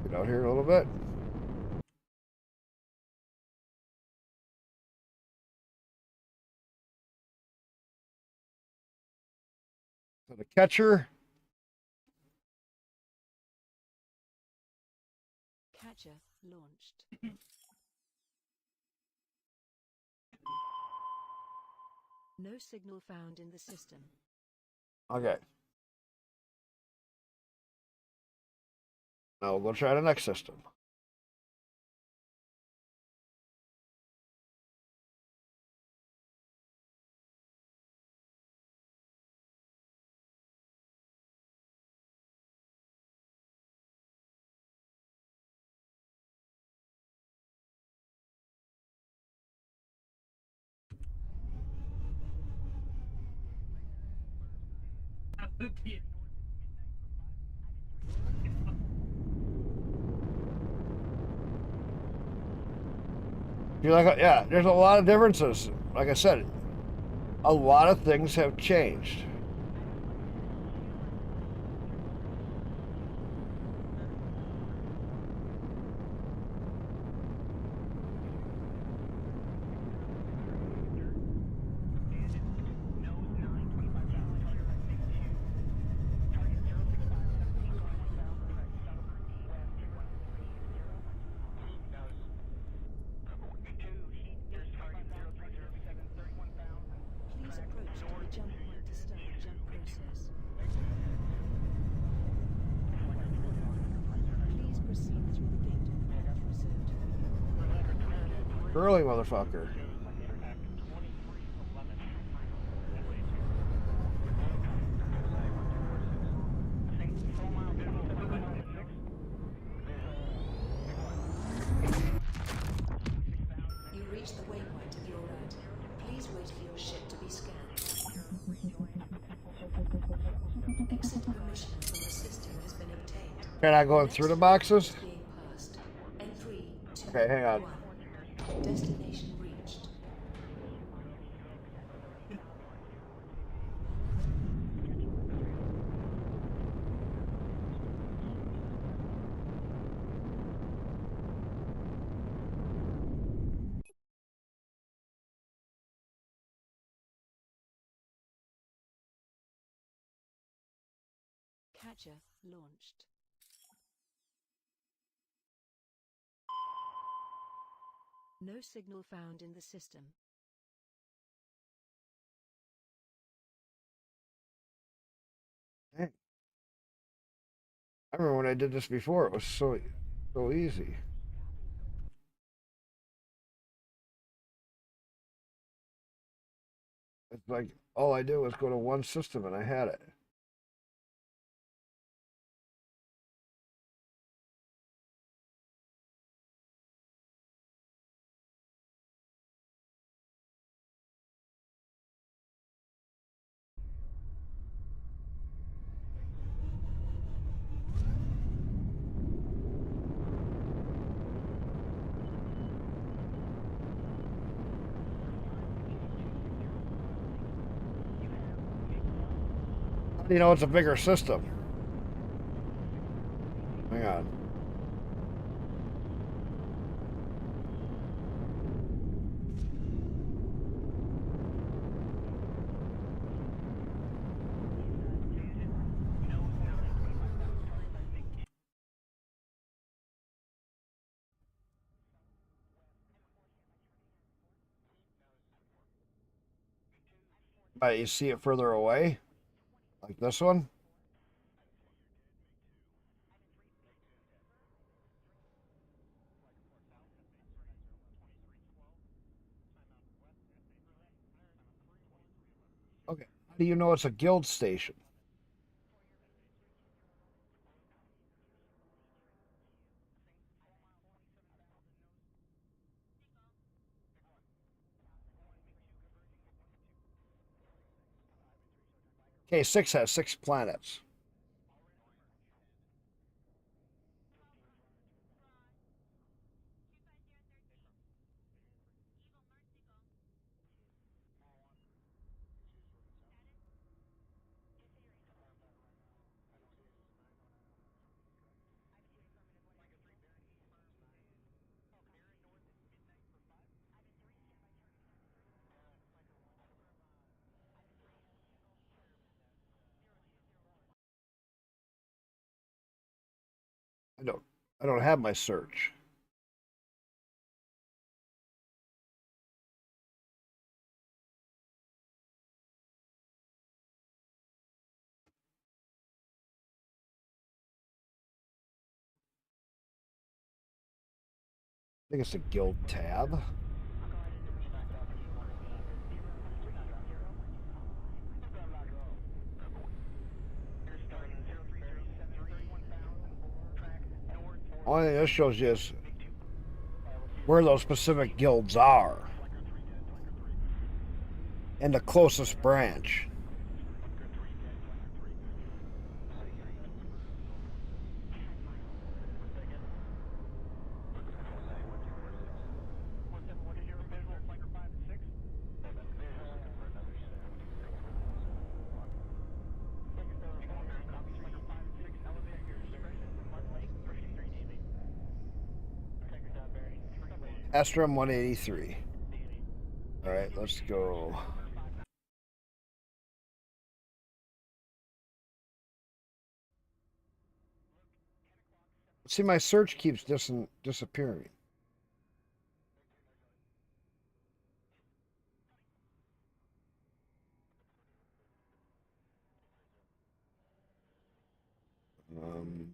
Get out here a little bit. So the catcher. Catcher launched. No signal found in the system. Okay. Now we'll go try the next system. You're like, yeah, there's a lot of differences. Like I said, a lot of things have changed. Please approach to the jump point to start the jump process. Please proceed through the gate in the path reserved for you. Early motherfucker. You reach the waypoint of your route. Please wait for your ship to be scanned. Exit permission from the system has been obtained. Can I go through the boxes? Being passed. N3, 2, Okay, hang on. 1. Destination reached. Catcher launched. No signal found in the system. Okay. I remember when I did this before, it was so easy. It's like all I did was go to one system and I had it. How do you know it's a bigger system? Hang on. You see it further away? Like this one? Okay. How do you know it's a guild station? K6 has 6 planets. I don't have my search. I think it's a guild tab. Only thing this shows you is where those specific guilds are and the closest branch. Astrum 183. All right, let's go. See, my search keeps disappearing. Um,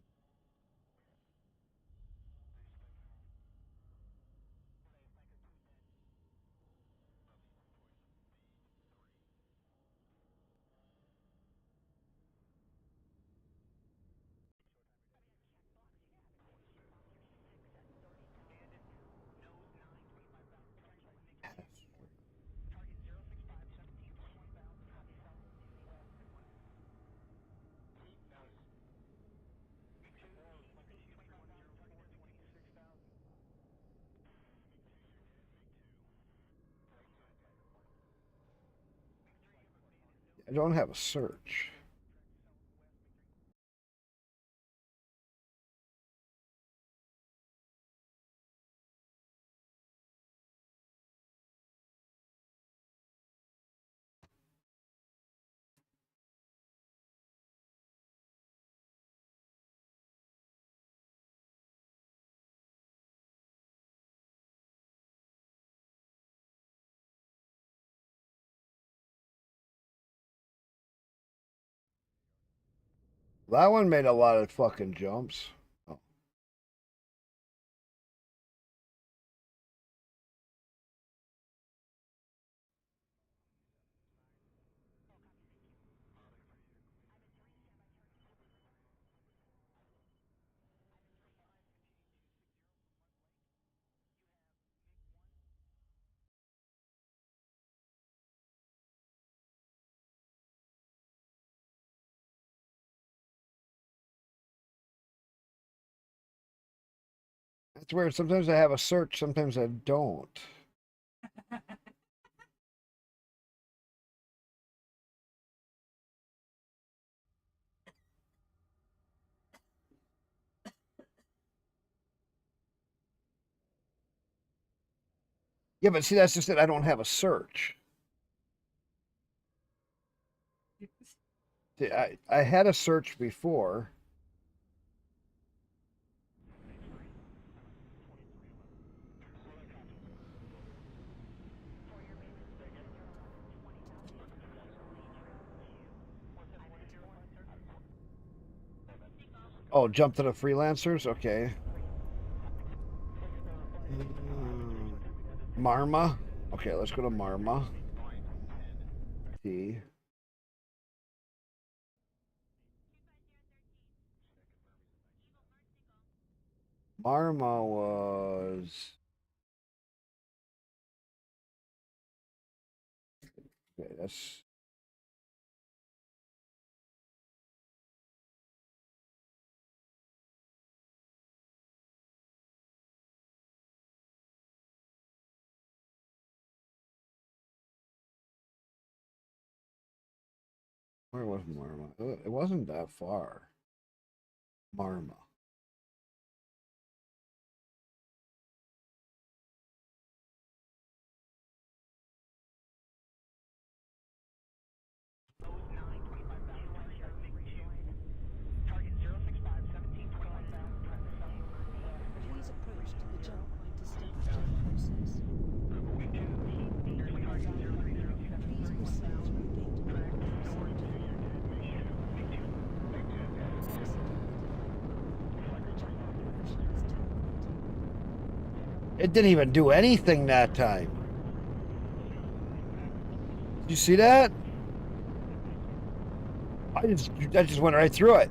I don't have a search. That one made a lot of fucking jumps. Oh. That's weird. Sometimes I have a search, sometimes I don't. Yeah, but see, that's just it. I don't have a search. See, I had a search before. Oh, jump to the freelancers? Okay. Marma? Okay, let's go to Marma. See. Marma was... Okay, that's... Where was Marma? It wasn't that far. Marma. Please approach to the jump point to start the jump process. Please proceed through gate It didn't even do anything that time. Did you see that? I just went right through it.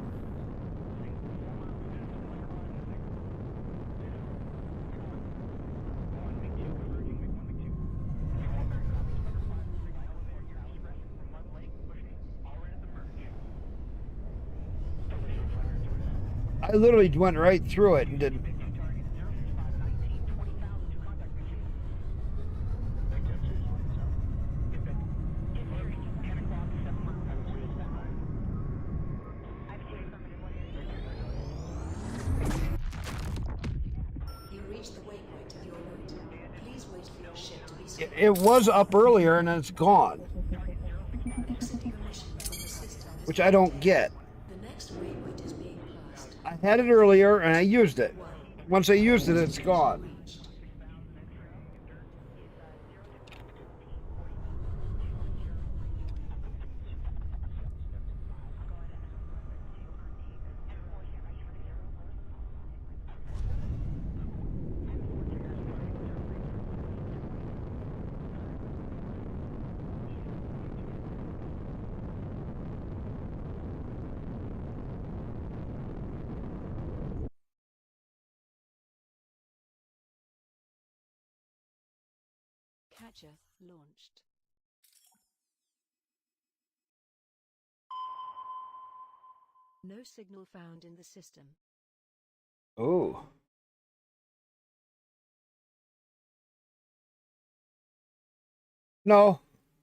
I literally went right through it and didn't. You reached the waypoint of your route. Please wait for your ship to be It was up earlier and then it's gone. Exiting a mission from the system has Which I don't get. The next waypoint is being passed. I had it earlier and I used it. Once I used it, it's gone. Catcher launched. No signal found in the system. Oh. No,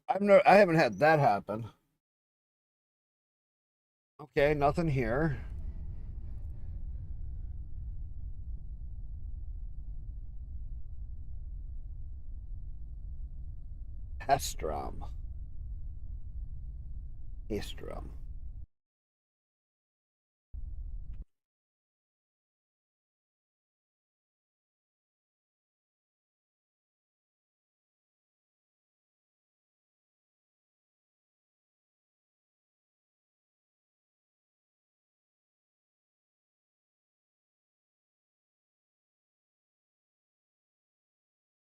I haven't had that happen. Okay, nothing here. Hestrom. Hestrom.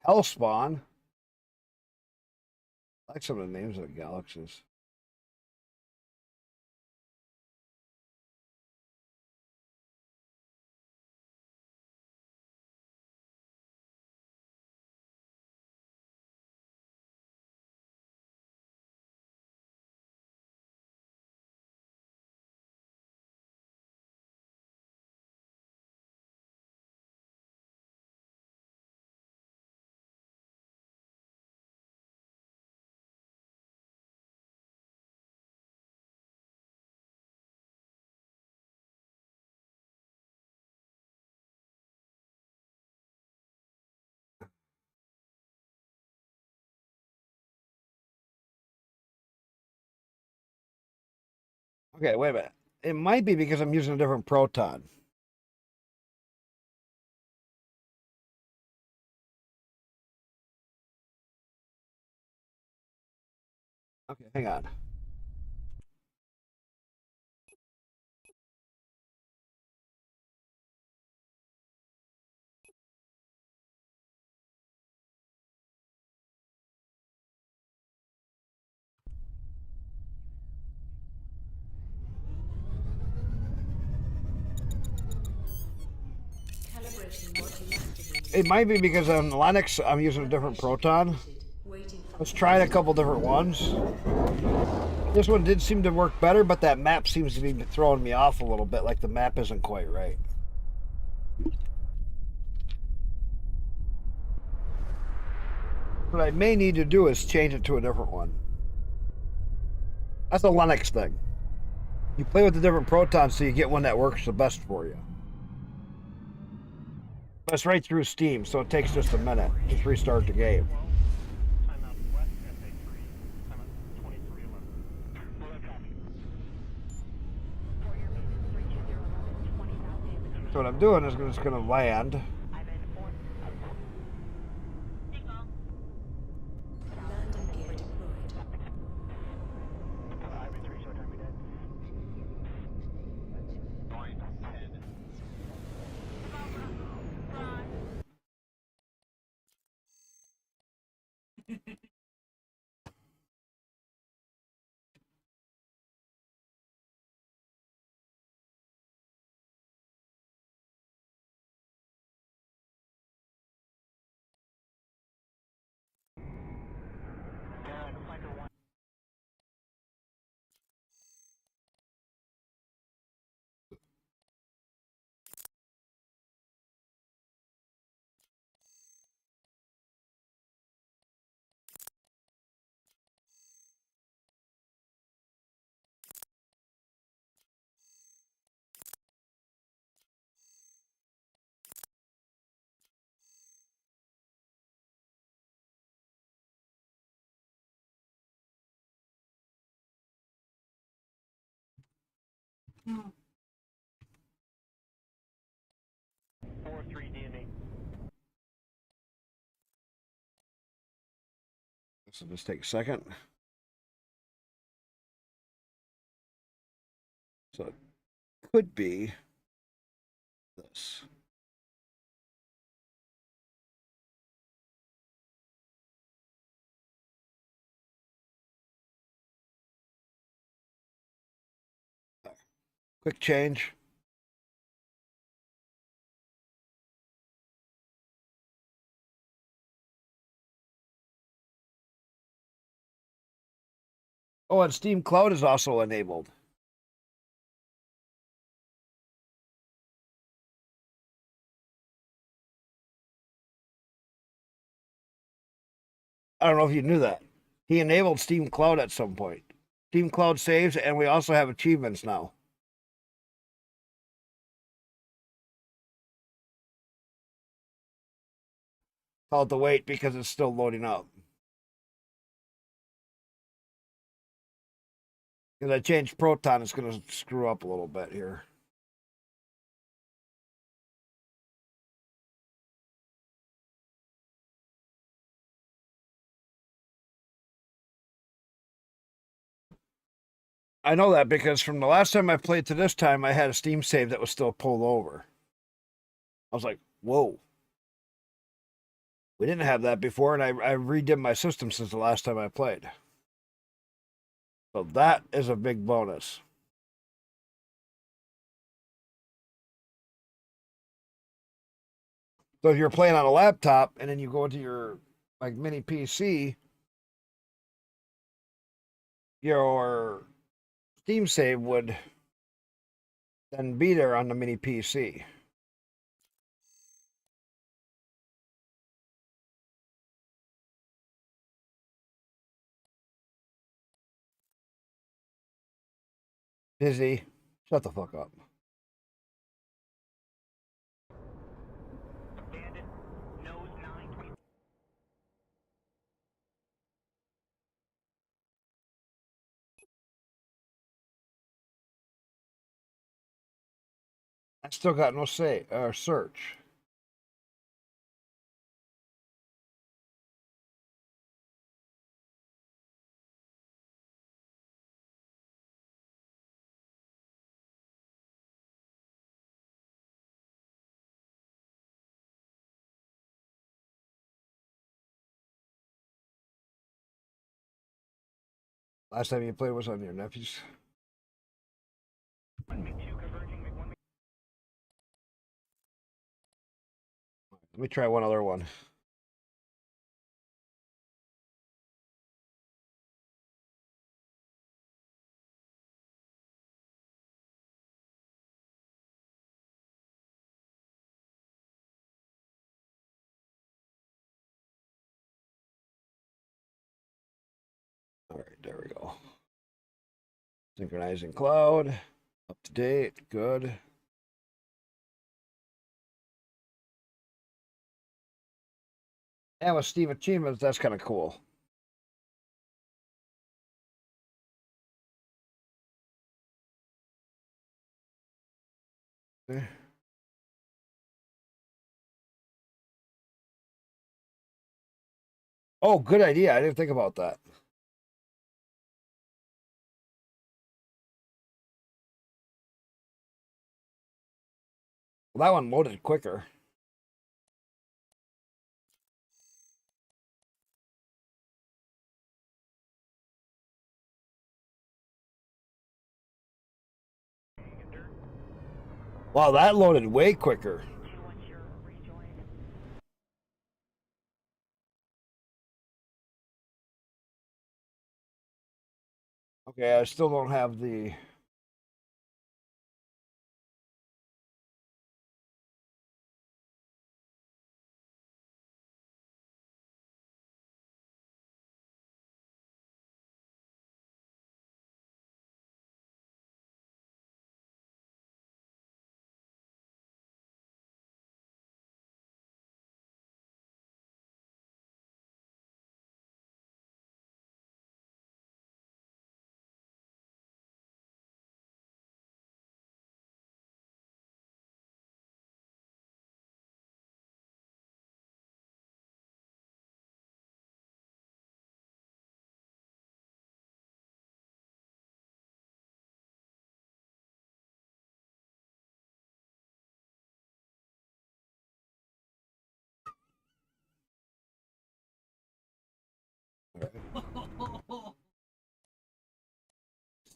Hellspawn. I like some of the names of the galaxies. Okay, wait a minute. It might be because I'm using a different proton. Okay, hang on. It might be because on Linux I'm using a different proton. Let's try a couple different ones. This one did seem to work better, but that map seems to be throwing me off a little bit, like the map isn't quite right. What I may need to do is change it to a different one. That's a Linux thing. You play with the different protons so you get one that works the best for you. But it's right through Steam, so it takes just a minute to restart the game. So what I'm doing is I'm just going to land. Hmm. 4-3 DNA. So just take a second. So it could be this. Quick change. Oh, and Steam Cloud is also enabled. I don't know if you knew that. He enabled Steam Cloud at some point. Steam Cloud saves, and we also have achievements now. I'll have to wait because it's still loading up. Because I changed Proton, it's going to screw up a little bit here. I know that because from the last time I played to this time, I had a Steam save that was still pulled over. I was like, whoa. We didn't have that before, and I redid my system since the last time I played. So that is a big bonus. So if you're playing on a laptop and then you go into your like mini PC, your Steam save would then be there on the mini PC. Busy. Shut the fuck up. I still got no say or search. Last time you played was on your nephew's. Let me try one other one. All right, there we go. Synchronizing cloud. Up to date. Good. And with Steam achievements, that's kind of cool. Oh, good idea. I didn't think about that. Well, that one loaded quicker. Wow, that loaded way quicker. Okay, I still don't have the...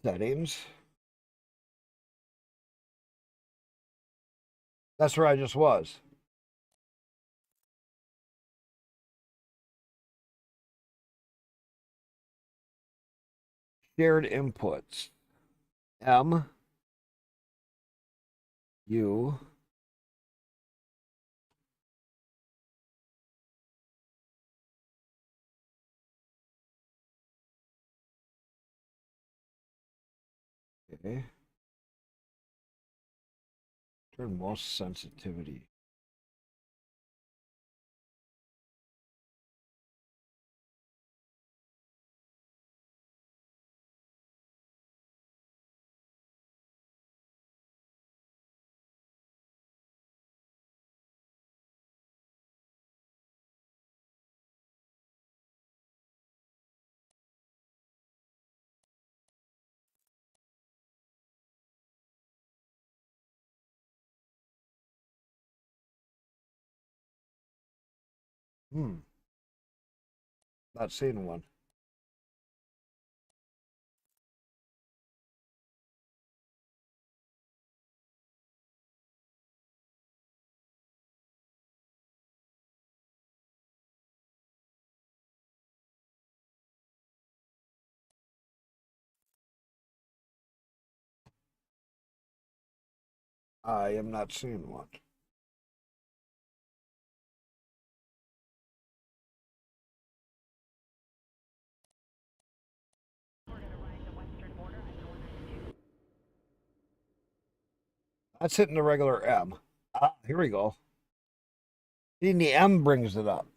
Settings. That's where I just was. Shared inputs. M. U. Okay. Turn most sensitivity. Not seeing one. I am not seeing one. That's hitting the regular M. Ah, here we go. Seeing the M brings it up.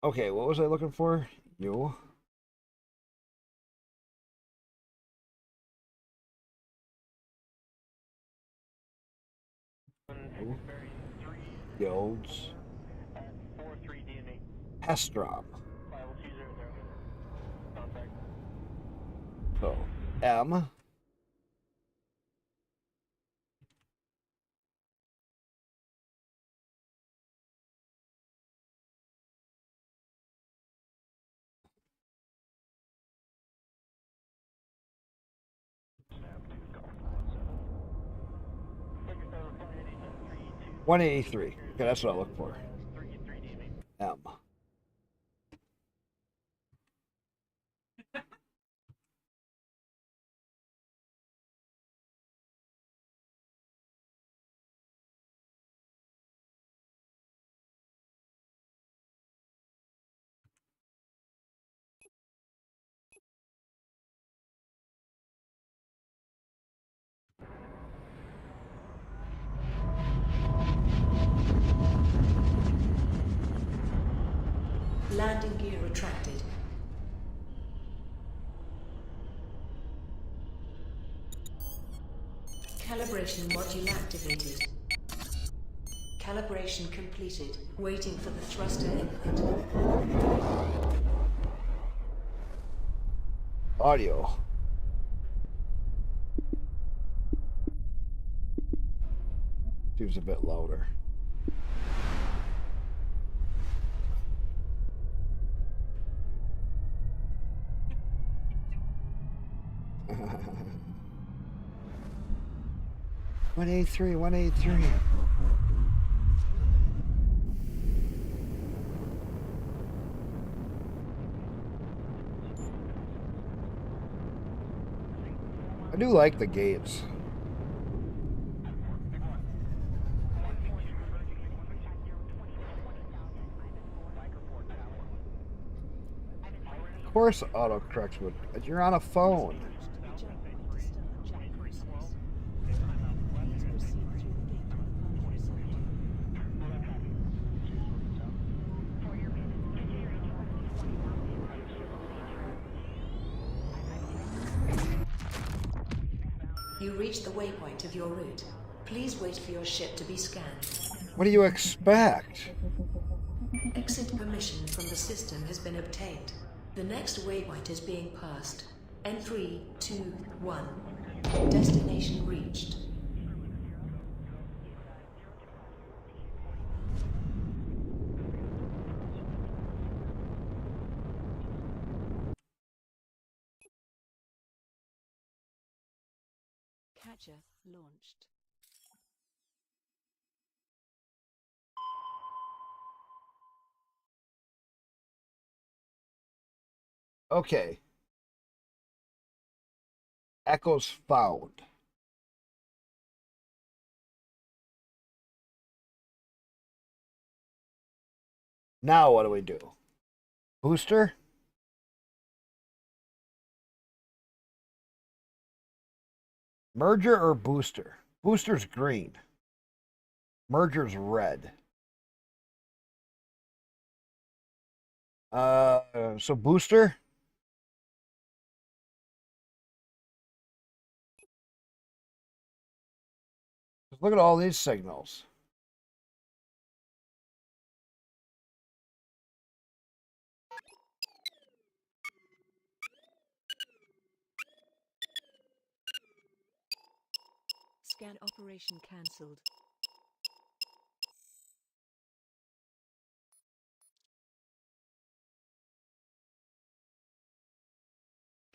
Okay, what was I looking for? You. Guilds. Pestrom. So, M. $183. Okay, that's what I look for. M. Landing gear retracted. Calibration module activated. Calibration completed. Waiting for the thruster input. Audio. Seems a bit louder. $183, $183. I do like the gates. Of course autocorrects would, but you're on a phone. You reached the waypoint of your route. Please wait for your ship to be scanned. What do you expect? Exit permission from the system has been obtained. The next waypoint is being passed. N321. Destination reached. Catcher launched. Okay. Echoes found. Now what do we do? Booster? Merger or booster? Booster's green. Merger's red. So booster? Look at all these signals. Scan operation cancelled.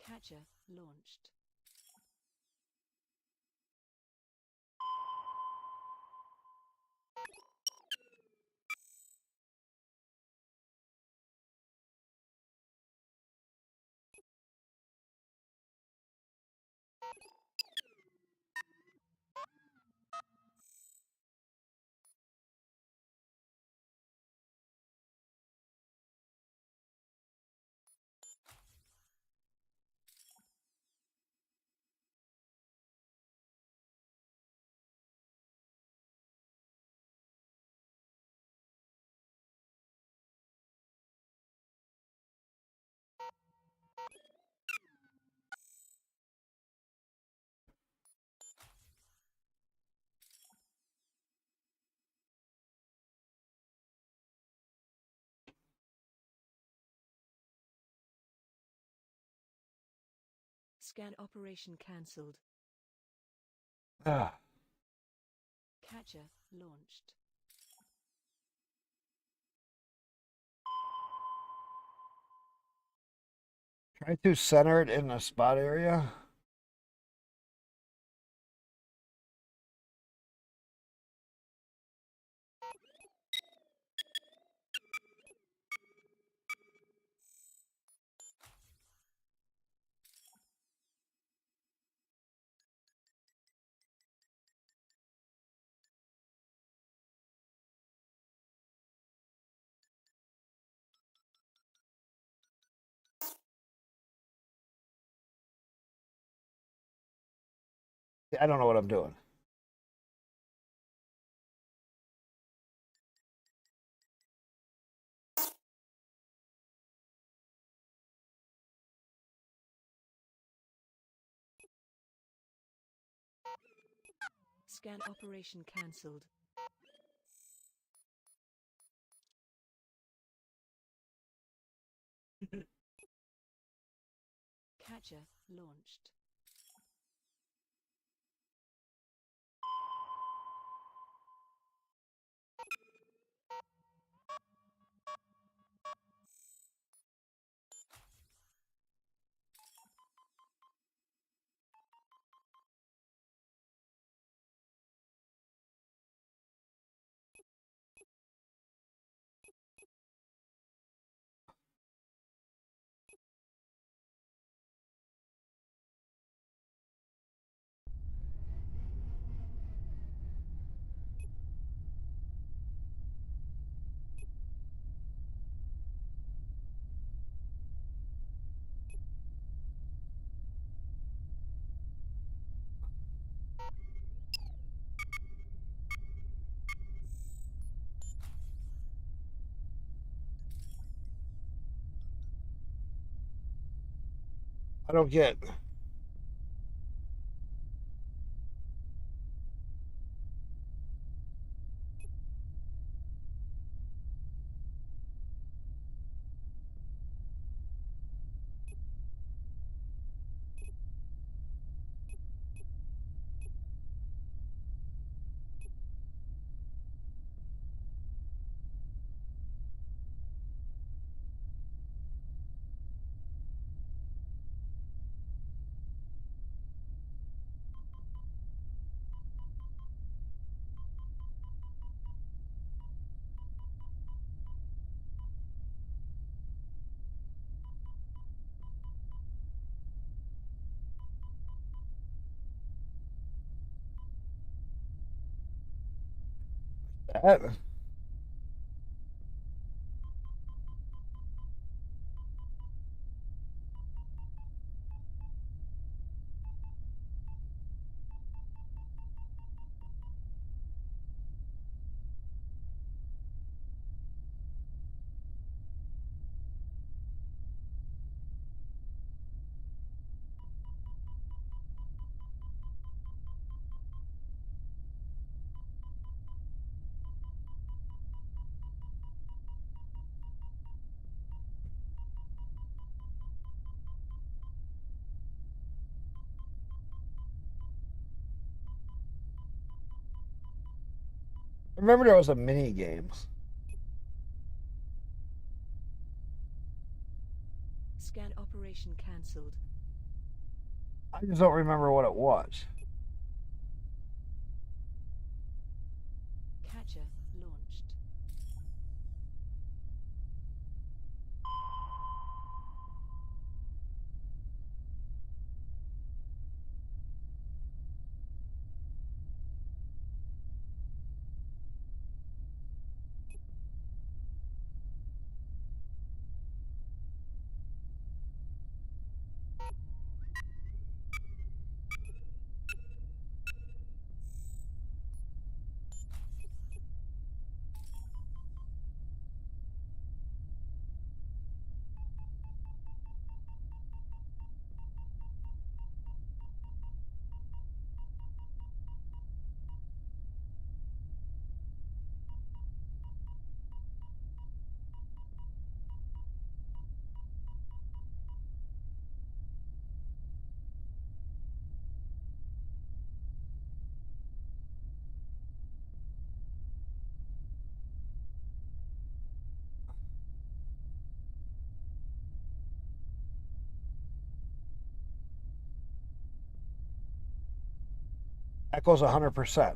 Catcher launched. Scan operation cancelled. Ah. Catcher launched. Try to center it in the spot area. I don't know what I'm doing. Scan operation cancelled. Catcher launched. I don't get. That. I remember there was a mini game. Scan operation cancelled. I just don't remember what it was. Catcher launched. Echoes 100%.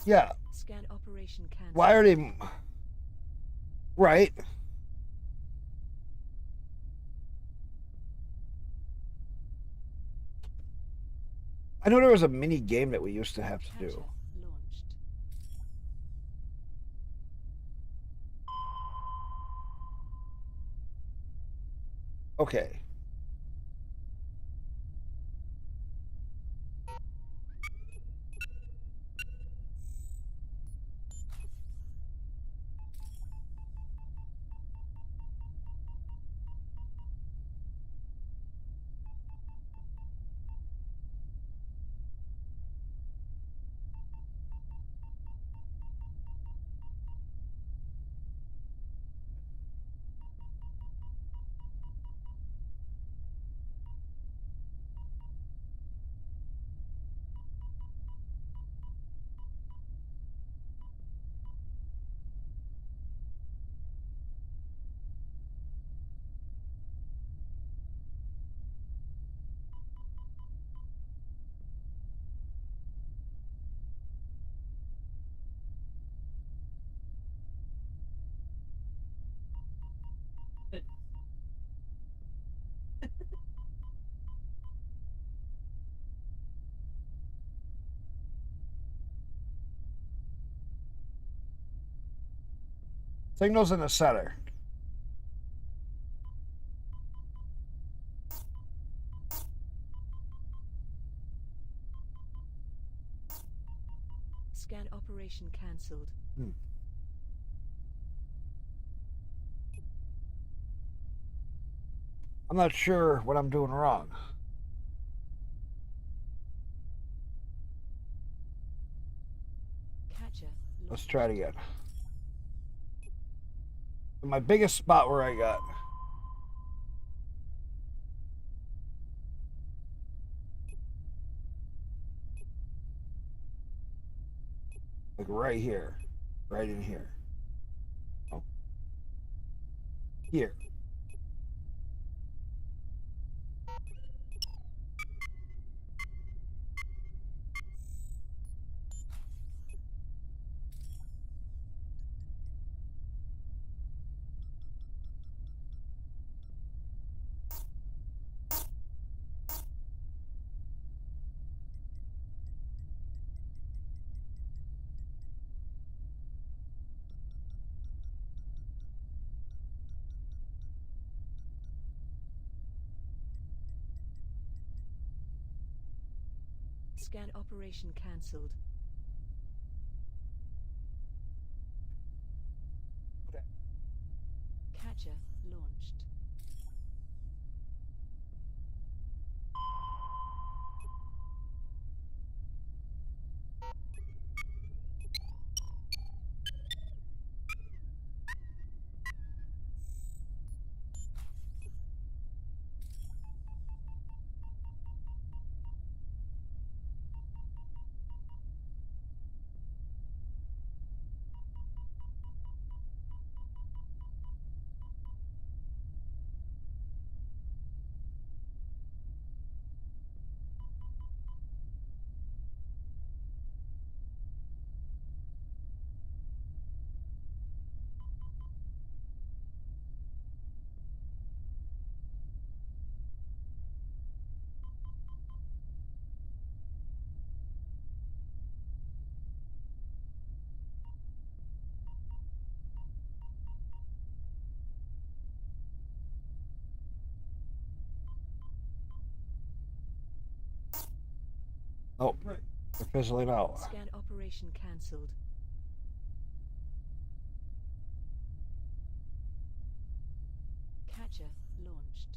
Yeah. Scan operation cancelled. Why are they... Right. I know there was a mini game that we used to have to do. Launched. Okay. Signals in the center. Scan operation cancelled. I'm not sure what I'm doing wrong. Catcher. Let's try it again. My biggest spot where I got... Like right here. Right in here. Oh. Here. Scan operation cancelled. Catcher launched. Oh, they're fizzling out. Scan operation cancelled. Catcher launched.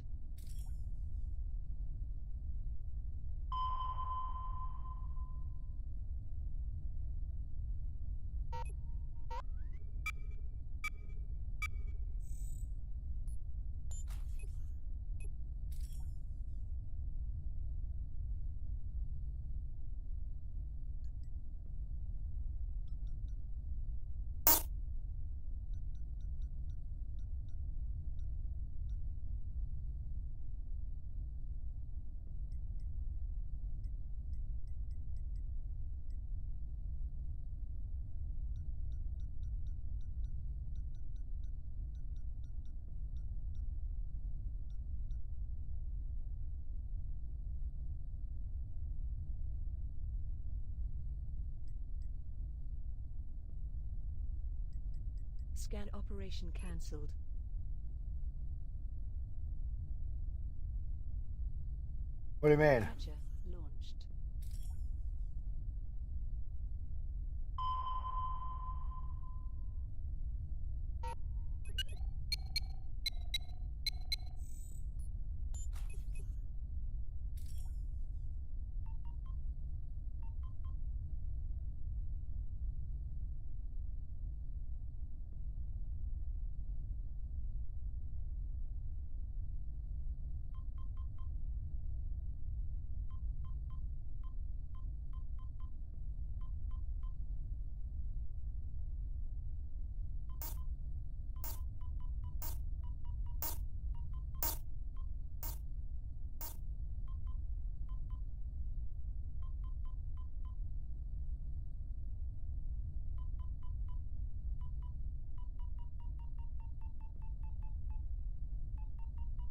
Scan operation cancelled. What do you mean? Catcher launched.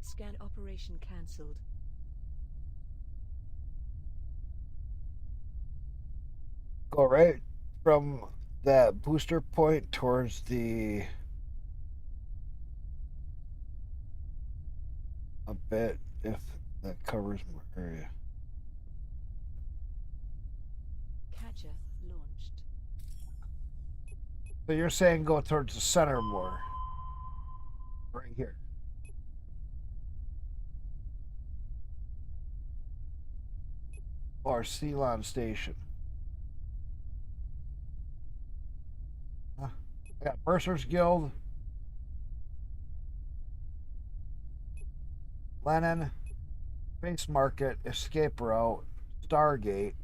Scan operation cancelled. Go right from that booster point towards the a bit if that covers more area. Catcher launched. So you're saying go towards the center more. Right here. Or Ceylon Station. I got Mercer's Guild, Lenin, Base Market, Escape Route, Stargate.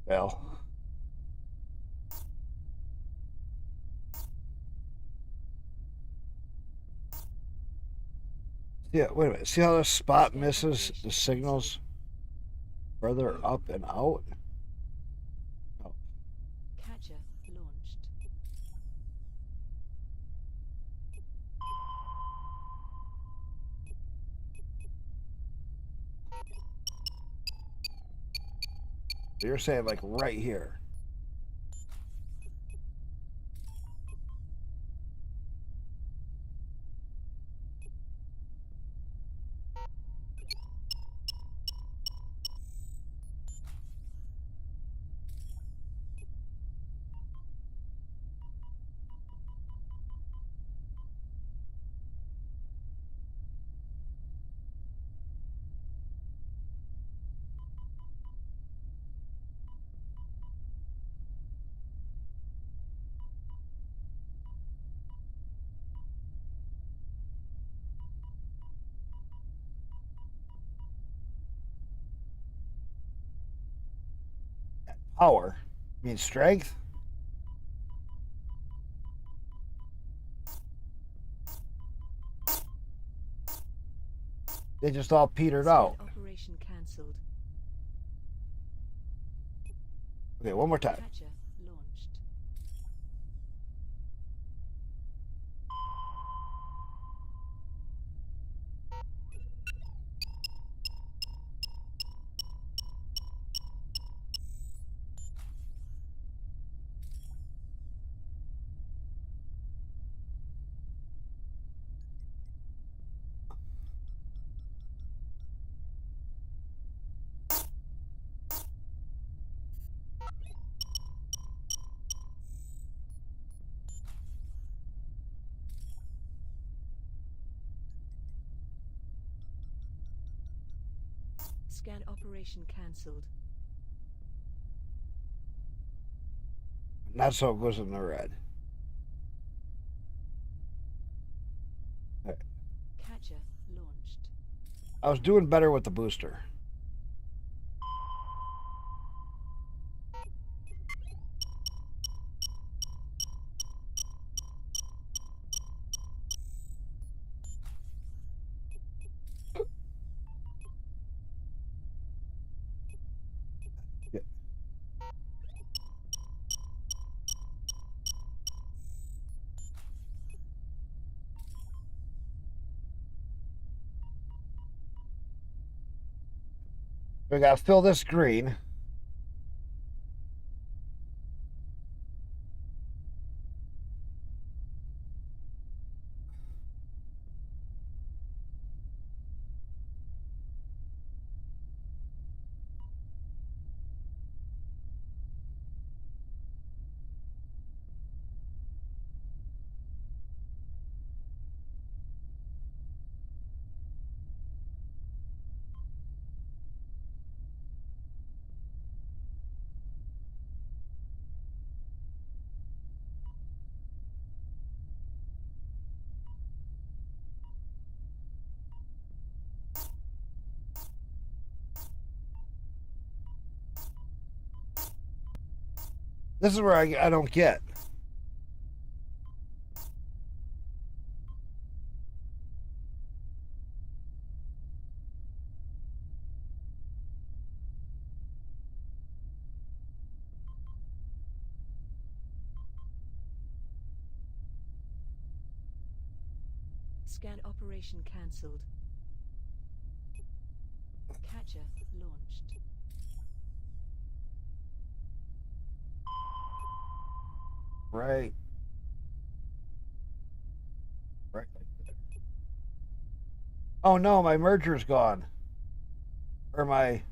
Well. Yeah, wait a minute. See how the spot misses the signals further up and out? Oh. Catcher launched. You're saying like right here. Power. You mean strength? They just all petered out. Operation cancelled. Okay, one more time. Catcher launched. Scan operation cancelled. Not so it goes in the red. Right. Catcher launched. I was doing better with the booster. We gotta fill this green. This is where I don't get. Scan operation cancelled. Catcher launched. Right. Right like there. Oh no, my merger's gone. Or my...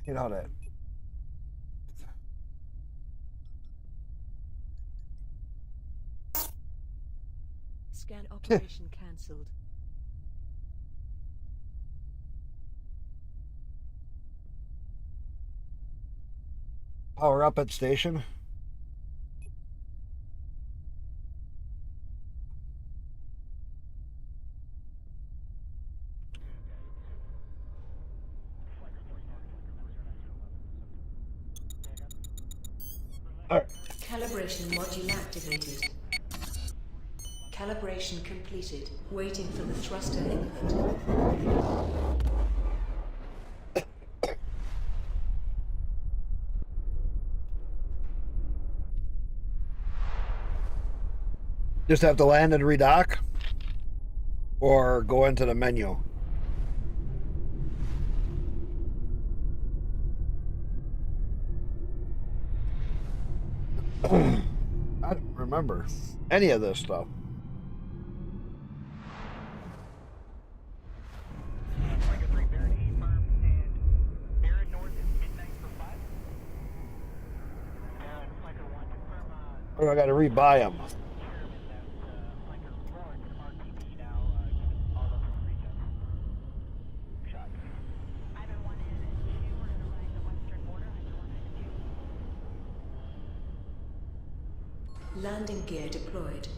You know that. Scan operation cancelled. Power up at station. Calibration module activated. Calibration completed. Waiting for the thruster input. Just have to land and redock? Or go into the menu? I don't remember any of this stuff. Micah 3 Baron, E firm, and Baron North is Or I got to rebuy them. Landing gear deployed.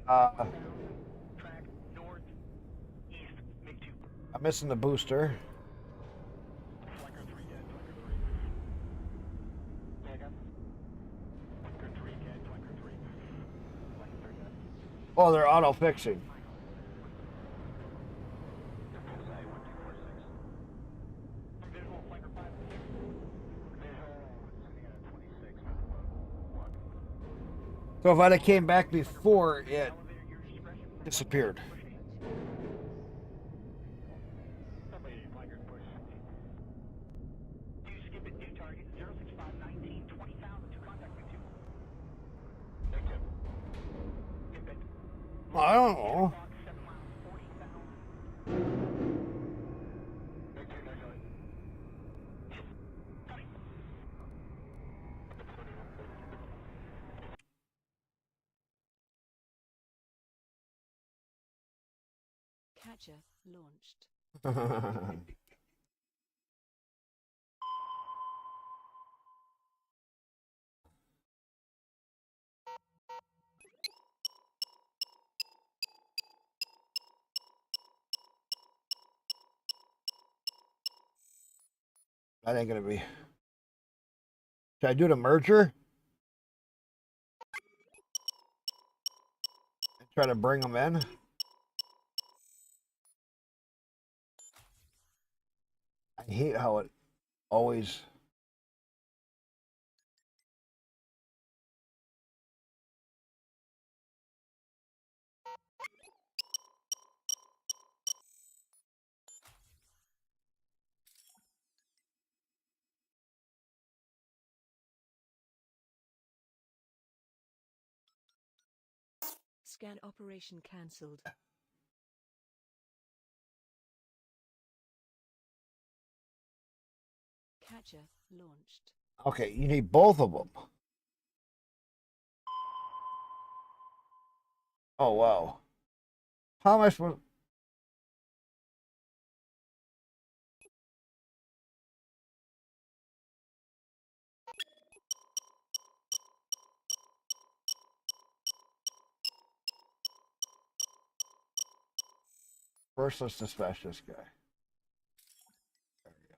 I'm missing the booster. Oh, they're auto fixing. So if I'd have came back before, it disappeared. I don't know. Catcher launched. That ain't gonna be. Should I do the merger? And try to bring them in? I hate how it always. Scan operation cancelled. Catcher launched. Okay, you need both of them. Oh, wow. How am I supposed... First, let's dispatch this guy. There we go.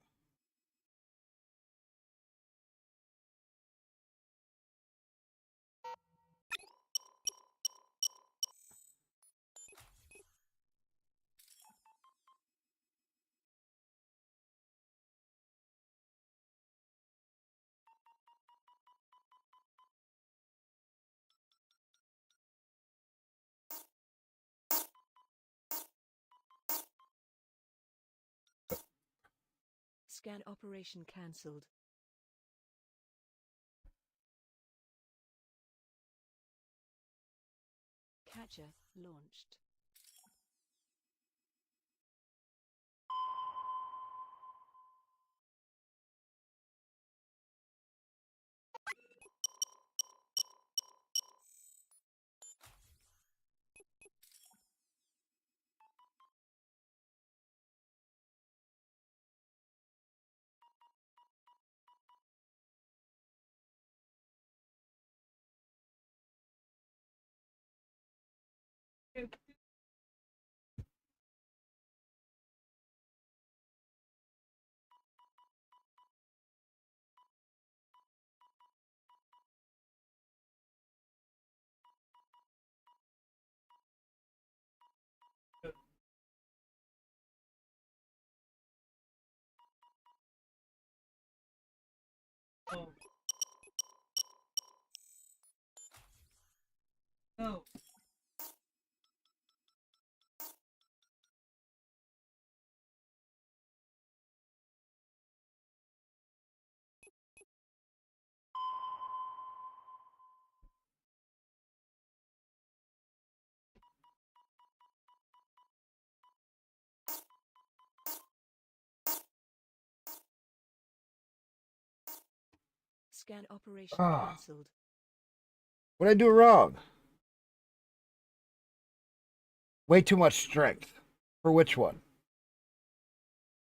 Scan operation cancelled. Catcher launched. Oh. Scan operation Ah. cancelled. What did I do wrong? Way too much strength. For which one?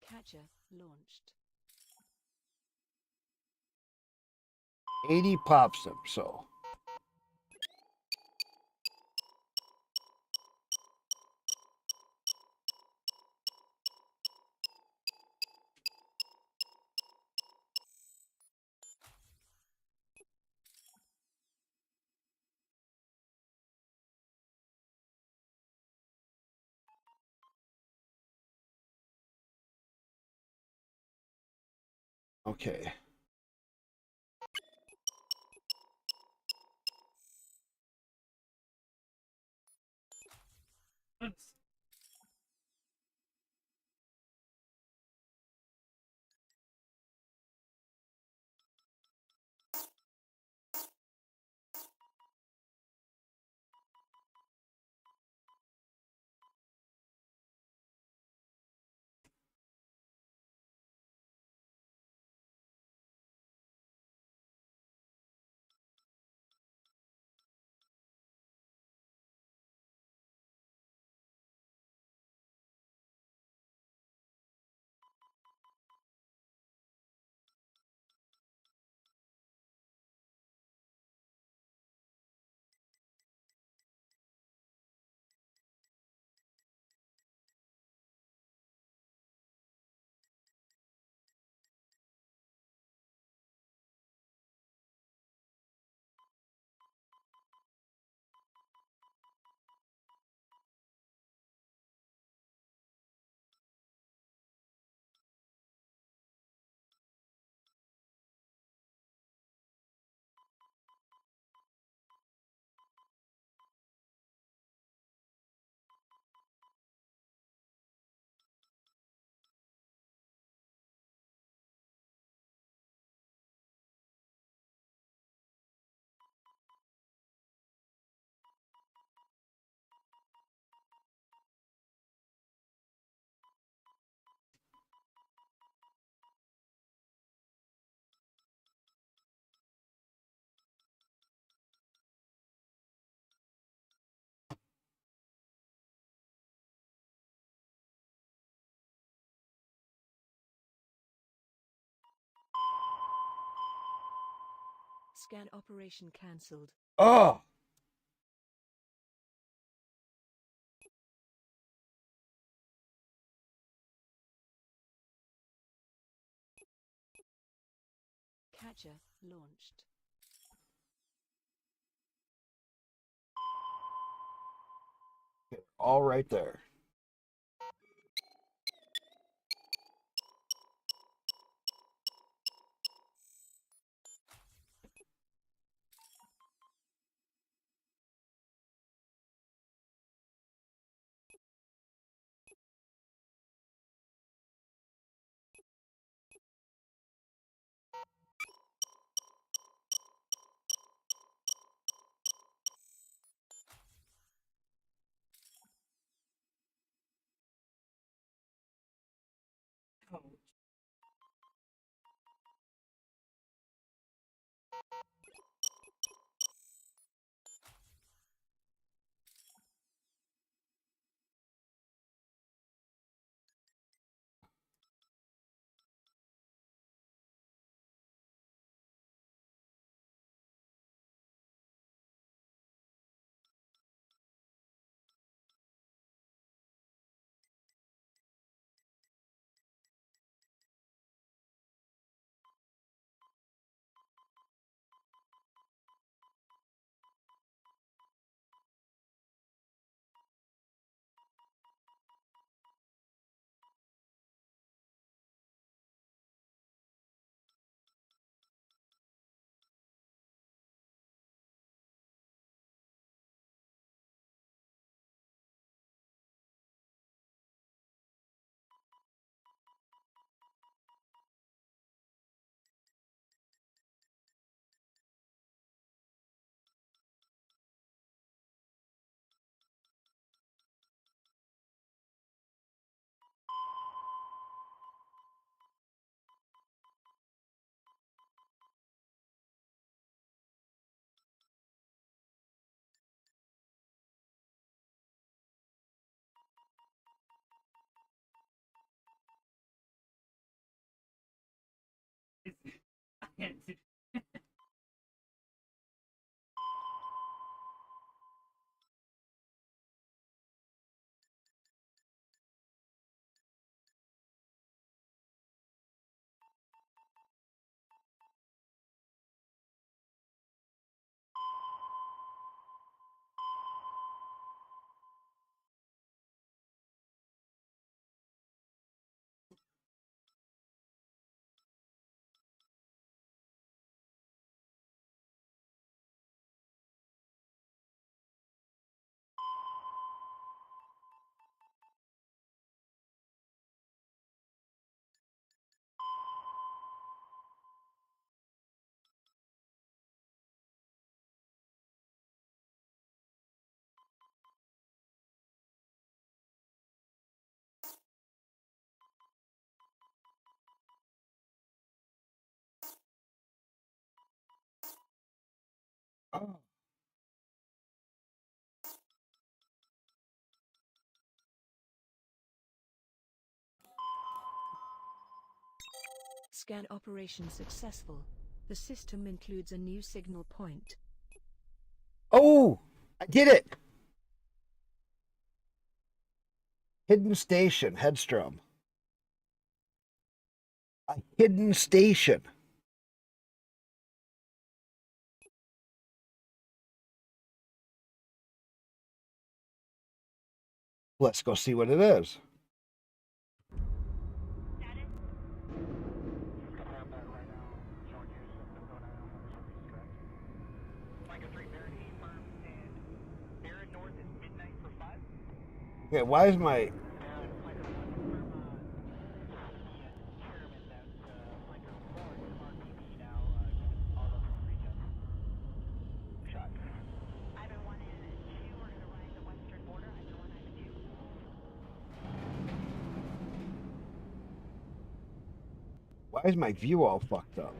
Catcher launched. 80 pops them, so. Okay. Scan operation cancelled. Oh! Catcher launched. All right there. Oh. Scan operation successful. The system includes a new signal point. Oh, I did it. Hidden station, Headstrom. A hidden station. Let's go see what it is. Okay, why is my... Why is my view all fucked up?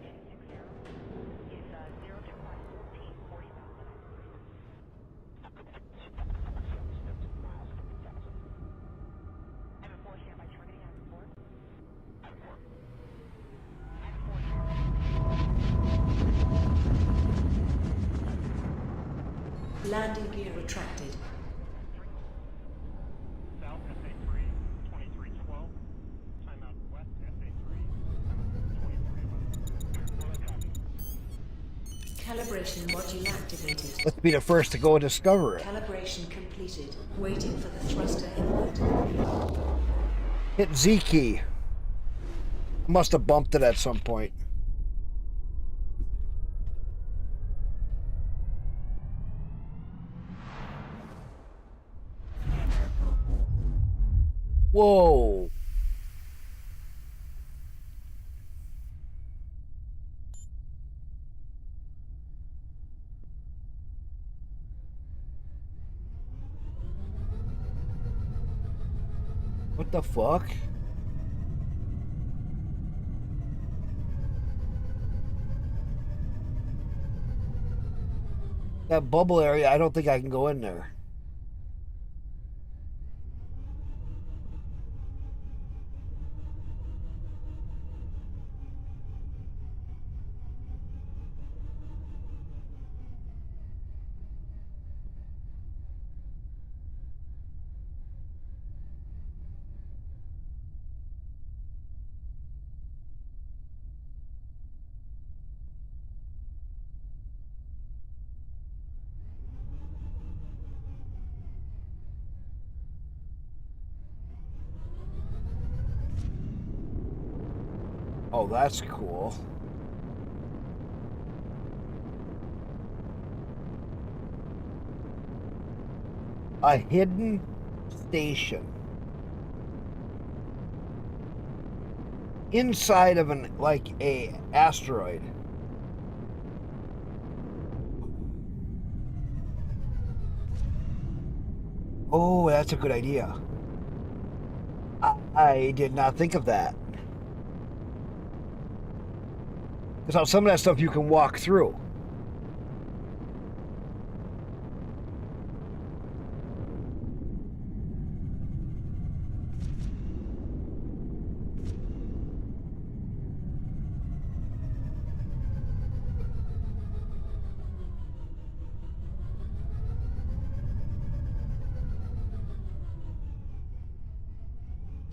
Landing gear retracted. South SA3, 2312. Timeout west SA3, Calibration module activated. Let's be the first to go and discover it. Calibration completed. Waiting for the thruster input. Hit Z key. Must have bumped it at some point. Whoa. What the fuck? That bubble area, I don't think I can go in there. Oh, that's cool. A hidden station. Inside of an, like, a asteroid. Oh, that's a good idea. I did not think of that. Because some of that stuff you can walk through.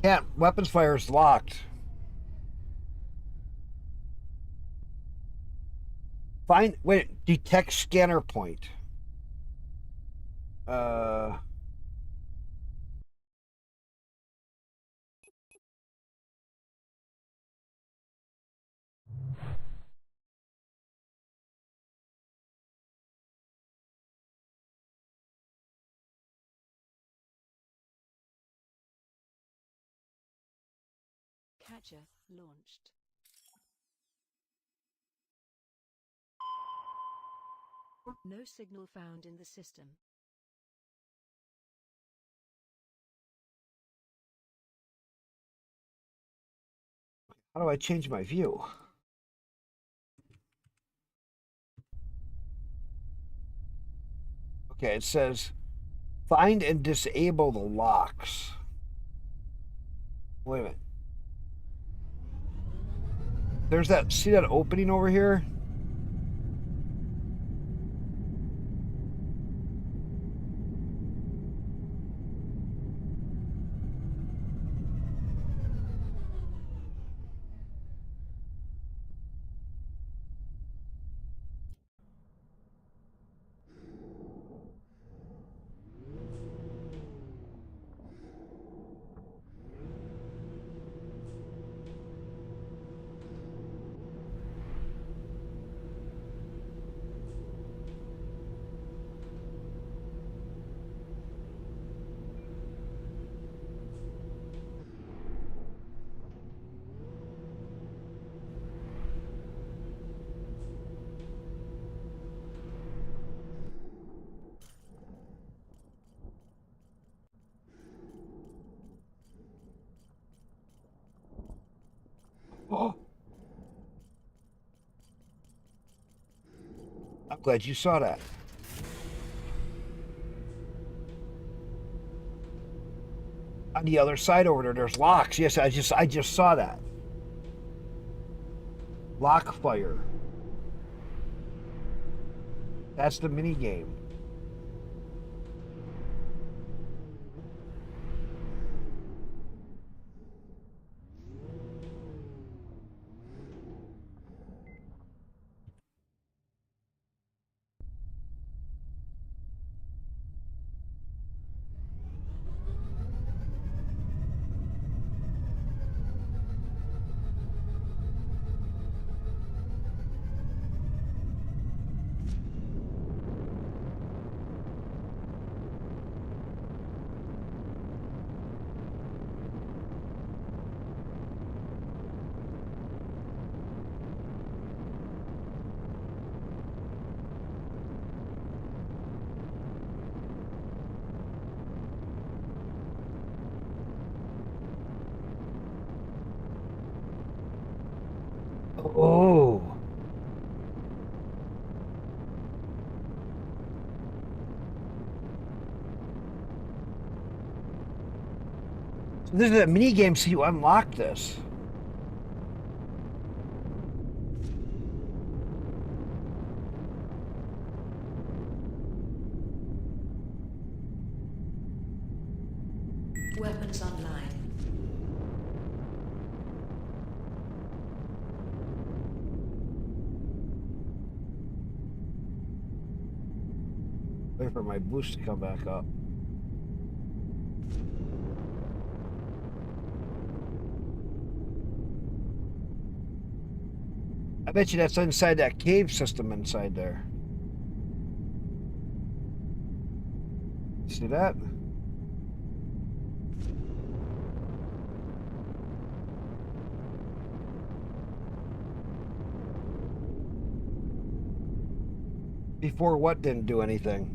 Can't. Weapons fire is locked. Find. Wait. Detect scanner point. Catcher launched. No signal found in the system. How do I change my view? Okay, it says find and disable the locks. Wait a minute. There's that, see that opening over here? Oh. I'm glad you saw that. On the other side over there, there's locks. Yes, I just saw that. Lock fire. That's the mini game. Oh. So this is a mini game, so you unlock this. Weapons online. Wait for my boost to come back up. I bet you that's inside that cave system inside there. See that? Before what didn't do anything?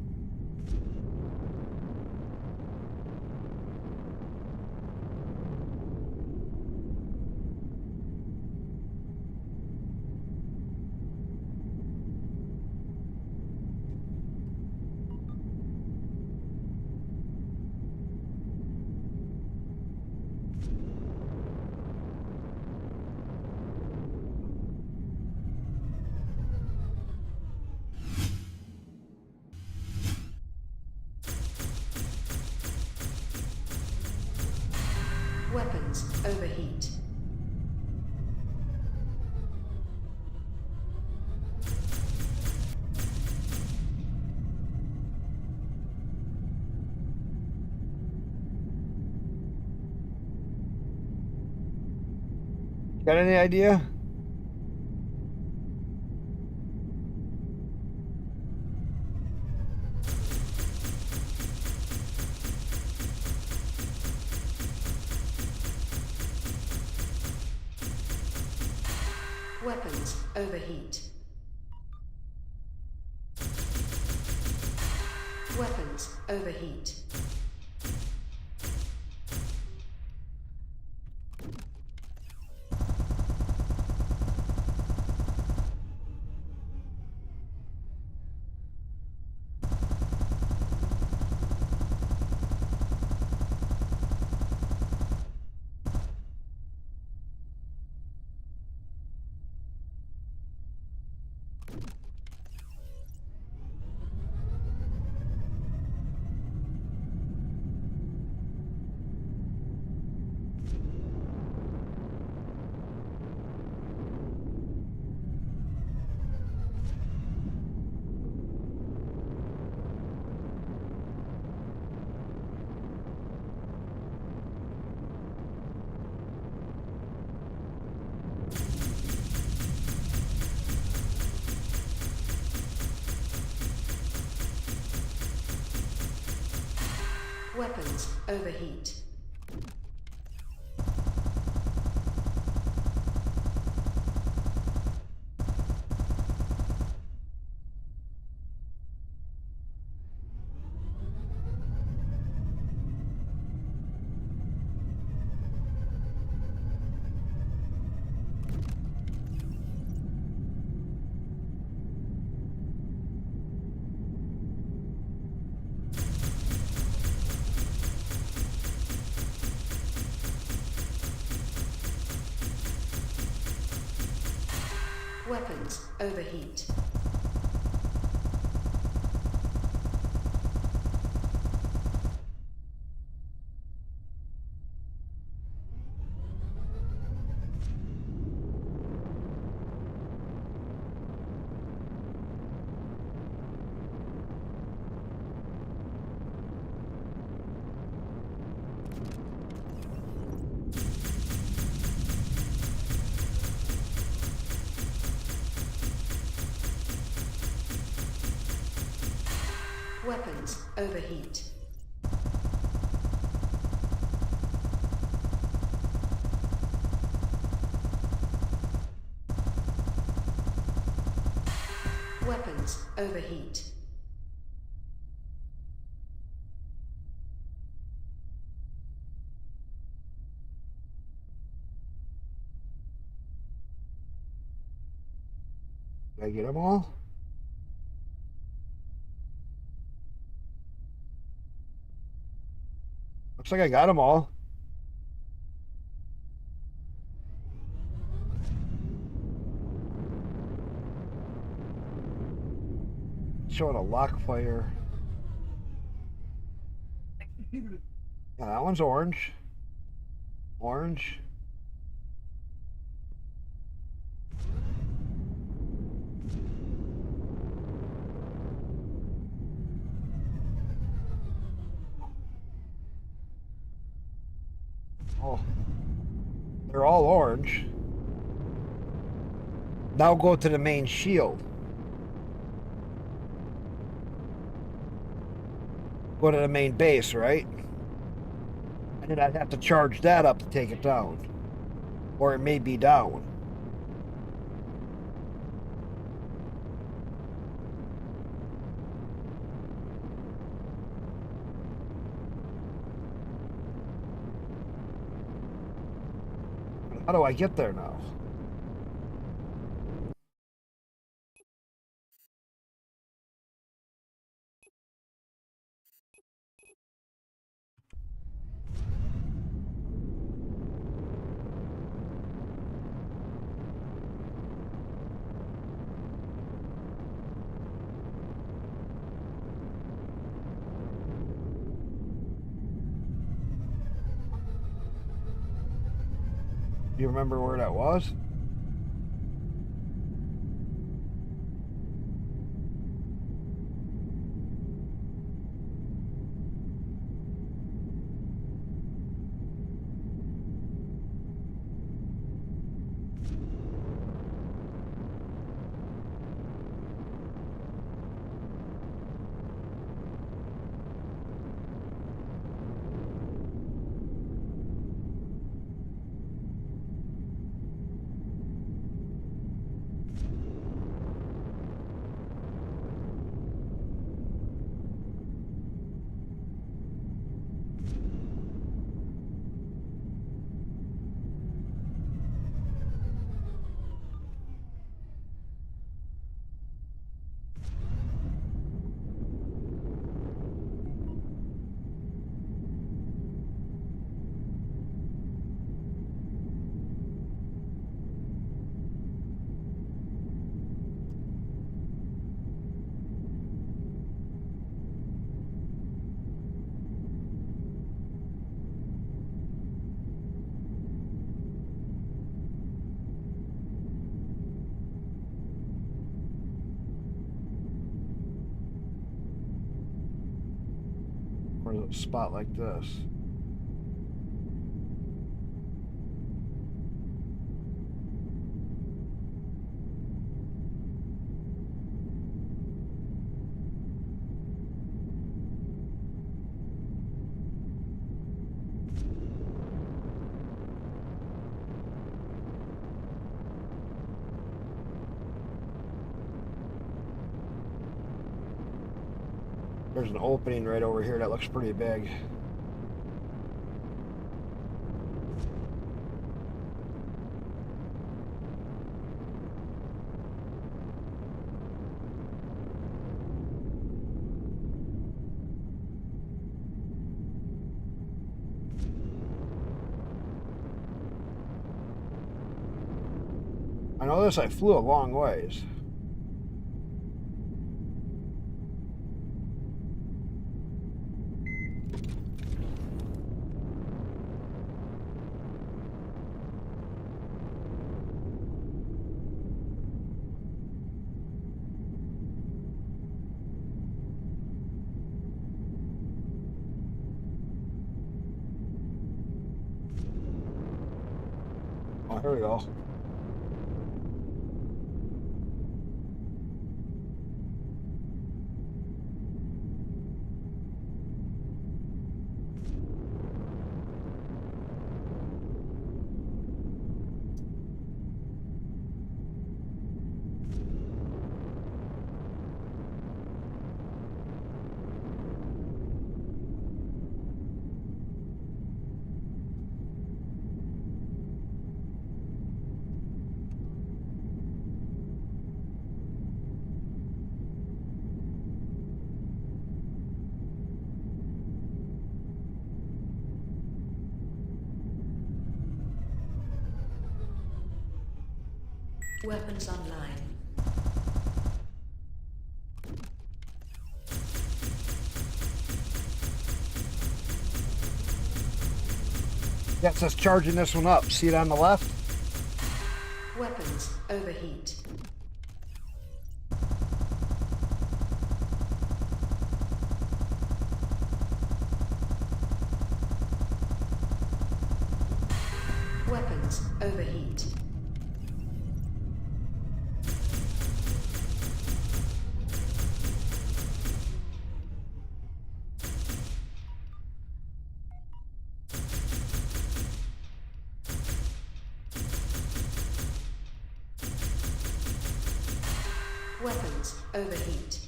overheat. Got any idea? Weapons overheat. Weapons overheat. Weapons overheat. Weapons overheat. Weapons overheat. Weapons overheat. Did I get them all? Looks like I got them all. Showing a lock fire. Yeah, that one's orange. Orange. Oh, they're all orange. Now go to the main shield. Go to the main base, right? And then I'd have to charge that up to take it down. Or it may be down. How do I get there now? you remember where that was? Or a spot like this. There's an opening right over here that looks pretty big. I know this, I flew a long ways. Oh, here we go. Weapons online. Yeah, it says charging this one up. See it on the left? Weapons overheat. Weapons overheat. Weapons overheat.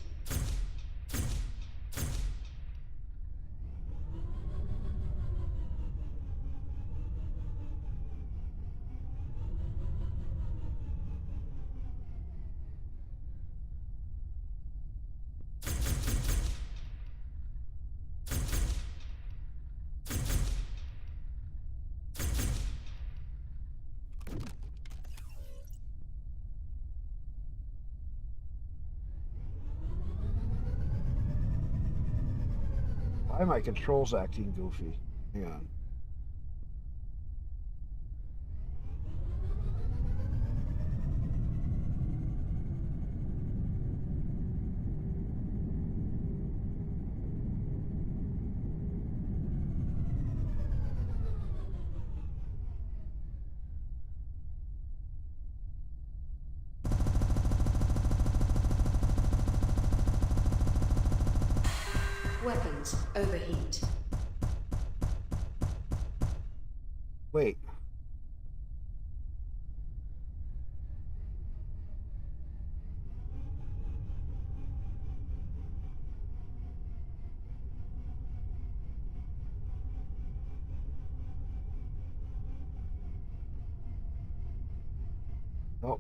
Why are my controls acting goofy? Hang on. Weapons overheat. Wait. Oh.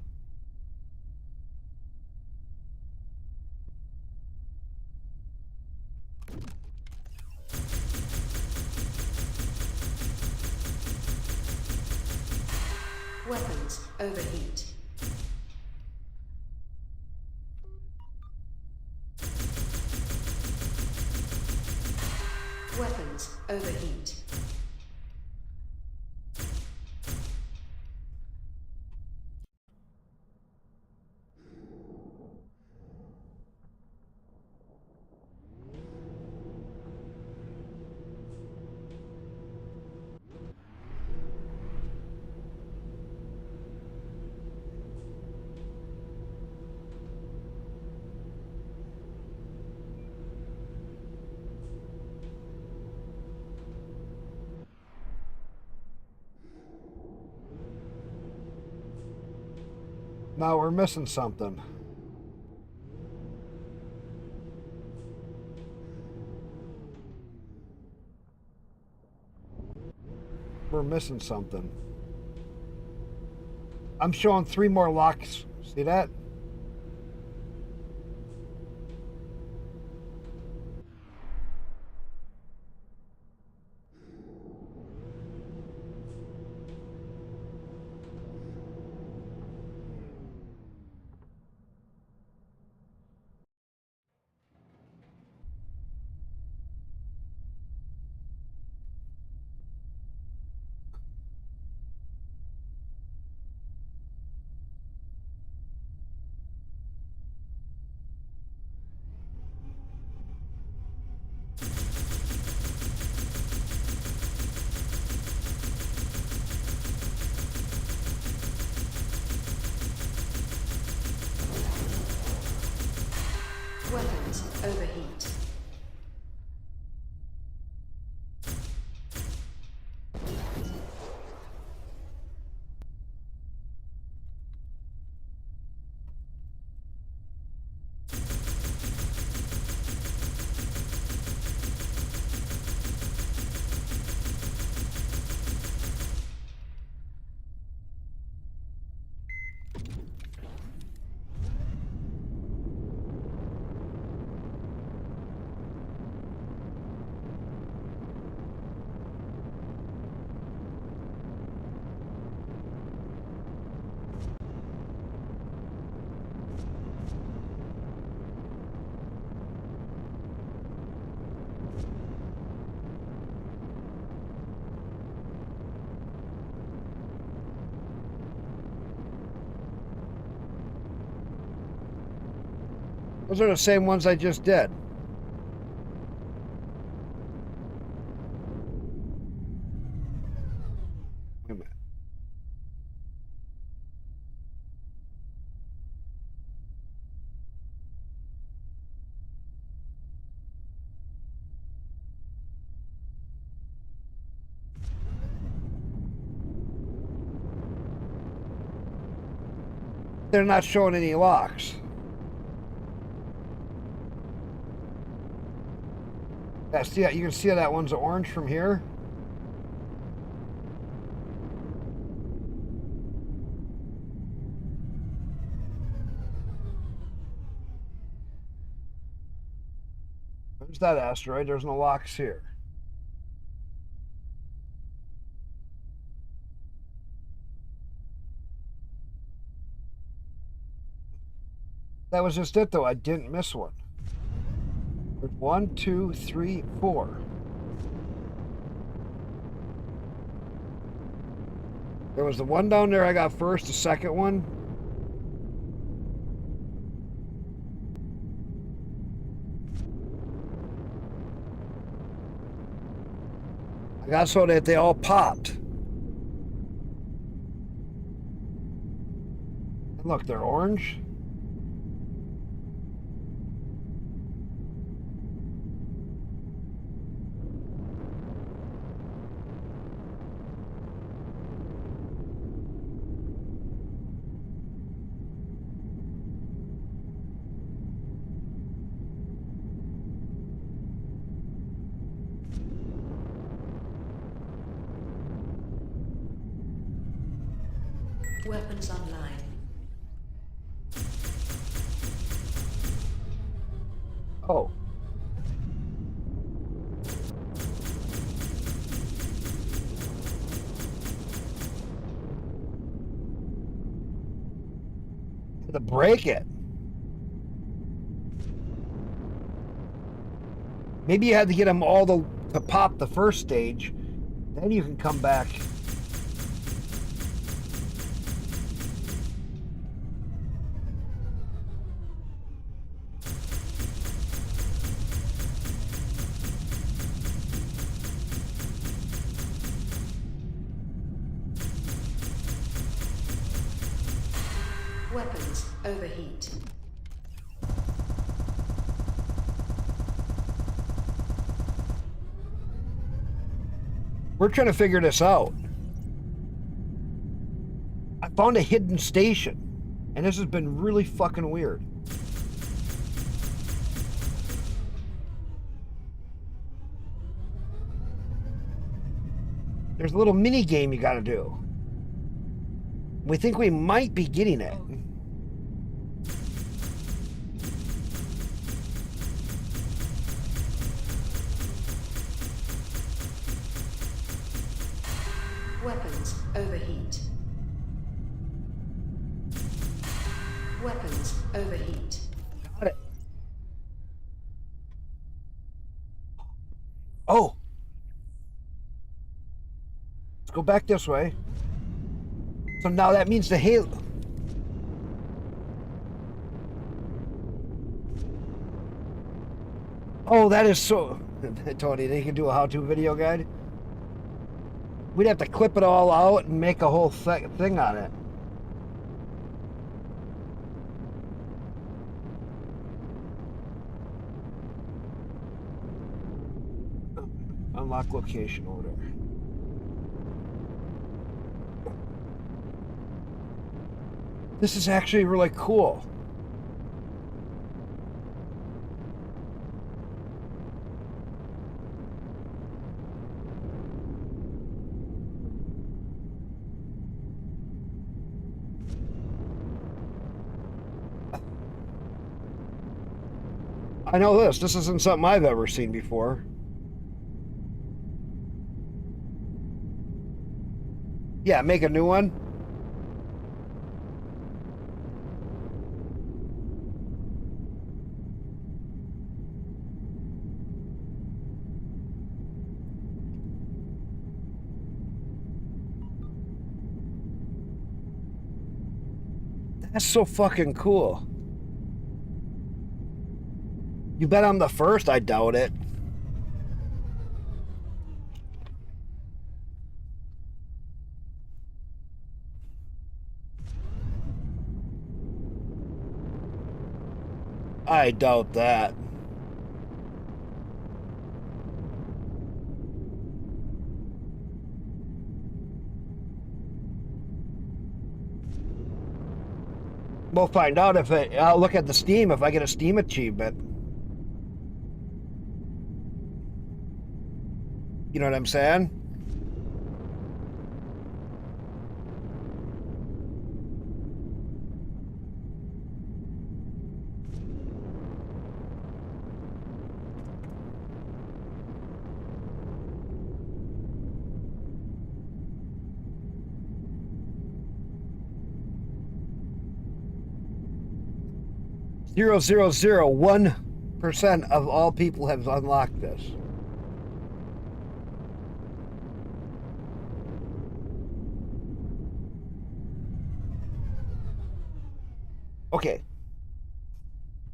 Weapons overheat. Weapons overheat. Now we're missing something. We're missing something. I'm showing 3 more locks. See that? Weapons overheat. Those are the same ones I just did. Wait a minute. They're not showing any locks. Yeah, see, you can see how that one's orange from here. There's that asteroid. There's no locks here. That was just it, though. I didn't miss one. There's 1, 2, 3, 4. There was the one down there I got first, the second one. I got so that they all popped. And look, they're orange. Weapons online. Oh. To break it. Maybe you had to get them all to pop the first stage. Then you can come back. Weapons overheat. We're trying to figure this out. I found a hidden station, and this has been really fucking weird. There's a little mini game you gotta do. We think we might be getting it. Weapons overheat. Weapons overheat. Got it. Oh. Let's go back this way. So now that means the Halo. Oh, that is so. Tony, they can do a how-to video guide. We'd have to clip it all out and make a whole thing on it. Unlock location order. This is actually really cool. I know this. This isn't something I've ever seen before. Yeah, make a new one. That's so fucking cool. You bet I'm the first? I doubt it. I doubt that. We'll find out if I'll look at the Steam if I get a Steam achievement. You know what I'm saying? Zero, 1% of all people have unlocked this. Okay.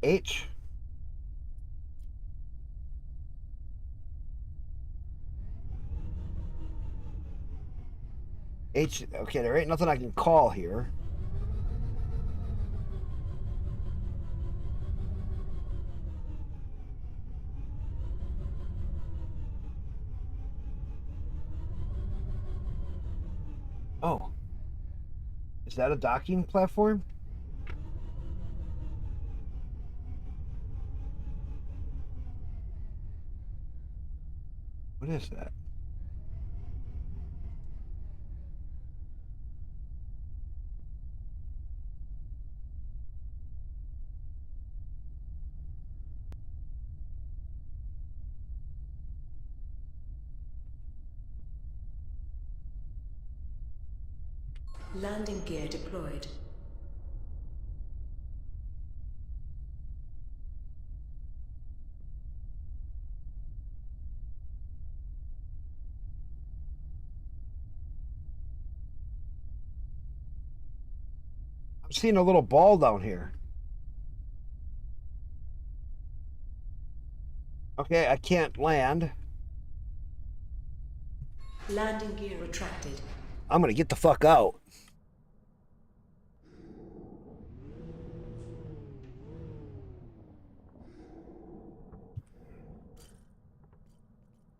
H. H. Okay, there ain't nothing I can call here. Oh. Is that a docking platform? What is that? Landing gear deployed. I'm seeing a little ball down here. Okay, I can't land. Landing gear retracted. I'm gonna get the fuck out.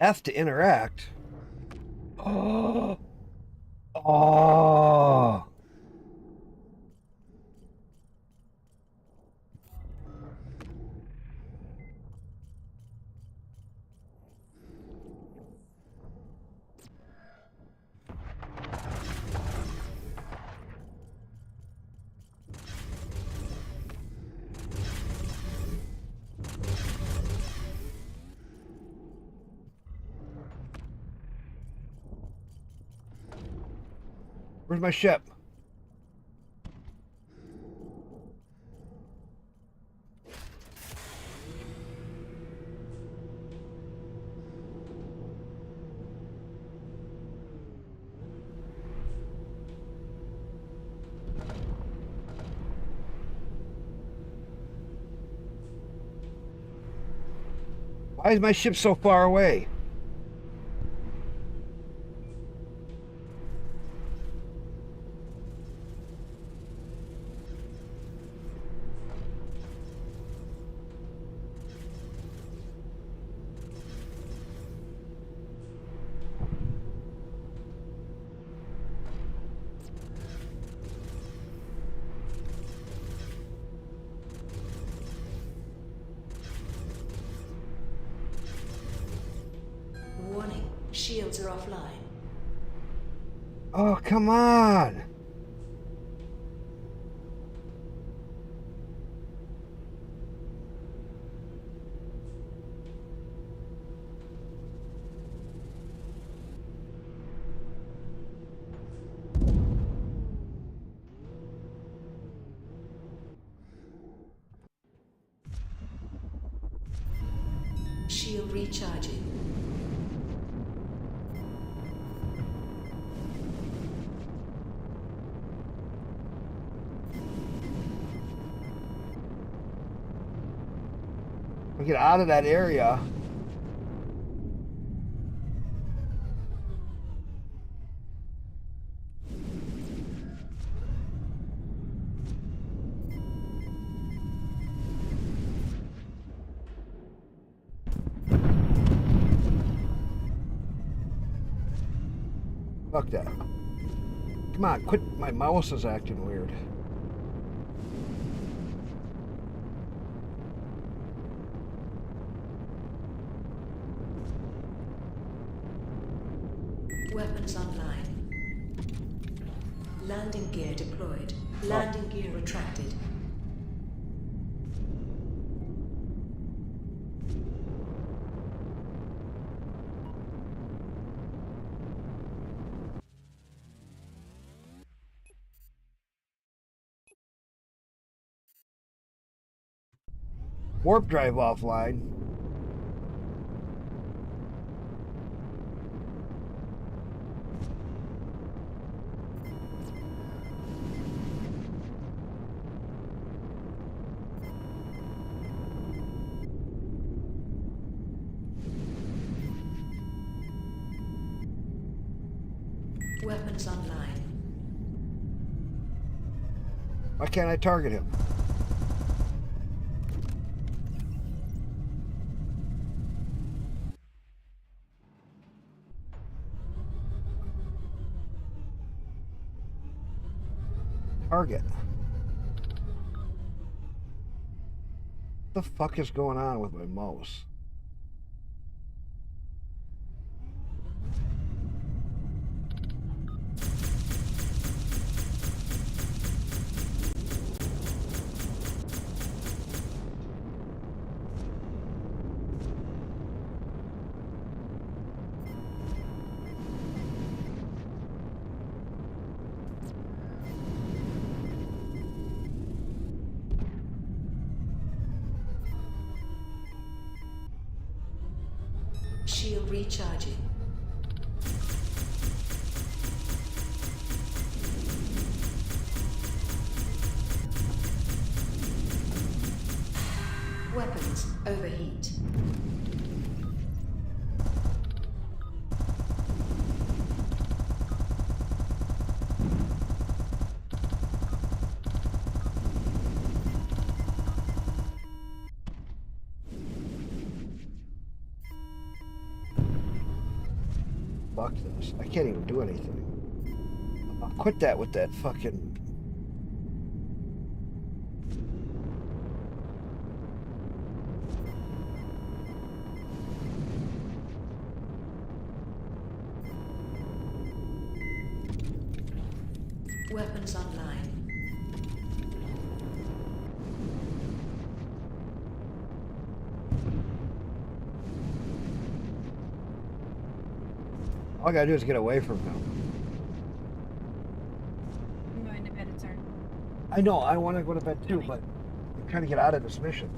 F to interact. Oh. Oh. Where's my ship? Why is my ship so far away? Warning, shields are offline. Oh, come on. Shield recharging. I'll get out of that area. Fuck that. Come on, quit. My mouse is acting weird. Weapons online. Landing gear deployed. Landing gear retracted. Warp drive offline. Weapons online. Why can't I target him? Target. What the fuck is going on with my mouse? Shield recharging. Weapons overheat. Fuck this. I can't even do anything. I'll quit that with that fucking... Weapons online. All I gotta do is get away from him. I'm going to bed, it's our... I know, I want to go to bed too, but I'm trying to get out of this mission.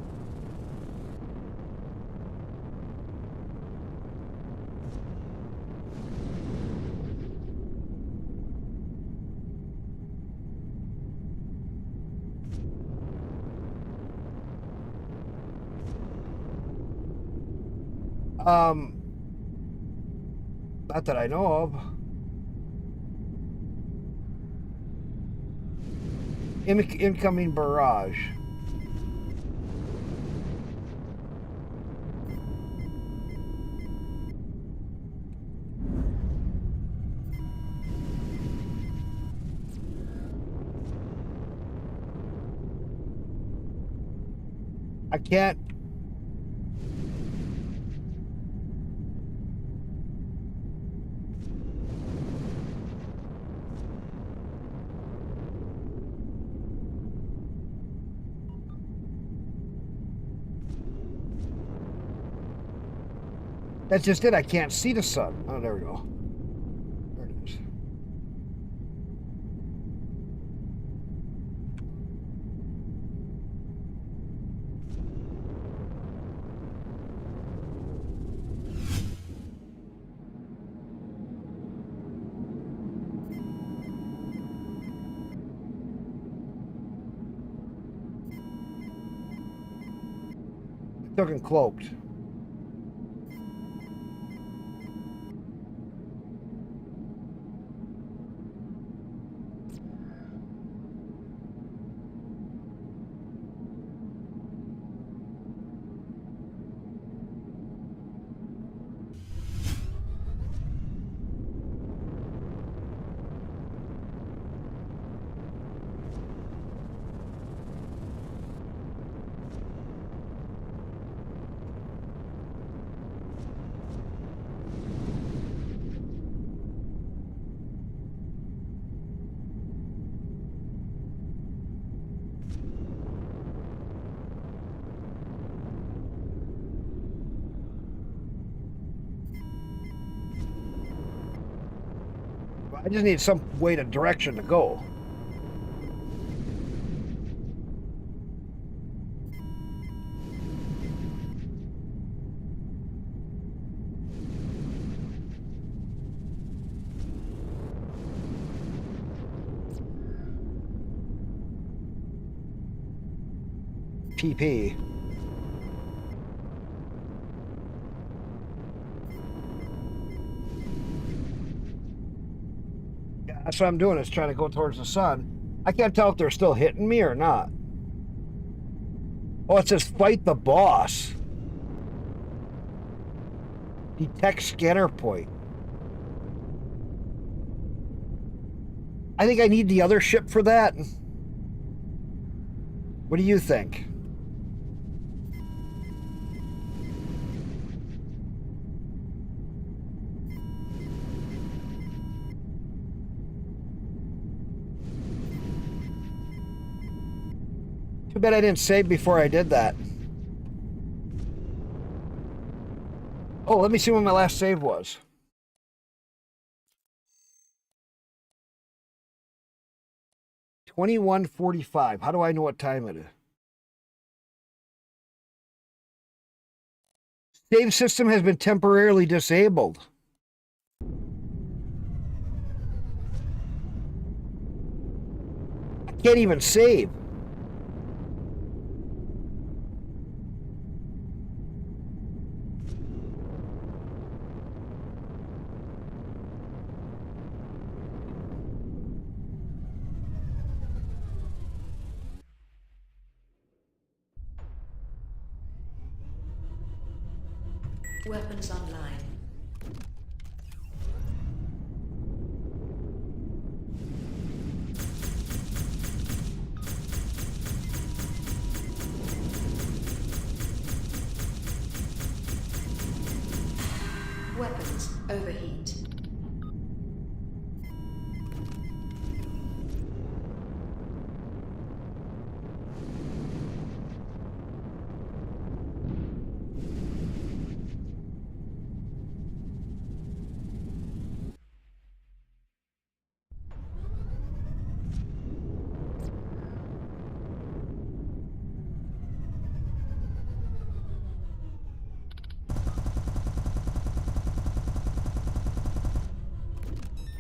Not that I know of. Incoming barrage. I can't. That's just it. I can't see the sun. Oh, there we go. There it is. Looking cloaked. I just need some way to direction to go. PP. Yeah, that's what I'm doing, is trying to go towards the sun. I can't tell if they're still hitting me or not. Oh, it says fight the boss. Detect scanner point. I think I need the other ship for that. What do you think? Too bad I didn't save before I did that. Oh, let me see when my last save was. 21:45. How do I know what time it is? Save system has been temporarily disabled. I can't even save. Weapons online. Weapons overheat.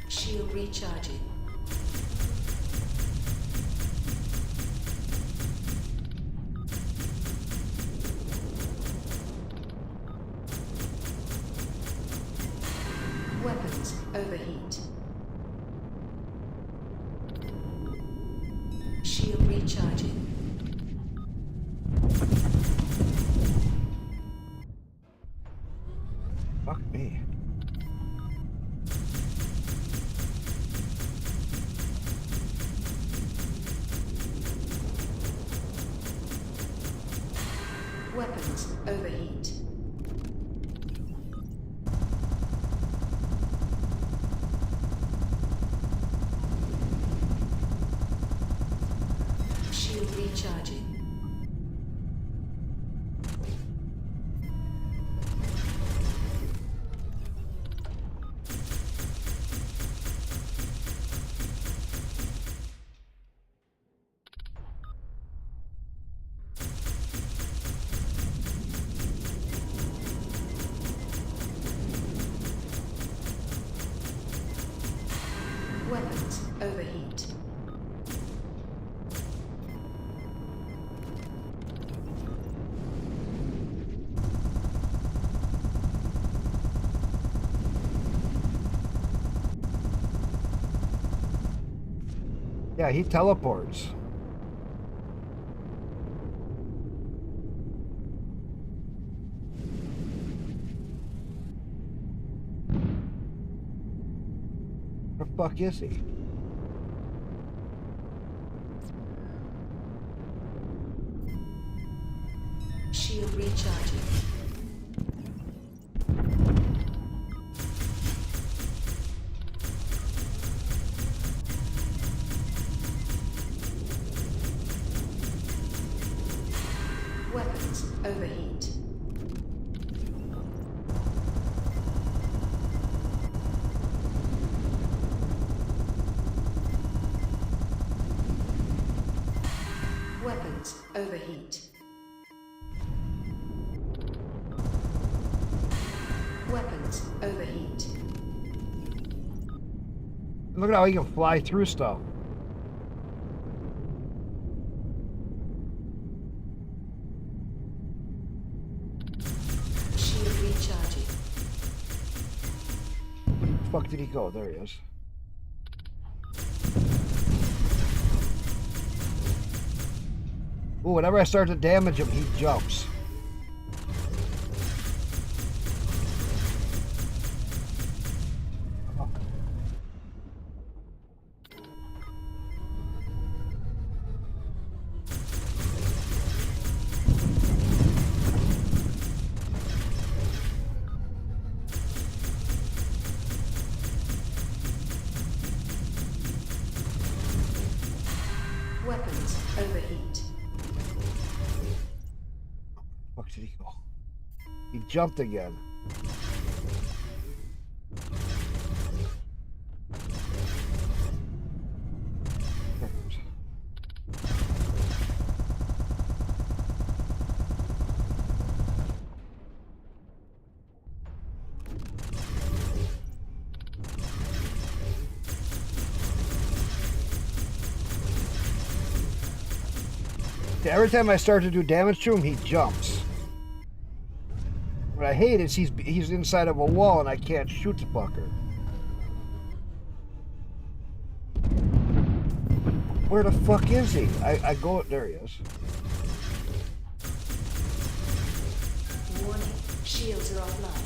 Shield recharging. Weapons overheat. Shield recharging. Fuck me. Weapons overheat. Shield recharging. Weapons overheat. Yeah, he teleports. Where the fuck is he? Shield recharging. Weapons overheat. Weapons overheat. Weapons overheat. Look at how he can fly through stuff. Shield recharging. Where the fuck did he go? There he is. Ooh, whenever I start to damage him, he jumps. Weapons overheat. Fuck did he go? He jumped again. Every time I start to do damage to him, he jumps. What I hate is he's inside of a wall and I can't shoot the fucker. Where the fuck is he? I go... There he is. Warning, shields are offline.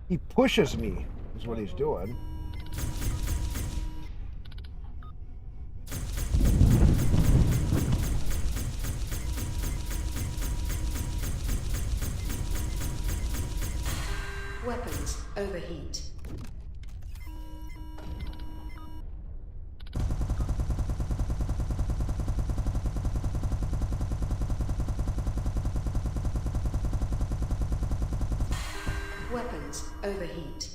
He pushes me, is what he's doing. Weapons overheat. Weapons overheat.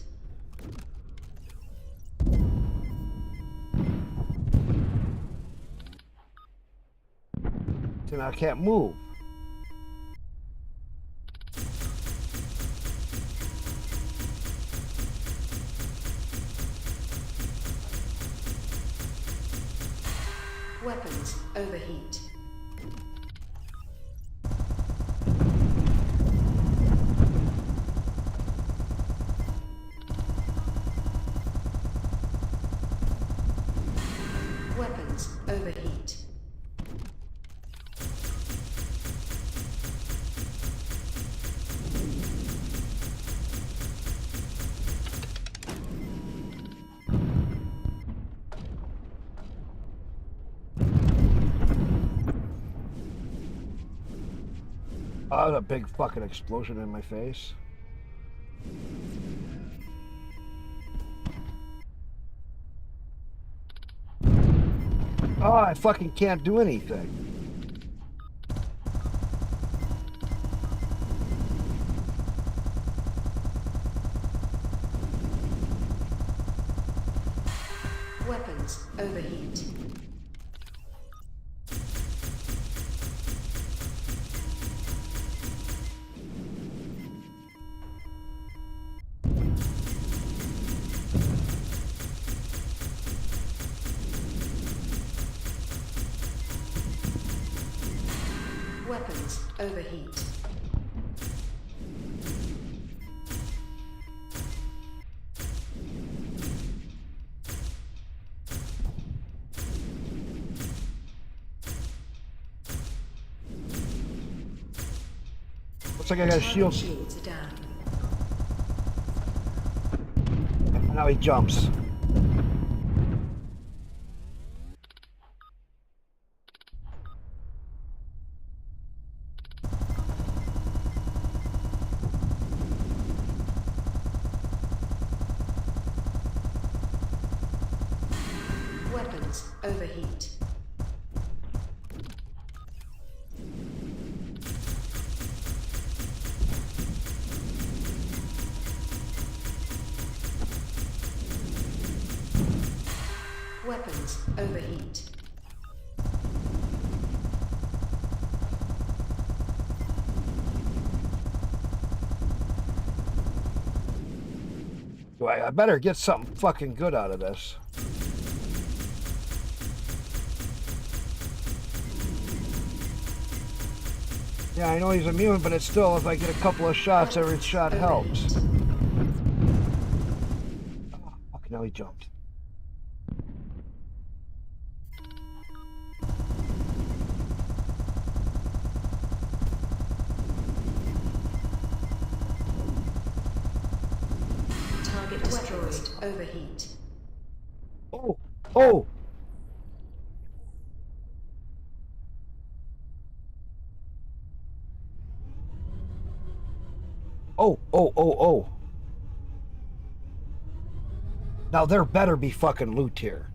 So now I can't move. Weapons overheat. Weapons overheat. Oh, a big fucking explosion in my face. Oh, I fucking can't do anything. Weapons overheat. Weapons overheat. Looks like I got a shield. Shields are down. Now he jumps. Weapons overheat. Weapons overheat. I better get something fucking good out of this. Yeah, I know he's immune, but it's still, if I get a couple of shots, every shot helps. Oh, fuck, now he jumped. Target destroyed. Overheat. Oh! Oh! Oh, oh, oh, oh. Now there better be fucking loot here.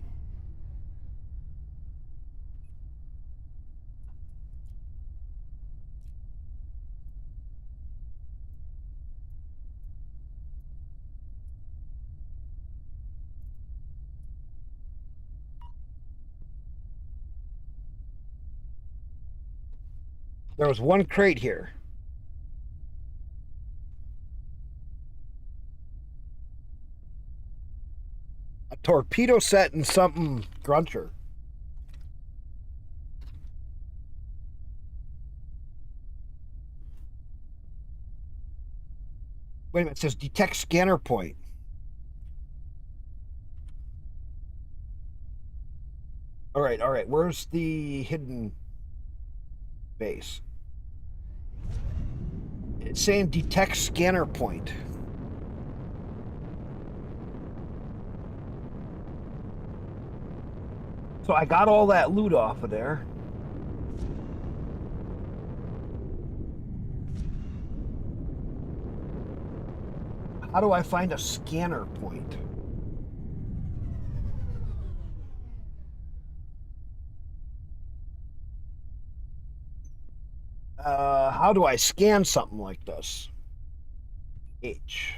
There was 1 crate here. A torpedo set and something gruncher. Wait a minute, it says detect scanner point. All right. Where's the hidden base? It's saying detect scanner point. So I got all that loot off of there. How do I find a scanner point? How do I scan something like this? H.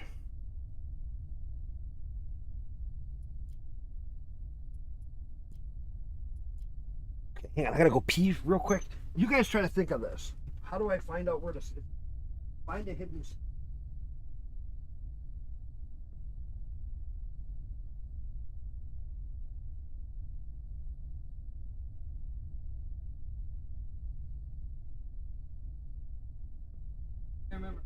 Okay, hang on, I gotta go pee real quick. You guys try to think of this. How do I find out where to find a hidden? I remember.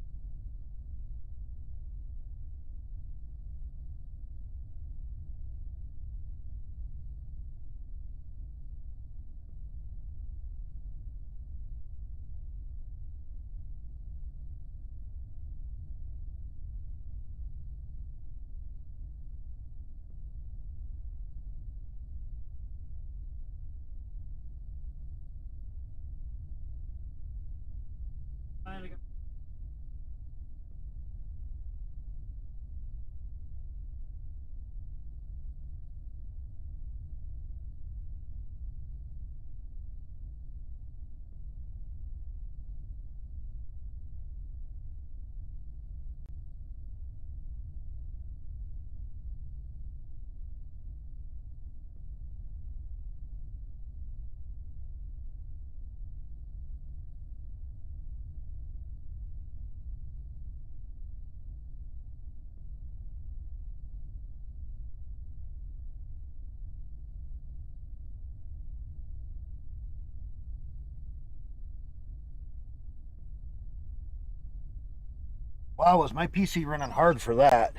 Wow, was my PC running hard for that?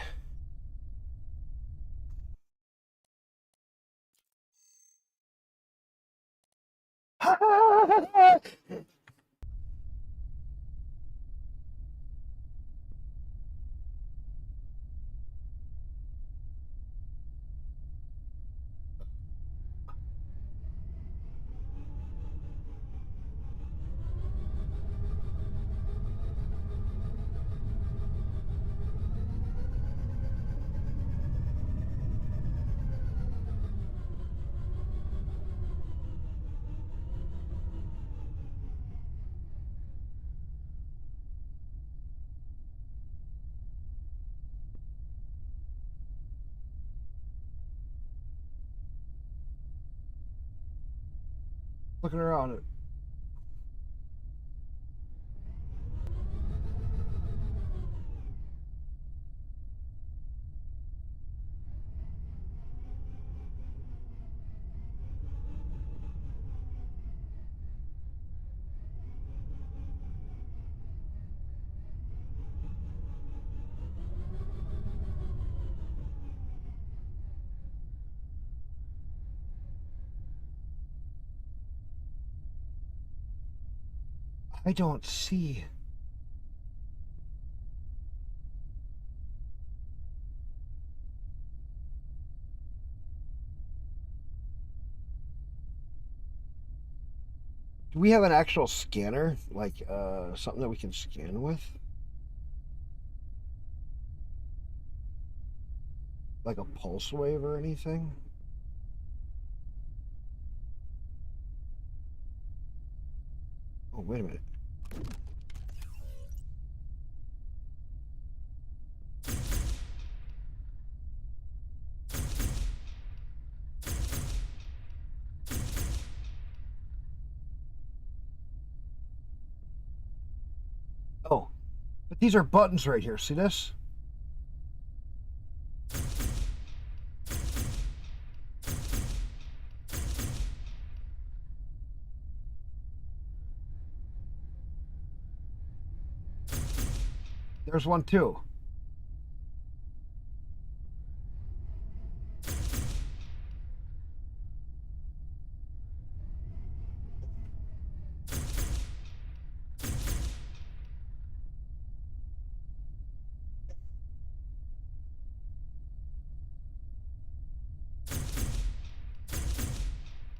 Looking around it. I don't see. Do we have an actual scanner? Like something that we can scan with? Like a pulse wave or anything? Oh, wait a minute. Oh, but these are buttons right here. See this? There's one too.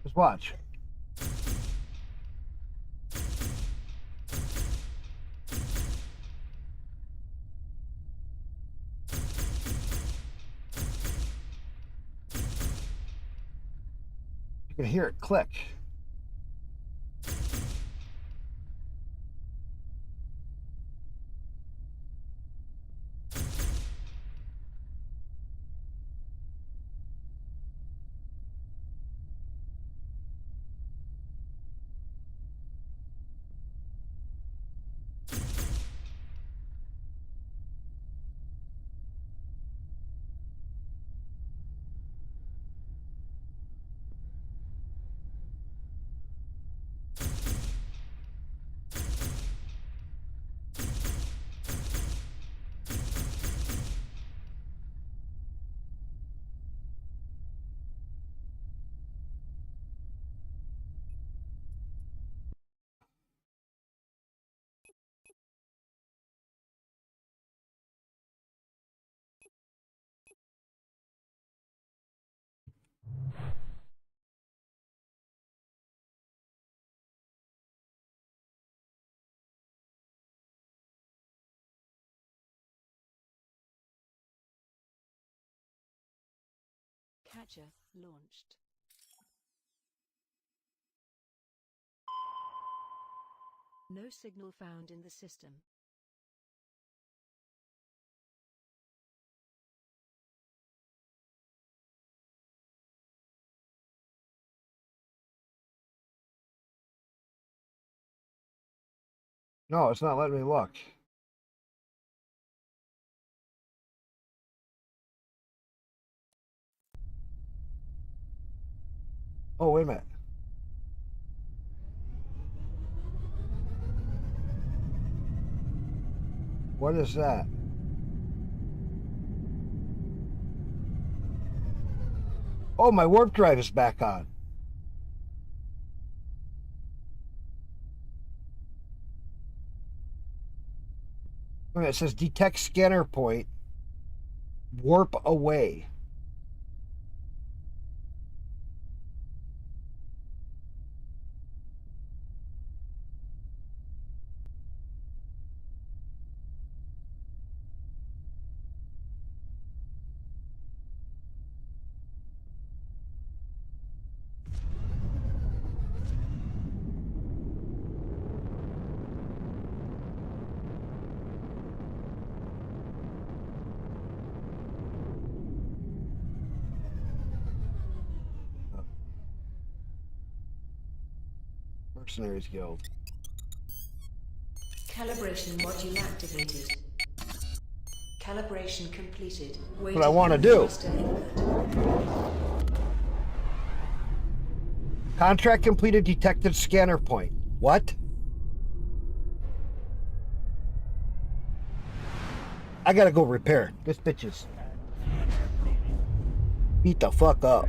Just watch. You can hear it click. Catcher launched. No signal found in the system. No, it's not letting me look. Oh, wait a minute. What is that? Oh, my warp drive is back on. Okay, it says detect scanner point. Warp away. Mercenaries Guild. Calibration module activated. Calibration completed. What I want to do. Contract completed, detected scanner point. What? I gotta go repair. This bitch is beat the fuck up.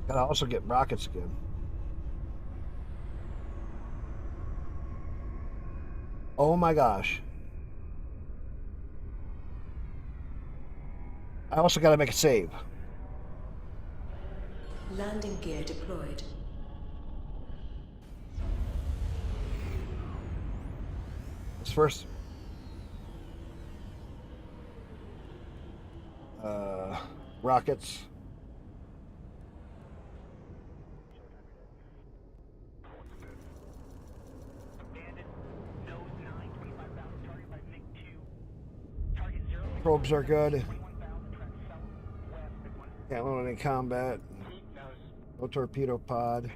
Gotta also get rockets again. Oh my gosh. I also gotta make a save. Landing gear deployed. Let's first rockets. Probes are good. Can't load any combat. No torpedo pod.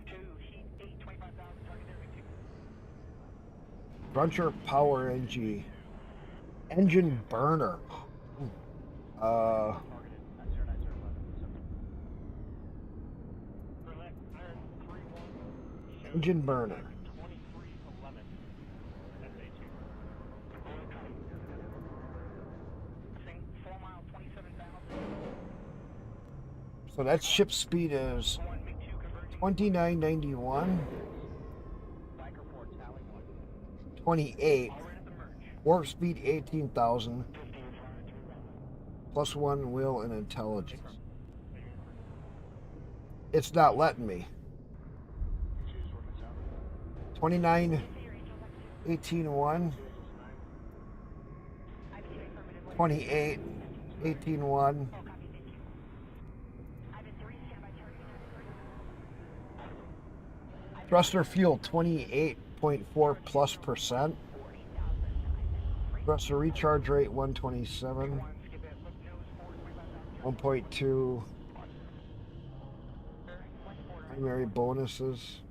Cruncher power NG. Engine burner. Engine burner. So that ship speed is 2991, 28, warp speed 18,000, plus 1 will and intelligence. It's not letting me. 29, 18, 1, 28, 18, 1. Thruster fuel 28.4 plus %. Thruster recharge rate 127. 1.2. Primary bonuses.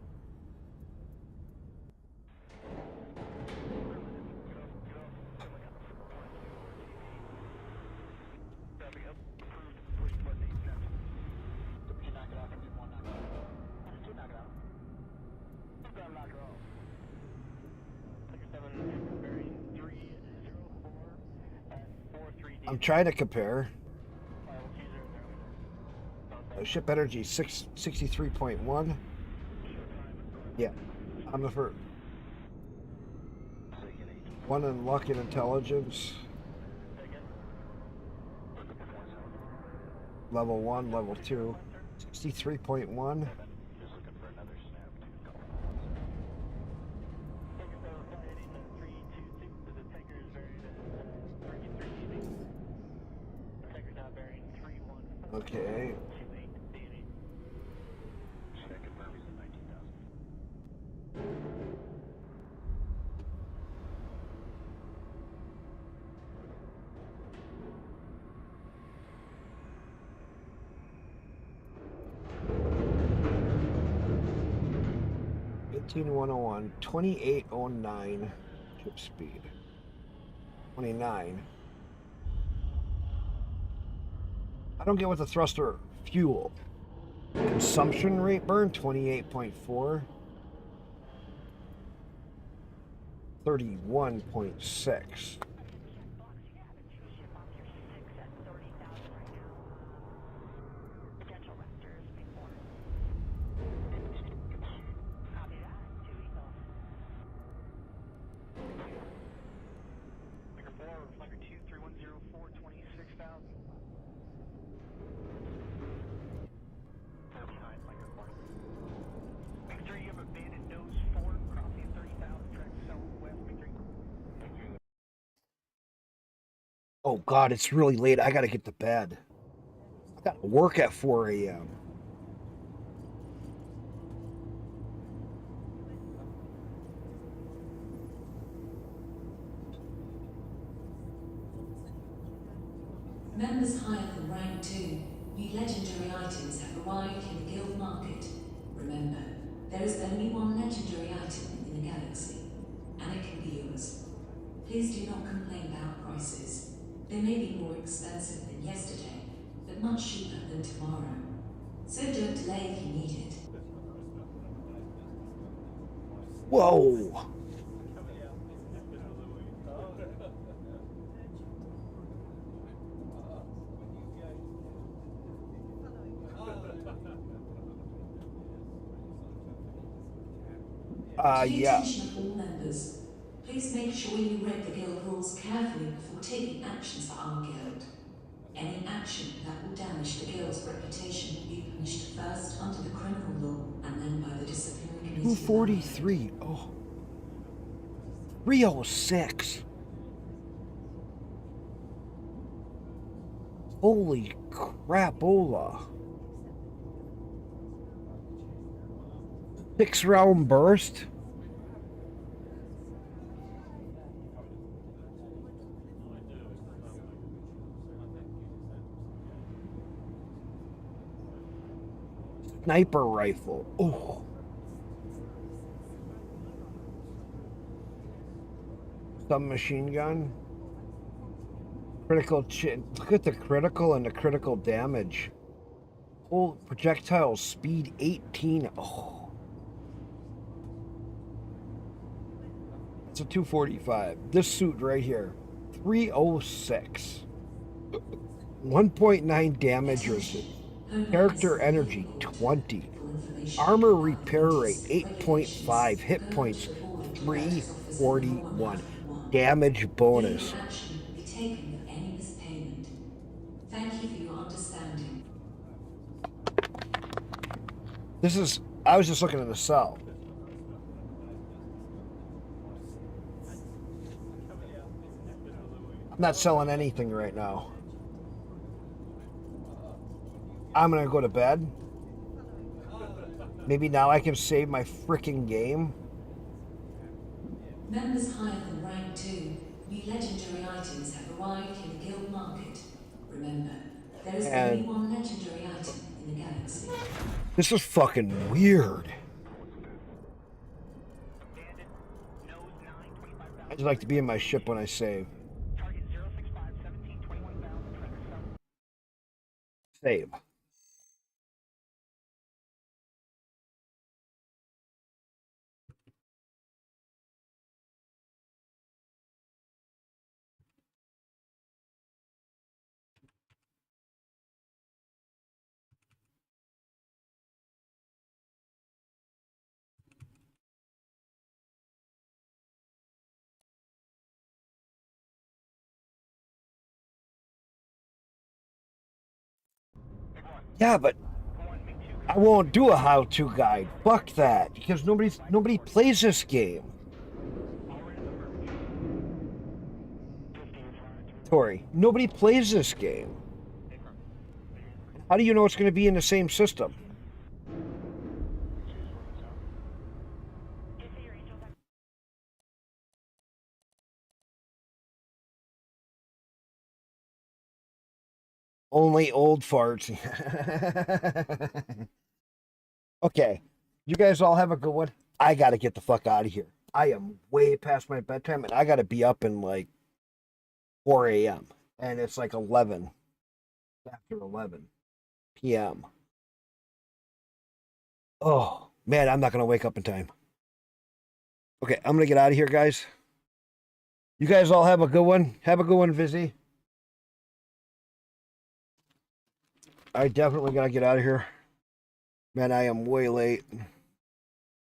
I'm trying to compare. Ship energy 63.1. Yeah, I'm the first. 1 in luck and intelligence. Level 1, level 2. 63.1. Okay. $18,101, 2809 ship speed. 29. I don't get what the thruster fuel. Consumption rate burn 28.4. 31.6. Oh God, it's really late. I gotta get to bed. I gotta work at 4 a.m. Members higher than rank 2, new legendary items have arrived in the guild market. Remember, there is only one legendary item in the galaxy, and it can be yours. Please do not complain about prices. They may be more expensive than yesterday, but much cheaper than tomorrow. So don't delay if you need it. Whoa! To the Yeah. attention of all members, please make sure you read the guild rules carefully before taking actions for our guild. Any action that will damage the guild's reputation will be punished first under the criminal law and then by the disciplinary committee. 243. Oh. 306. Holy crapola. 6-round burst. Sniper rifle. Oh. Submachine gun. Critical look at the critical and the critical damage. Whole projectile speed 18. Oh. It's a 245. This suit right here. 306. 1.9 damage resistance. Character energy 20. Armor repair rate 8.5. Hit points 341. Damage bonus. Legal action will be taken for any missed payment. Thank you for your understanding. This is, I was just looking at the cell. I'm not selling anything right now. I'm gonna go to bed. Maybe now I can save my freaking game. Members higher than rank 2, new legendary items have arrived in the guild market. Remember, there is only one legendary item in the galaxy. This is fucking weird. I just like to be in my ship when I save. Save. Yeah, but I won't do a how-to guide. Fuck that, because nobody plays this game. Tori, nobody plays this game. How do you know it's going to be in the same system? Only old farts. Okay, you guys all have a good one. I got to get the fuck out of here. I am way past my bedtime, and I got to be up in like 4 a.m. And it's like 11, after 11 p.m. Oh, man, I'm not going to wake up in time. Okay, I'm going to get out of here, guys. You guys all have a good one. Have a good one, Vizzy. I definitely got to get out of here. Man, I am way late.